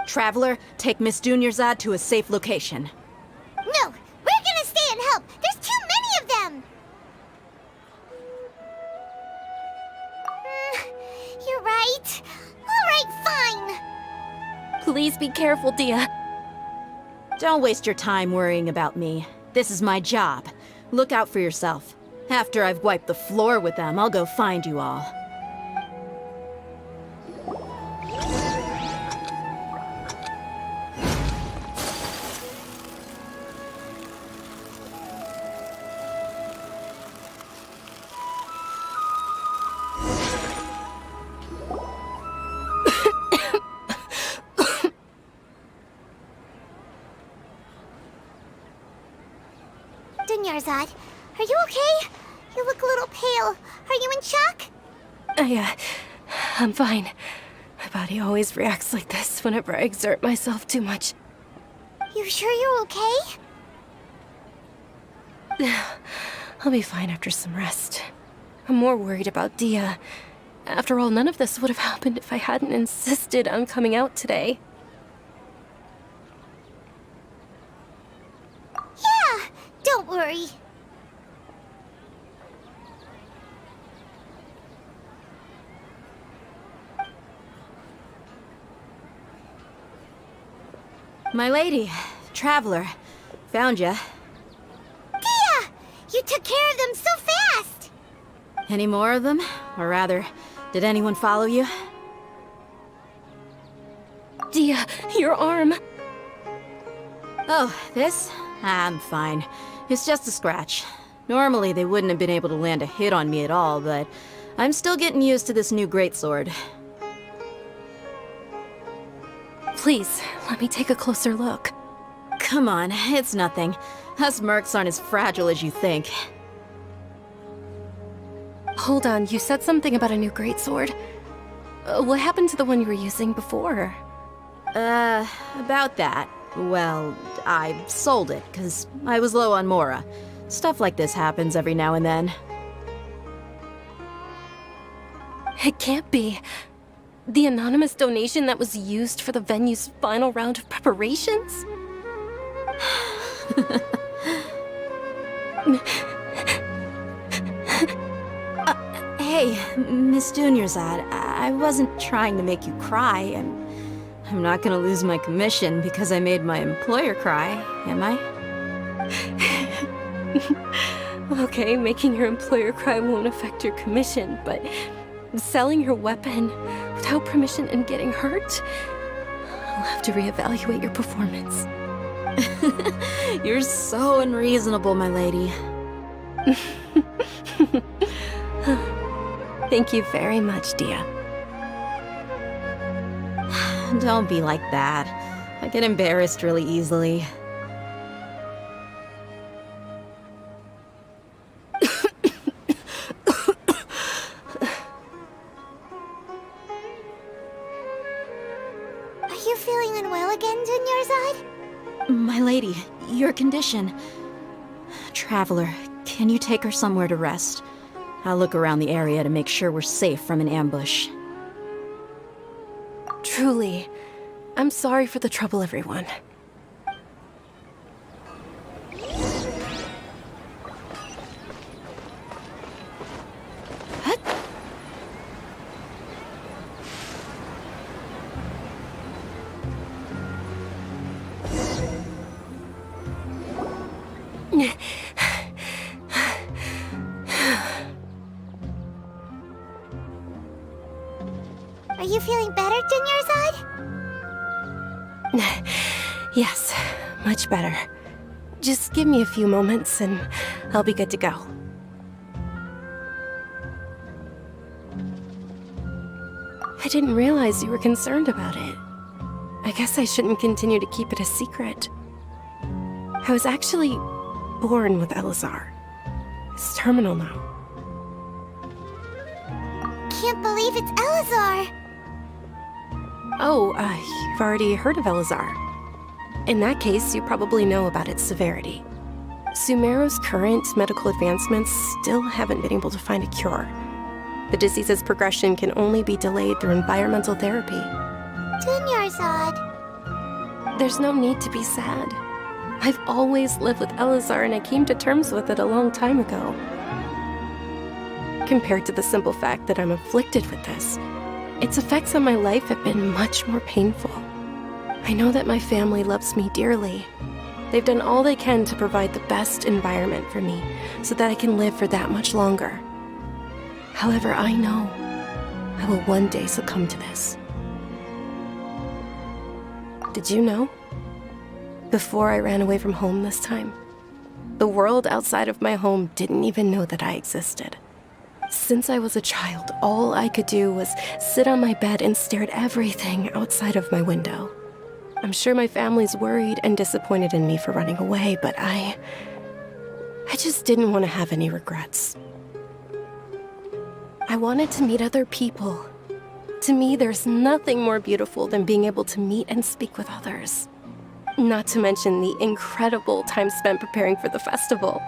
Traveler, take Miss Dunyarzad to a safe location. No, we're gonna stay and help. There's too many of them. You're right. All right, fine. Please be careful, Dia. Don't waste your time worrying about me. This is my job. Look out for yourself. After I've wiped the floor with them, I'll go find you all. Dunyarzad, are you okay? You look a little pale. Are you in shock? I'm fine. My body always reacts like this whenever I exert myself too much. You sure you're okay? I'll be fine after some rest. I'm more worried about Dia. After all, none of this would have happened if I hadn't insisted on coming out today. Yeah, don't worry. My lady, Traveler, found ya. Dia! You took care of them so fast! Any more of them? Or rather, did anyone follow you? Dia, your arm! Oh, this? I'm fine. It's just a scratch. Normally they wouldn't have been able to land a hit on me at all, but I'm still getting used to this new greatsword. Please, let me take a closer look. Come on, it's nothing. Us mercs aren't as fragile as you think. Hold on, you said something about a new greatsword. What happened to the one you were using before? About that. Well, I sold it, because I was low on Mora. Stuff like this happens every now and then. It can't be. The anonymous donation that was used for the venue's final round of preparations? Hey, Miss Dunyarzad, I wasn't trying to make you cry. I'm not gonna lose my commission because I made my employer cry, am I? Okay, making your employer cry won't affect your commission, but selling your weapon without permission and getting hurt? I'll have to reevaluate your performance. You're so unreasonable, my lady. Thank you very much, Dia. Don't be like that. I get embarrassed really easily. Are you feeling unwell again, Dunyarzad? My lady, your condition. Traveler, can you take her somewhere to rest? I'll look around the area to make sure we're safe from an ambush. Truly, I'm sorry for the trouble, everyone. Are you feeling better, Dunyarzad? Yes, much better. Just give me a few moments and I'll be good to go. I didn't realize you were concerned about it. I guess I shouldn't continue to keep it a secret. I was actually born with Elazar. It's terminal now. Can't believe it's Elazar! Oh, you've already heard of Elazar. In that case, you probably know about its severity. Sumeru's current medical advancements still haven't been able to find a cure. The disease's progression can only be delayed through environmental therapy. Dunyarzad. There's no need to be sad. I've always lived with Elazar and I came to terms with it a long time ago. Compared to the simple fact that I'm afflicted with this, its effects on my life have been much more painful. I know that my family loves me dearly. They've done all they can to provide the best environment for me so that I can live for that much longer. However, I know I will one day succumb to this. Did you know? Before I ran away from home this time, the world outside of my home didn't even know that I existed. Since I was a child, all I could do was sit on my bed and stare at everything outside of my window. I'm sure my family's worried and disappointed in me for running away, but I just didn't want to have any regrets. I wanted to meet other people. To me, there's nothing more beautiful than being able to meet and speak with others. Not to mention the incredible time spent preparing for the festival.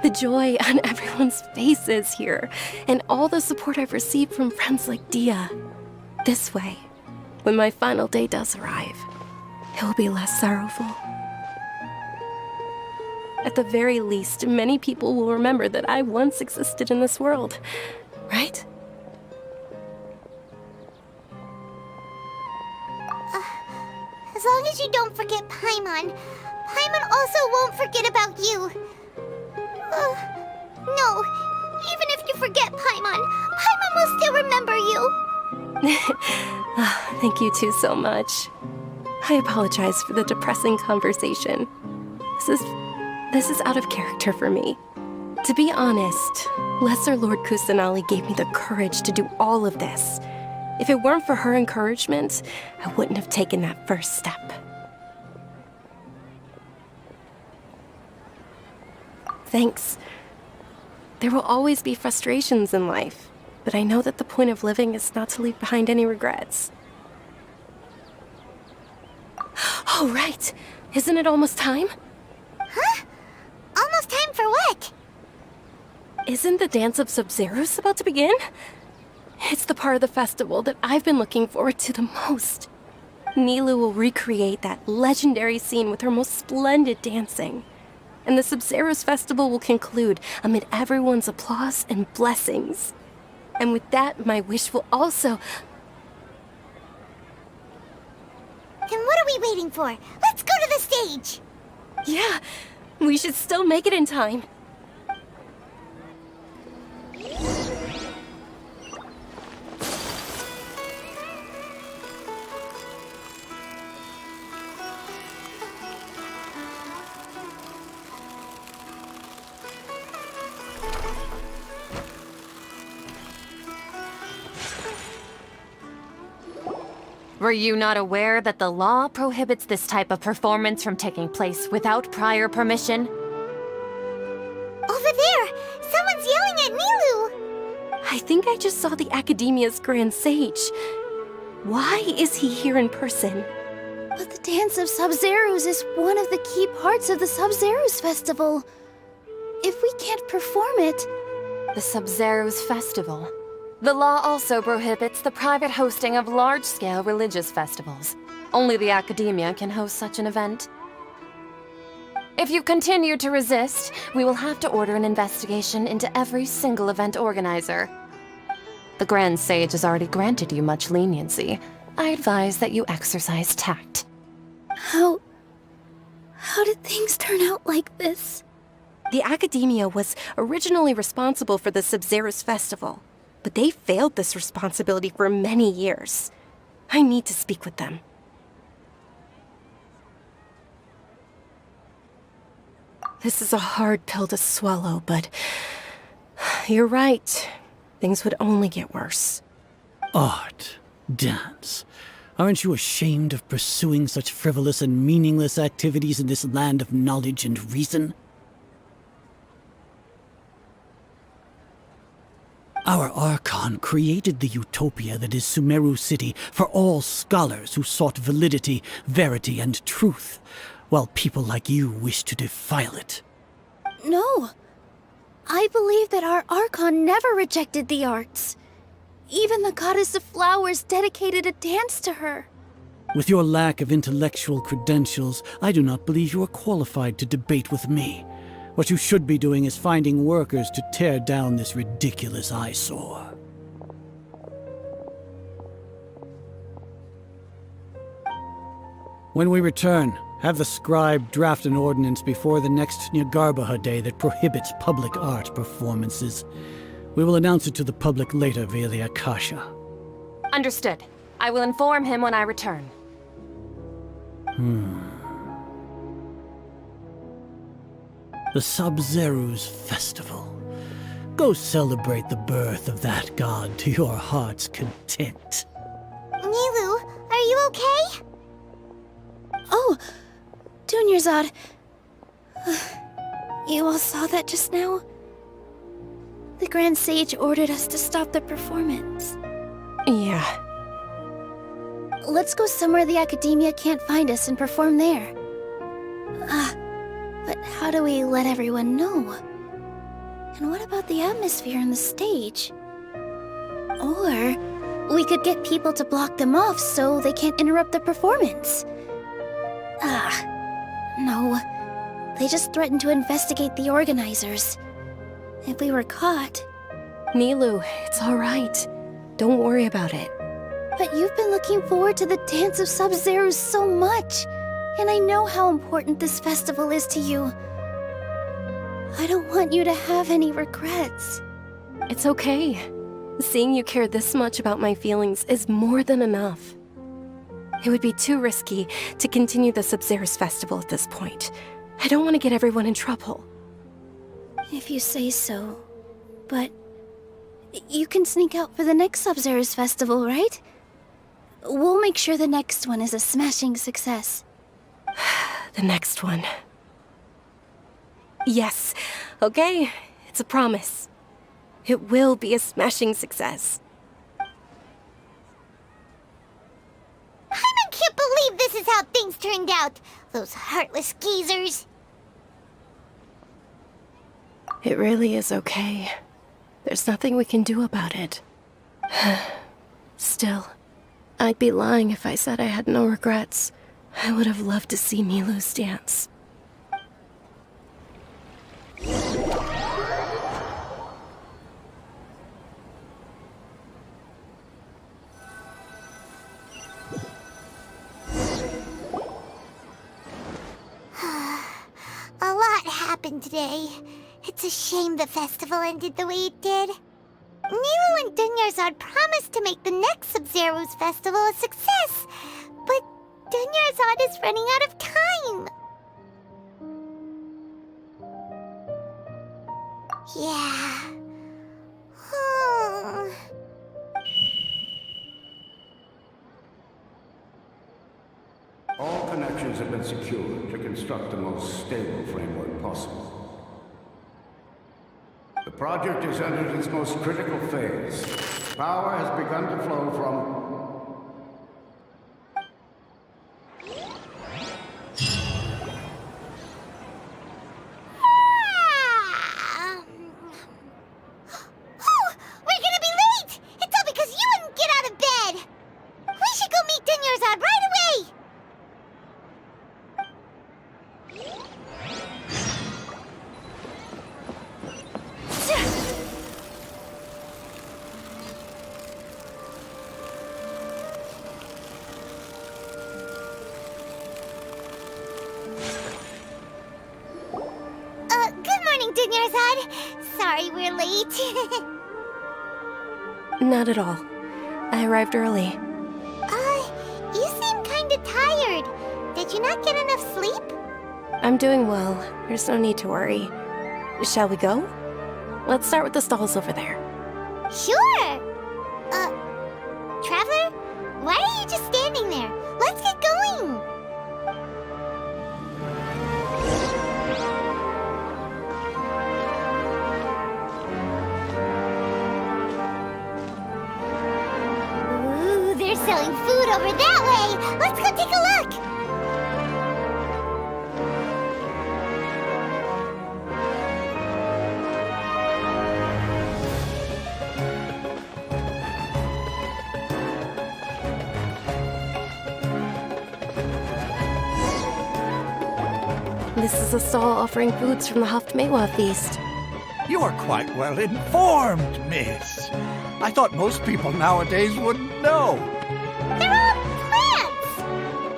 The joy on everyone's faces here, and all the support I've received from friends like Dia. This way, when my final day does arrive, it will be less sorrowful. At the very least, many people will remember that I once existed in this world, right? As long as you don't forget Paimon. Paimon also won't forget about you. No, even if you forget Paimon, Paimon will still remember you. Thank you two so much. I apologize for the depressing conversation. This is out of character for me. To be honest, Lesser Lord Kusanali gave me the courage to do all of this. If it weren't for her encouragement, I wouldn't have taken that first step. Thanks. There will always be frustrations in life, but I know that the point of living is not to leave behind any regrets. Oh, right! Isn't it almost time? Huh? Almost time for what? Isn't the Dance of Sub-Zeros about to begin? It's the part of the festival that I've been looking forward to the most. Nilou will recreate that legendary scene with her most splendid dancing. And the Sub-Zeros festival will conclude amid everyone's applause and blessings. And with that, my wish will also... Then what are we waiting for? Let's go to the stage! Yeah, we should still make it in time. Were you not aware that the law prohibits this type of performance from taking place without prior permission? Over there! Someone's yelling at Nilou! I think I just saw the Academia's Grand Sage. Why is he here in person? But the Dance of Sub-Zeros is one of the key parts of the Sub-Zeros festival. If we can't perform it... The Sub-Zeros Festival. The law also prohibits the private hosting of large-scale religious festivals. Only the Academia can host such an event. If you continue to resist, we will have to order an investigation into every single event organizer. The Grand Sage has already granted you much leniency. I advise that you exercise tact. How did things turn out like this? The Academia was originally responsible for the Sub-Zeros festival, but they failed this responsibility for many years. I need to speak with them. This is a hard pill to swallow, but you're right. Things would only get worse. Art, dance. Aren't you ashamed of pursuing such frivolous and meaningless activities in this land of knowledge and reason? Our Archon created the utopia that is Sumeru City for all scholars who sought validity, verity, and truth, while people like you wish to defile it. No. I believe that our Archon never rejected the arts. Even the goddess of flowers dedicated a dance to her. With your lack of intellectual credentials, I do not believe you are qualified to debate with me. What you should be doing is finding workers to tear down this ridiculous eyesore. When we return, have the scribe draft an ordinance before the next Nyargarbaha Day that prohibits public art performances. We will announce it to the public later via the Akasha. Understood. I will inform him when I return. The Sub-Zeros Festival. Go celebrate the birth of that god to your heart's content. Nilou, are you okay? Oh, Dunyarzad. You all saw that just now? The Grand Sage ordered us to stop the performance. Yeah. Let's go somewhere the Academia can't find us and perform there. But how do we let everyone know? And what about the atmosphere on the stage? Or we could get people to block them off so they can't interrupt the performance. No. They just threatened to investigate the organizers. If we were caught... Nilou, it's all right. Don't worry about it. But you've been looking forward to the Dance of Sub-Zeros so much, and I know how important this festival is to you. I don't want you to have any regrets. It's okay. Seeing you care this much about my feelings is more than enough. It would be too risky to continue the Sub-Zeros festival at this point. I don't want to get everyone in trouble. If you say so. But you can sneak out for the next Sub-Zeros festival, right? We'll make sure the next one is a smashing success. The next one. Yes. Okay. It's a promise. It will be a smashing success. I can't believe this is how things turned out. Those heartless geezers. It really is okay. There's nothing we can do about it. Still, I'd be lying if I said I had no regrets. I would have loved to see Milu's dance. A lot happened today. It's a shame the festival ended the way it did. Nilu and Dunyarzad promised to make the next Sub-Zero's festival a success, but Dunyarzad is running out of time. Yeah. All connections have been secured to construct the most stable framework possible. The project has entered its most critical phase. Power has begun to flow from... Oh, we're gonna be late! It's all because you wouldn't get out of bed! We should go meet Dunyarzad right away! Good morning, Dunyarzad. Sorry we're late. Not at all. I arrived early. You seem kinda tired. Did you not get enough sleep? I'm doing well. There's no need to worry. Shall we go? Let's start with the stalls over there. Sure! Traveler? Why are you just standing there? Let's get going! Ooh, they're selling food over that way! Let's go take a look! This is a stall offering foods from the Haftmewa feast. You are quite well informed, miss. I thought most people nowadays wouldn't know. They're all plants!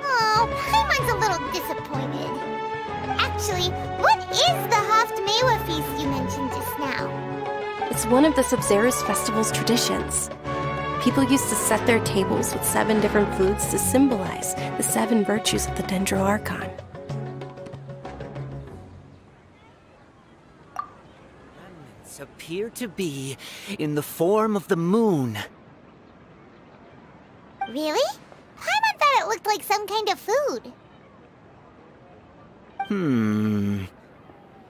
Oh, Paimon's a little disappointed. Actually, what is the Haftmewa feast you mentioned just now? It's one of the Sub-Zero's festival's traditions. People used to set their tables with 7 different foods to symbolize the 7 virtues of the Dendro Archon. Appear to be in the form of the moon. Really? Paimon thought it looked like some kind of food.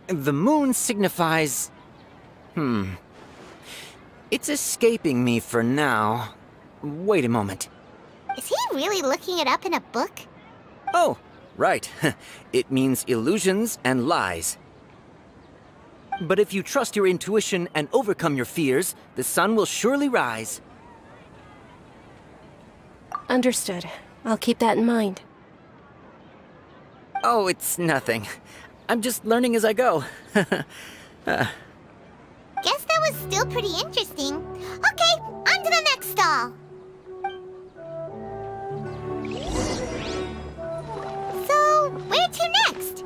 The moon signifies... It's escaping me for now. Wait a moment. Is he really looking it up in a book? Oh, right. It means illusions and lies. But if you trust your intuition and overcome your fears, the sun will surely rise. Understood. I'll keep that in mind. Oh, it's nothing. I'm just learning as I go. Guess that was still pretty interesting. Okay, on to the next stall. So, where to next?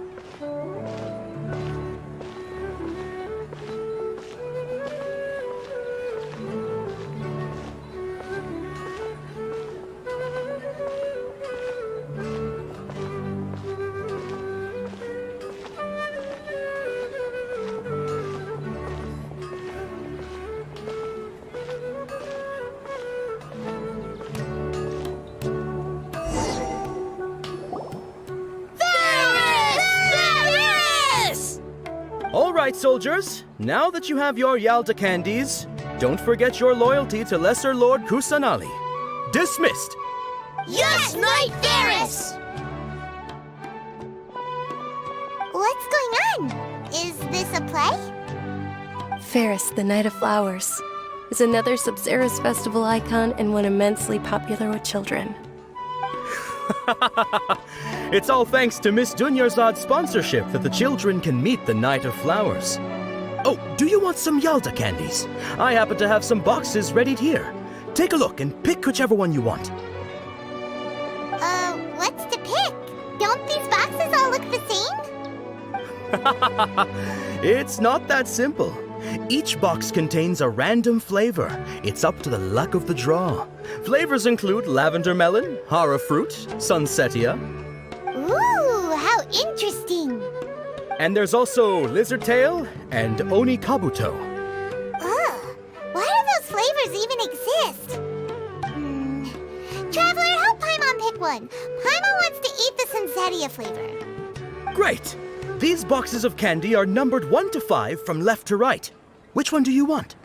right, soldiers. Now that you have your Yalda candies, don't forget your loyalty to Lesser Lord Kusanali. Dismissed! Yes, Knight Varys! What's going on? Is this a play? Ferris, the Knight of Flowers, is another Sub-Zerus festival icon and one immensely popular with children. It's all thanks to Miss Dunyarzad's sponsorship that the children can meet the Knight of Flowers. Oh, do you want some Yalda candies? I happen to have some boxes readied here. Take a look and pick whichever one you want. What's to pick? Don't these boxes all look the same? It's not that simple. Each box contains a random flavor. It's up to the luck of the draw. Flavors include lavender melon, hara fruit, sunsetia. Ooh, how interesting! And there's also lizard tail and oni kabuto. Ugh, why do those flavors even exist? Traveler, help Paimon pick one. Paimon wants to eat the sunsetia flavor. Great! These boxes of candy are numbered 1 to 5 from left to right. Which one do you want?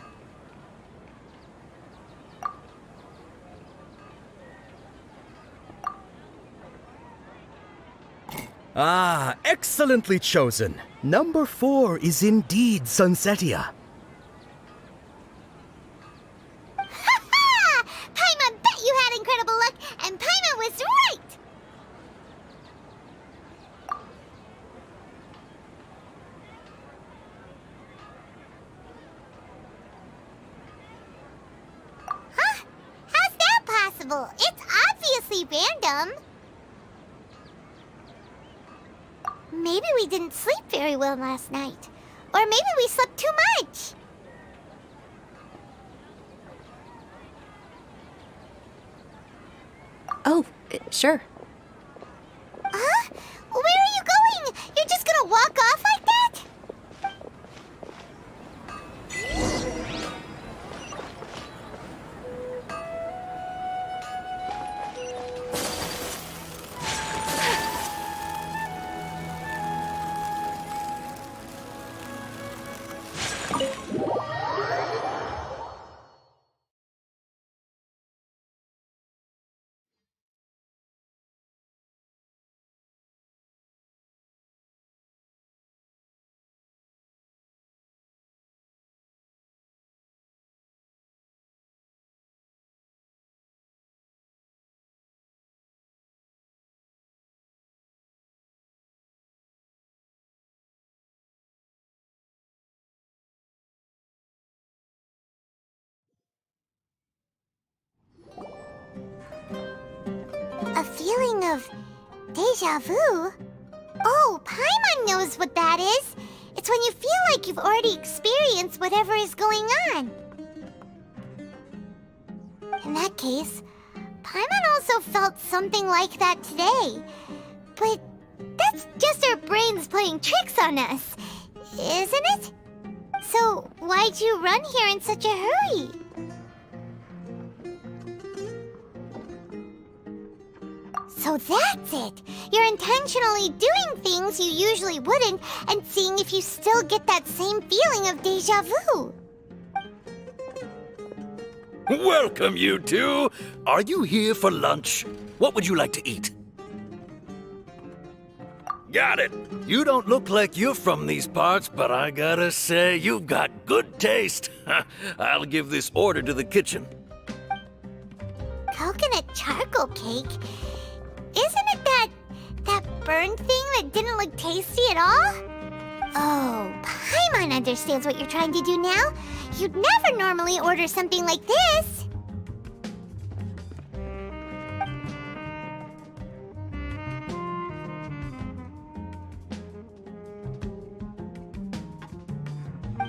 Ah, excellently chosen. Number 4 is indeed Sunsetia. Ha-ha! Paimon bet you had incredible luck, and Paimon was right! Huh? How's that possible? It's obviously random. Maybe we didn't sleep very well last night. Or maybe we slept too much. Oh, sure. Huh? Where are you going? You're just gonna walk off like that? A feeling of deja vu? Oh, Paimon knows what that is. It's when you feel like you've already experienced whatever is going on. In that case, Paimon also felt something like that today. But that's just our brains playing tricks on us, isn't it? So why'd you run here in such a hurry? So that's it! You're intentionally doing things you usually wouldn't and seeing if you still get that same feeling of deja vu. Welcome, you two. Are you here for lunch? What would you like to eat? Got it. You don't look like you're from these parts, but I gotta say, you've got good taste. I'll give this order to the kitchen. Coconut charcoal cake? Isn't it that burned thing that didn't look tasty at all? Oh, Paimon understands what you're trying to do now. You'd never normally order something like this.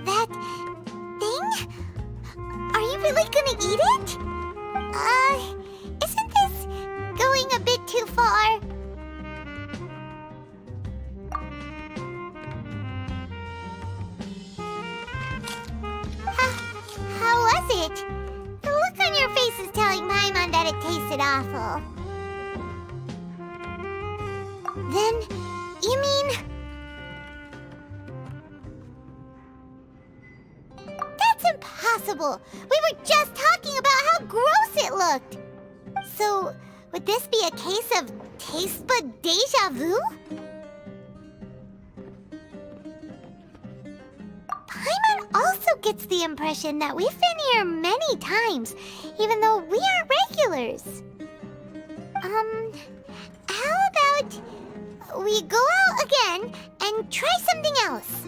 That thing? Are you really gonna eat it? Isn't this going a bit too far? How was it? The look on your face is telling Paimon that it tasted awful. Then, you mean... horrible! We were just talking about how gross it looked! So, would this be a case of taste bud deja vu? Paimon also gets the impression that we've been here many times, even though we aren't regulars. How about we go out again and try something else?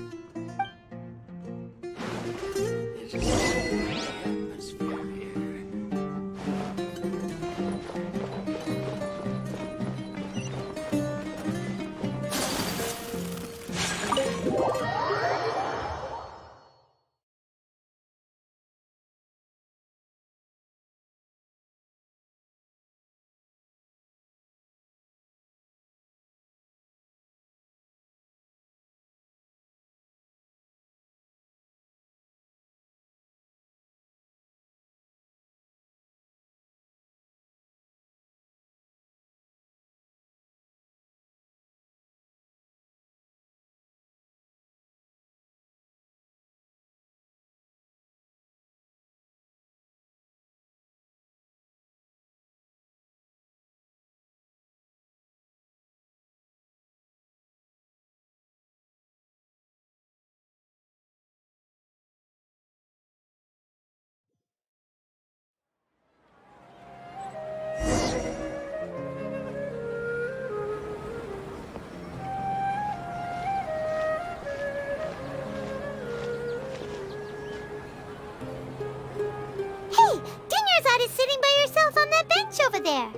Hey, Dinyarzad is sitting by herself on that bench over there.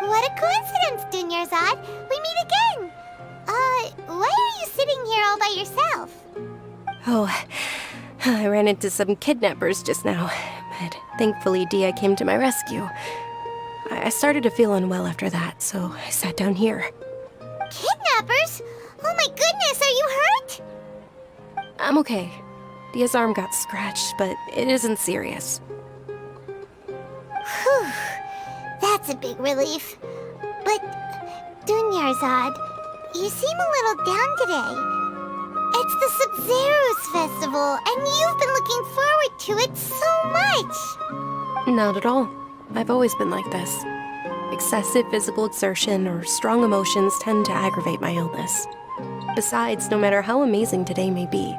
What a coincidence, Dinyarzad. We meet again. Why are you sitting here all by yourself? Oh, I ran into some kidnappers just now, but thankfully Dia came to my rescue. I started to feel unwell after that, so I sat down here. Kidnappers? Oh my goodness, are you hurt? I'm okay. Dia's arm got scratched, but it isn't serious. Whew, that's a big relief. But, Dinyarzad, you seem a little down today. It's the Sub-Zero's festival, and you've been looking forward to it so much! Not at all. I've always been like this. Excessive physical exertion or strong emotions tend to aggravate my illness. Besides, no matter how amazing today may be,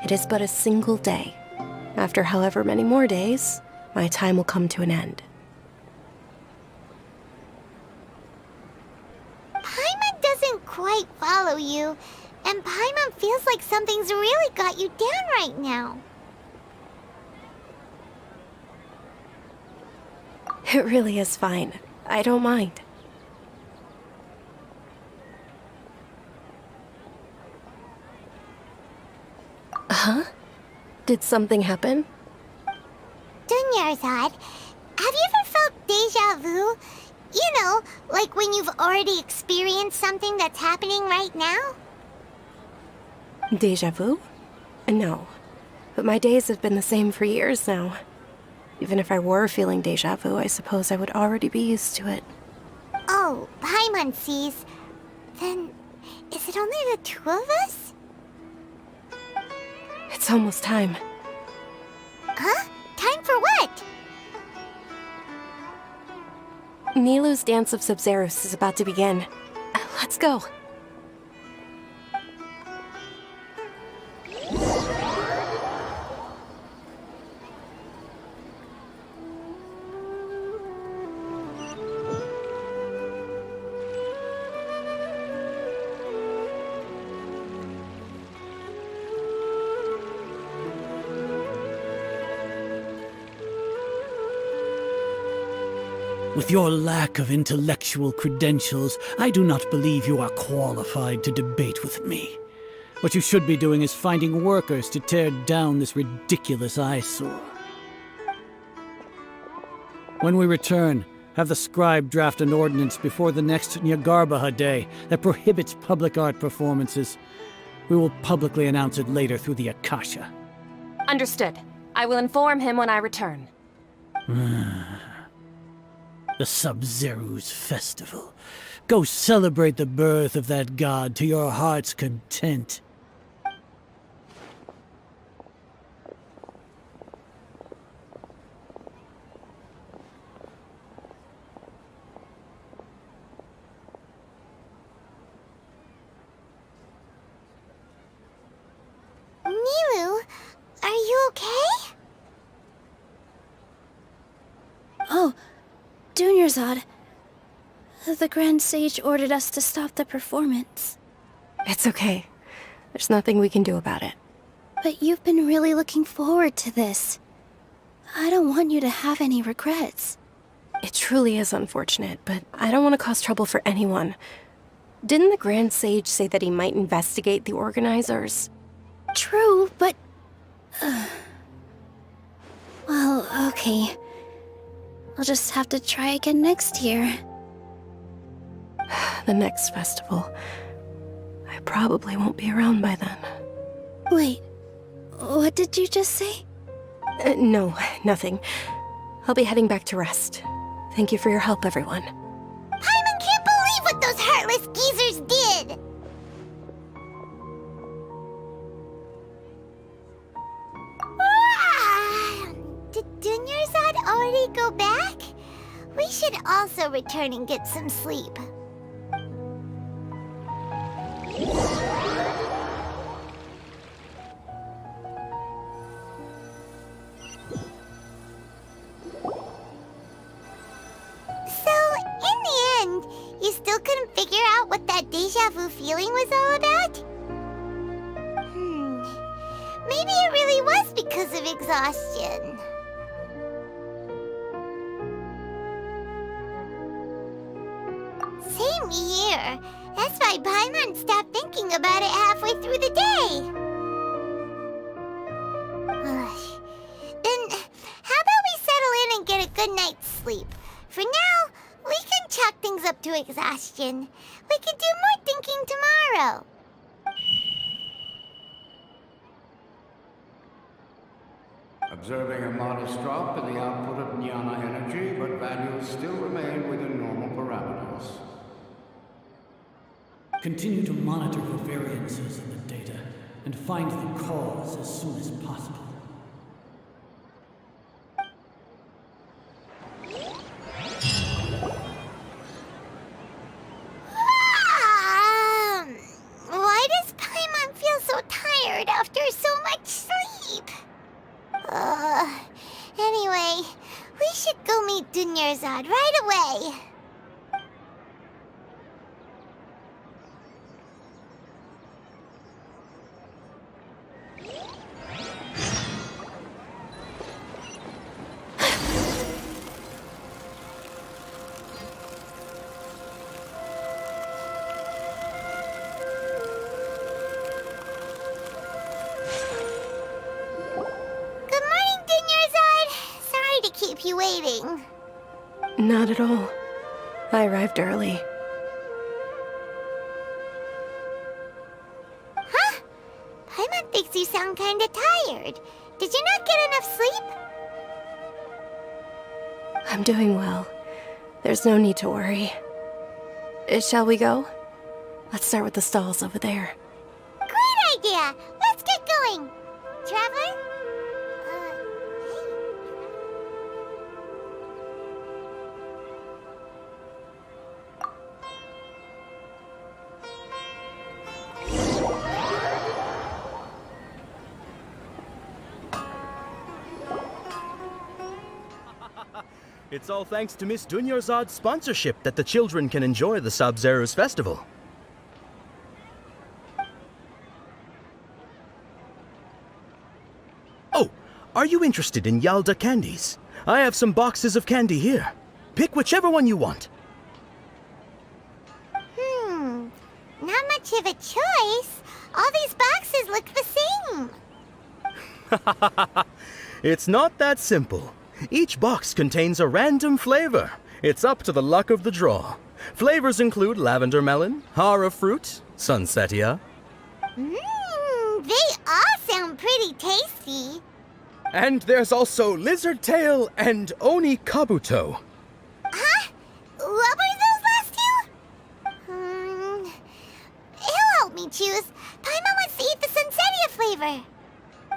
it is but a single day. After however many more days, my time will come to an end. Paimon doesn't quite follow you, and Paimon feels like something's really got you down right now. It really is fine. I don't mind. Huh? Did something happen? Dinyarzad, have you ever felt deja vu? You know, like when you've already experienced something that's happening right now? Deja vu? No. But my days have been the same for years now. Even if I were feeling deja vu, I suppose I would already be used to it. Oh, Paimon sees. Then, is it only the two of us? It's almost time. Huh? Time for what? Nilou's Dance of Sub-Zeros is about to begin. Let's go. With your lack of intellectual credentials, I do not believe you are qualified to debate with me. What you should be doing is finding workers to tear down this ridiculous eyesore. When we return, have the scribe draft an ordinance before the next Nyagarbaha Day that prohibits public art performances. We will publicly announce it later through the Akasha. Understood. I will inform him when I return. The Sub-Zero's festival. Go celebrate the birth of that god to your heart's content. Nilu, are you okay? Oh, Dunyarzad. The Grand Sage ordered us to stop the performance. It's okay. There's nothing we can do about it. But you've been really looking forward to this. I don't want you to have any regrets. It truly is unfortunate, but I don't want to cause trouble for anyone. Didn't the Grand Sage say that he might investigate the organizers? True, but... Well, okay. I'll just have to try again next year. The next festival. I probably won't be around by then. Wait, what did you just say? No, nothing. I'll be heading back to rest. Thank you for your help, everyone. Paimon can't believe what those heartless geezers did! Did Dunyarzad already go back? We should also return and get some sleep. You still couldn't figure out what that deja vu feeling was all about? Maybe it really was because of exhaustion. Same here. That's why Paimon stopped thinking about it halfway through the day. Then, how about we settle in and get a good night's sleep? For now, we can chalk things up to exhaustion. We can do more thinking tomorrow. Observing a modest drop in the output of Jnana energy, but values still remain within normal parameters. Continue to monitor for variances in the data and find the cause as soon as possible. Why does Paimon feel so tired after so much sleep? Anyway, we should go meet Dunyarzad right away. You waiting? Not at all. I arrived early. Huh? Paimon thinks you sound kinda tired. Did you not get enough sleep? I'm doing well. There's no need to worry. Shall we go? Let's start with the stalls over there. Great idea! Let's get going! Traveler? It's all thanks to Miss Dunyarzad's sponsorship that the children can enjoy the Sub-Zero's festival. Oh, are you interested in Yalda candies? I have some boxes of candy here. Pick whichever one you want. Not much of a choice. All these boxes look the same. It's not that simple. Each box contains a random flavor. It's up to the luck of the draw. Flavors include lavender melon, hara fruit, sunsetia. They all sound pretty tasty. And there's also lizard tail and oni kabuto. Huh? What were those last two? flavor.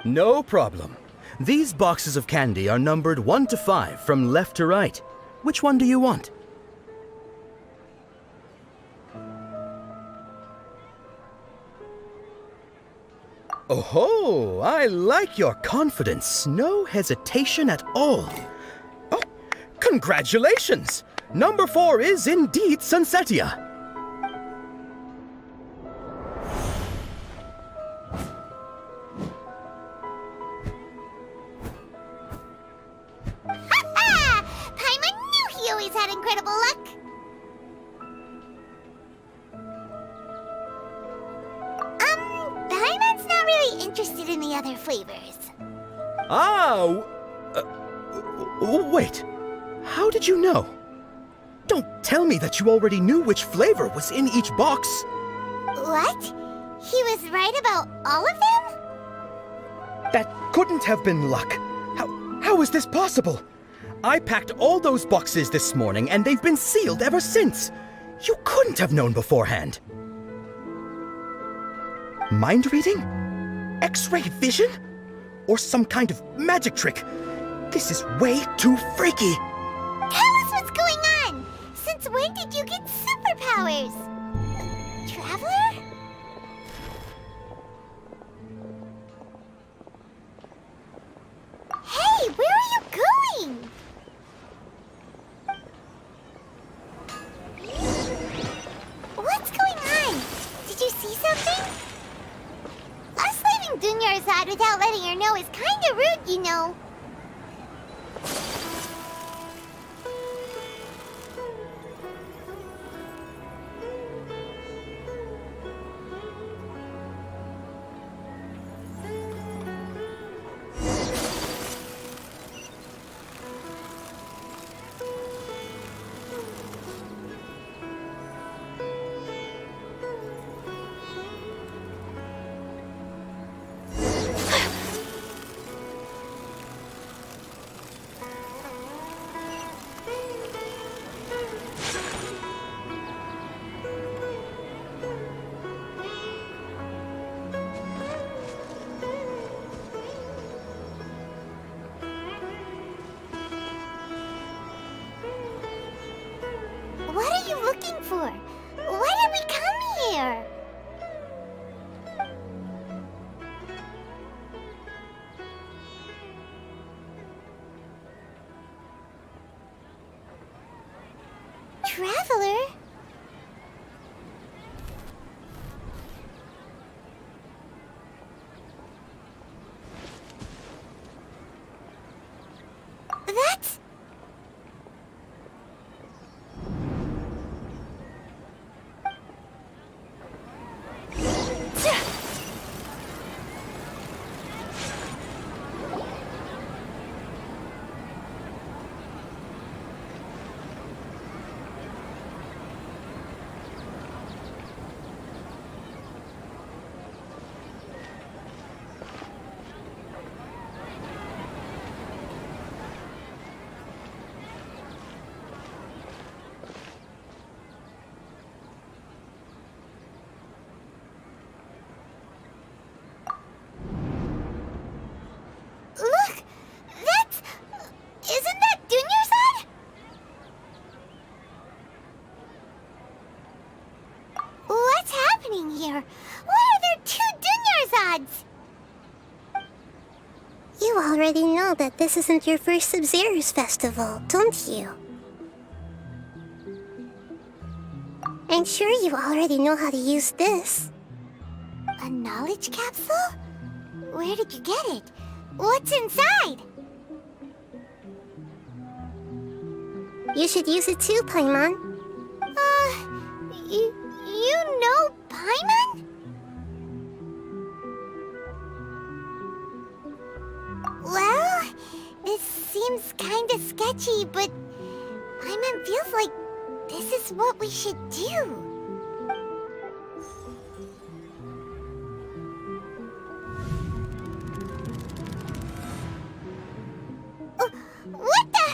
No problem. These boxes of candy are numbered 1 to 5 from left to right. Which one do you want? Oh, I like your confidence. No hesitation at all. Oh, congratulations! Number 4 is indeed Sunsetia. Paimon knew he always had incredible luck. Paimon's not really interested in the other flavors. Ah, wait. How did you know? Don't tell me that you already knew which flavor was in each box. What? He was right about all of them? That couldn't have been luck. How is this possible? I packed all those boxes this morning and they've been sealed ever since. You couldn't have known beforehand. Mind reading? X-ray vision? Or some kind of magic trick? This is way too freaky. Tell us what's going on! Since when did you get superpowers? Traveler? Hey, where are you going? What's going on? Did you see something? Us leaving Dunyarzad without letting her know is kinda rude, you know. What are you looking for? Why did we come here? Traveler? That's... Look! That's... Isn't that Dunyarzad? What's happening here? Why are there 2 Dunyarzads? You already know that this isn't your first Sub-Zero's festival, don't you? I'm sure you already know how to use this. A knowledge capsule? Where did you get it? What's inside? You should use it too, Paimon. You know Paimon? Well, this seems kinda sketchy, but Paimon feels like this is what we should do. What the?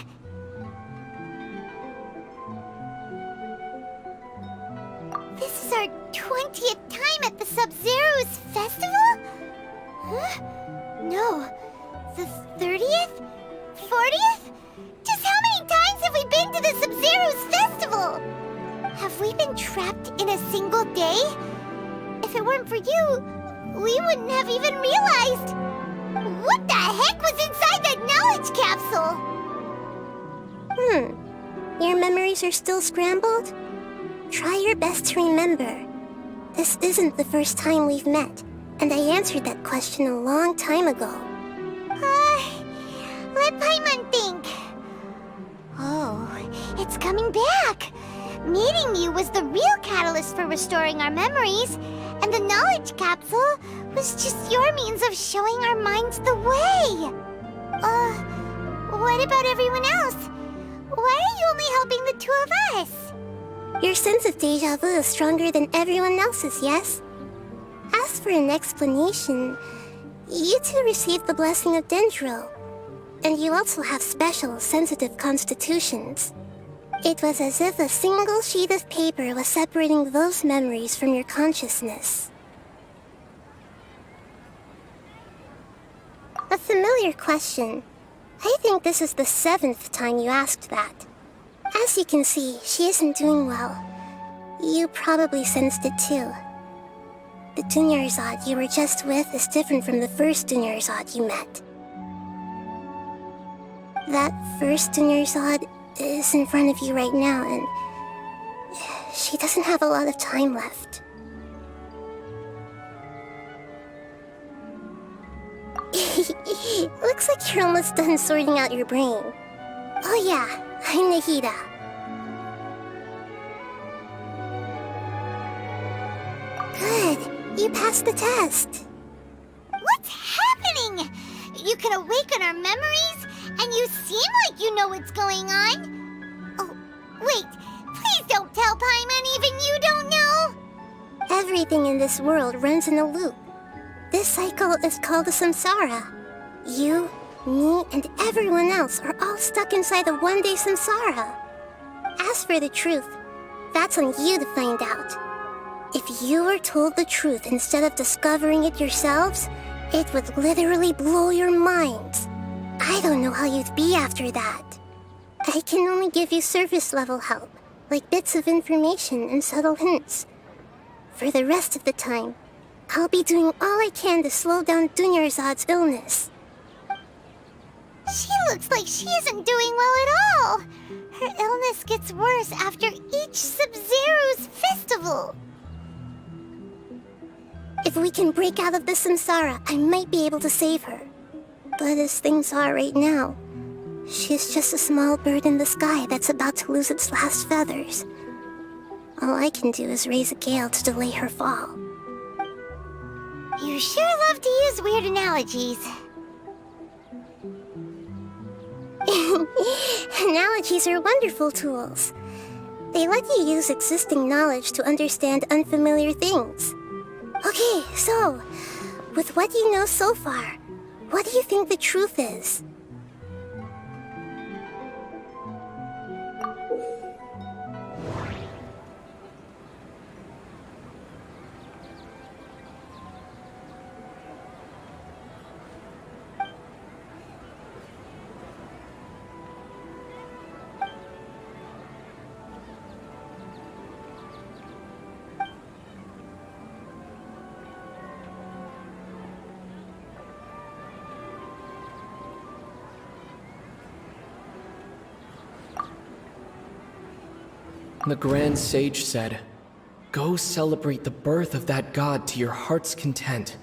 This is our 20th time at the Sub-Zero's festival? Huh? trapped in a single day? If it weren't for you, we wouldn't have even realized. What the heck was inside that knowledge capsule? Your memories are still scrambled? Try your best to remember. This isn't the first time we've met, and I answered that question a long time ago. Let Paimon think. Oh, it's coming back. Meeting you was the real catalyst for restoring our memories, and the knowledge capsule was just your means of showing our minds the way. What about everyone else? Why are you only helping the two of us? Your sense of deja vu is stronger than everyone else's, yes? As for an explanation, you two received the blessing of Dendro, and you also have special, sensitive constitutions. It was as if a single sheet of paper was separating those memories from your consciousness. A familiar question. I think this is the 7th time you asked that. As you can see, she isn't doing well. You probably sensed it too. The Dunyarzad you were just with is different from the first Dunyarzad you met. That first Dunyarzad is in front of you right now, and she doesn't have a lot of time left. Looks like you're almost done sorting out your brain. Oh yeah, I'm Nahida. Good, you passed the test. What's happening? You can awaken our memories, and you seem like you know what's going on. Oh, wait, please don't tell Paimon even you don't know. Everything in this world runs in a loop. This cycle is called a samsara. You, me, and everyone else are all stuck inside the one-day samsara. As for the truth, that's on you to find out. If you were told the truth instead of discovering it yourselves, it would literally blow your minds. I don't know how you'd be after that. I can only give you surface-level help, like bits of information and subtle hints. For the rest of the time, I'll be doing all I can to slow down Dunyarzad's illness. She looks like she isn't doing well at all. Her illness gets worse after each Sub-Zero's festival. If we can break out of the samsara, I might be able to save her. But as things are right now, she's just a small bird in the sky that's about to lose its last feathers. All I can do is raise a gale to delay her fall. You sure love to use weird analogies. Analogies are wonderful tools. They let you use existing knowledge to understand unfamiliar things. Okay, so, with what you know so far, what do you think the truth is? The Grand Sage said, "Go celebrate the birth of that god to your heart's content."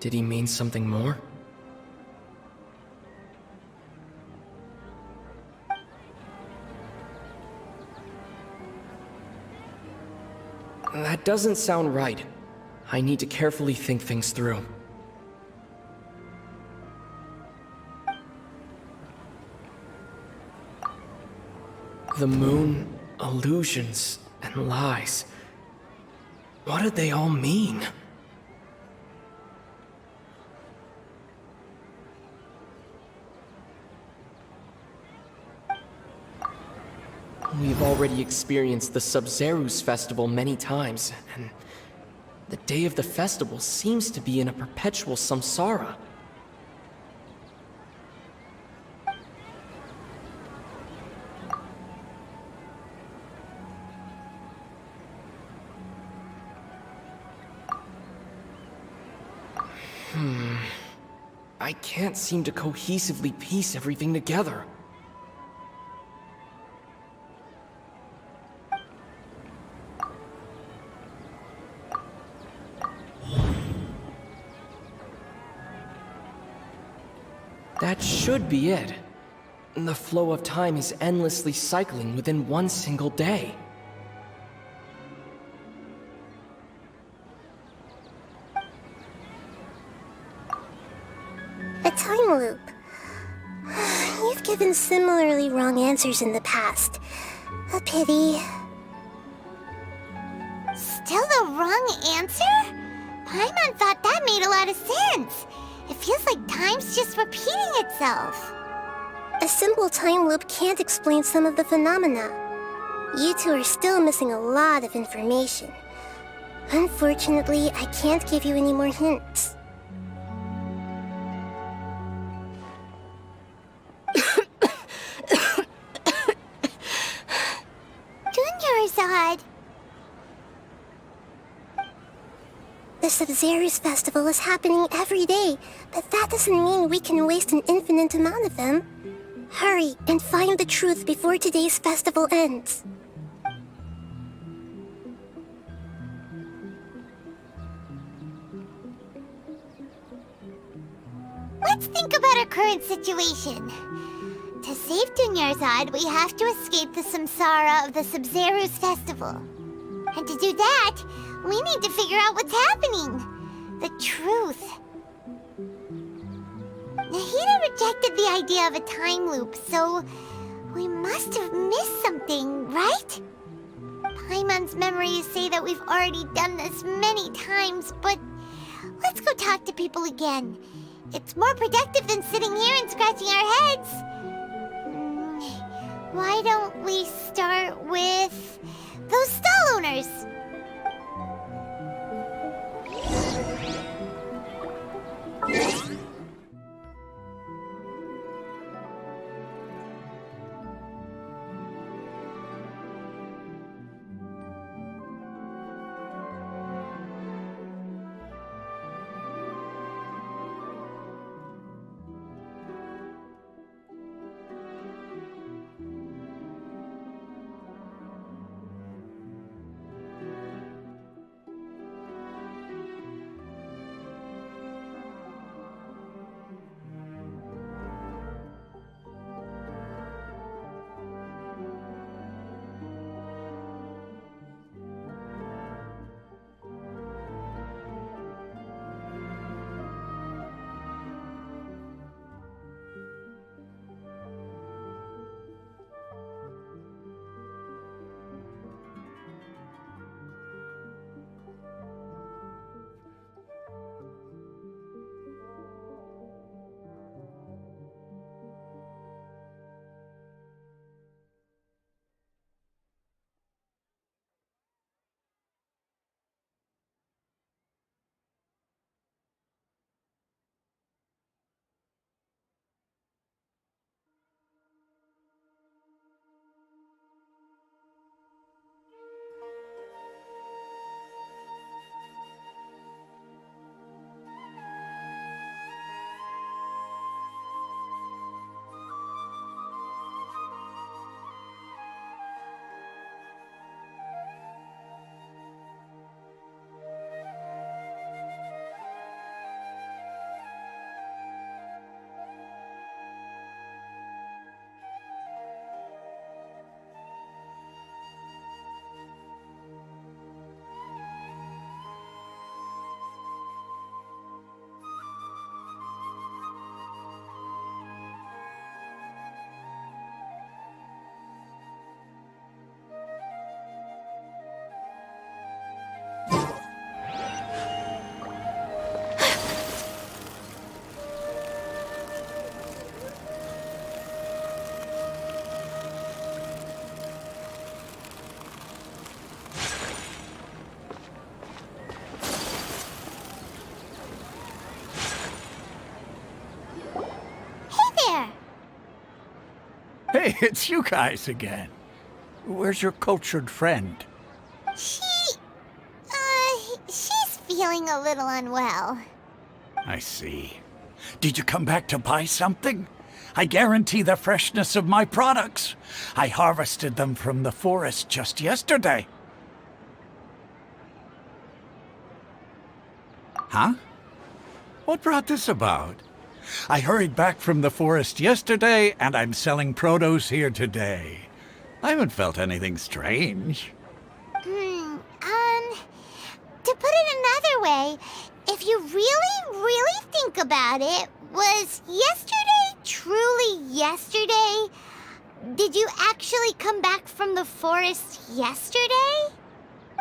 Did he mean something more? That doesn't sound right. I need to carefully think things through. The moon, illusions, and lies. What did they all mean? We've already experienced the Sub-Zeru's festival many times, and the day of the festival seems to be in a perpetual samsara. I can't seem to cohesively piece everything together. That should be it. The flow of time is endlessly cycling within one single day. A time loop. You've given similarly wrong answers in the past. A pity. Still the wrong answer? Paimon thought that made a lot of sense. It feels like time's just repeating itself. A simple time loop can't explain some of the phenomena. You two are still missing a lot of information. Unfortunately, I can't give you any more hints. Dunyarzad. The Sumeru's festival is happening every day, but that doesn't mean we can waste an infinite amount of them. Hurry and find the truth before today's festival ends. Let's think about our current situation. To save Dunyarzad, we have to escape the samsara of the Sumeru's festival. And to do that, we need to figure out what's happening. The truth. Nahida rejected the idea of a time loop, so we must have missed something, right? Paimon's memories say that we've already done this many times, but let's go talk to people again. It's more productive than sitting here and scratching our heads. Why don't we start with those stall owners? Hey, it's you guys again. Where's your cultured friend? She's feeling a little unwell. I see. Did you come back to buy something? I guarantee the freshness of my products. I harvested them from the forest just yesterday. Huh? What brought this about? I hurried back from the forest yesterday, and I'm selling produce here today. I haven't felt anything strange. To put it another way, if you really think about it, was yesterday truly yesterday? Did you actually come back from the forest yesterday?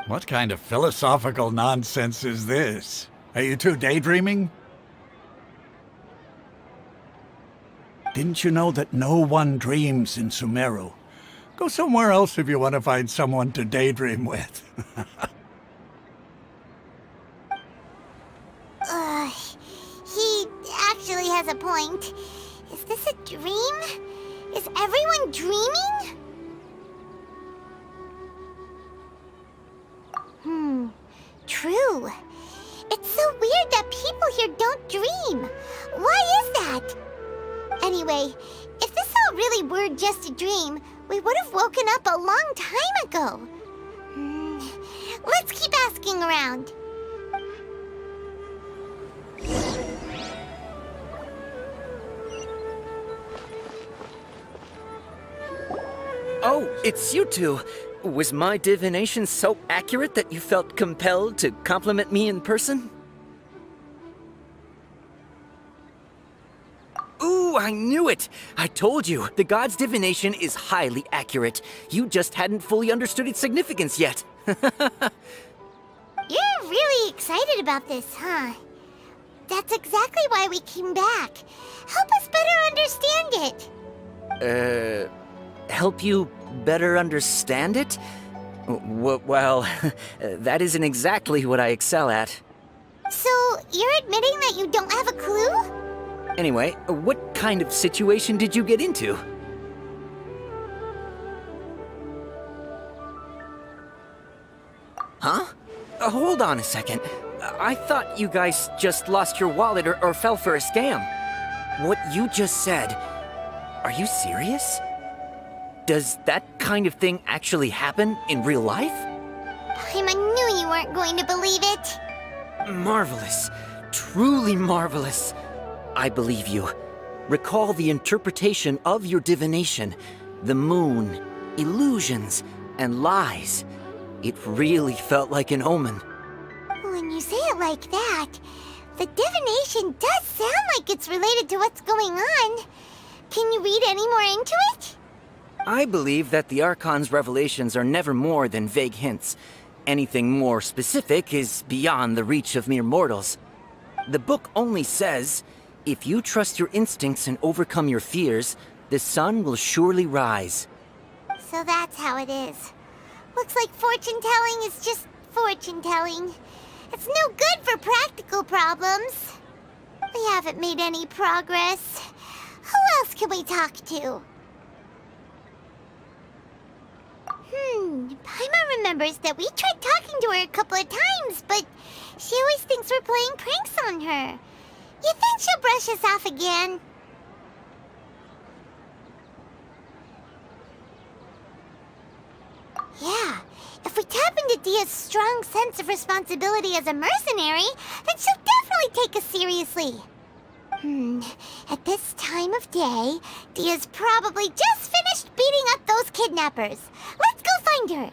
What kind of philosophical nonsense is this? Are you two daydreaming? Didn't you know that no one dreams in Sumeru? Go somewhere else if you want to find someone to daydream with. He actually has a point. Is this a dream? Is everyone dreaming? True. It's so weird that people here don't dream. Why is that? Anyway, if this all really were just a dream, we would have woken up a long time ago. Let's keep asking around. Oh, it's you two. Was my divination so accurate that you felt compelled to compliment me in person? Ooh, I knew it! I told you, the god's divination is highly accurate. You just hadn't fully understood its significance yet. You're really excited about this, huh? That's exactly why we came back. Help us better understand it. Help you better understand it? Well, that isn't exactly what I excel at. So, you're admitting that you don't have a clue? Anyway, what kind of situation did you get into? Huh? Hold on a second. I thought you guys just lost your wallet or fell for a scam. What you just said, are you serious? Does that kind of thing actually happen in real life? I knew you weren't going to believe it. Marvelous. Truly marvelous. I believe you. Recall the interpretation of your divination. The moon, illusions, and lies. It really felt like an omen. When you say it like that, the divination does sound like it's related to what's going on. Can you read any more into it? I believe that the Archon's revelations are never more than vague hints. Anything more specific is beyond the reach of mere mortals. The book only says, if you trust your instincts and overcome your fears, the sun will surely rise. So that's how it is. Looks like fortune-telling is just fortune-telling. It's no good for practical problems. We haven't made any progress. Who else can we talk to? Paimon remembers that we tried talking to her a couple of times, but she always thinks we're playing pranks on her. You think she'll brush us off again? Yeah, if we tap into Dia's strong sense of responsibility as a mercenary, then she'll definitely take us seriously. At this time of day, Dia's probably just finished beating up those kidnappers. Let's go find her.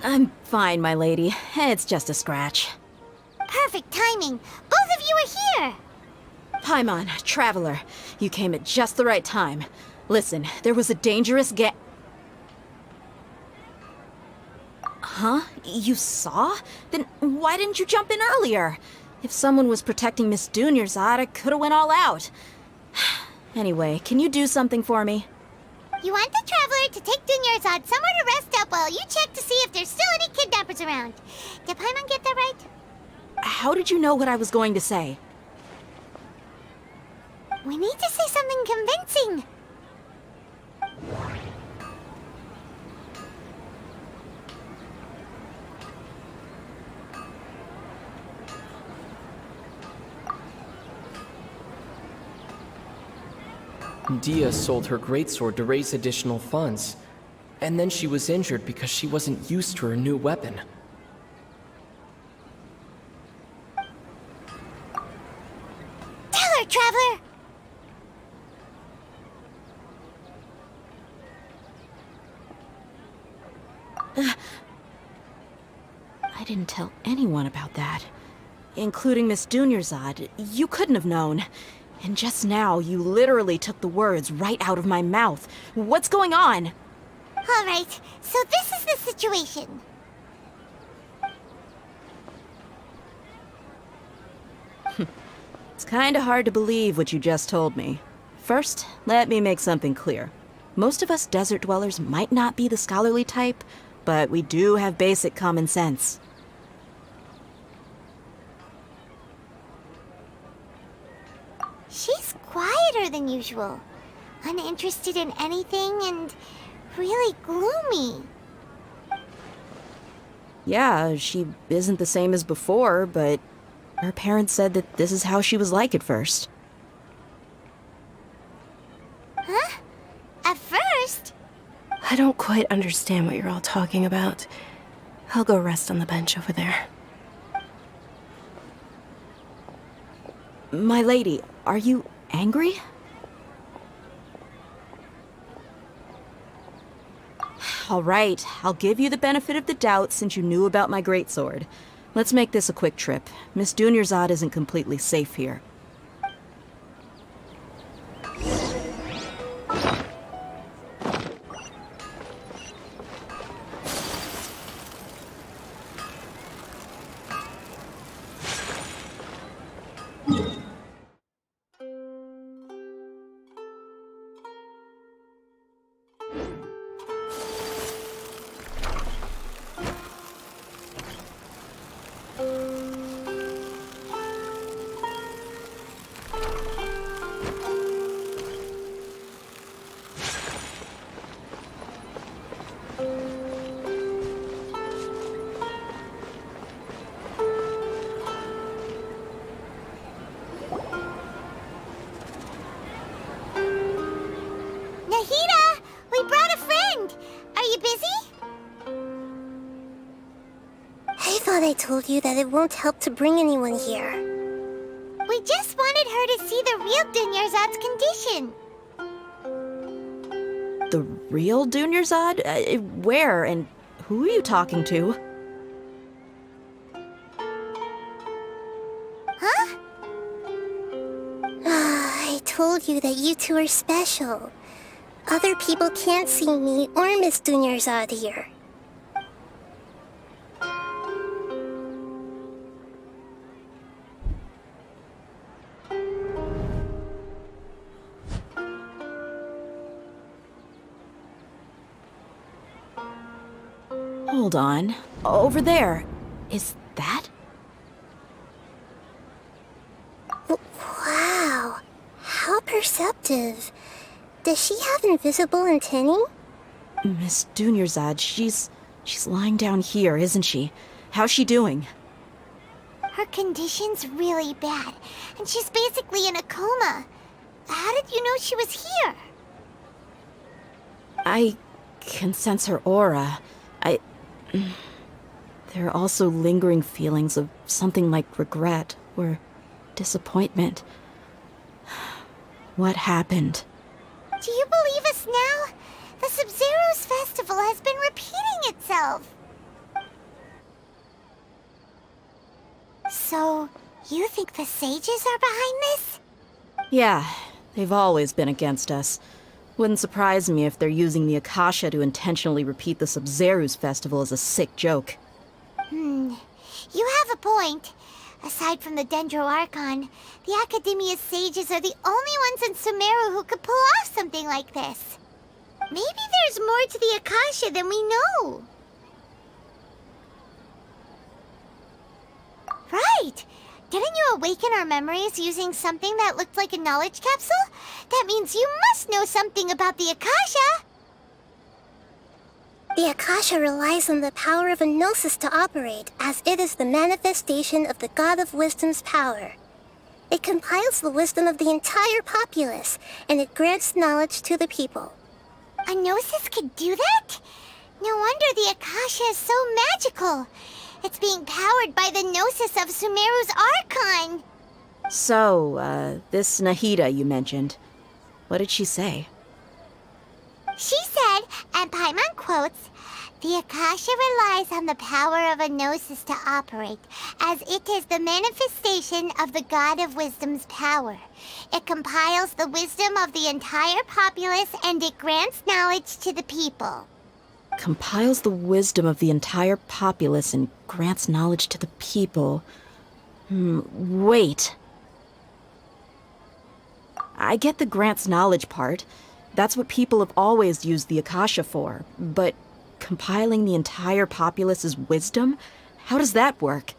I'm fine, my lady. It's just a scratch. Perfect timing. Both of you are here. Paimon, Traveler, you came at just the right time. Listen, there was a dangerous Huh? You saw? Then why didn't you jump in earlier? If someone was protecting Miss Dunyarzad, I could have went all out. Anyway, can you do something for me? You want the Traveler to take Dunyarzad somewhere to rest up while you check to see if there's still any kidnappers around. Did Paimon get that right? How did you know what I was going to say? We need to say something convincing. Dia sold her greatsword to raise additional funds. And then she was injured because she wasn't used to her new weapon. Tell her, Traveler! I didn't tell anyone about that. Including Miss Dunyarzad. You couldn't have known. And just now, you literally took the words right out of my mouth. What's going on? All right, so this is the situation. It's kinda hard to believe what you just told me. First, let me make something clear. Most of us desert dwellers might not be the scholarly type, but we do have basic common sense. She's quieter than usual. Uninterested in anything and really gloomy. Yeah, she isn't the same as before, but her parents said that this is how she was like at first. Huh? At first? I don't quite understand what you're all talking about. I'll go rest on the bench over there. My lady, are you angry? All right, I'll give you the benefit of the doubt since you knew about my greatsword. Let's make this a quick trip. Miss Dunyarzad isn't completely safe here. Nahida! We brought a friend! Are you busy? I thought I told you that it won't help to bring anyone here. We just wanted her to see the real Dunyarzad's condition. The real Dunyarzad? Where and who are you talking to? Huh? I told you that you two are special. Other people can't see me or Miss Dunyarzad here. Hold on. Over there. Is that? Wow, how perceptive. Does she have invisible antennae? Miss Dunyarzad, she's lying down here, isn't she? How's she doing? Her condition's really bad, and she's basically in a coma. How did you know she was here? I can sense her aura. There are also lingering feelings of something like regret or disappointment. What happened? Do you believe us now? The Sub-Zero's festival has been repeating itself. So, you think the sages are behind this? Yeah, they've always been against us. Wouldn't surprise me if they're using the Akasha to intentionally repeat the Sub-Zero's festival as a sick joke. You have a point. Aside from the Dendro Archon, the Academia's sages are the only ones in Sumeru who could pull off something like this. Maybe there's more to the Akasha than we know. Right! Didn't you awaken our memories using something that looked like a knowledge capsule? That means you must know something about the Akasha! The Akasha relies on the power of a gnosis to operate, as it is the manifestation of the God of Wisdom's power. It compiles the wisdom of the entire populace, and it grants knowledge to the people. A Gnosis could do that? No wonder the Akasha is so magical. It's being powered by the Gnosis of Sumeru's Archon. So, this Nahida you mentioned, what did she say? She said, and Paimon quotes, "The Akasha relies on the power of a Gnosis to operate, as it is the manifestation of the God of Wisdom's power. It compiles the wisdom of the entire populace and it grants knowledge to the people." Compiles the wisdom of the entire populace and grants knowledge to the people. Wait. I get the grants knowledge part. That's what people have always used the Akasha for. But compiling the entire populace's wisdom? How does that work?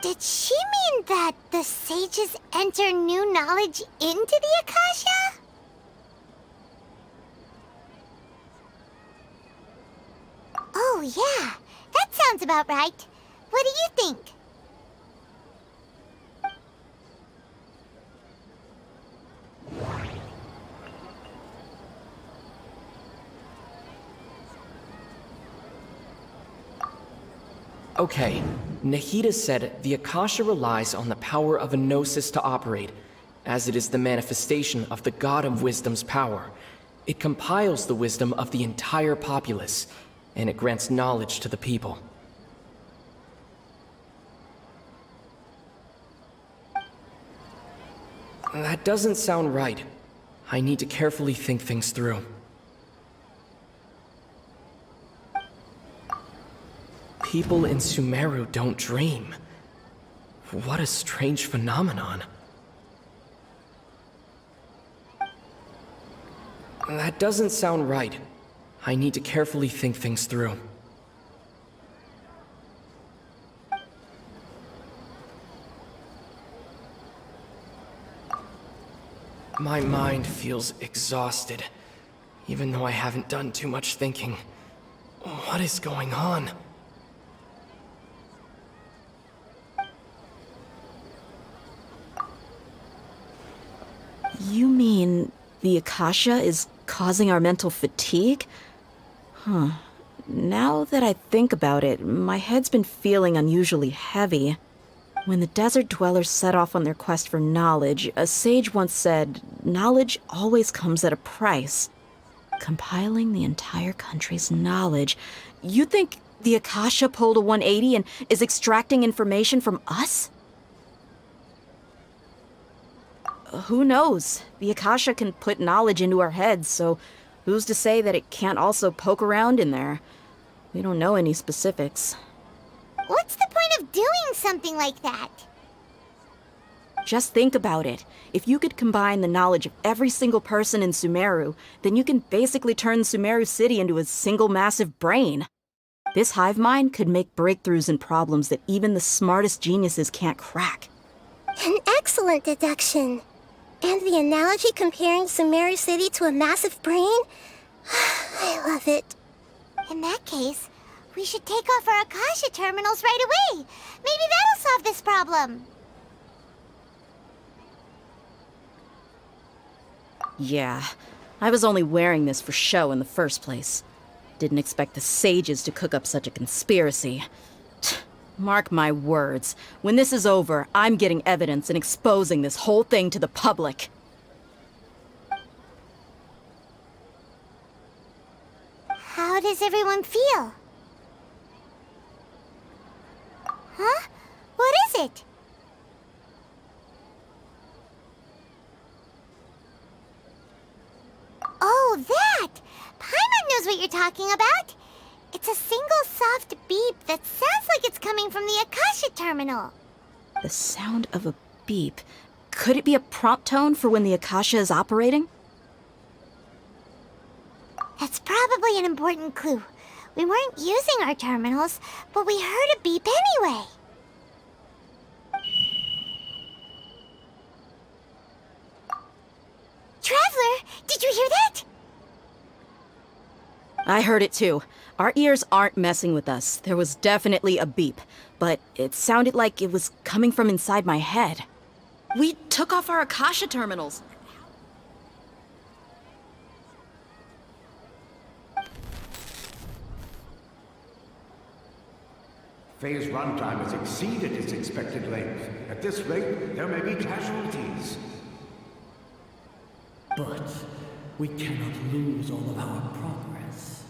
Did she mean that the sages enter new knowledge into the Akasha? Oh, yeah. That sounds about right. What do you think? Okay, Nahida said the Akasha relies on the power of a Gnosis to operate, as it is the manifestation of the God of Wisdom's power. It compiles the wisdom of the entire populace, and it grants knowledge to the people. That doesn't sound right. I need to carefully think things through. People in Sumeru don't dream. What a strange phenomenon. That doesn't sound right. I need to carefully think things through. My mind feels exhausted, even though I haven't done too much thinking. What is going on? You mean the Akasha is causing our mental fatigue? Huh. Now that I think about it, my head's been feeling unusually heavy. When the desert dwellers set off on their quest for knowledge, a sage once said, "Knowledge always comes at a price." Compiling the entire country's knowledge. You think the Akasha pulled a 180 and is extracting information from us? Who knows? The Akasha can put knowledge into our heads, so who's to say that it can't also poke around in there? We don't know any specifics. What's the point of doing something like that? Just think about it. If you could combine the knowledge of every single person in Sumeru, then you can basically turn Sumeru City into a single massive brain. This hive mind could make breakthroughs in problems that even the smartest geniuses can't crack. An excellent deduction. And the analogy comparing Sumeru City to a massive brain? I love it. In that case, we should take off our Akasha terminals right away. Maybe that'll solve this problem. Yeah, I was only wearing this for show in the first place. Didn't expect the sages to cook up such a conspiracy. Mark my words, when this is over, I'm getting evidence and exposing this whole thing to the public. How does everyone feel? Huh? What is it? Oh, that! Paimon knows what you're talking about. It's a single soft beep that sounds like it's coming from the Akasha terminal. The sound of a beep. Could it be a prompt tone for when the Akasha is operating? That's probably an important clue. We weren't using our terminals, but we heard a beep anyway. Traveler, did you hear that? I heard it too. Our ears aren't messing with us. There was definitely a beep, but it sounded like it was coming from inside my head. We took off our Akasha terminals. Phase runtime has exceeded its expected length. At this rate, there may be casualties. But we cannot lose all of our progress.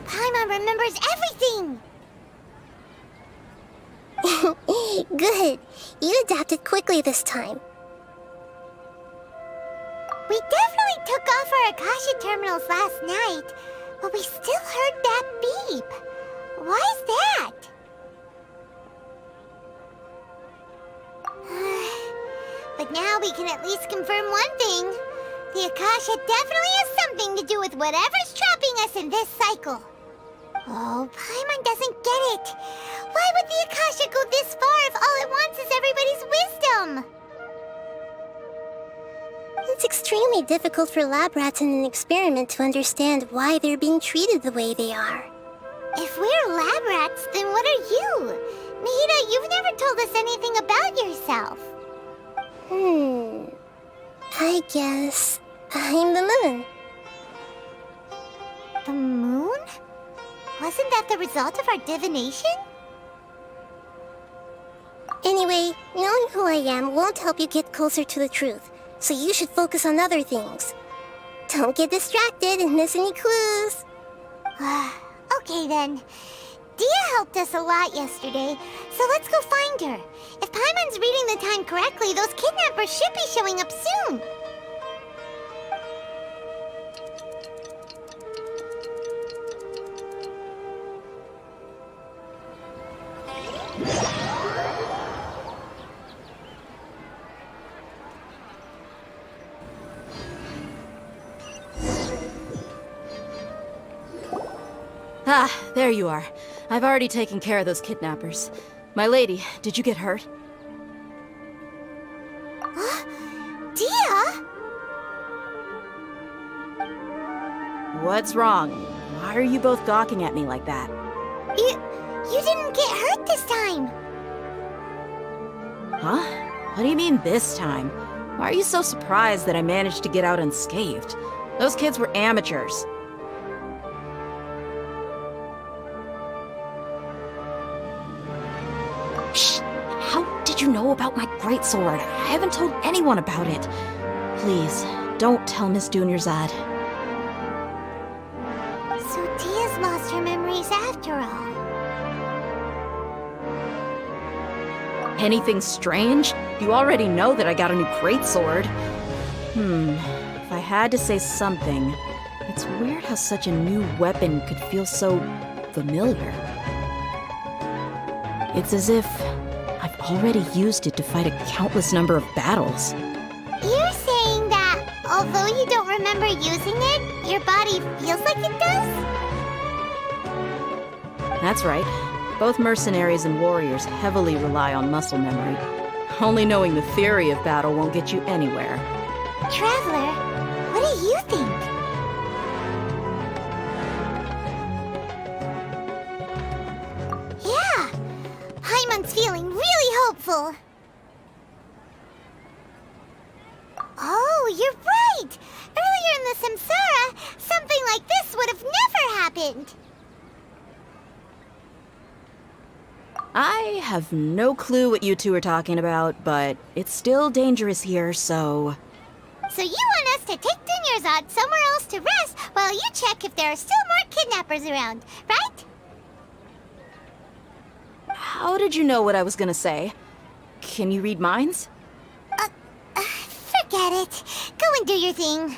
Paimon remembers everything! Good. You adapted quickly this time. We definitely took off our Akasha terminals last night, but we still heard that beep. Why is that? But now we can at least confirm one thing. The Akasha definitely has something to do with whatever's trapping us in this cycle. Oh, Paimon doesn't get it. Why would the Akasha go this far if all it wants is everybody's wisdom? It's extremely difficult for lab rats in an experiment to understand why they're being treated the way they are. If we're lab rats, then what are you? Mahita, you've never told us anything about yourself. I guess I'm the moon. The moon? Wasn't that the result of our divination? Anyway, knowing who I am won't help you get closer to the truth, so you should focus on other things. Don't get distracted and miss any clues. Okay then. Dia helped us a lot yesterday, so let's go find her. If Paimon's reading the time correctly, those kidnappers should be showing up soon. Ah, there you are. I've already taken care of those kidnappers. My lady, did you get hurt? Dia? What's wrong? Why are you both gawking at me like that? You didn't get hurt this time. Huh? What do you mean this time? Why are you so surprised that I managed to get out unscathed? Those kids were amateurs. Shh! How did you know about my greatsword? I haven't told anyone about it. Please, don't tell Miss Dunyarzad. So Dia's lost her memories after all. Anything strange? You already know that I got a new greatsword. If I had to say something, it's weird how such a new weapon could feel so familiar. It's as if I've already used it to fight a countless number of battles. You're saying that although you don't remember using it, your body feels like it does? That's right. Both mercenaries and warriors heavily rely on muscle memory. Only knowing the theory of battle won't get you anywhere. Traveler, what do you think? Yeah, Paimon's feeling really hopeful. Oh, you're right! Earlier in the Samsara, something like this would have never happened. I have no clue what you two are talking about, but it's still dangerous here, so... So you want us to take Dunyarzad somewhere else to rest while you check if there are still more kidnappers around, right? How did you know what I was gonna say? Can you read minds? Forget it. Go and do your thing.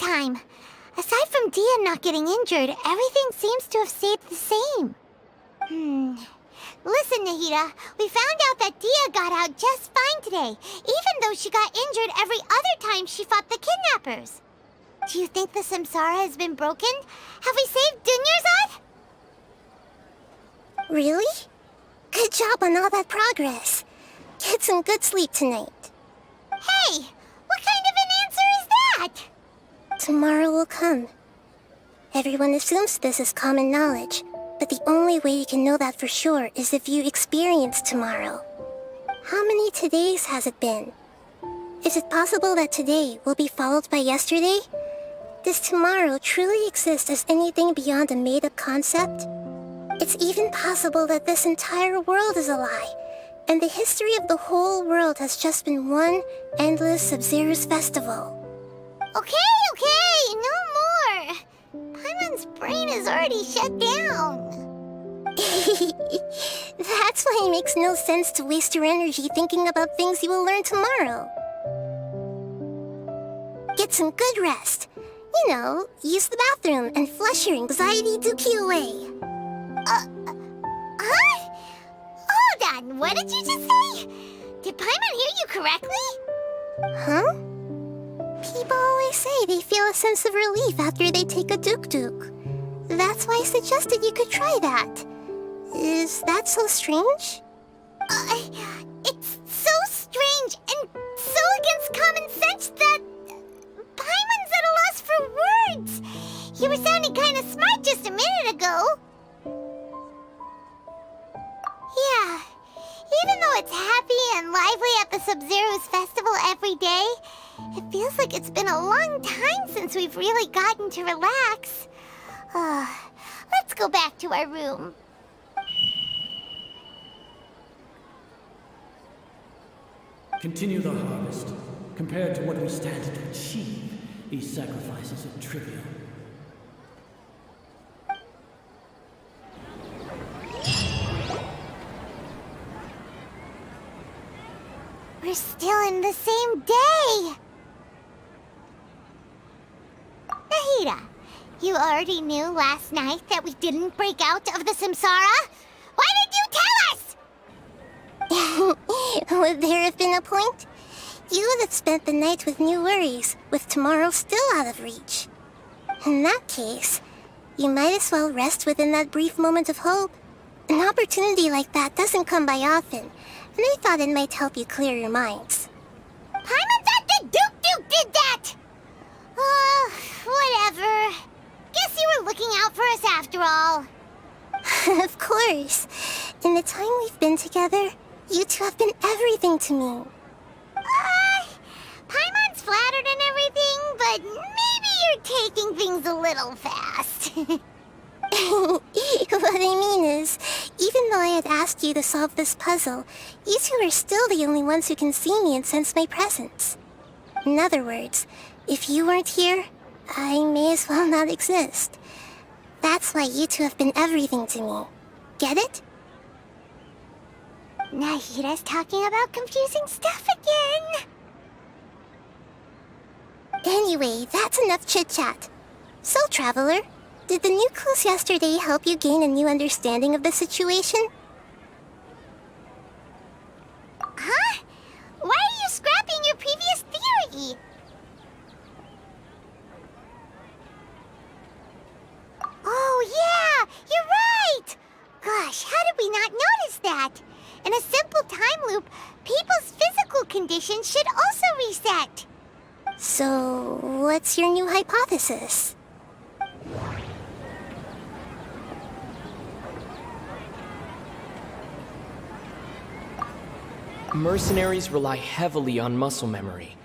time. Aside from Dia not getting injured, everything seems to have stayed the same. Listen, Nahida, we found out that Dia got out just fine today, even though she got injured every other time she fought the kidnappers. Do you think the Samsara has been broken? Have we saved Dunyarzad? Really? Good job on all that progress. Get some good sleep tonight. Hey, what kind of an answer is that? Tomorrow will come. Everyone assumes this is common knowledge, but the only way you can know that for sure is if you experience tomorrow. How many todays has it been? Is it possible that today will be followed by yesterday? Does tomorrow truly exist as anything beyond a made-up concept? It's even possible that this entire world is a lie, and the history of the whole world has just been one endless Sub-Zero's festival. Okay, no more. Paimon's brain is already shut down. That's why it makes no sense to waste your energy thinking about things you will learn tomorrow. Get some good rest. You know, use the bathroom and flush your anxiety dookie away. Huh? Hold on, what did you just say? Did Paimon hear you correctly? Huh? People always say they feel a sense of relief after they take a duk-duk. That's why I suggested you could try that. Is that so strange? It's so strange and so against common sense that Paimon's at a loss for words. You were sounding kind of smart just a minute ago. Yeah, even though it's happy and lively at the Sub-Zero's festival every day, it feels like it's been a long time since we've really gotten to relax. Let's go back to our room. Continue the harvest. Compared to what we stand to achieve, these sacrifices are trivial. We're still in the same day! Nahida, you already knew last night that we didn't break out of the Samsara? Why did you tell us? Would there have been a point? You would have spent the night with new worries, with tomorrow still out of reach. In that case, you might as well rest within that brief moment of hope. An opportunity like that doesn't come by often, and I thought it might help you clear your minds. Paimon thought that Duke did that! Whatever. Guess you were looking out for us after all. Of course. In the time we've been together, you two have been everything to me. Paimon's flattered and everything, but maybe you're taking things a little fast. What I mean is, even though I had asked you to solve this puzzle, you two are still the only ones who can see me and sense my presence. In other words, if you weren't here, I may as well not exist. That's why you two have been everything to me. Get it? Nahida's talking about confusing stuff again. Anyway, that's enough chit-chat. So, Traveler, did the new clues yesterday help you gain a new understanding of the situation? Huh? Why are you scrapping your previous theory? Oh yeah, you're right! Gosh, how did we not notice that? In a simple time loop, people's physical conditions should also reset. So, what's your new hypothesis? Mercenaries rely heavily on muscle memory,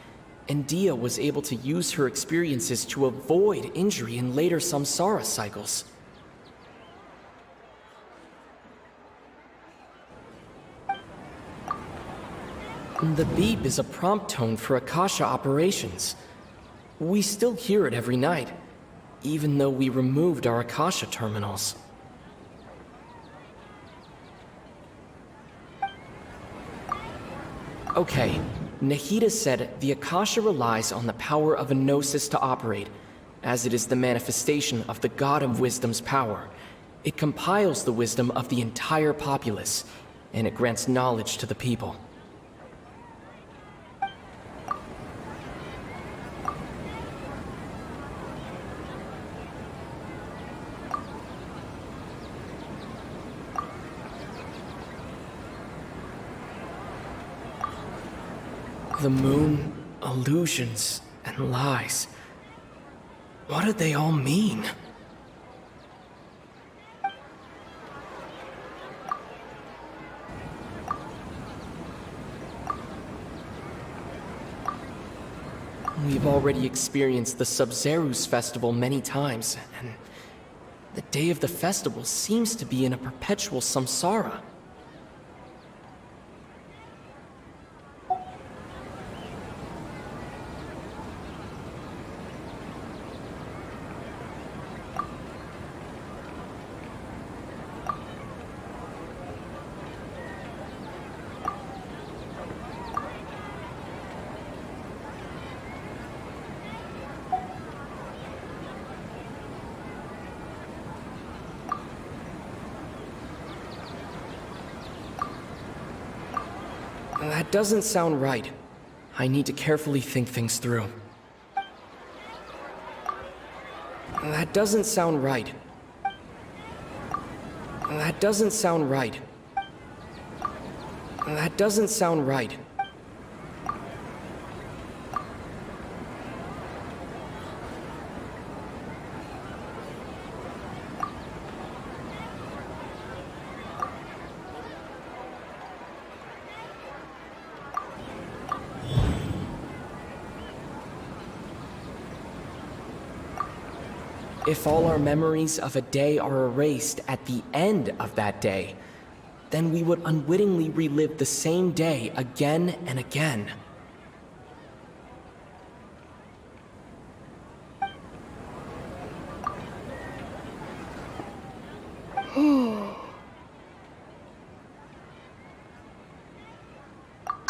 and Dia was able to use her experiences to avoid injury in later samsara cycles. The beep is a prompt tone for Akasha operations. We still hear it every night, even though we removed our Akasha terminals. Okay, Nahida said the Akasha relies on the power of a gnosis to operate, as it is the manifestation of the God of Wisdom's power. It compiles the wisdom of the entire populace, and it grants knowledge to the people. The moon, illusions, and lies. What do they all mean? We've already experienced the Sub-Zerus festival many times, and the day of the festival seems to be in a perpetual samsara. That doesn't sound right. I need to carefully think things through. That doesn't sound right. That doesn't sound right. That doesn't sound right. If all our memories of a day are erased at the end of that day, then we would unwittingly relive the same day again and again.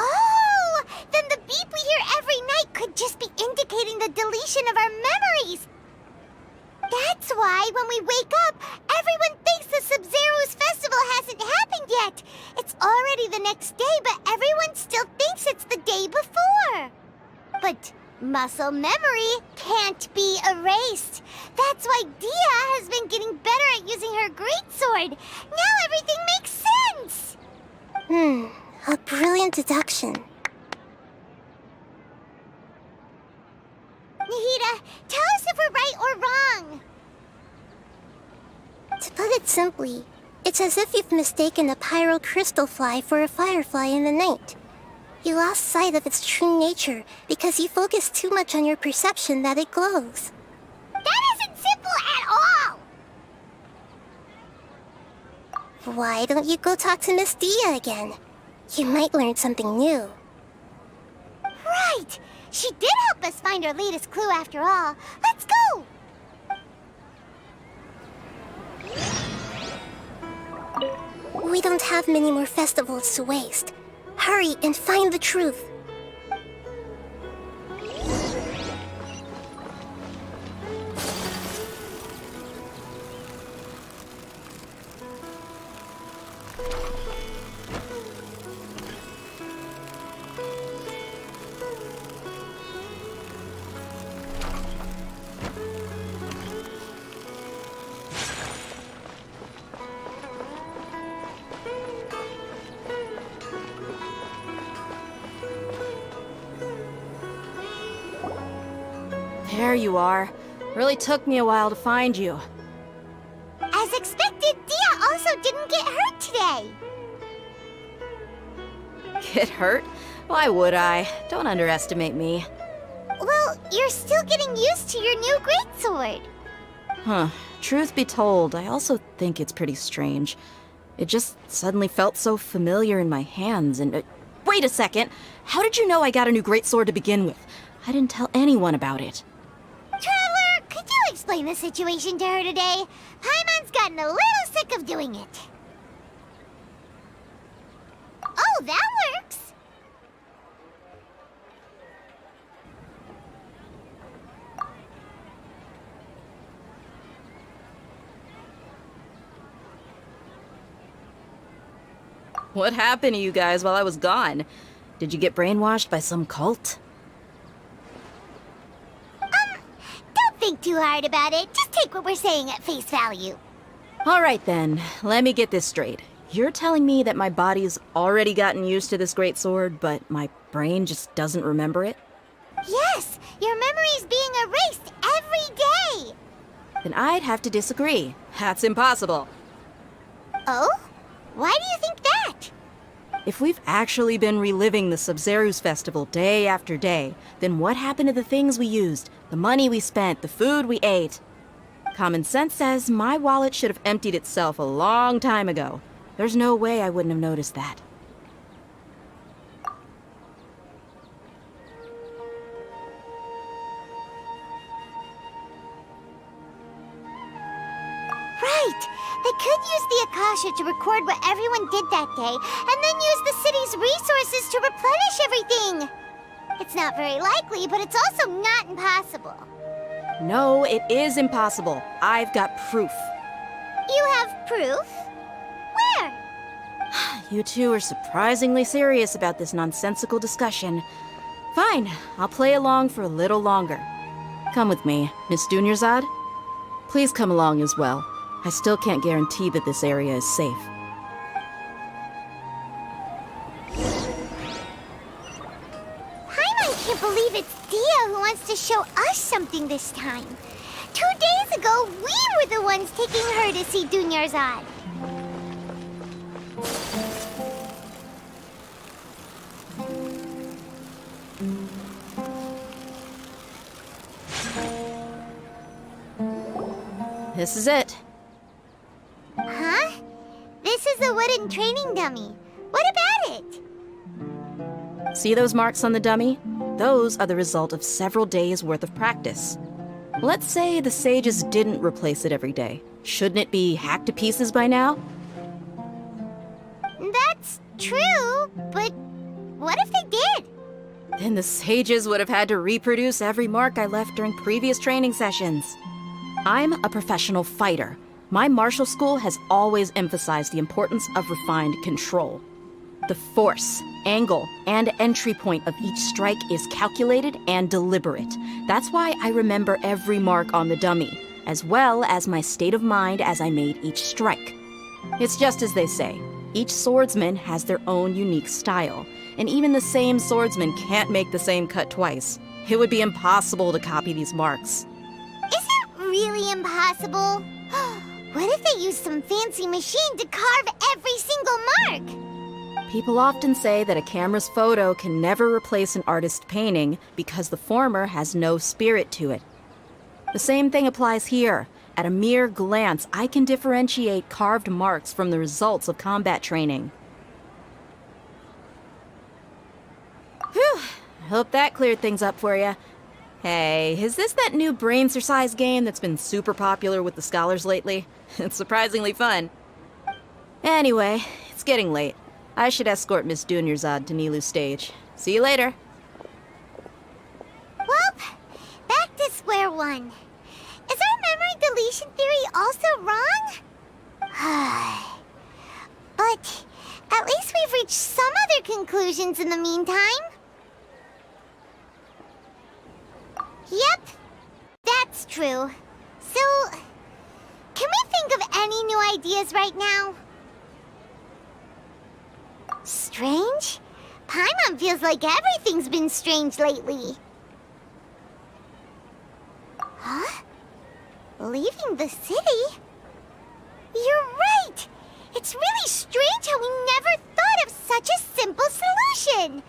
Oh! Then the beep we hear every night could just be indicating the deletion of our memories! That's why, when we wake up, everyone thinks the Sub-Zero's festival hasn't happened yet. It's already the next day, but everyone still thinks it's the day before. But muscle memory can't be erased. That's why Dia has been getting better at using her greatsword. Now everything makes sense. A brilliant deduction. Nahida, tell us if we're right or wrong. To put it simply, it's as if you've mistaken a pyro crystal fly for a firefly in the night. You lost sight of its true nature because you focused too much on your perception that it glows. That isn't simple at all! Why don't you go talk to Miss Dia again? You might learn something new. Right! She did help us find our latest clue after all. Let's go! We don't have many more festivals to waste. Hurry and find the truth. There you are. Really took me a while to find you. As expected, Dia also didn't get hurt today. Get hurt? Why would I? Don't underestimate me. Well, you're still getting used to your new greatsword. Huh. Truth be told, I also think it's pretty strange. It just suddenly felt so familiar in my hands and... wait a second! How did you know I got a new greatsword to begin with? I didn't tell anyone about it. Traveler, could you explain the situation to her today? Paimon's gotten a little sick of doing it. Oh, that works! What happened to you guys while I was gone? Did you get brainwashed by some cult? Don't think too hard about it. Just take what we're saying at face value. All right then, let me get this straight. You're telling me that my body's already gotten used to this great sword, but my brain just doesn't remember it? Yes, your memory's being erased every day. Then I'd have to disagree. That's impossible. Oh? Why do you think that? If we've actually been reliving the Sub-Zeru's festival day after day, then what happened to the things we used, the money we spent, the food we ate? Common sense says my wallet should have emptied itself a long time ago. There's no way I wouldn't have noticed that. Right! They could use the Akasha to record what everyone did that day, and then use the city's resources to replenish everything! It's not very likely, but it's also not impossible. No, it is impossible. I've got proof. You have proof? Where? You two are surprisingly serious about this nonsensical discussion. Fine, I'll play along for a little longer. Come with me, Miss Dunyarzad. Please come along as well. I still can't guarantee that this area is safe. Paimon can't believe it's Dia who wants to show us something this time. 2 days ago, we were the ones taking her to see Dunyarzad. This is it. Huh? This is a wooden training dummy. What about it? See those marks on the dummy? Those are the result of several days' worth of practice. Let's say the sages didn't replace it every day. Shouldn't it be hacked to pieces by now? That's true, but what if they did? Then the sages would have had to reproduce every mark I left during previous training sessions. I'm a professional fighter. My martial school has always emphasized the importance of refined control. The force, angle, and entry point of each strike is calculated and deliberate. That's why I remember every mark on the dummy, as well as my state of mind as I made each strike. It's just as they say, each swordsman has their own unique style, and even the same swordsman can't make the same cut twice. It would be impossible to copy these marks. Really impossible? What if they used some fancy machine to carve every single mark? People often say that a camera's photo can never replace an artist's painting because the former has no spirit to it. The same thing applies here. At a mere glance, I can differentiate carved marks from the results of combat training. Whew, I hope that cleared things up for you. Hey, is this that new brain-exercise game that's been super popular with the scholars lately? It's surprisingly fun. Anyway, it's getting late. I should escort Miss Dunyarzad to Nilu's stage. See you later. Well, back to square one. Is our memory deletion theory also wrong? But at least we've reached some other conclusions in the meantime. Yep, that's true. So, can we think of any new ideas right now? Strange? Paimon feels like everything's been strange lately. Huh? Leaving the city? You're right! It's really strange how we never thought of such a simple solution!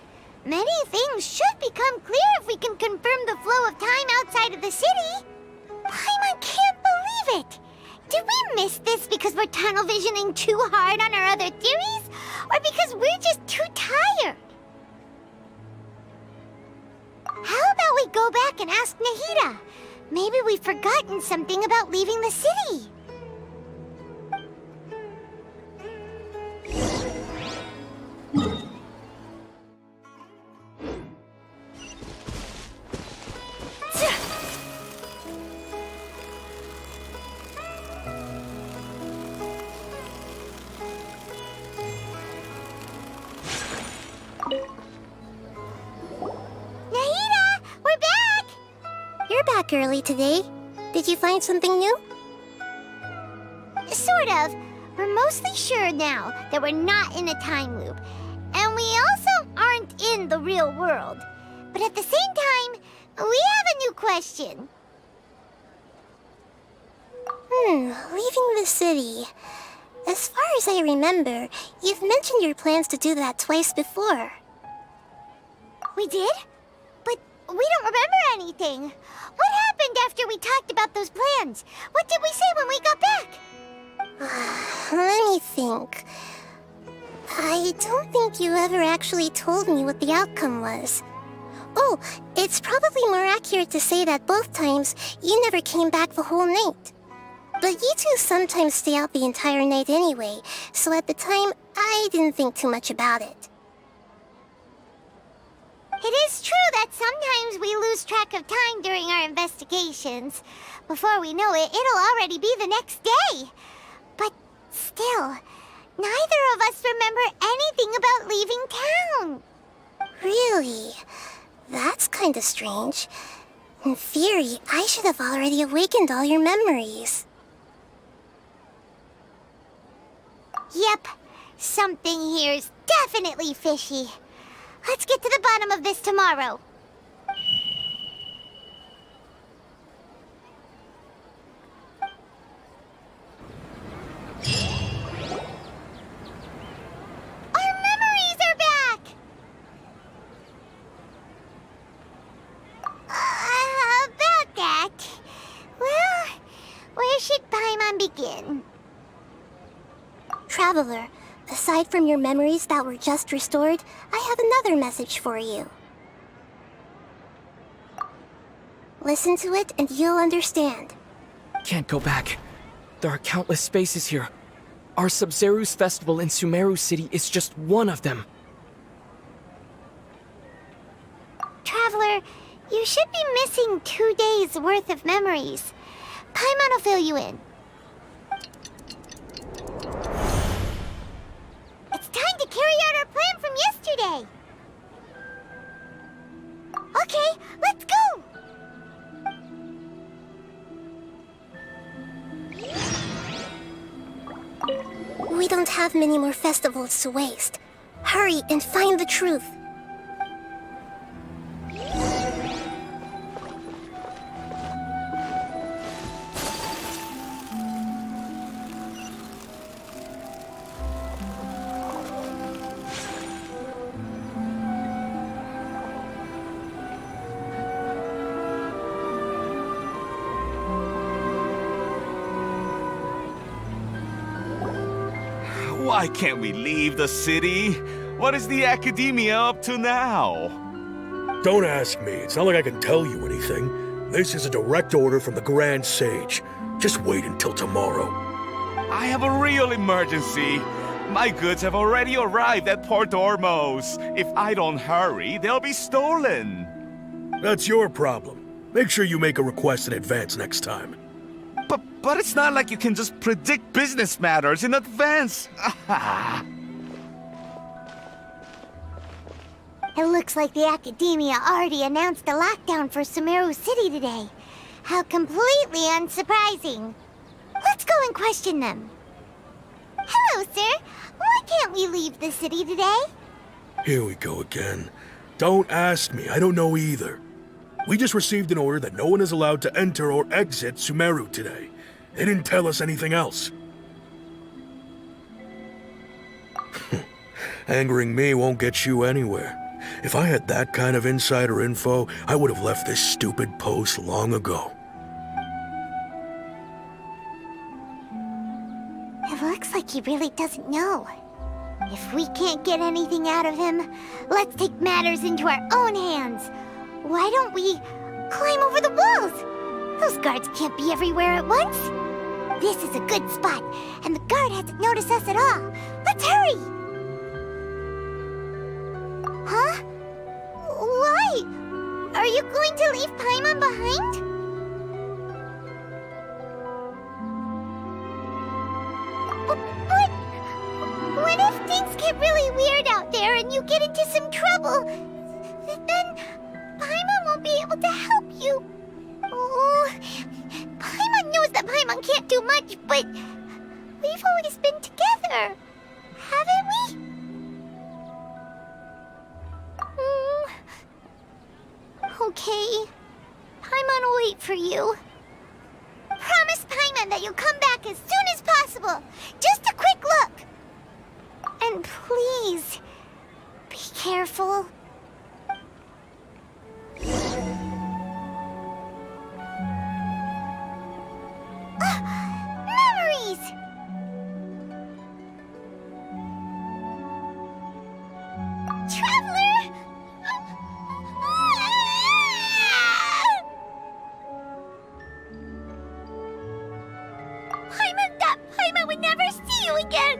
Many things should become clear if we can confirm the flow of time outside of the city. Paimon can't believe it! Did we miss this because we're tunnel visioning too hard on our other theories? Or because we're just too tired? How about we go back and ask Nahida? Maybe we've forgotten something about leaving the city. back early today. Did you find something new? Sort of. We're mostly sure now that we're not in a time loop. And we also aren't in the real world. But at the same time, we have a new question. Leaving the city. As far as I remember, you've mentioned your plans to do that twice before. We did? But we don't remember anything. What happened after we talked about those plans? What did we say when we got back? Let me think. I don't think you ever actually told me what the outcome was. Oh, it's probably more accurate to say that both times you never came back the whole night. But you two sometimes stay out the entire night anyway, so at the time, I didn't think too much about it. It is true that sometimes we lose track of time during our investigations. Before we know it, it'll already be the next day. But still, neither of us remember anything about leaving town. Really? That's kinda strange. In theory, I should have already awakened all your memories. Yep, something here's definitely fishy. Let's get to the bottom of this tomorrow. Our memories are back! About that... Well, where should Paimon begin? Traveler, aside from your memories that were just restored, I have another message for you. Listen to it and you'll understand. Can't go back. There are countless spaces here. Our Sub-Zeru's festival in Sumeru City is just one of them. Traveler, you should be missing 2 days worth of memories. Paimon will fill you in. It's time to carry out our plan from yesterday. Okay, let's go! We don't have many more festivals to waste. Hurry and find the truth. Why can't we leave the city? What is the Academia up to now? Don't ask me. It's not like I can tell you anything. This is a direct order from the Grand Sage. Just wait until tomorrow. I have a real emergency. My goods have already arrived at Port Ormos. If I don't hurry, they'll be stolen. That's your problem. Make sure you make a request in advance next time. But it's not like you can just predict business matters in advance. It looks like the Academia already announced a lockdown for Sumeru City today. How completely unsurprising. Let's go and question them. Hello, sir. Why can't we leave the city today? Here we go again. Don't ask me. I don't know either. We just received an order that no one is allowed to enter or exit Sumeru today. They didn't tell us anything else. Angering me won't get you anywhere. If I had that kind of insider info, I would have left this stupid post long ago. It looks like he really doesn't know. If we can't get anything out of him, let's take matters into our own hands. Why don't we climb over the walls? Those guards can't be everywhere at once. This is a good spot, and the guard hasn't noticed us at all. Let's hurry! Huh? Why? Are you going to leave Paimon behind? But what if things get really weird out there and you get into some trouble? Then Paimon won't be able to help you. Oh, Paimon knows that Paimon can't do much, but we've always been together, haven't we? Okay. Paimon will wait for you. Promise Paimon that you'll come back as soon as possible. Just a quick look. And please, be careful. Memories! Traveler! Paimon would never see you again!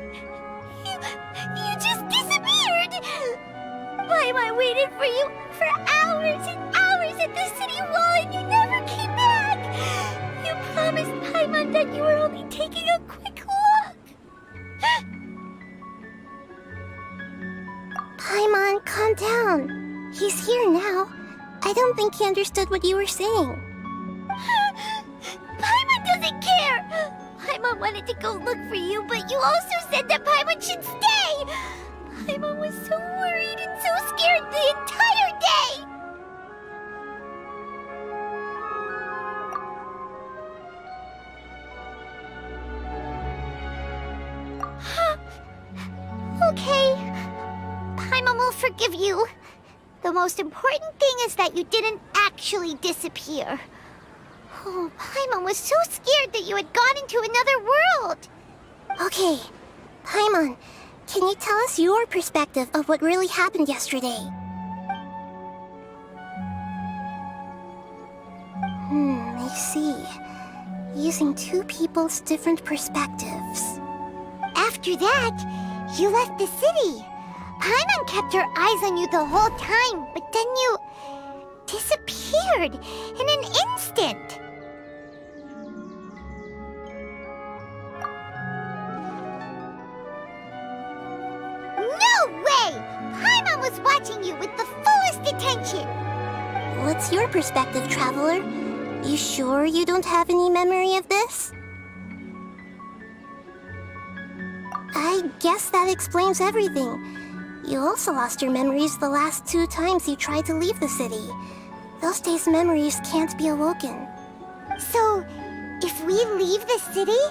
You just disappeared! Paimon waited for you for hours and hours at the city wall and you never came back! You promised Paimon that you were only taking a quick look! Paimon, calm down. He's here now. I don't think he understood what you were saying. Paimon doesn't care! Paimon wanted to go look for you, but you also said that Paimon should stay! Paimon was so worried and so scared the entire day! Okay. Paimon will forgive you. The most important thing is that you didn't actually disappear. Oh, Paimon was so scared that you had gone into another world. Okay, Paimon, can you tell us your perspective of what really happened yesterday? I see. Using two people's different perspectives. After that, you left the city. Paimon kept her eyes on you the whole time, but then you disappeared in an instant. No way! Paimon was watching you with the fullest attention. What's your perspective, Traveler? You sure you don't have any memory of this? I guess that explains everything. You also lost your memories the last 2 times you tried to leave the city. Those days' memories can't be awoken. So, if we leave the city,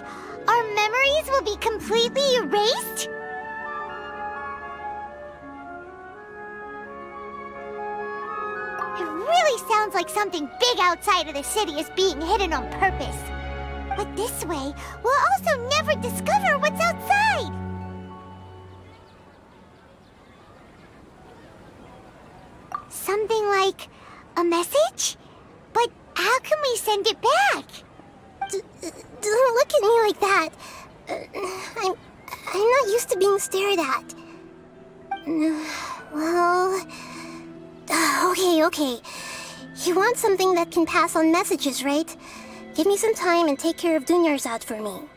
our memories will be completely erased? It really sounds like something big outside of the city is being hidden on purpose. But this way, we'll also never discover what's outside. Something like a message? But how can we send it back? Don't look at me like that. I'm not used to being stared at. Well... Okay. You want something that can pass on messages, right? Give me some time and take care of Dunyarzad for me.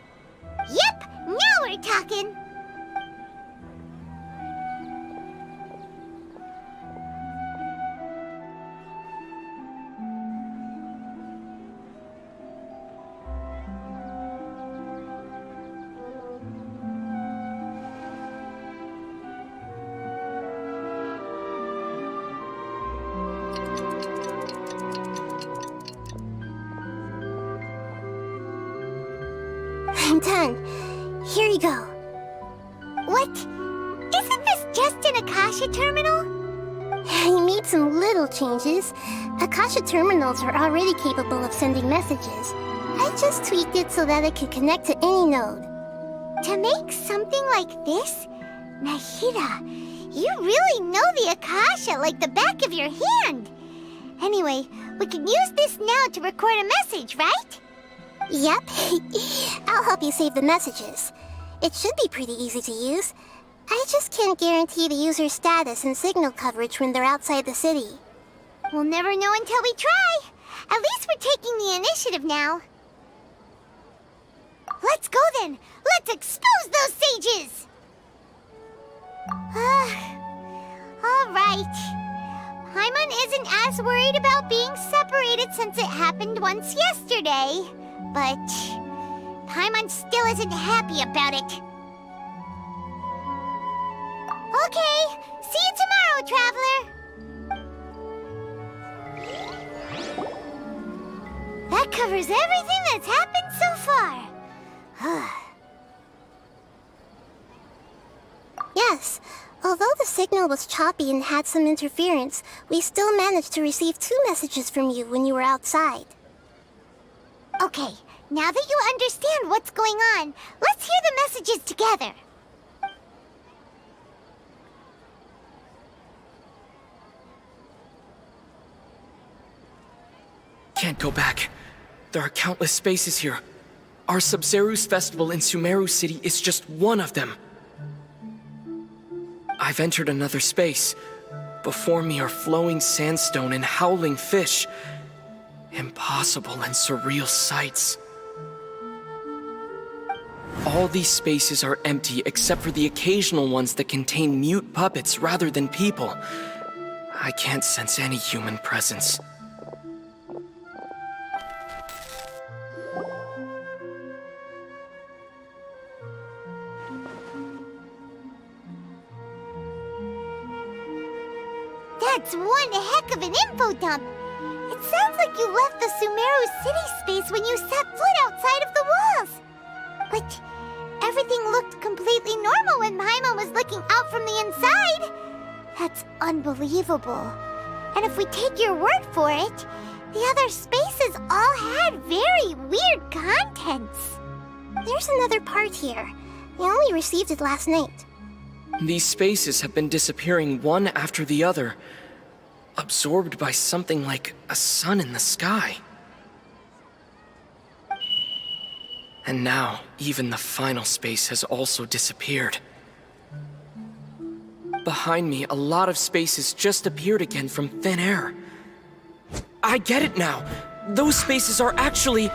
Yep, now we're talking. I'm done. Here you go. What? Isn't this just an Akasha terminal? I made some little changes. Akasha terminals are already capable of sending messages. I just tweaked it so that it could connect to any node. To make something like this? Nahida, you really know the Akasha like the back of your hand. Anyway, we can use this now to record a message, right? Yep. I'll help you save the messages. It should be pretty easy to use. I just can't guarantee the user's status and signal coverage when they're outside the city. We'll never know until we try. At least we're taking the initiative now. Let's go then. Let's expose those sages. All right. Paimon isn't as worried about being separated since it happened once yesterday. But Paimon still isn't happy about it. Okay, see you tomorrow, Traveler! That covers everything that's happened so far. Yes, although the signal was choppy and had some interference, we still managed to receive 2 messages from you when you were outside. Okay, now that you understand what's going on, let's hear the messages together. Can't go back. There are countless spaces here. Our Sub-Zeru's festival in Sumeru City is just one of them. I've entered another space. Before me are flowing sandstone and howling fish. Impossible and surreal sights. All these spaces are empty except for the occasional ones that contain mute puppets rather than people. I can't sense any human presence. That's one heck of an info dump. It sounds like you left the Sumeru city space when you set foot outside of the walls. But everything looked completely normal when Paimon was looking out from the inside. That's unbelievable. And if we take your word for it, the other spaces all had very weird contents. There's another part here. We only received it last night. These spaces have been disappearing one after the other, absorbed by something like a sun in the sky. And now, even the final space has also disappeared. Behind me, a lot of spaces just appeared again from thin air. I get it now! Those spaces are actually...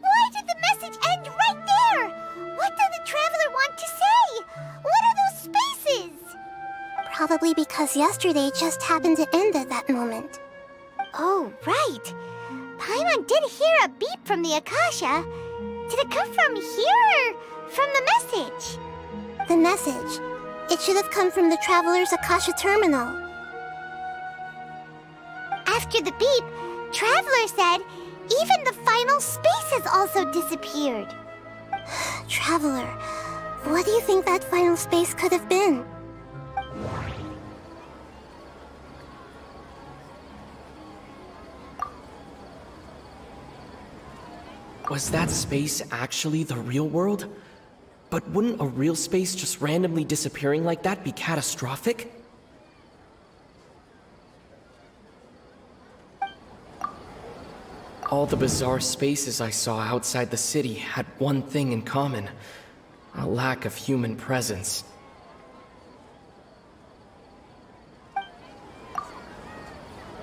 Why did the message end right there? What did the Traveler want to say? What are those spaces? Probably because yesterday just happened to end at that moment. Oh, right. Paimon did hear a beep from the Akasha. Did it come from here or from the message? The message. It should have come from the Traveler's Akasha terminal. After the beep, Traveler said even the final spaces also disappeared. Traveler, what do you think that final space could have been? Was that space actually the real world? But wouldn't a real space just randomly disappearing like that be catastrophic? All the bizarre spaces I saw outside the city had one thing in common: a lack of human presence.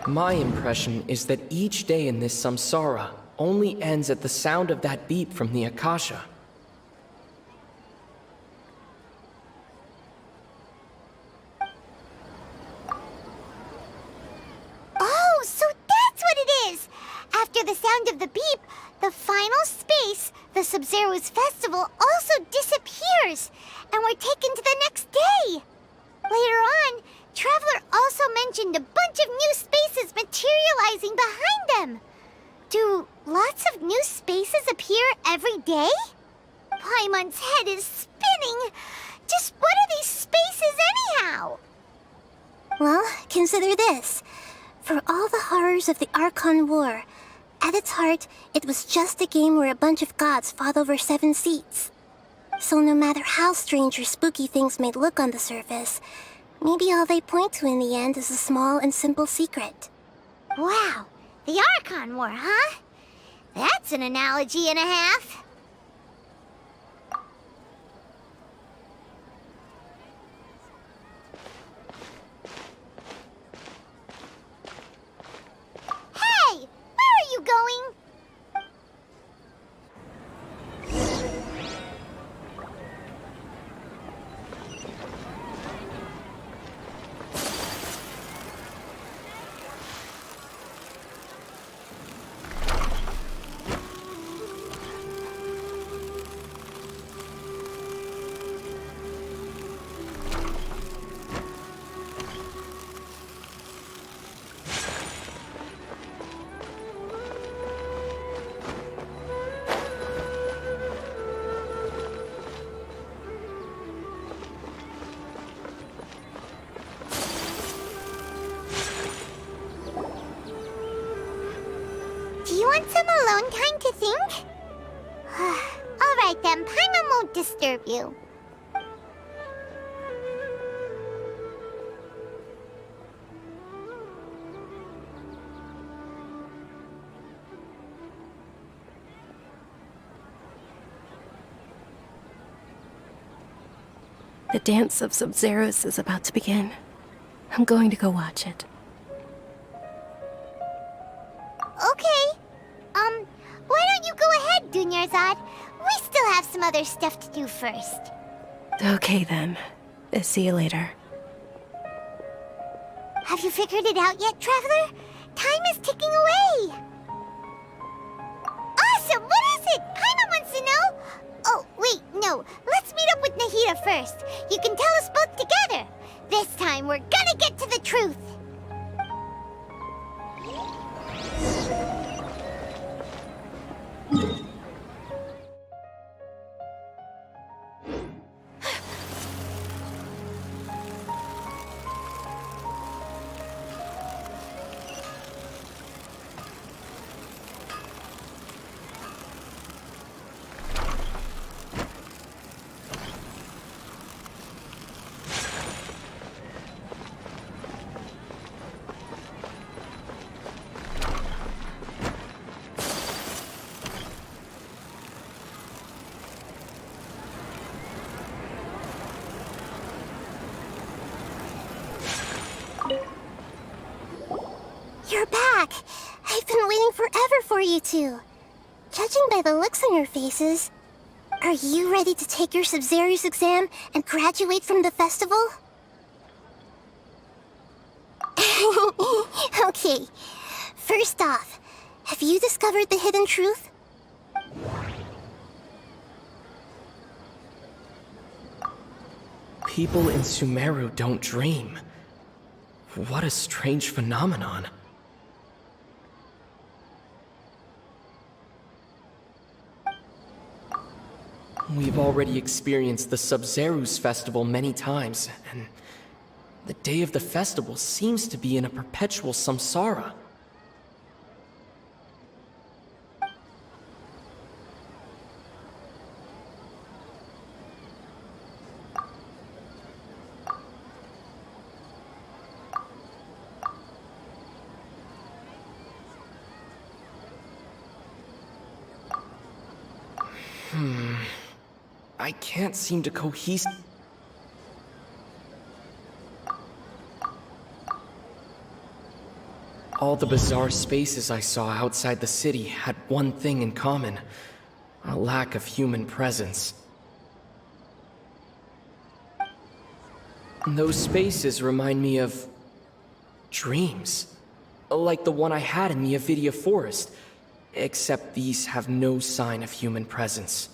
My impression is that each day in this samsara only ends at the sound of that beep from the Akasha. Oh, so that's what it is! After the sound of the beep, the final space, the Sub-Zeru's festival, also disappears, and we're taken to the next day. Later on, Traveler also mentioned a bunch of new spaces materializing behind them. Do lots of new spaces appear every day? Paimon's head is spinning. Just what are these spaces anyhow? Well, consider this. For all the horrors of the Archon War, at its heart, it was just a game where a bunch of gods fought over 7 seats. So no matter how strange or spooky things may look on the surface, maybe all they point to in the end is a small and simple secret. Wow, the Archon War, huh? That's an analogy and a half. Hey, where are you going? Paimon won't disturb you. The dance of Sub-Zeros is about to begin. I'm going to go watch it. Okay. Why don't you go ahead, Dunyarzad? We still have some other stuff to do first. Okay then. See you later. Have you figured it out yet, Traveler? Time is ticking away. Awesome! What is it? Paimon wants to know. Oh, wait, no. Let's meet up with Nahida first. You can tell us both together. This time, we're gonna get to the truth. You're back! I've been waiting forever for you two. Judging by the looks on your faces, are you ready to take your Sub-Zero's exam and graduate from the festival? Okay, first off, have you discovered the hidden truth? People in Sumeru don't dream. What a strange phenomenon. We've already experienced the Sub-Zero's festival many times, and the day of the festival seems to be in a perpetual samsara. I can't seem to cohese. All the bizarre spaces I saw outside the city had one thing in common: a lack of human presence. Those spaces remind me of dreams, like the one I had in the Avidia Forest, except these have no sign of human presence.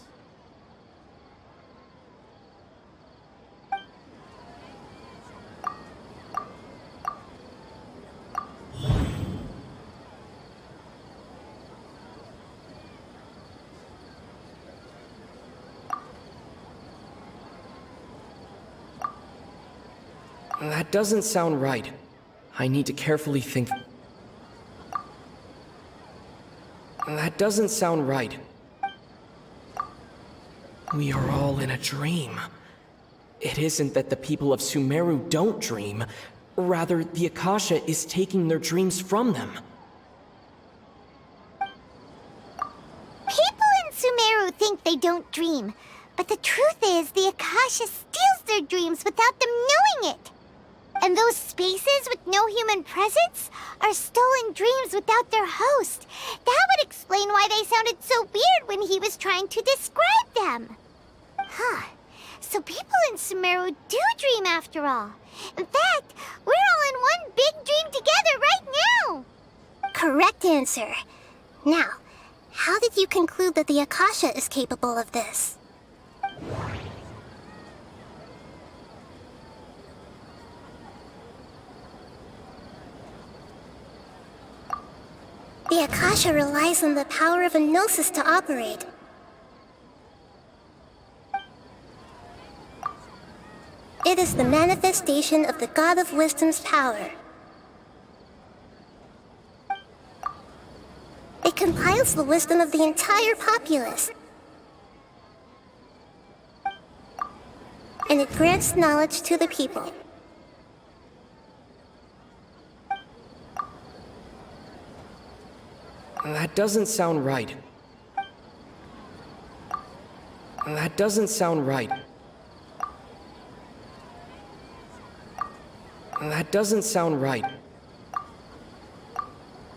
That doesn't sound right. I need to carefully think. That doesn't sound right. We are all in a dream. It isn't that the people of Sumeru don't dream. Rather, the Akasha is taking their dreams from them. People in Sumeru think they don't dream, but the truth is the Akasha steals their dreams without them knowing it. And those spaces with no human presence are stolen dreams without their host. That would explain why they sounded so weird when he was trying to describe them. Huh. So people in Sumeru do dream after all. In fact, we're all in one big dream together right now. Correct answer. Now, how did you conclude that the Akasha is capable of this? The Akasha relies on the power of a gnosis to operate. It is the manifestation of the God of Wisdom's power. It compiles the wisdom of the entire populace. and it grants knowledge to the people. That doesn't sound right. That doesn't sound right. That doesn't sound right.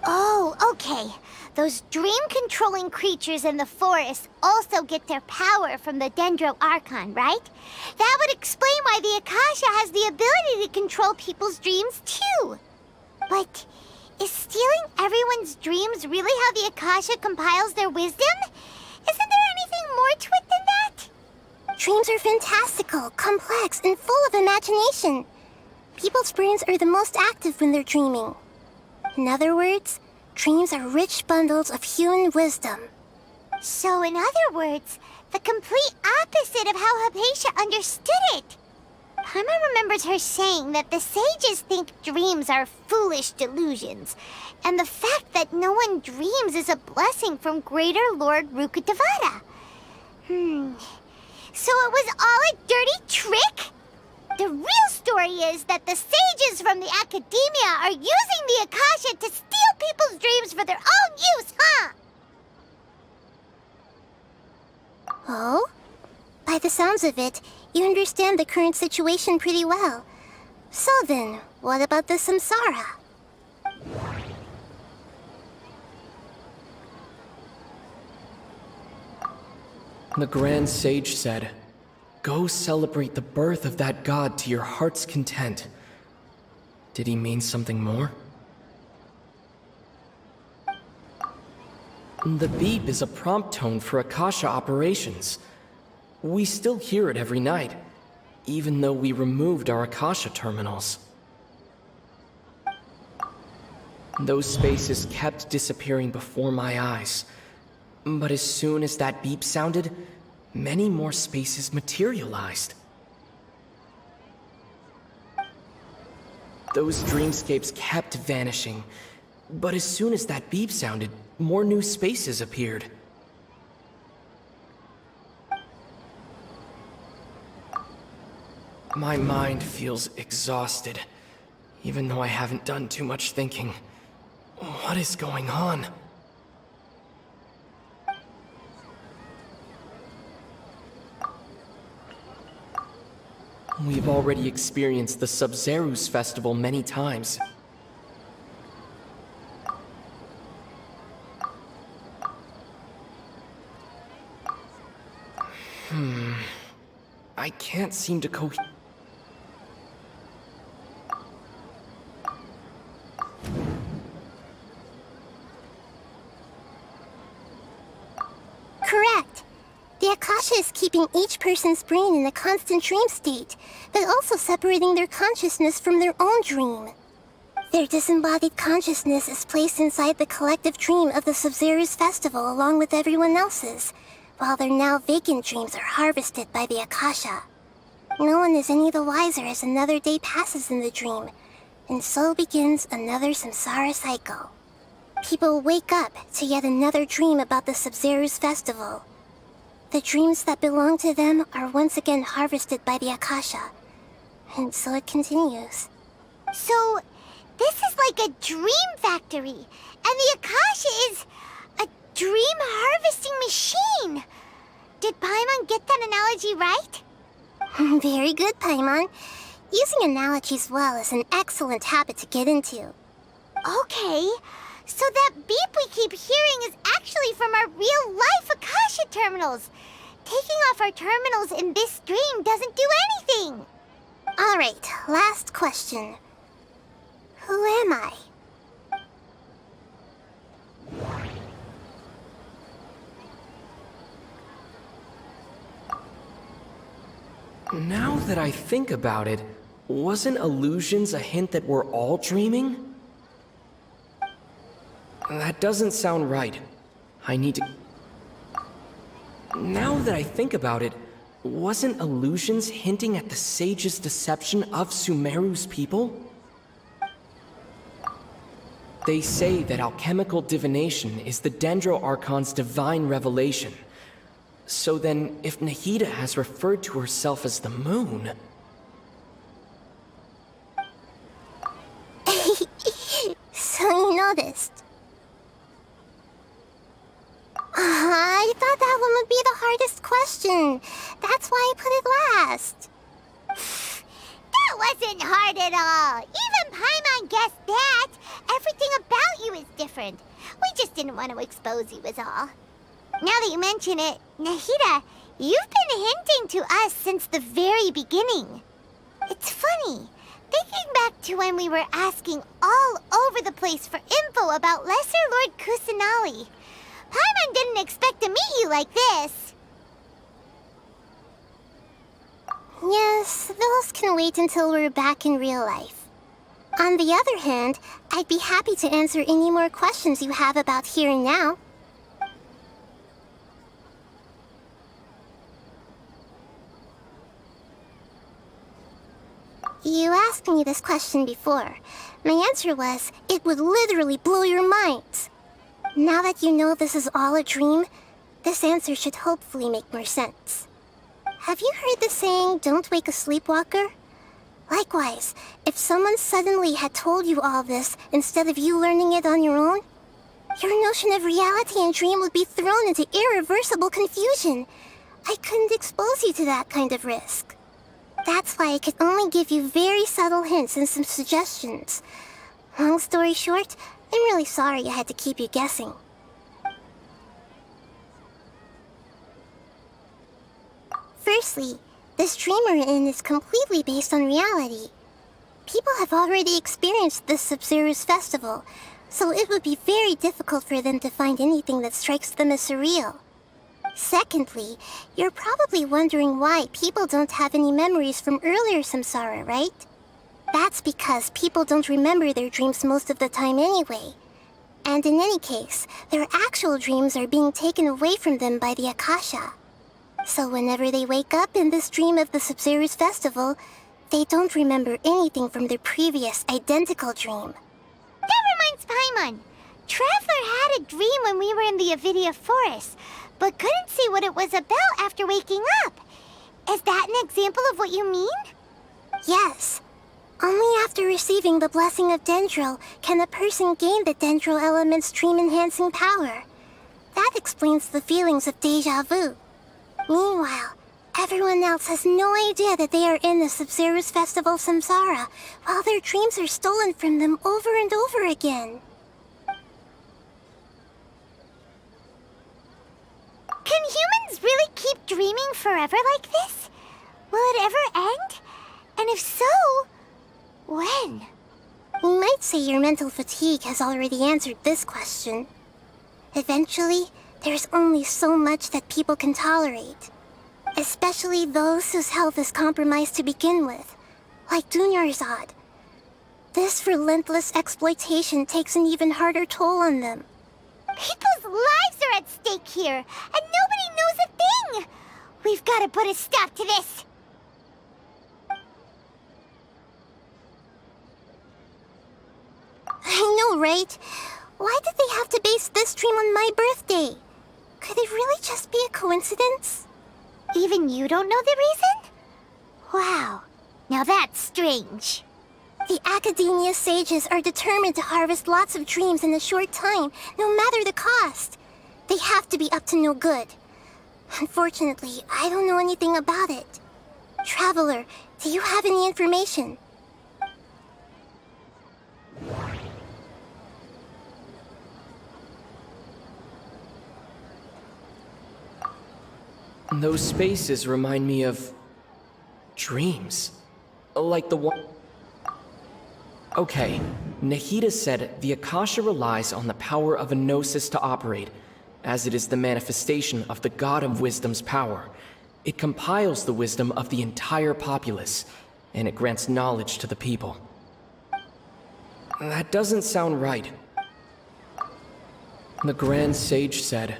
Oh, okay. Those dream-controlling creatures in the forest also get their power from the Dendro Archon, right? That would explain why the Akasha has the ability to control people's dreams, too. But is stealing everyone's dreams really how the Akasha compiles their wisdom? Isn't there anything more to it than that? Dreams are fantastical, complex, and full of imagination. People's brains are the most active when they're dreaming. In other words, dreams are rich bundles of human wisdom. So in other words, the complete opposite of how Hypatia understood it. Paimon remembers her saying that the sages think dreams are foolish delusions, and the fact that no one dreams is a blessing from Greater Lord Rukkhadevata. So it was all a dirty trick? The real story is that the sages from the Academia are using the Akasha to steal people's dreams for their own use, huh? Oh? By the sounds of it, you understand the current situation pretty well. So then, what about the samsara? The Grand Sage said, "Go celebrate the birth of that god to your heart's content." Did he mean something more? The beep is a prompt tone for Akasha operations. We still hear it every night, even though we removed our Akasha terminals. Those spaces kept disappearing before my eyes. But as soon as that beep sounded, many more spaces materialized. Those dreamscapes kept vanishing, but as soon as that beep sounded, more new spaces appeared. My mind feels exhausted, even though I haven't done too much thinking. What is going on? We've already experienced the Sub-Zerus festival many times. I can't seem to Correct. The Akasha is keeping each person's brain in a constant dream state, but also separating their consciousness from their own dream. Their disembodied consciousness is placed inside the collective dream of the Sub-Zerus festival along with everyone else's, while their now vacant dreams are harvested by the Akasha. No one is any the wiser as another day passes in the dream, and so begins another samsara cycle. People wake up to yet another dream about the Sub-Zerus festival. The dreams that belong to them are once again harvested by the Akasha, and so it continues. So, this is like a dream factory, and the Akasha is a dream harvesting machine. Did Paimon get that analogy right? Very good, Paimon. Using analogies well is an excellent habit to get into. Okay, so that beep we keep hearing is actually from our real-life Akasha terminals. Taking off our terminals in this dream doesn't do anything. Alright, last question. Who am I? Now that I think about it, wasn't illusions a hint that we're all dreaming? That doesn't sound right. I need to... Now that I think about it, wasn't illusions hinting at the sage's deception of Sumeru's people? They say that alchemical divination is the Dendro Archon's divine revelation. So then, if Nahida has referred to herself as the moon... So you noticed. I thought that one would be the hardest question. That's why I put it last. That wasn't hard at all. Even Paimon guessed that. Everything about you is different. We just didn't want to expose you is all. Now that you mention it, Nahida, you've been hinting to us since the very beginning. It's funny. Thinking back to when we were asking all over the place for info about Lesser Lord Kusanali, Paimon didn't expect to meet you like this. Yes, those can wait until we're back in real life. On the other hand, I'd be happy to answer any more questions you have about here and now. You asked me this question before. My answer was, it would literally blow your minds. Now that you know this is all a dream, this answer should hopefully make more sense. Have you heard the saying, don't wake a sleepwalker? Likewise, if someone suddenly had told you all this instead of you learning it on your own, your notion of reality and dream would be thrown into irreversible confusion. I couldn't expose you to that kind of risk. That's why I could only give you very subtle hints and some suggestions. Long story short, I'm really sorry I had to keep you guessing. Firstly, this dream we're in is completely based on reality. People have already experienced this Sub-Zero's festival, so it would be very difficult for them to find anything that strikes them as surreal. Secondly, you're probably wondering why people don't have any memories from earlier samsara, right? That's because people don't remember their dreams most of the time anyway. And in any case, their actual dreams are being taken away from them by the Akasha. So whenever they wake up in this dream of the Sub-Zero's festival, they don't remember anything from their previous identical dream. That reminds Paimon. Traveler had a dream when we were in the Avidia Forest, but couldn't see what it was about after waking up. Is that an example of what you mean? Yes. Only after receiving the blessing of Dendril can a person gain the Dendril element's dream-enhancing power. That explains the feelings of déjà vu. Meanwhile, everyone else has no idea that they are in the Sub-Zero's festival samsara, while their dreams are stolen from them over and over again. Can humans really keep dreaming forever like this? Will it ever end? And if so, when? You might say your mental fatigue has already answered this question. Eventually, there's only so much that people can tolerate. Especially those whose health is compromised to begin with, like Dunyarzad. This relentless exploitation takes an even harder toll on them. People's lives are at stake here, and nobody knows a thing! We've got to put a stop to this! I know, right? Why did they have to base this dream on my birthday? Could it really just be a coincidence? Even you don't know the reason? Wow, now that's strange. The Academia sages are determined to harvest lots of dreams in a short time, no matter the cost. They have to be up to no good. Unfortunately, I don't know anything about it. Traveler, do you have any information? Those spaces remind me of... dreams. Like the one... Okay, Nahida said the Akasha relies on the power of a gnosis to operate, as it is the manifestation of the God of Wisdom's power. It compiles the wisdom of the entire populace, and it grants knowledge to the people. That doesn't sound right. The Grand Sage said,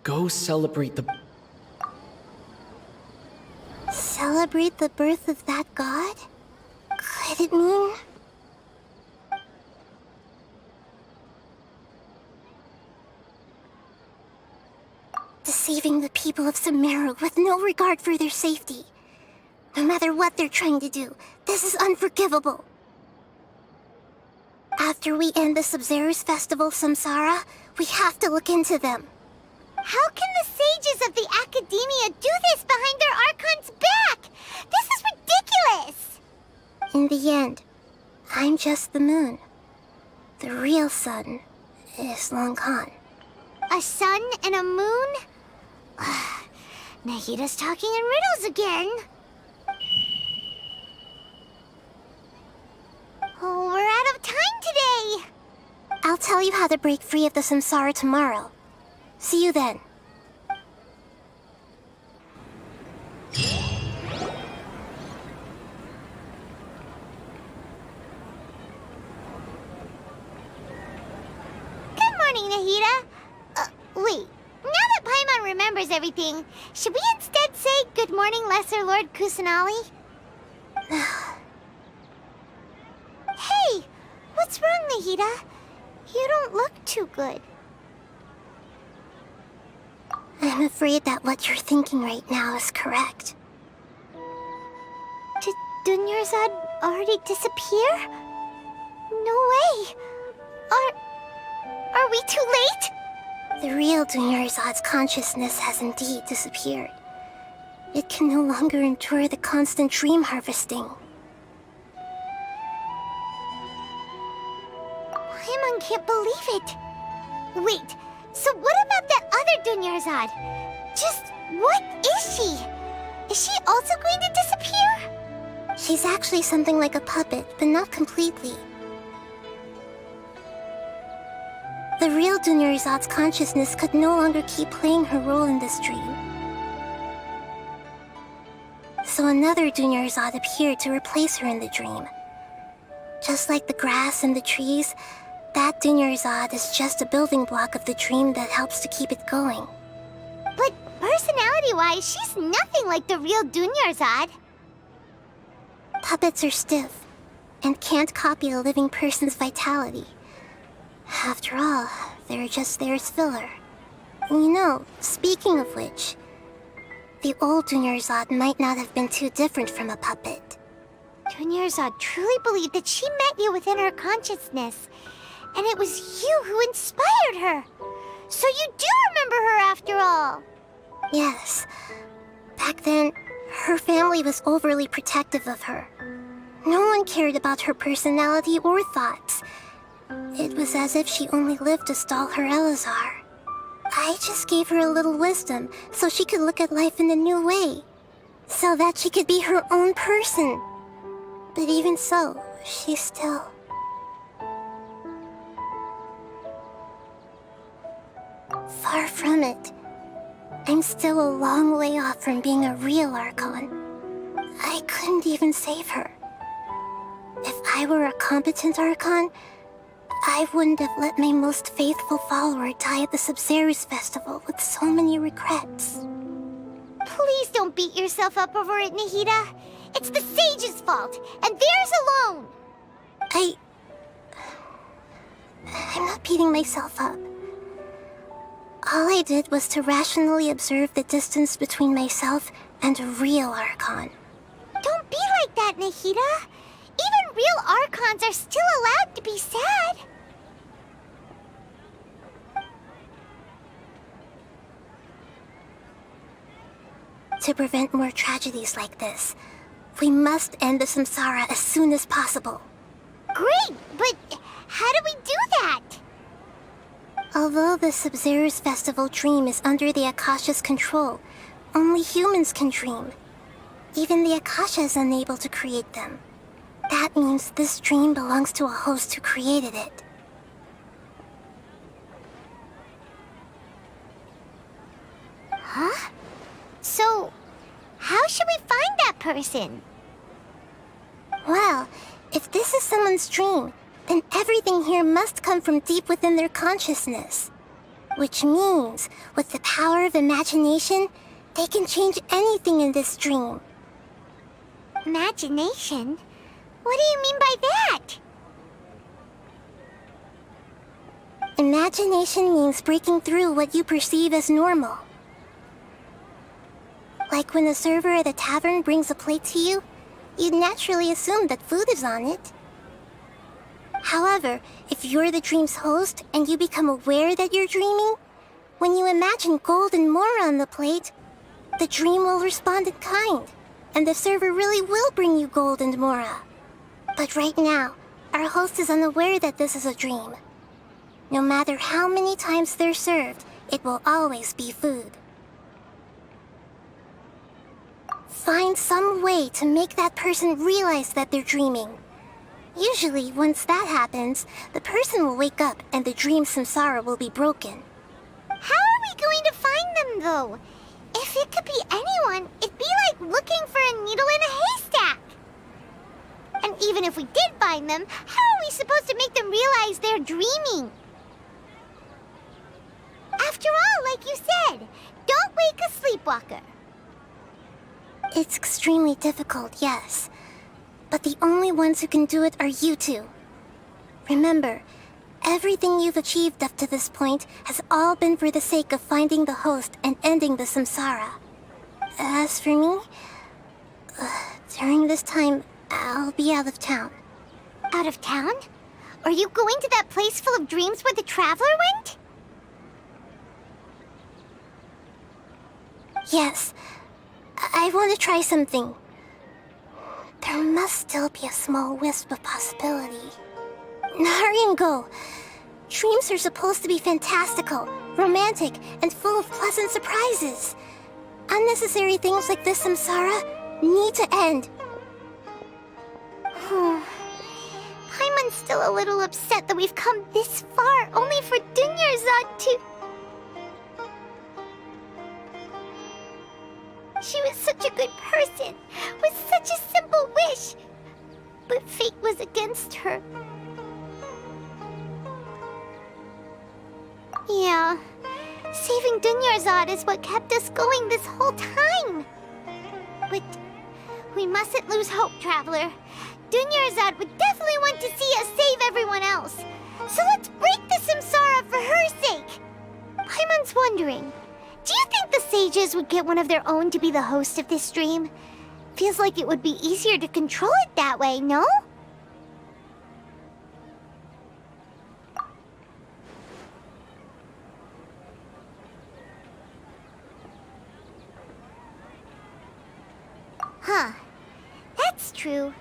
"Go celebrate the..." Celebrate the birth of that god? Could it mean... deceiving the people people of Sumeru with no regard for their safety. No matter what they're trying to do, this is unforgivable. After we end the Sub-Zero's festival, Samsara, we have to look into them. How can the sages of the Academia do this behind their Archon's back? This is ridiculous! In the end, I'm just the moon. The real sun is long gone. A sun and a moon? Nahida's talking in riddles again. Oh, we're out of time today! I'll tell you how to break free of the samsara tomorrow. See you then. Good morning, Nahida. Wait. Now that Paimon remembers everything, should we instead say good morning, Lesser Lord Kusanali? Hey! What's wrong, Nahida? You don't look too good. I'm afraid that what you're thinking right now is correct. Did Dunyarzad already disappear? No way! Are we too late? The real Dunyarzad's consciousness has indeed disappeared. It can no longer endure the constant dream harvesting. Paimon can't believe it. Wait, so what about that other Dunyarzad? Just what is she? Is she also going to disappear? She's actually something like a puppet, but not completely. The real Dunyarzad's consciousness could no longer keep playing her role in this dream. So another Dunyarzad appeared to replace her in the dream. Just like the grass and the trees, that Dunyarzad is just a building block of the dream that helps to keep it going. But personality-wise, she's nothing like the real Dunyarzad. Puppets are stiff, and can't copy a living person's vitality. After all, they're just there as filler. You know, speaking of which, the old Dunyarzad might not have been too different from a puppet. Dunyarzad truly believed that she met you within her consciousness, and it was you who inspired her. So you do remember her after all. Yes. Back then, her family was overly protective of her. No one cared about her personality or thoughts. It was as if she only lived to stall her Elazar. I just gave her a little wisdom so she could look at life in a new way. So that she could be her own person. But even so, she's still... far from it. I'm still a long way off from being a real Archon. I couldn't even save her. If I were a competent Archon, I wouldn't have let my most faithful follower die at the Sub-Zero's festival with so many regrets. Please don't beat yourself up over it, Nahida. It's the sage's fault, and theirs alone. I'm not beating myself up. All I did was to rationally observe the distance between myself and a real Archon. Don't be like that, Nahida. Even real Archons are still allowed to be sad. To prevent more tragedies like this, we must end the samsara as soon as possible. Great, but how do we do that? Although the Sub-Zero's festival dream is under the Akasha's control, only humans can dream. Even the Akasha is unable to create them. That means this dream belongs to a host who created it. Huh? So, how should we find that person? Well, if this is someone's dream, then everything here must come from deep within their consciousness. Which means, with the power of imagination, they can change anything in this dream. Imagination? What do you mean by that? Imagination means breaking through what you perceive as normal. Like when the server at a tavern brings a plate to you, you'd naturally assume that food is on it. However, if you're the dream's host and you become aware that you're dreaming, when you imagine gold and more on the plate, the dream will respond in kind, and the server really will bring you gold and mora. But right now, our host is unaware that this is a dream. No matter how many times they're served, it will always be food. Find some way to make that person realize that they're dreaming. Usually, once that happens, the person will wake up and the dream samsara will be broken. How are we going to find them, though? If it could be anyone, it'd be like looking for a needle in a haystack. And even if we did find them, how are we supposed to make them realize they're dreaming? After all, like you said, don't wake a sleepwalker. It's extremely difficult, yes. But the only ones who can do it are you two. Remember, everything you've achieved up to this point has all been for the sake of finding the host and ending the samsara. As for me, during this time, I'll be out of town. Out of town? Are you going to that place full of dreams where the traveler went? Yes. I want to try something. There must still be a small wisp of possibility. Hurry and go. Dreams are supposed to be fantastical, romantic, and full of pleasant surprises. Unnecessary things like this samsara need to end. Paimon's still a little upset that we've come this far only for Dunyarzad to... She was such a good person, with such a simple wish. But fate was against her. Yeah, saving Dunyarzad is what kept us going this whole time. But we mustn't lose hope, Traveler. Dunyarzad would definitely want to see us save everyone else. So let's break the samsara for her sake. Paimon's wondering, do you think the sages would get one of their own to be the host of this dream? Feels like it would be easier to control it that way, no? Huh. That's true.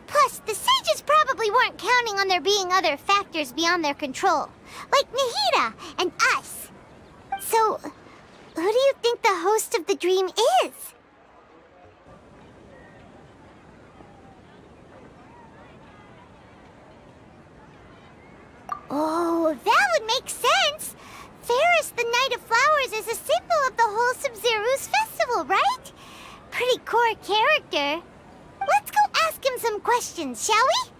Plus, the sages probably weren't counting on there being other factors beyond their control, like Nahida and us. So, who do you think the host of the dream is? Oh, that would make sense! Ferris, the Knight of Flowers, is a symbol of the whole Sumeru's festival, right? Pretty core character. Let's go ask him some questions, shall we?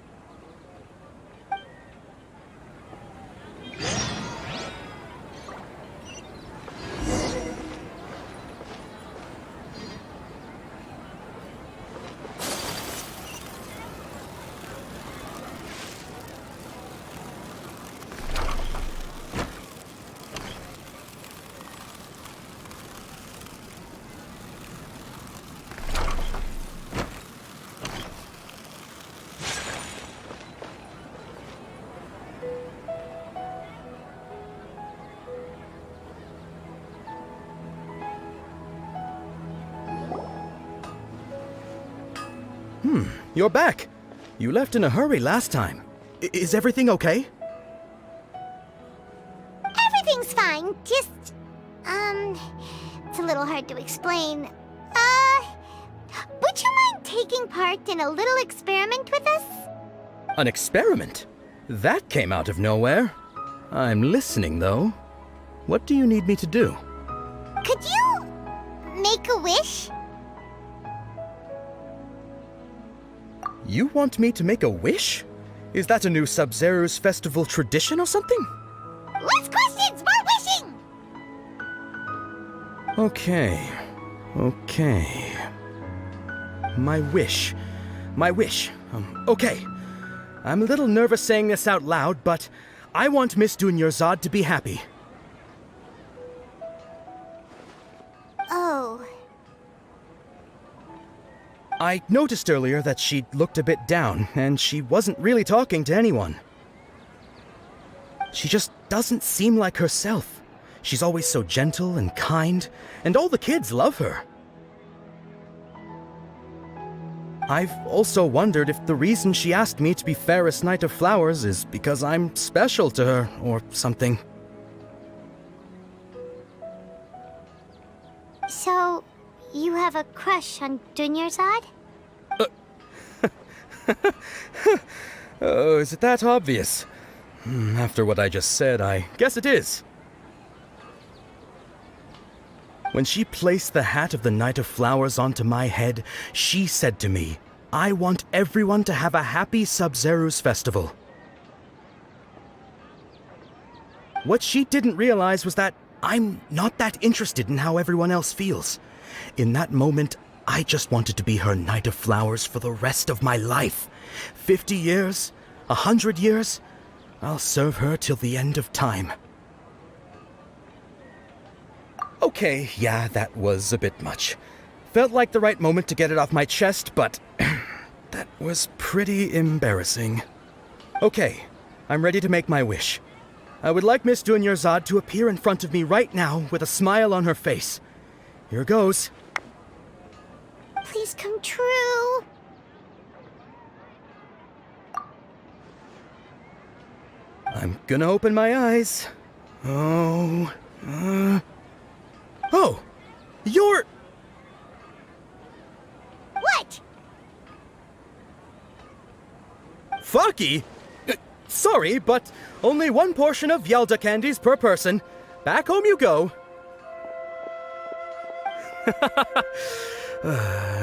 You're back. You left in a hurry last time. Is everything okay? Everything's fine, just... it's a little hard to explain. Would you mind taking part in a little experiment with us? An experiment? That came out of nowhere. I'm listening, though. What do you need me to do? Could you... make a wish? You want me to make a wish? Is that a new Sub-Zero's festival tradition or something? Less questions, more wishing! Okay. My wish. Okay. I'm a little nervous saying this out loud, but I want Miss Dunyarzad to be happy. Oh. I noticed earlier that she looked a bit down, and she wasn't really talking to anyone. She just doesn't seem like herself. She's always so gentle and kind, and all the kids love her. I've also wondered if the reason she asked me to be Fairest Knight of Flowers is because I'm special to her, or something. So, you have a crush on Dunyarzad? Oh, is it that obvious? After what I just said, I guess it is. When she placed the hat of the Knight of Flowers onto my head, she said to me, "I want everyone to have a happy Sub-Zeru's festival." What she didn't realize was that I'm not that interested in how everyone else feels. In that moment, I just wanted to be her Knight of Flowers for the rest of my life. 50 years, 100 years, I'll serve her till the end of time. Okay, yeah, that was a bit much. Felt like the right moment to get it off my chest, but that was pretty embarrassing. Okay, I'm ready to make my wish. I would like Miss Dunyarzad to appear in front of me right now with a smile on her face. Here goes. Please come true. I'm gonna open my eyes. Oh, you're... What? Fucky? Sorry, but only one portion of Yelda candies per person. Back home you go.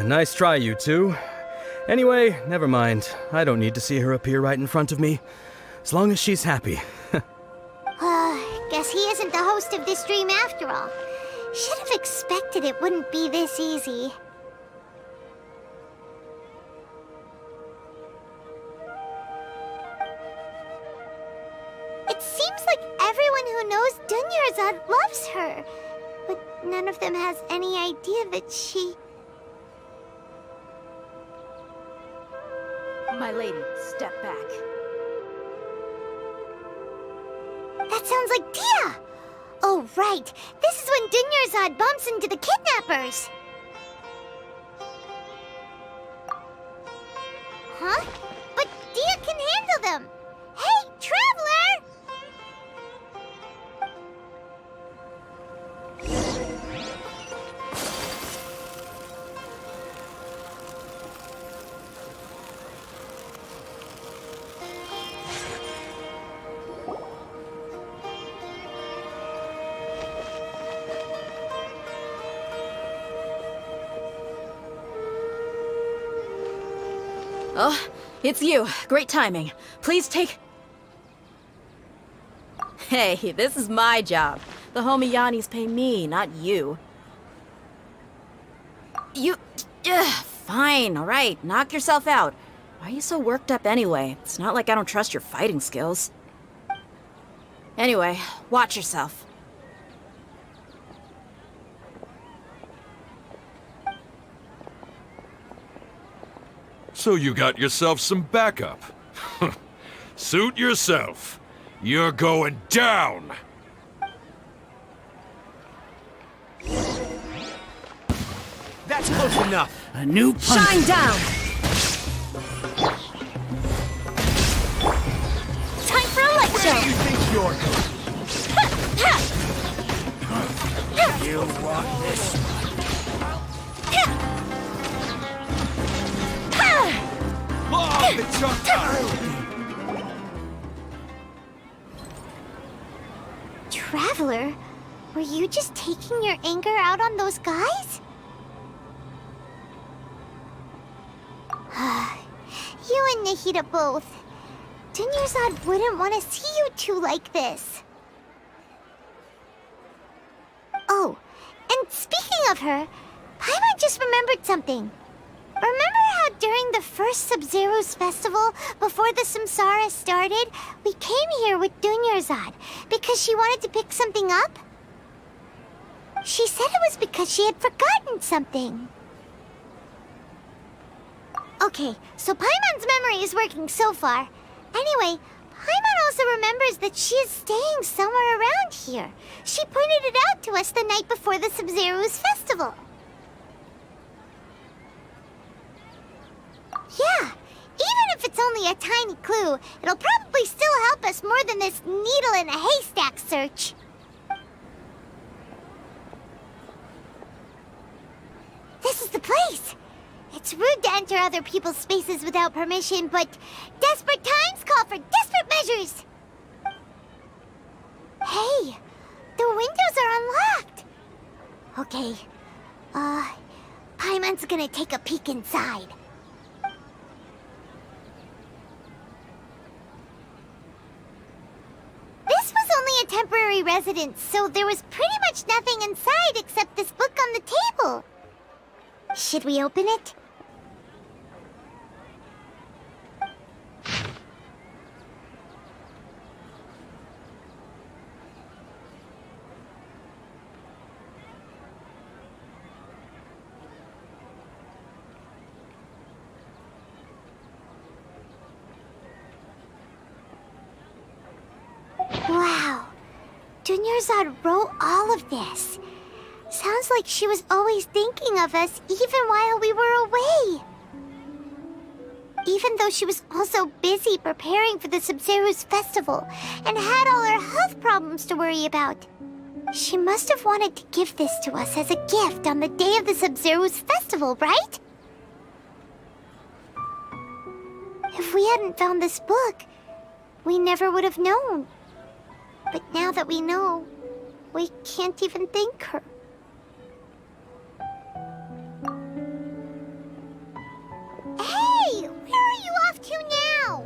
Nice try, you two. Anyway, never mind. I don't need to see her appear right in front of me. As long as she's happy. Guess he isn't the host of this dream after all. Should have expected it wouldn't be this easy. It seems like everyone who knows Dunyarzad loves her, but none of them has any idea that she... My lady, step back. That sounds like Dia! Oh, right. This is when Dunyarzad bumps into the kidnappers. Huh? But Dia can handle them. Hey, Traveler! Oh, it's you. Great timing. Please take... Hey, this is my job. The homie Yannis pay me, not you. You... fine, alright. Knock yourself out. Why are you so worked up anyway? It's not like I don't trust your fighting skills. Anyway, watch yourself. So you got yourself some backup. Suit yourself. You're going down! That's close enough. A new punch. Shine down! Time for a light Where show! do you think you're going? You want this? Oh, the chunk! Traveler, were you just taking your anger out on those guys? You and Nahida both. Dunyarzad wouldn't want to see you two like this. Oh, and speaking of her, Paimon just remembered something. Remember how during the first Sub-Zeru's festival, before the Samsara started, we came here with Dunyarzad because she wanted to pick something up? She said it was because she had forgotten something. Okay, so Paimon's memory is working so far. Anyway, Paimon also remembers that she is staying somewhere around here. She pointed it out to us the night before the Sumeru's festival. Yeah, even if it's only a tiny clue, it'll probably still help us more than this needle in a haystack search. This is the place! It's rude to enter other people's spaces without permission, but desperate times call for desperate measures! Hey, the windows are unlocked! Okay, Paimon's gonna take a peek inside. This was only a temporary residence, so there was pretty much nothing inside except this book on the table. Should we open it? Wow. Dunyarzad wrote all of this. Sounds like she was always thinking of us even while we were away. Even though she was also busy preparing for the Sumeru's festival and had all her health problems to worry about. She must have wanted to give this to us as a gift on the day of the Sumeru's festival, right? If we hadn't found this book, we never would have known. But now that we know, we can't even thank her. Hey! Where are you off to now?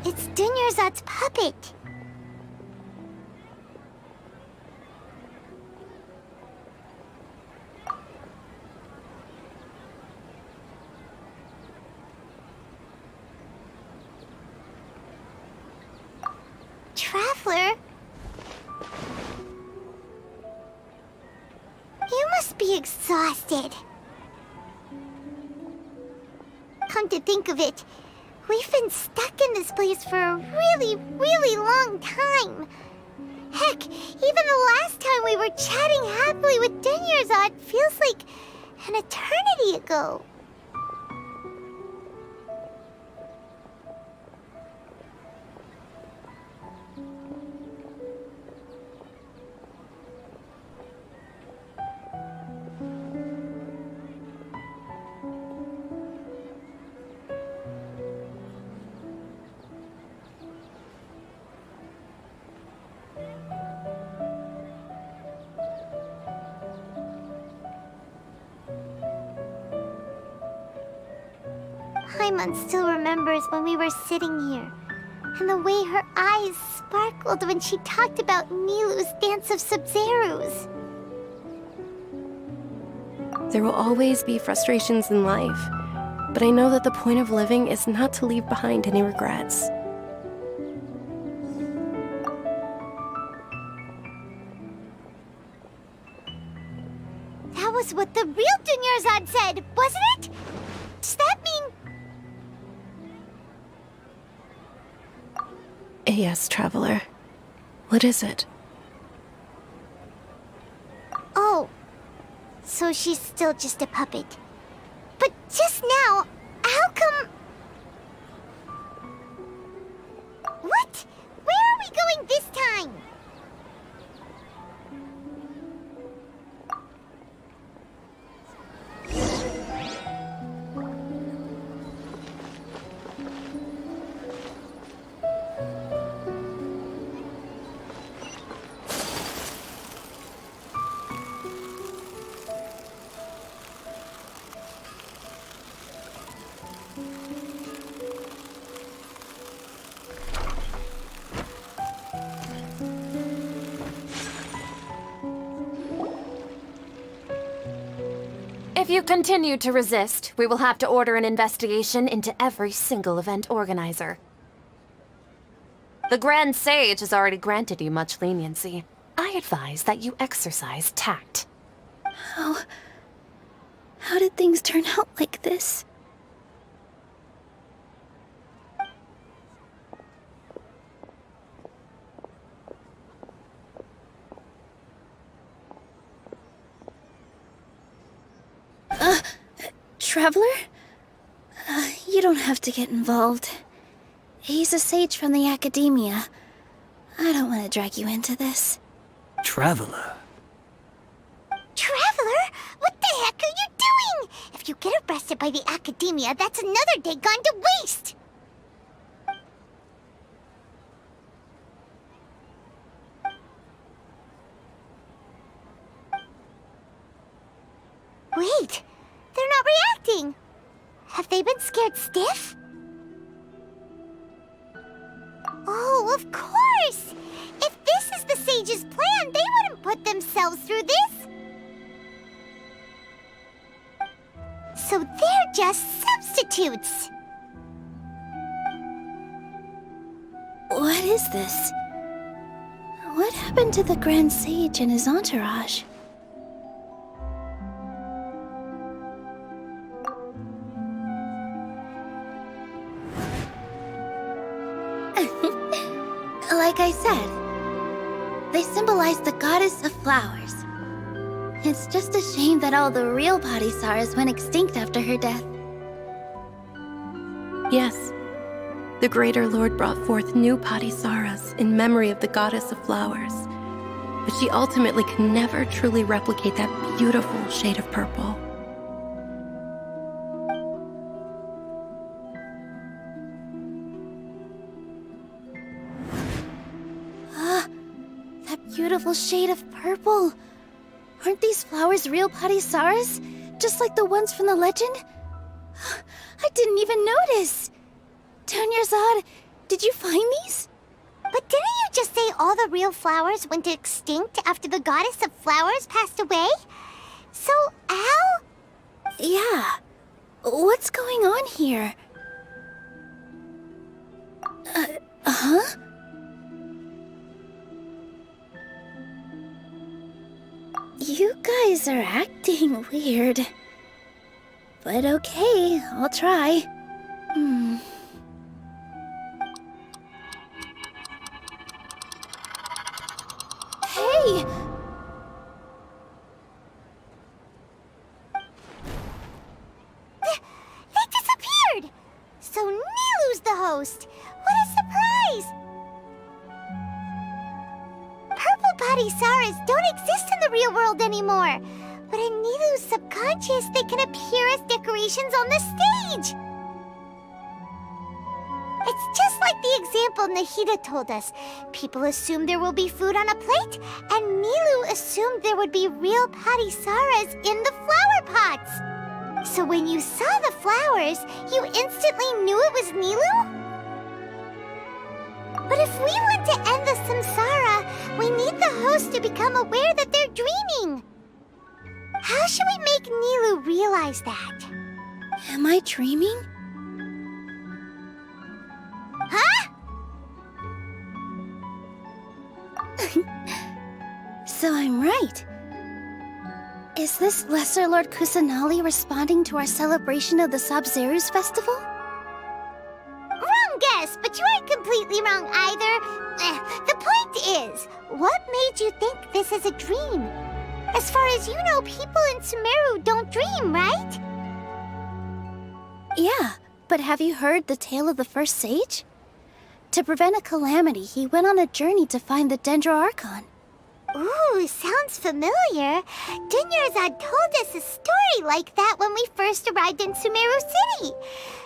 It's Dunyarzad's puppet. Traveler? You must be exhausted. Come to think of it, we've been stuck in this place for a really, really long time. Heck, even the last time we were chatting happily with Dunyarzad feels like an eternity ago. Paimon still remembers when we were sitting here, and the way her eyes sparkled when she talked about Nilu's Dance of Sub-Zerus. There will always be frustrations in life, but I know that the point of living is not to leave behind any regrets. That was what the real Dunyarzad said, wasn't it? Does that mean... Yes, Traveler. What is it? Oh, so she's still just a puppet. But just now, how come... What? Where are we going this time? If you continue to resist, we will have to order an investigation into every single event organizer. The Grand Sage has already granted you much leniency. I advise that you exercise tact. How did things turn out like this? Traveler? You don't have to get involved. He's a sage from the Academia. I don't want to drag you into this. Traveler? Traveler? What the heck are you doing? If you get arrested by the Academia, that's another day gone to waste! Wait, they're not reacting. Have they been scared stiff? Oh, of course! If this is the Sage's plan, they wouldn't put themselves through this! So they're just substitutes! What is this? What happened to the Grand Sage and his entourage? Like I said, they symbolize the goddess of flowers. It's just a shame that all the real Padisarahs went extinct after her death. Yes. The Greater Lord brought forth new Padisarahs in memory of the goddess of flowers. But she ultimately could never truly replicate that beautiful shade of purple. Beautiful shade of purple. Aren't these flowers real Padisarahs? Just like the ones from the legend? I didn't even notice. Dunyarzad, did you find these? But didn't you just say all the real flowers went extinct after the goddess of flowers passed away? So, Al? Yeah. What's going on here? Huh? You guys are acting weird. But okay, I'll try. Hey! They disappeared! So Nilu's the host! What a surprise! Purple Padisarahs don't exist in the real world anymore. But in Nilu's subconscious, they can appear as decorations on the stage. It's just like the example Nahida told us. People assumed there will be food on a plate, and Nilu assumed there would be real Padisarahs in the flower pots. So when you saw the flowers, you instantly knew it was Nilu? But if we want to end the samsara, we need the host to become aware that they're dreaming. How should we make Nilu realize that? Am I dreaming? Huh? So I'm right. Is this Lesser Lord Kusanali responding to our celebration of the Sabzeruz festival? Wrong guess, but you aren't completely wrong either. The point is, what made you think this is a dream? As far as you know, people in Sumeru don't dream, right? Yeah, but have you heard the tale of the first sage? To prevent a calamity, he went on a journey to find the Dendro Archon. Ooh, sounds familiar. Dunyarzad told us a story like that when we first arrived in Sumeru City.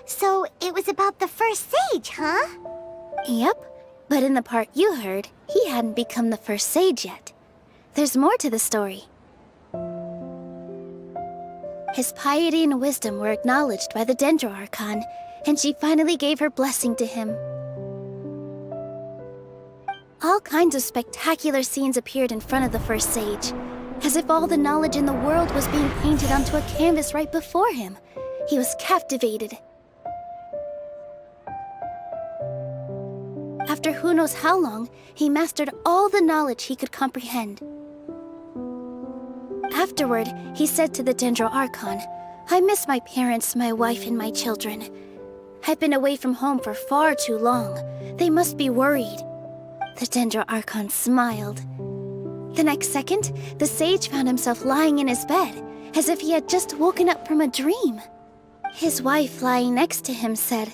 So it was about the first sage, huh? Yep, but in the part you heard, he hadn't become the first sage yet. There's more to the story. His piety and wisdom were acknowledged by the Dendro Archon, and she finally gave her blessing to him. All kinds of spectacular scenes appeared in front of the first sage. as if all the knowledge in the world was being painted onto a canvas right before him. He was captivated. After who knows how long, he mastered all the knowledge he could comprehend. Afterward, he said to the Dendro Archon, "I miss my parents, my wife, and my children. I've been away from home for far too long. They must be worried." The Dendro Archon smiled. The next second, the sage found himself lying in his bed, as if he had just woken up from a dream. His wife, lying next to him, said,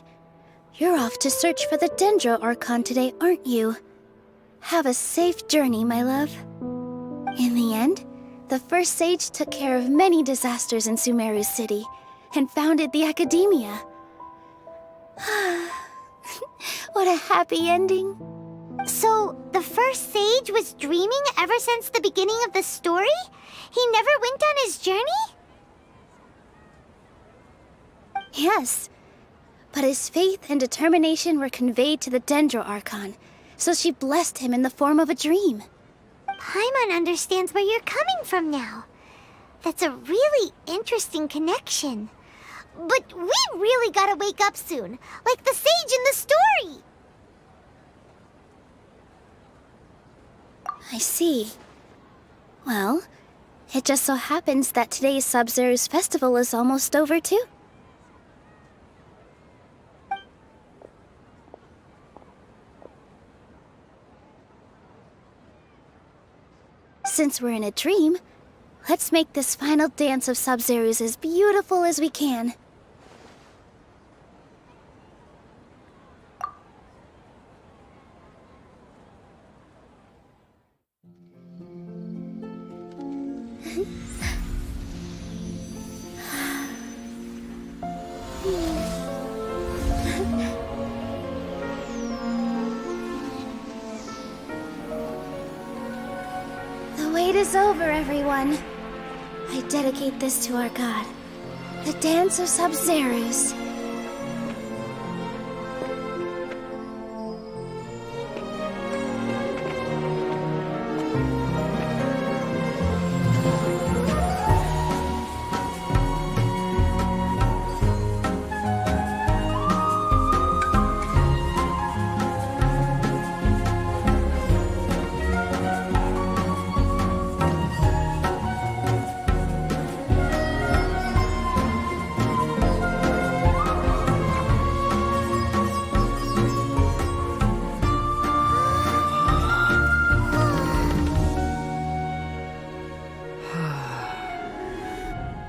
"You're off to search for the Dendro Archon today, aren't you? Have a safe journey, my love." In the end, the first sage took care of many disasters in Sumeru City and founded the Academia. What a happy ending. So, the first sage was dreaming ever since the beginning of the story? He never went on his journey? Yes, but his faith and determination were conveyed to the Dendro Archon, so she blessed him in the form of a dream. Paimon understands where you're coming from now. That's a really interesting connection. But we really gotta wake up soon, like the sage in the story! I see. Well, it just so happens that today's Sub-Zero's festival is almost over too. Since we're in a dream, let's make this final dance of Sub-Zero's as beautiful as we can. The wait is over, everyone. I dedicate this to our god, the dance of Sub-Zero's.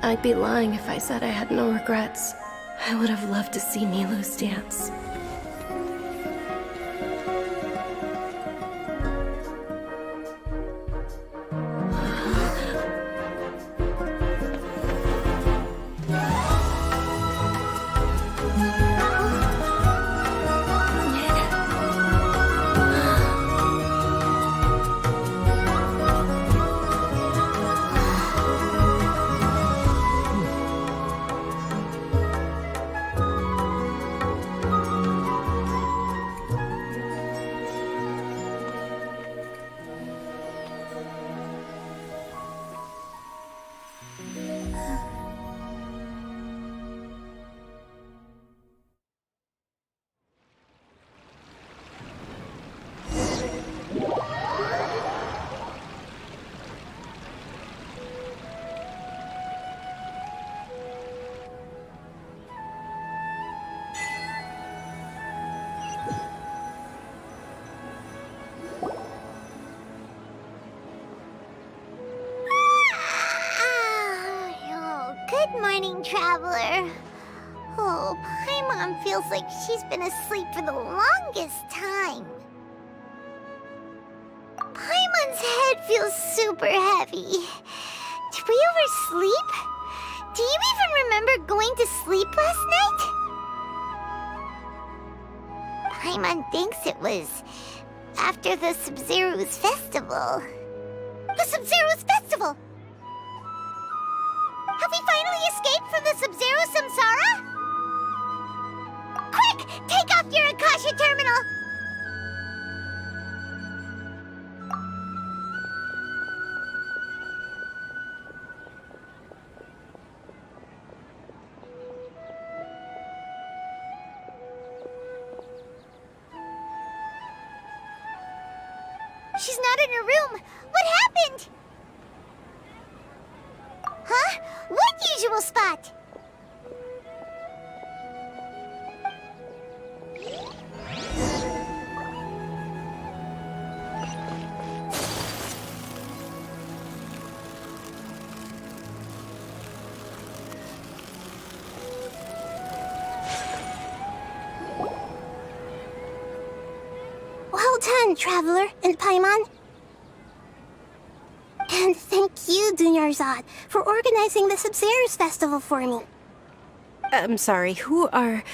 I'd be lying if I said I had no regrets. I would have loved to see Nilou's dance. Good morning, traveler. Oh, Paimon feels like she's been asleep for the longest time. Paimon's head feels super heavy. Did we oversleep? Do you even remember going to sleep last night? Paimon thinks it was after the Sub-Zero's festival. The Sub-Zero's festival! Have we finally escaped from the Sub-Zero Samsara? Quick! Take off your Akasha terminal! She's not in her room. What happened? Huh? What usual spot? Well done, Traveler and Paimon. And thank you, Dunyarzad, for organizing the Sub-Zero's festival for me. I'm sorry, who are...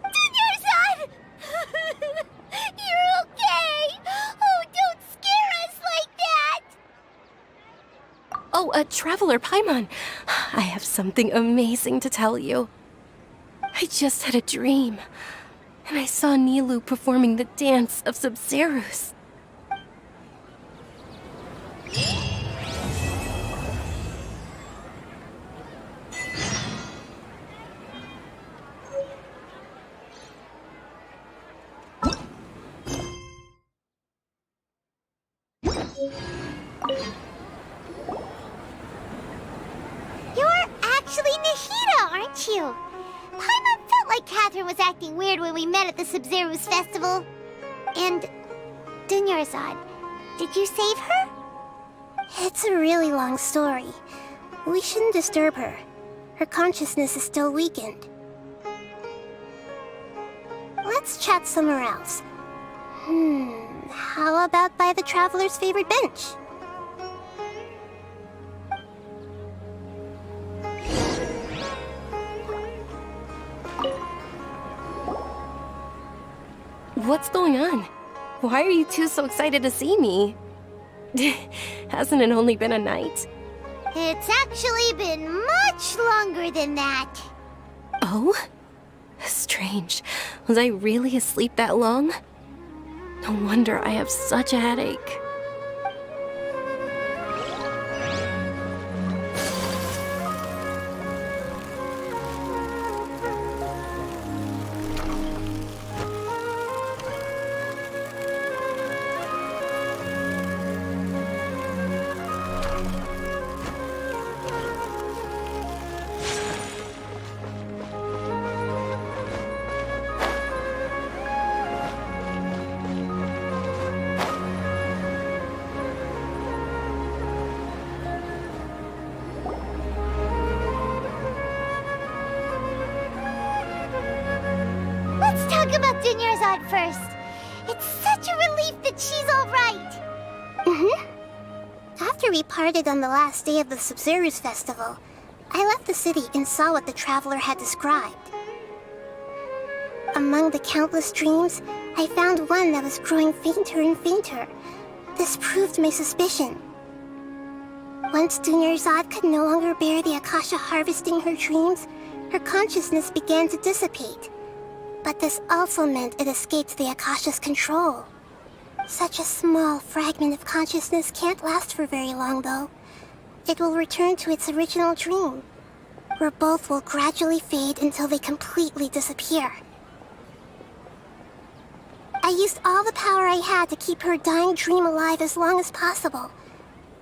Dunyarzad! You're okay! Oh, don't scare us like that! Oh, Traveler Paimon. I have something amazing to tell you. I just had a dream, and I saw Nilou performing the dance of Sub-Zero's. You're actually Nahida, aren't you? Paimon felt like Catherine was acting weird when we met at the Sub-Zero's festival. And... Dunyarzad, did you save her? It's a really long story. We shouldn't disturb her. Her consciousness is still weakened. Let's chat somewhere else. How about by the Traveler's favorite bench? What's going on? Why are you two so excited to see me? Hasn't it only been a night? It's actually been much longer than that. Oh? Strange. Was I really asleep that long? No wonder I have such a headache. Let's talk about Dunyarzad first. It's such a relief that she's all right. After we parted on the last day of the Sub-Zero's festival, I left the city and saw what the Traveler had described. Among the countless dreams, I found one that was growing fainter and fainter. This proved my suspicion. Once Dunyarzad could no longer bear the Akasha harvesting her dreams, her consciousness began to dissipate. But this also meant it escaped the Akasha's control. Such a small fragment of consciousness can't last for very long, though. It will return to its original dream, where both will gradually fade until they completely disappear. I used all the power I had to keep her dying dream alive as long as possible,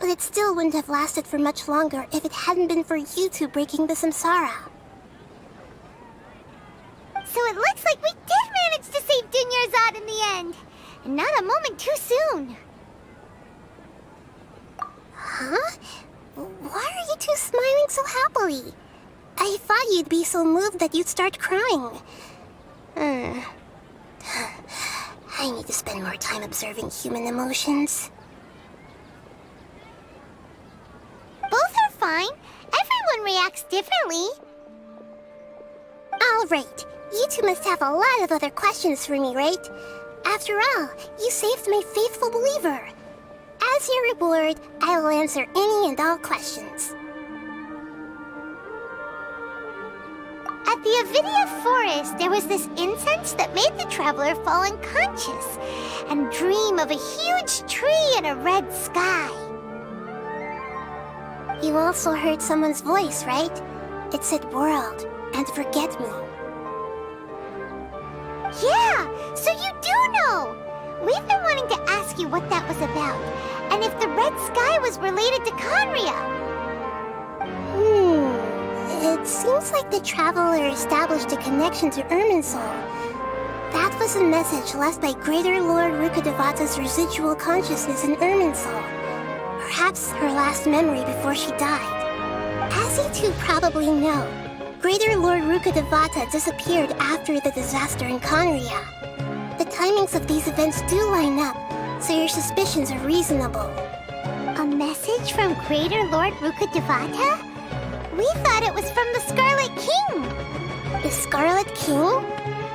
but it still wouldn't have lasted for much longer if it hadn't been for you two breaking the samsara. So it looks like we did manage to save Dunyarzad in the end. And not a moment too soon. Huh? Why are you two smiling so happily? I thought you'd be so moved that you'd start crying. I need to spend more time observing human emotions. Both are fine. Everyone reacts differently. All right. You two must have a lot of other questions for me, right? After all, you saved my faithful believer. As your reward, I will answer any and all questions. At the Avidia forest, there was this incense that made the Traveler fall unconscious and dream of a huge tree and a red sky. You also heard someone's voice, right? It said world and forget me. Yeah, so you do know! We've been wanting to ask ask you what that was about, and if the red sky was related to Conria. It seems like the traveler established a connection to Irminsul. That was a message left by Greater Lord Rukkhadevata's residual consciousness in Irminsul. Perhaps her last memory before she died. As you two probably know, Greater Lord Rukkhadevata disappeared after the disaster in Conria. The timings of these events do line up, so your suspicions are reasonable. A message from Greater Lord Rukkhadevata? We thought it was from the Scarlet King. The Scarlet King?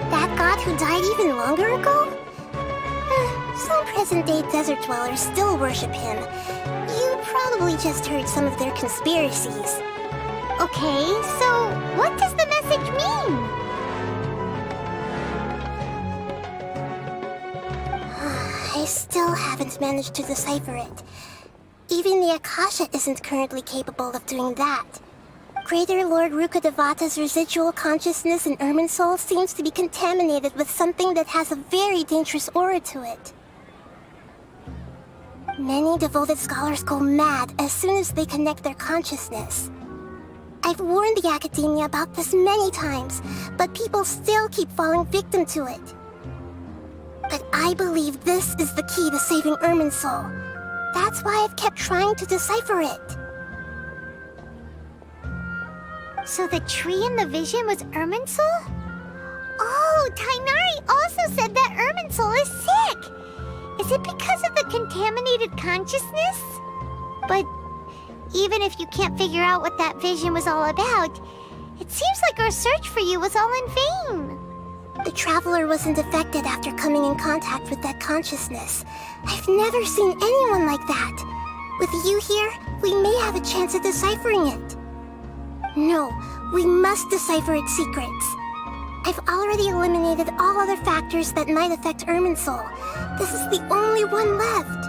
That god who died even longer ago? Some present-day desert dwellers still worship him. You probably just heard some of their conspiracies. Okay, so what does the message mean? I still haven't managed to decipher it. Even the Akasha isn't currently capable of doing that. Greater Lord Rukkhadevata's residual consciousness in Irminsul seems to be contaminated with something that has a very dangerous aura to it. Many devoted scholars go mad as soon as they connect their consciousness. I've warned the Academia about this many times, but people still keep falling victim to it. But I believe this is the key to saving Irminsul. That's why I've kept trying to decipher it. So the tree in the vision was Irminsul? Oh, Tainari also said that Irminsul is sick! Is it because of the contaminated consciousness? But even if you can't figure out what that vision was all about, it seems like our search for you was all in vain. The Traveler wasn't affected after coming in contact with that consciousness. I've never seen anyone like that. With you here, we may have a chance at deciphering it. No, we must decipher its secrets. I've already eliminated all other factors that might affect Irminsul. This is the only one left.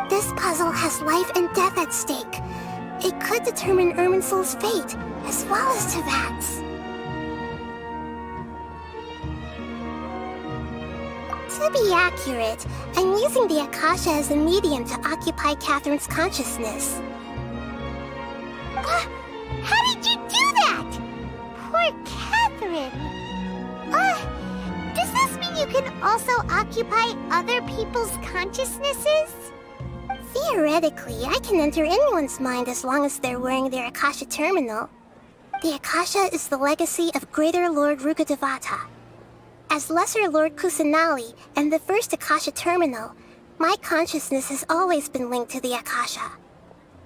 This puzzle has life and death at stake. It could determine Irminsul's fate, as well as Tevat's. To be accurate, I'm using the Akasha as a medium to occupy Catherine's consciousness. How did you do that? Poor Catherine. Does this mean you can also occupy other people's consciousnesses? Theoretically, I can enter anyone's mind as long as they're wearing their Akasha terminal. The Akasha is the legacy of Greater Lord Rukkhadevata. As Lesser Lord Kusanali and the first Akasha terminal, my consciousness has always been linked to the Akasha.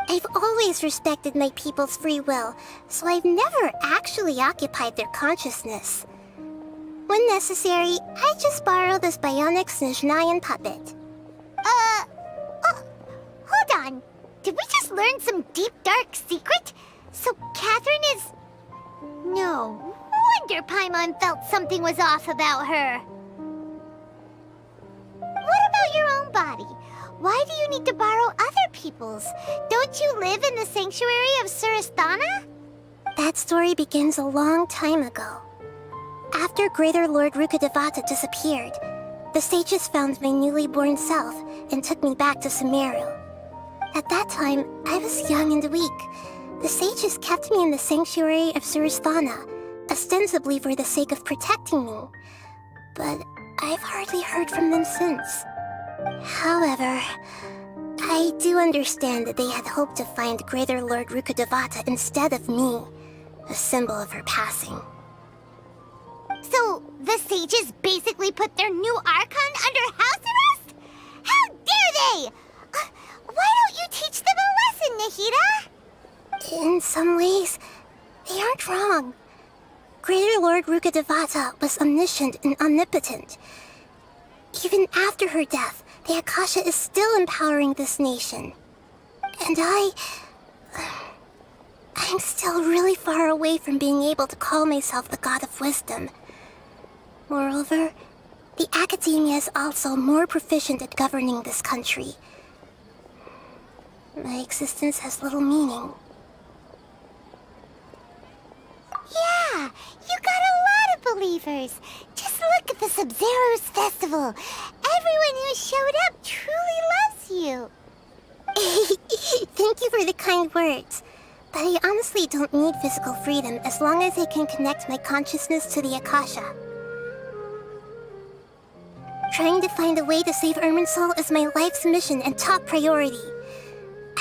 I've always respected my people's free will, so I've never actually occupied their consciousness. When necessary, I just borrow this bionic Snezhnayan puppet. Hold on. Did we just learn some deep, dark secret? So Catherine is... No wonder Paimon felt something was off about her. What about your own body? Why do you need to borrow other people's? Don't you live in the sanctuary of Surasthana? That story begins a long time ago. After Greater Lord Rukkhadevata disappeared, the sages found my newly born self and took me back to Sumeru. At that time, I was young and weak. The sages kept me in the sanctuary of Surasthana, ostensibly for the sake of protecting me. But I've hardly heard from them since. However, I do understand that they had hoped to find Greater Lord Rukkhadevata instead of me, a symbol of her passing. So, the sages basically put their new Archon under house arrest? How dare they! Why don't you teach them a lesson, Nahida? In some ways, they aren't wrong. Greater Lord Rukkhadevata was omniscient and omnipotent. Even after her death, the Akasha is still empowering this nation. And I'm still really far away from being able to call myself the God of Wisdom. Moreover, the Academia is also more proficient at governing this country. My existence has little meaning. Yeah, you got a lot of believers. Just Just look at the Sub-Zero's festival. Everyone who showed up truly loves you. Thank you for the kind words. But I honestly don't need physical freedom as long as I can connect my consciousness to the Akasha. Trying to find a way to save Irminsul is my life's mission and top priority.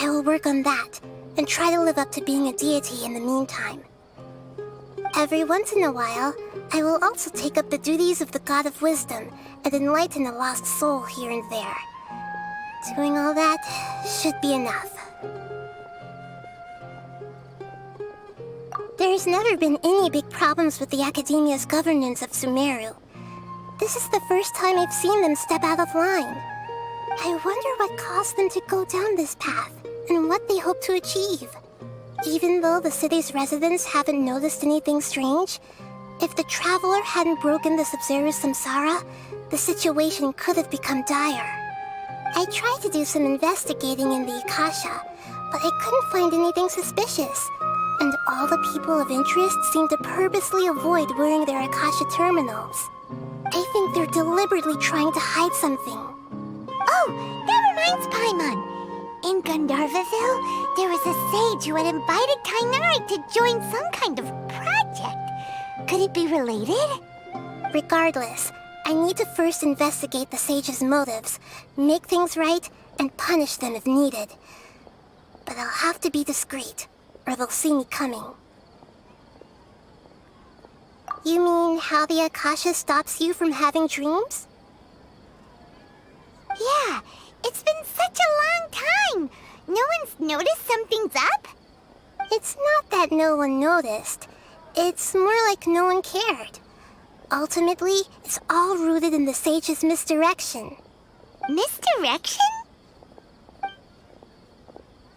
I will work on that, and try to live up to being a deity in the meantime. Every once in a while, I will also take up the duties of the God of Wisdom and enlighten a lost soul here and there. Doing all that should be enough. There's never been any big problems with the Academia's governance of Sumeru. This is the first time I've seen them step out of line. I wonder what caused them to go down this path, and what they hope to achieve. Even though the city's residents haven't noticed anything strange, if the Traveler hadn't broken the Sub-Zero's samsara, the situation could have become dire. I tried to do some investigating in the Akasha, but I couldn't find anything suspicious. And all the people of interest seem to purposely avoid wearing their Akasha terminals. I think they're deliberately trying to hide something. Oh, that reminds Paimon. In Gandharvaville, there was a sage who had invited Kainari to join some kind of project. Could it be related? Regardless, I need to first investigate the sage's motives, make things right, and punish them if needed. But I'll have to be discreet, or they'll see me coming. You mean how the Akasha stops you from having dreams? Yeah, it's been such a long time. No one's noticed something's up? It's not that no one noticed. It's more like no one cared. Ultimately, it's all rooted in the sage's misdirection. Misdirection?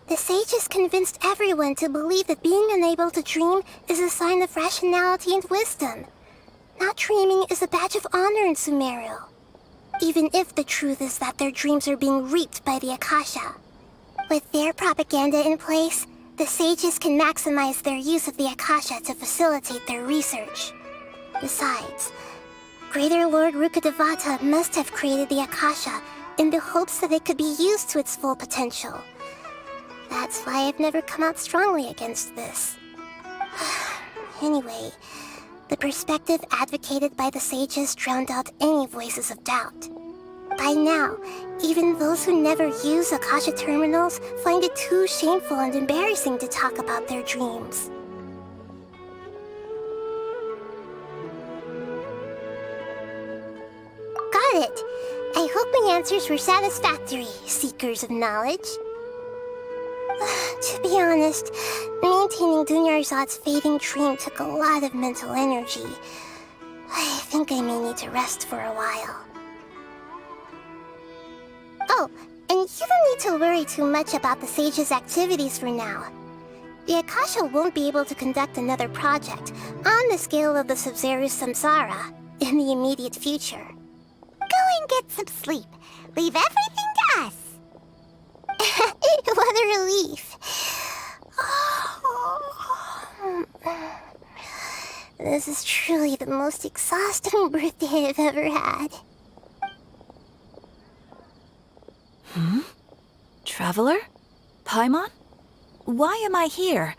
The sage has convinced everyone to believe that being unable to dream is a sign of rationality and wisdom. Not dreaming is a badge of honor in Sumeru. Even if the truth is that their dreams are being reaped by the Akasha. With their propaganda in place, the sages can maximize their use of the Akasha to facilitate their research. Besides, Greater Lord Rukkhadevata must have created the Akasha in the hopes that it could be used to its full potential. That's why I've never come out strongly against this. Anyway, the perspective advocated by the sages drowned out any voices of doubt. By now, even those who never use Akasha terminals find it too shameful and embarrassing to talk about their dreams. Got it! I hope my answers were satisfactory, seekers of knowledge. To be honest, maintaining Dunyarzad's fading dream took a lot of mental energy. I think I may need to rest for a while. Oh, and you don't need to worry too much about the sage's activities for now. The Akasha won't be able to conduct another project on the scale of the Sub-Zero's samsara in the immediate future. Go and get some sleep. Leave everything to us. What a relief. This is truly the most exhausting birthday I've ever had. Traveler? Paimon? Why am I here?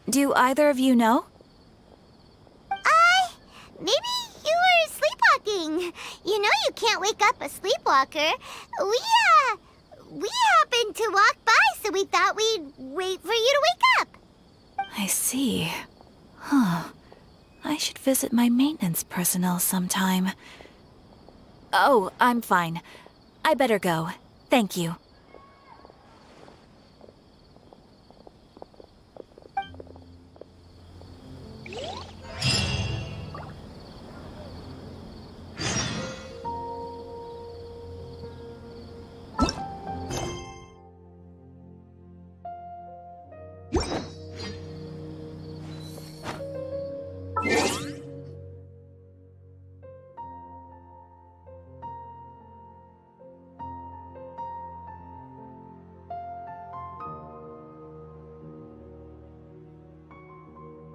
Do either of you know? Maybe you were sleepwalking. You know you can't wake up a sleepwalker. We happened to walk by, so we thought we'd wait for you to wake up. I see. Huh. I should visit my maintenance personnel sometime. Oh, I'm fine. I better go. Thank you.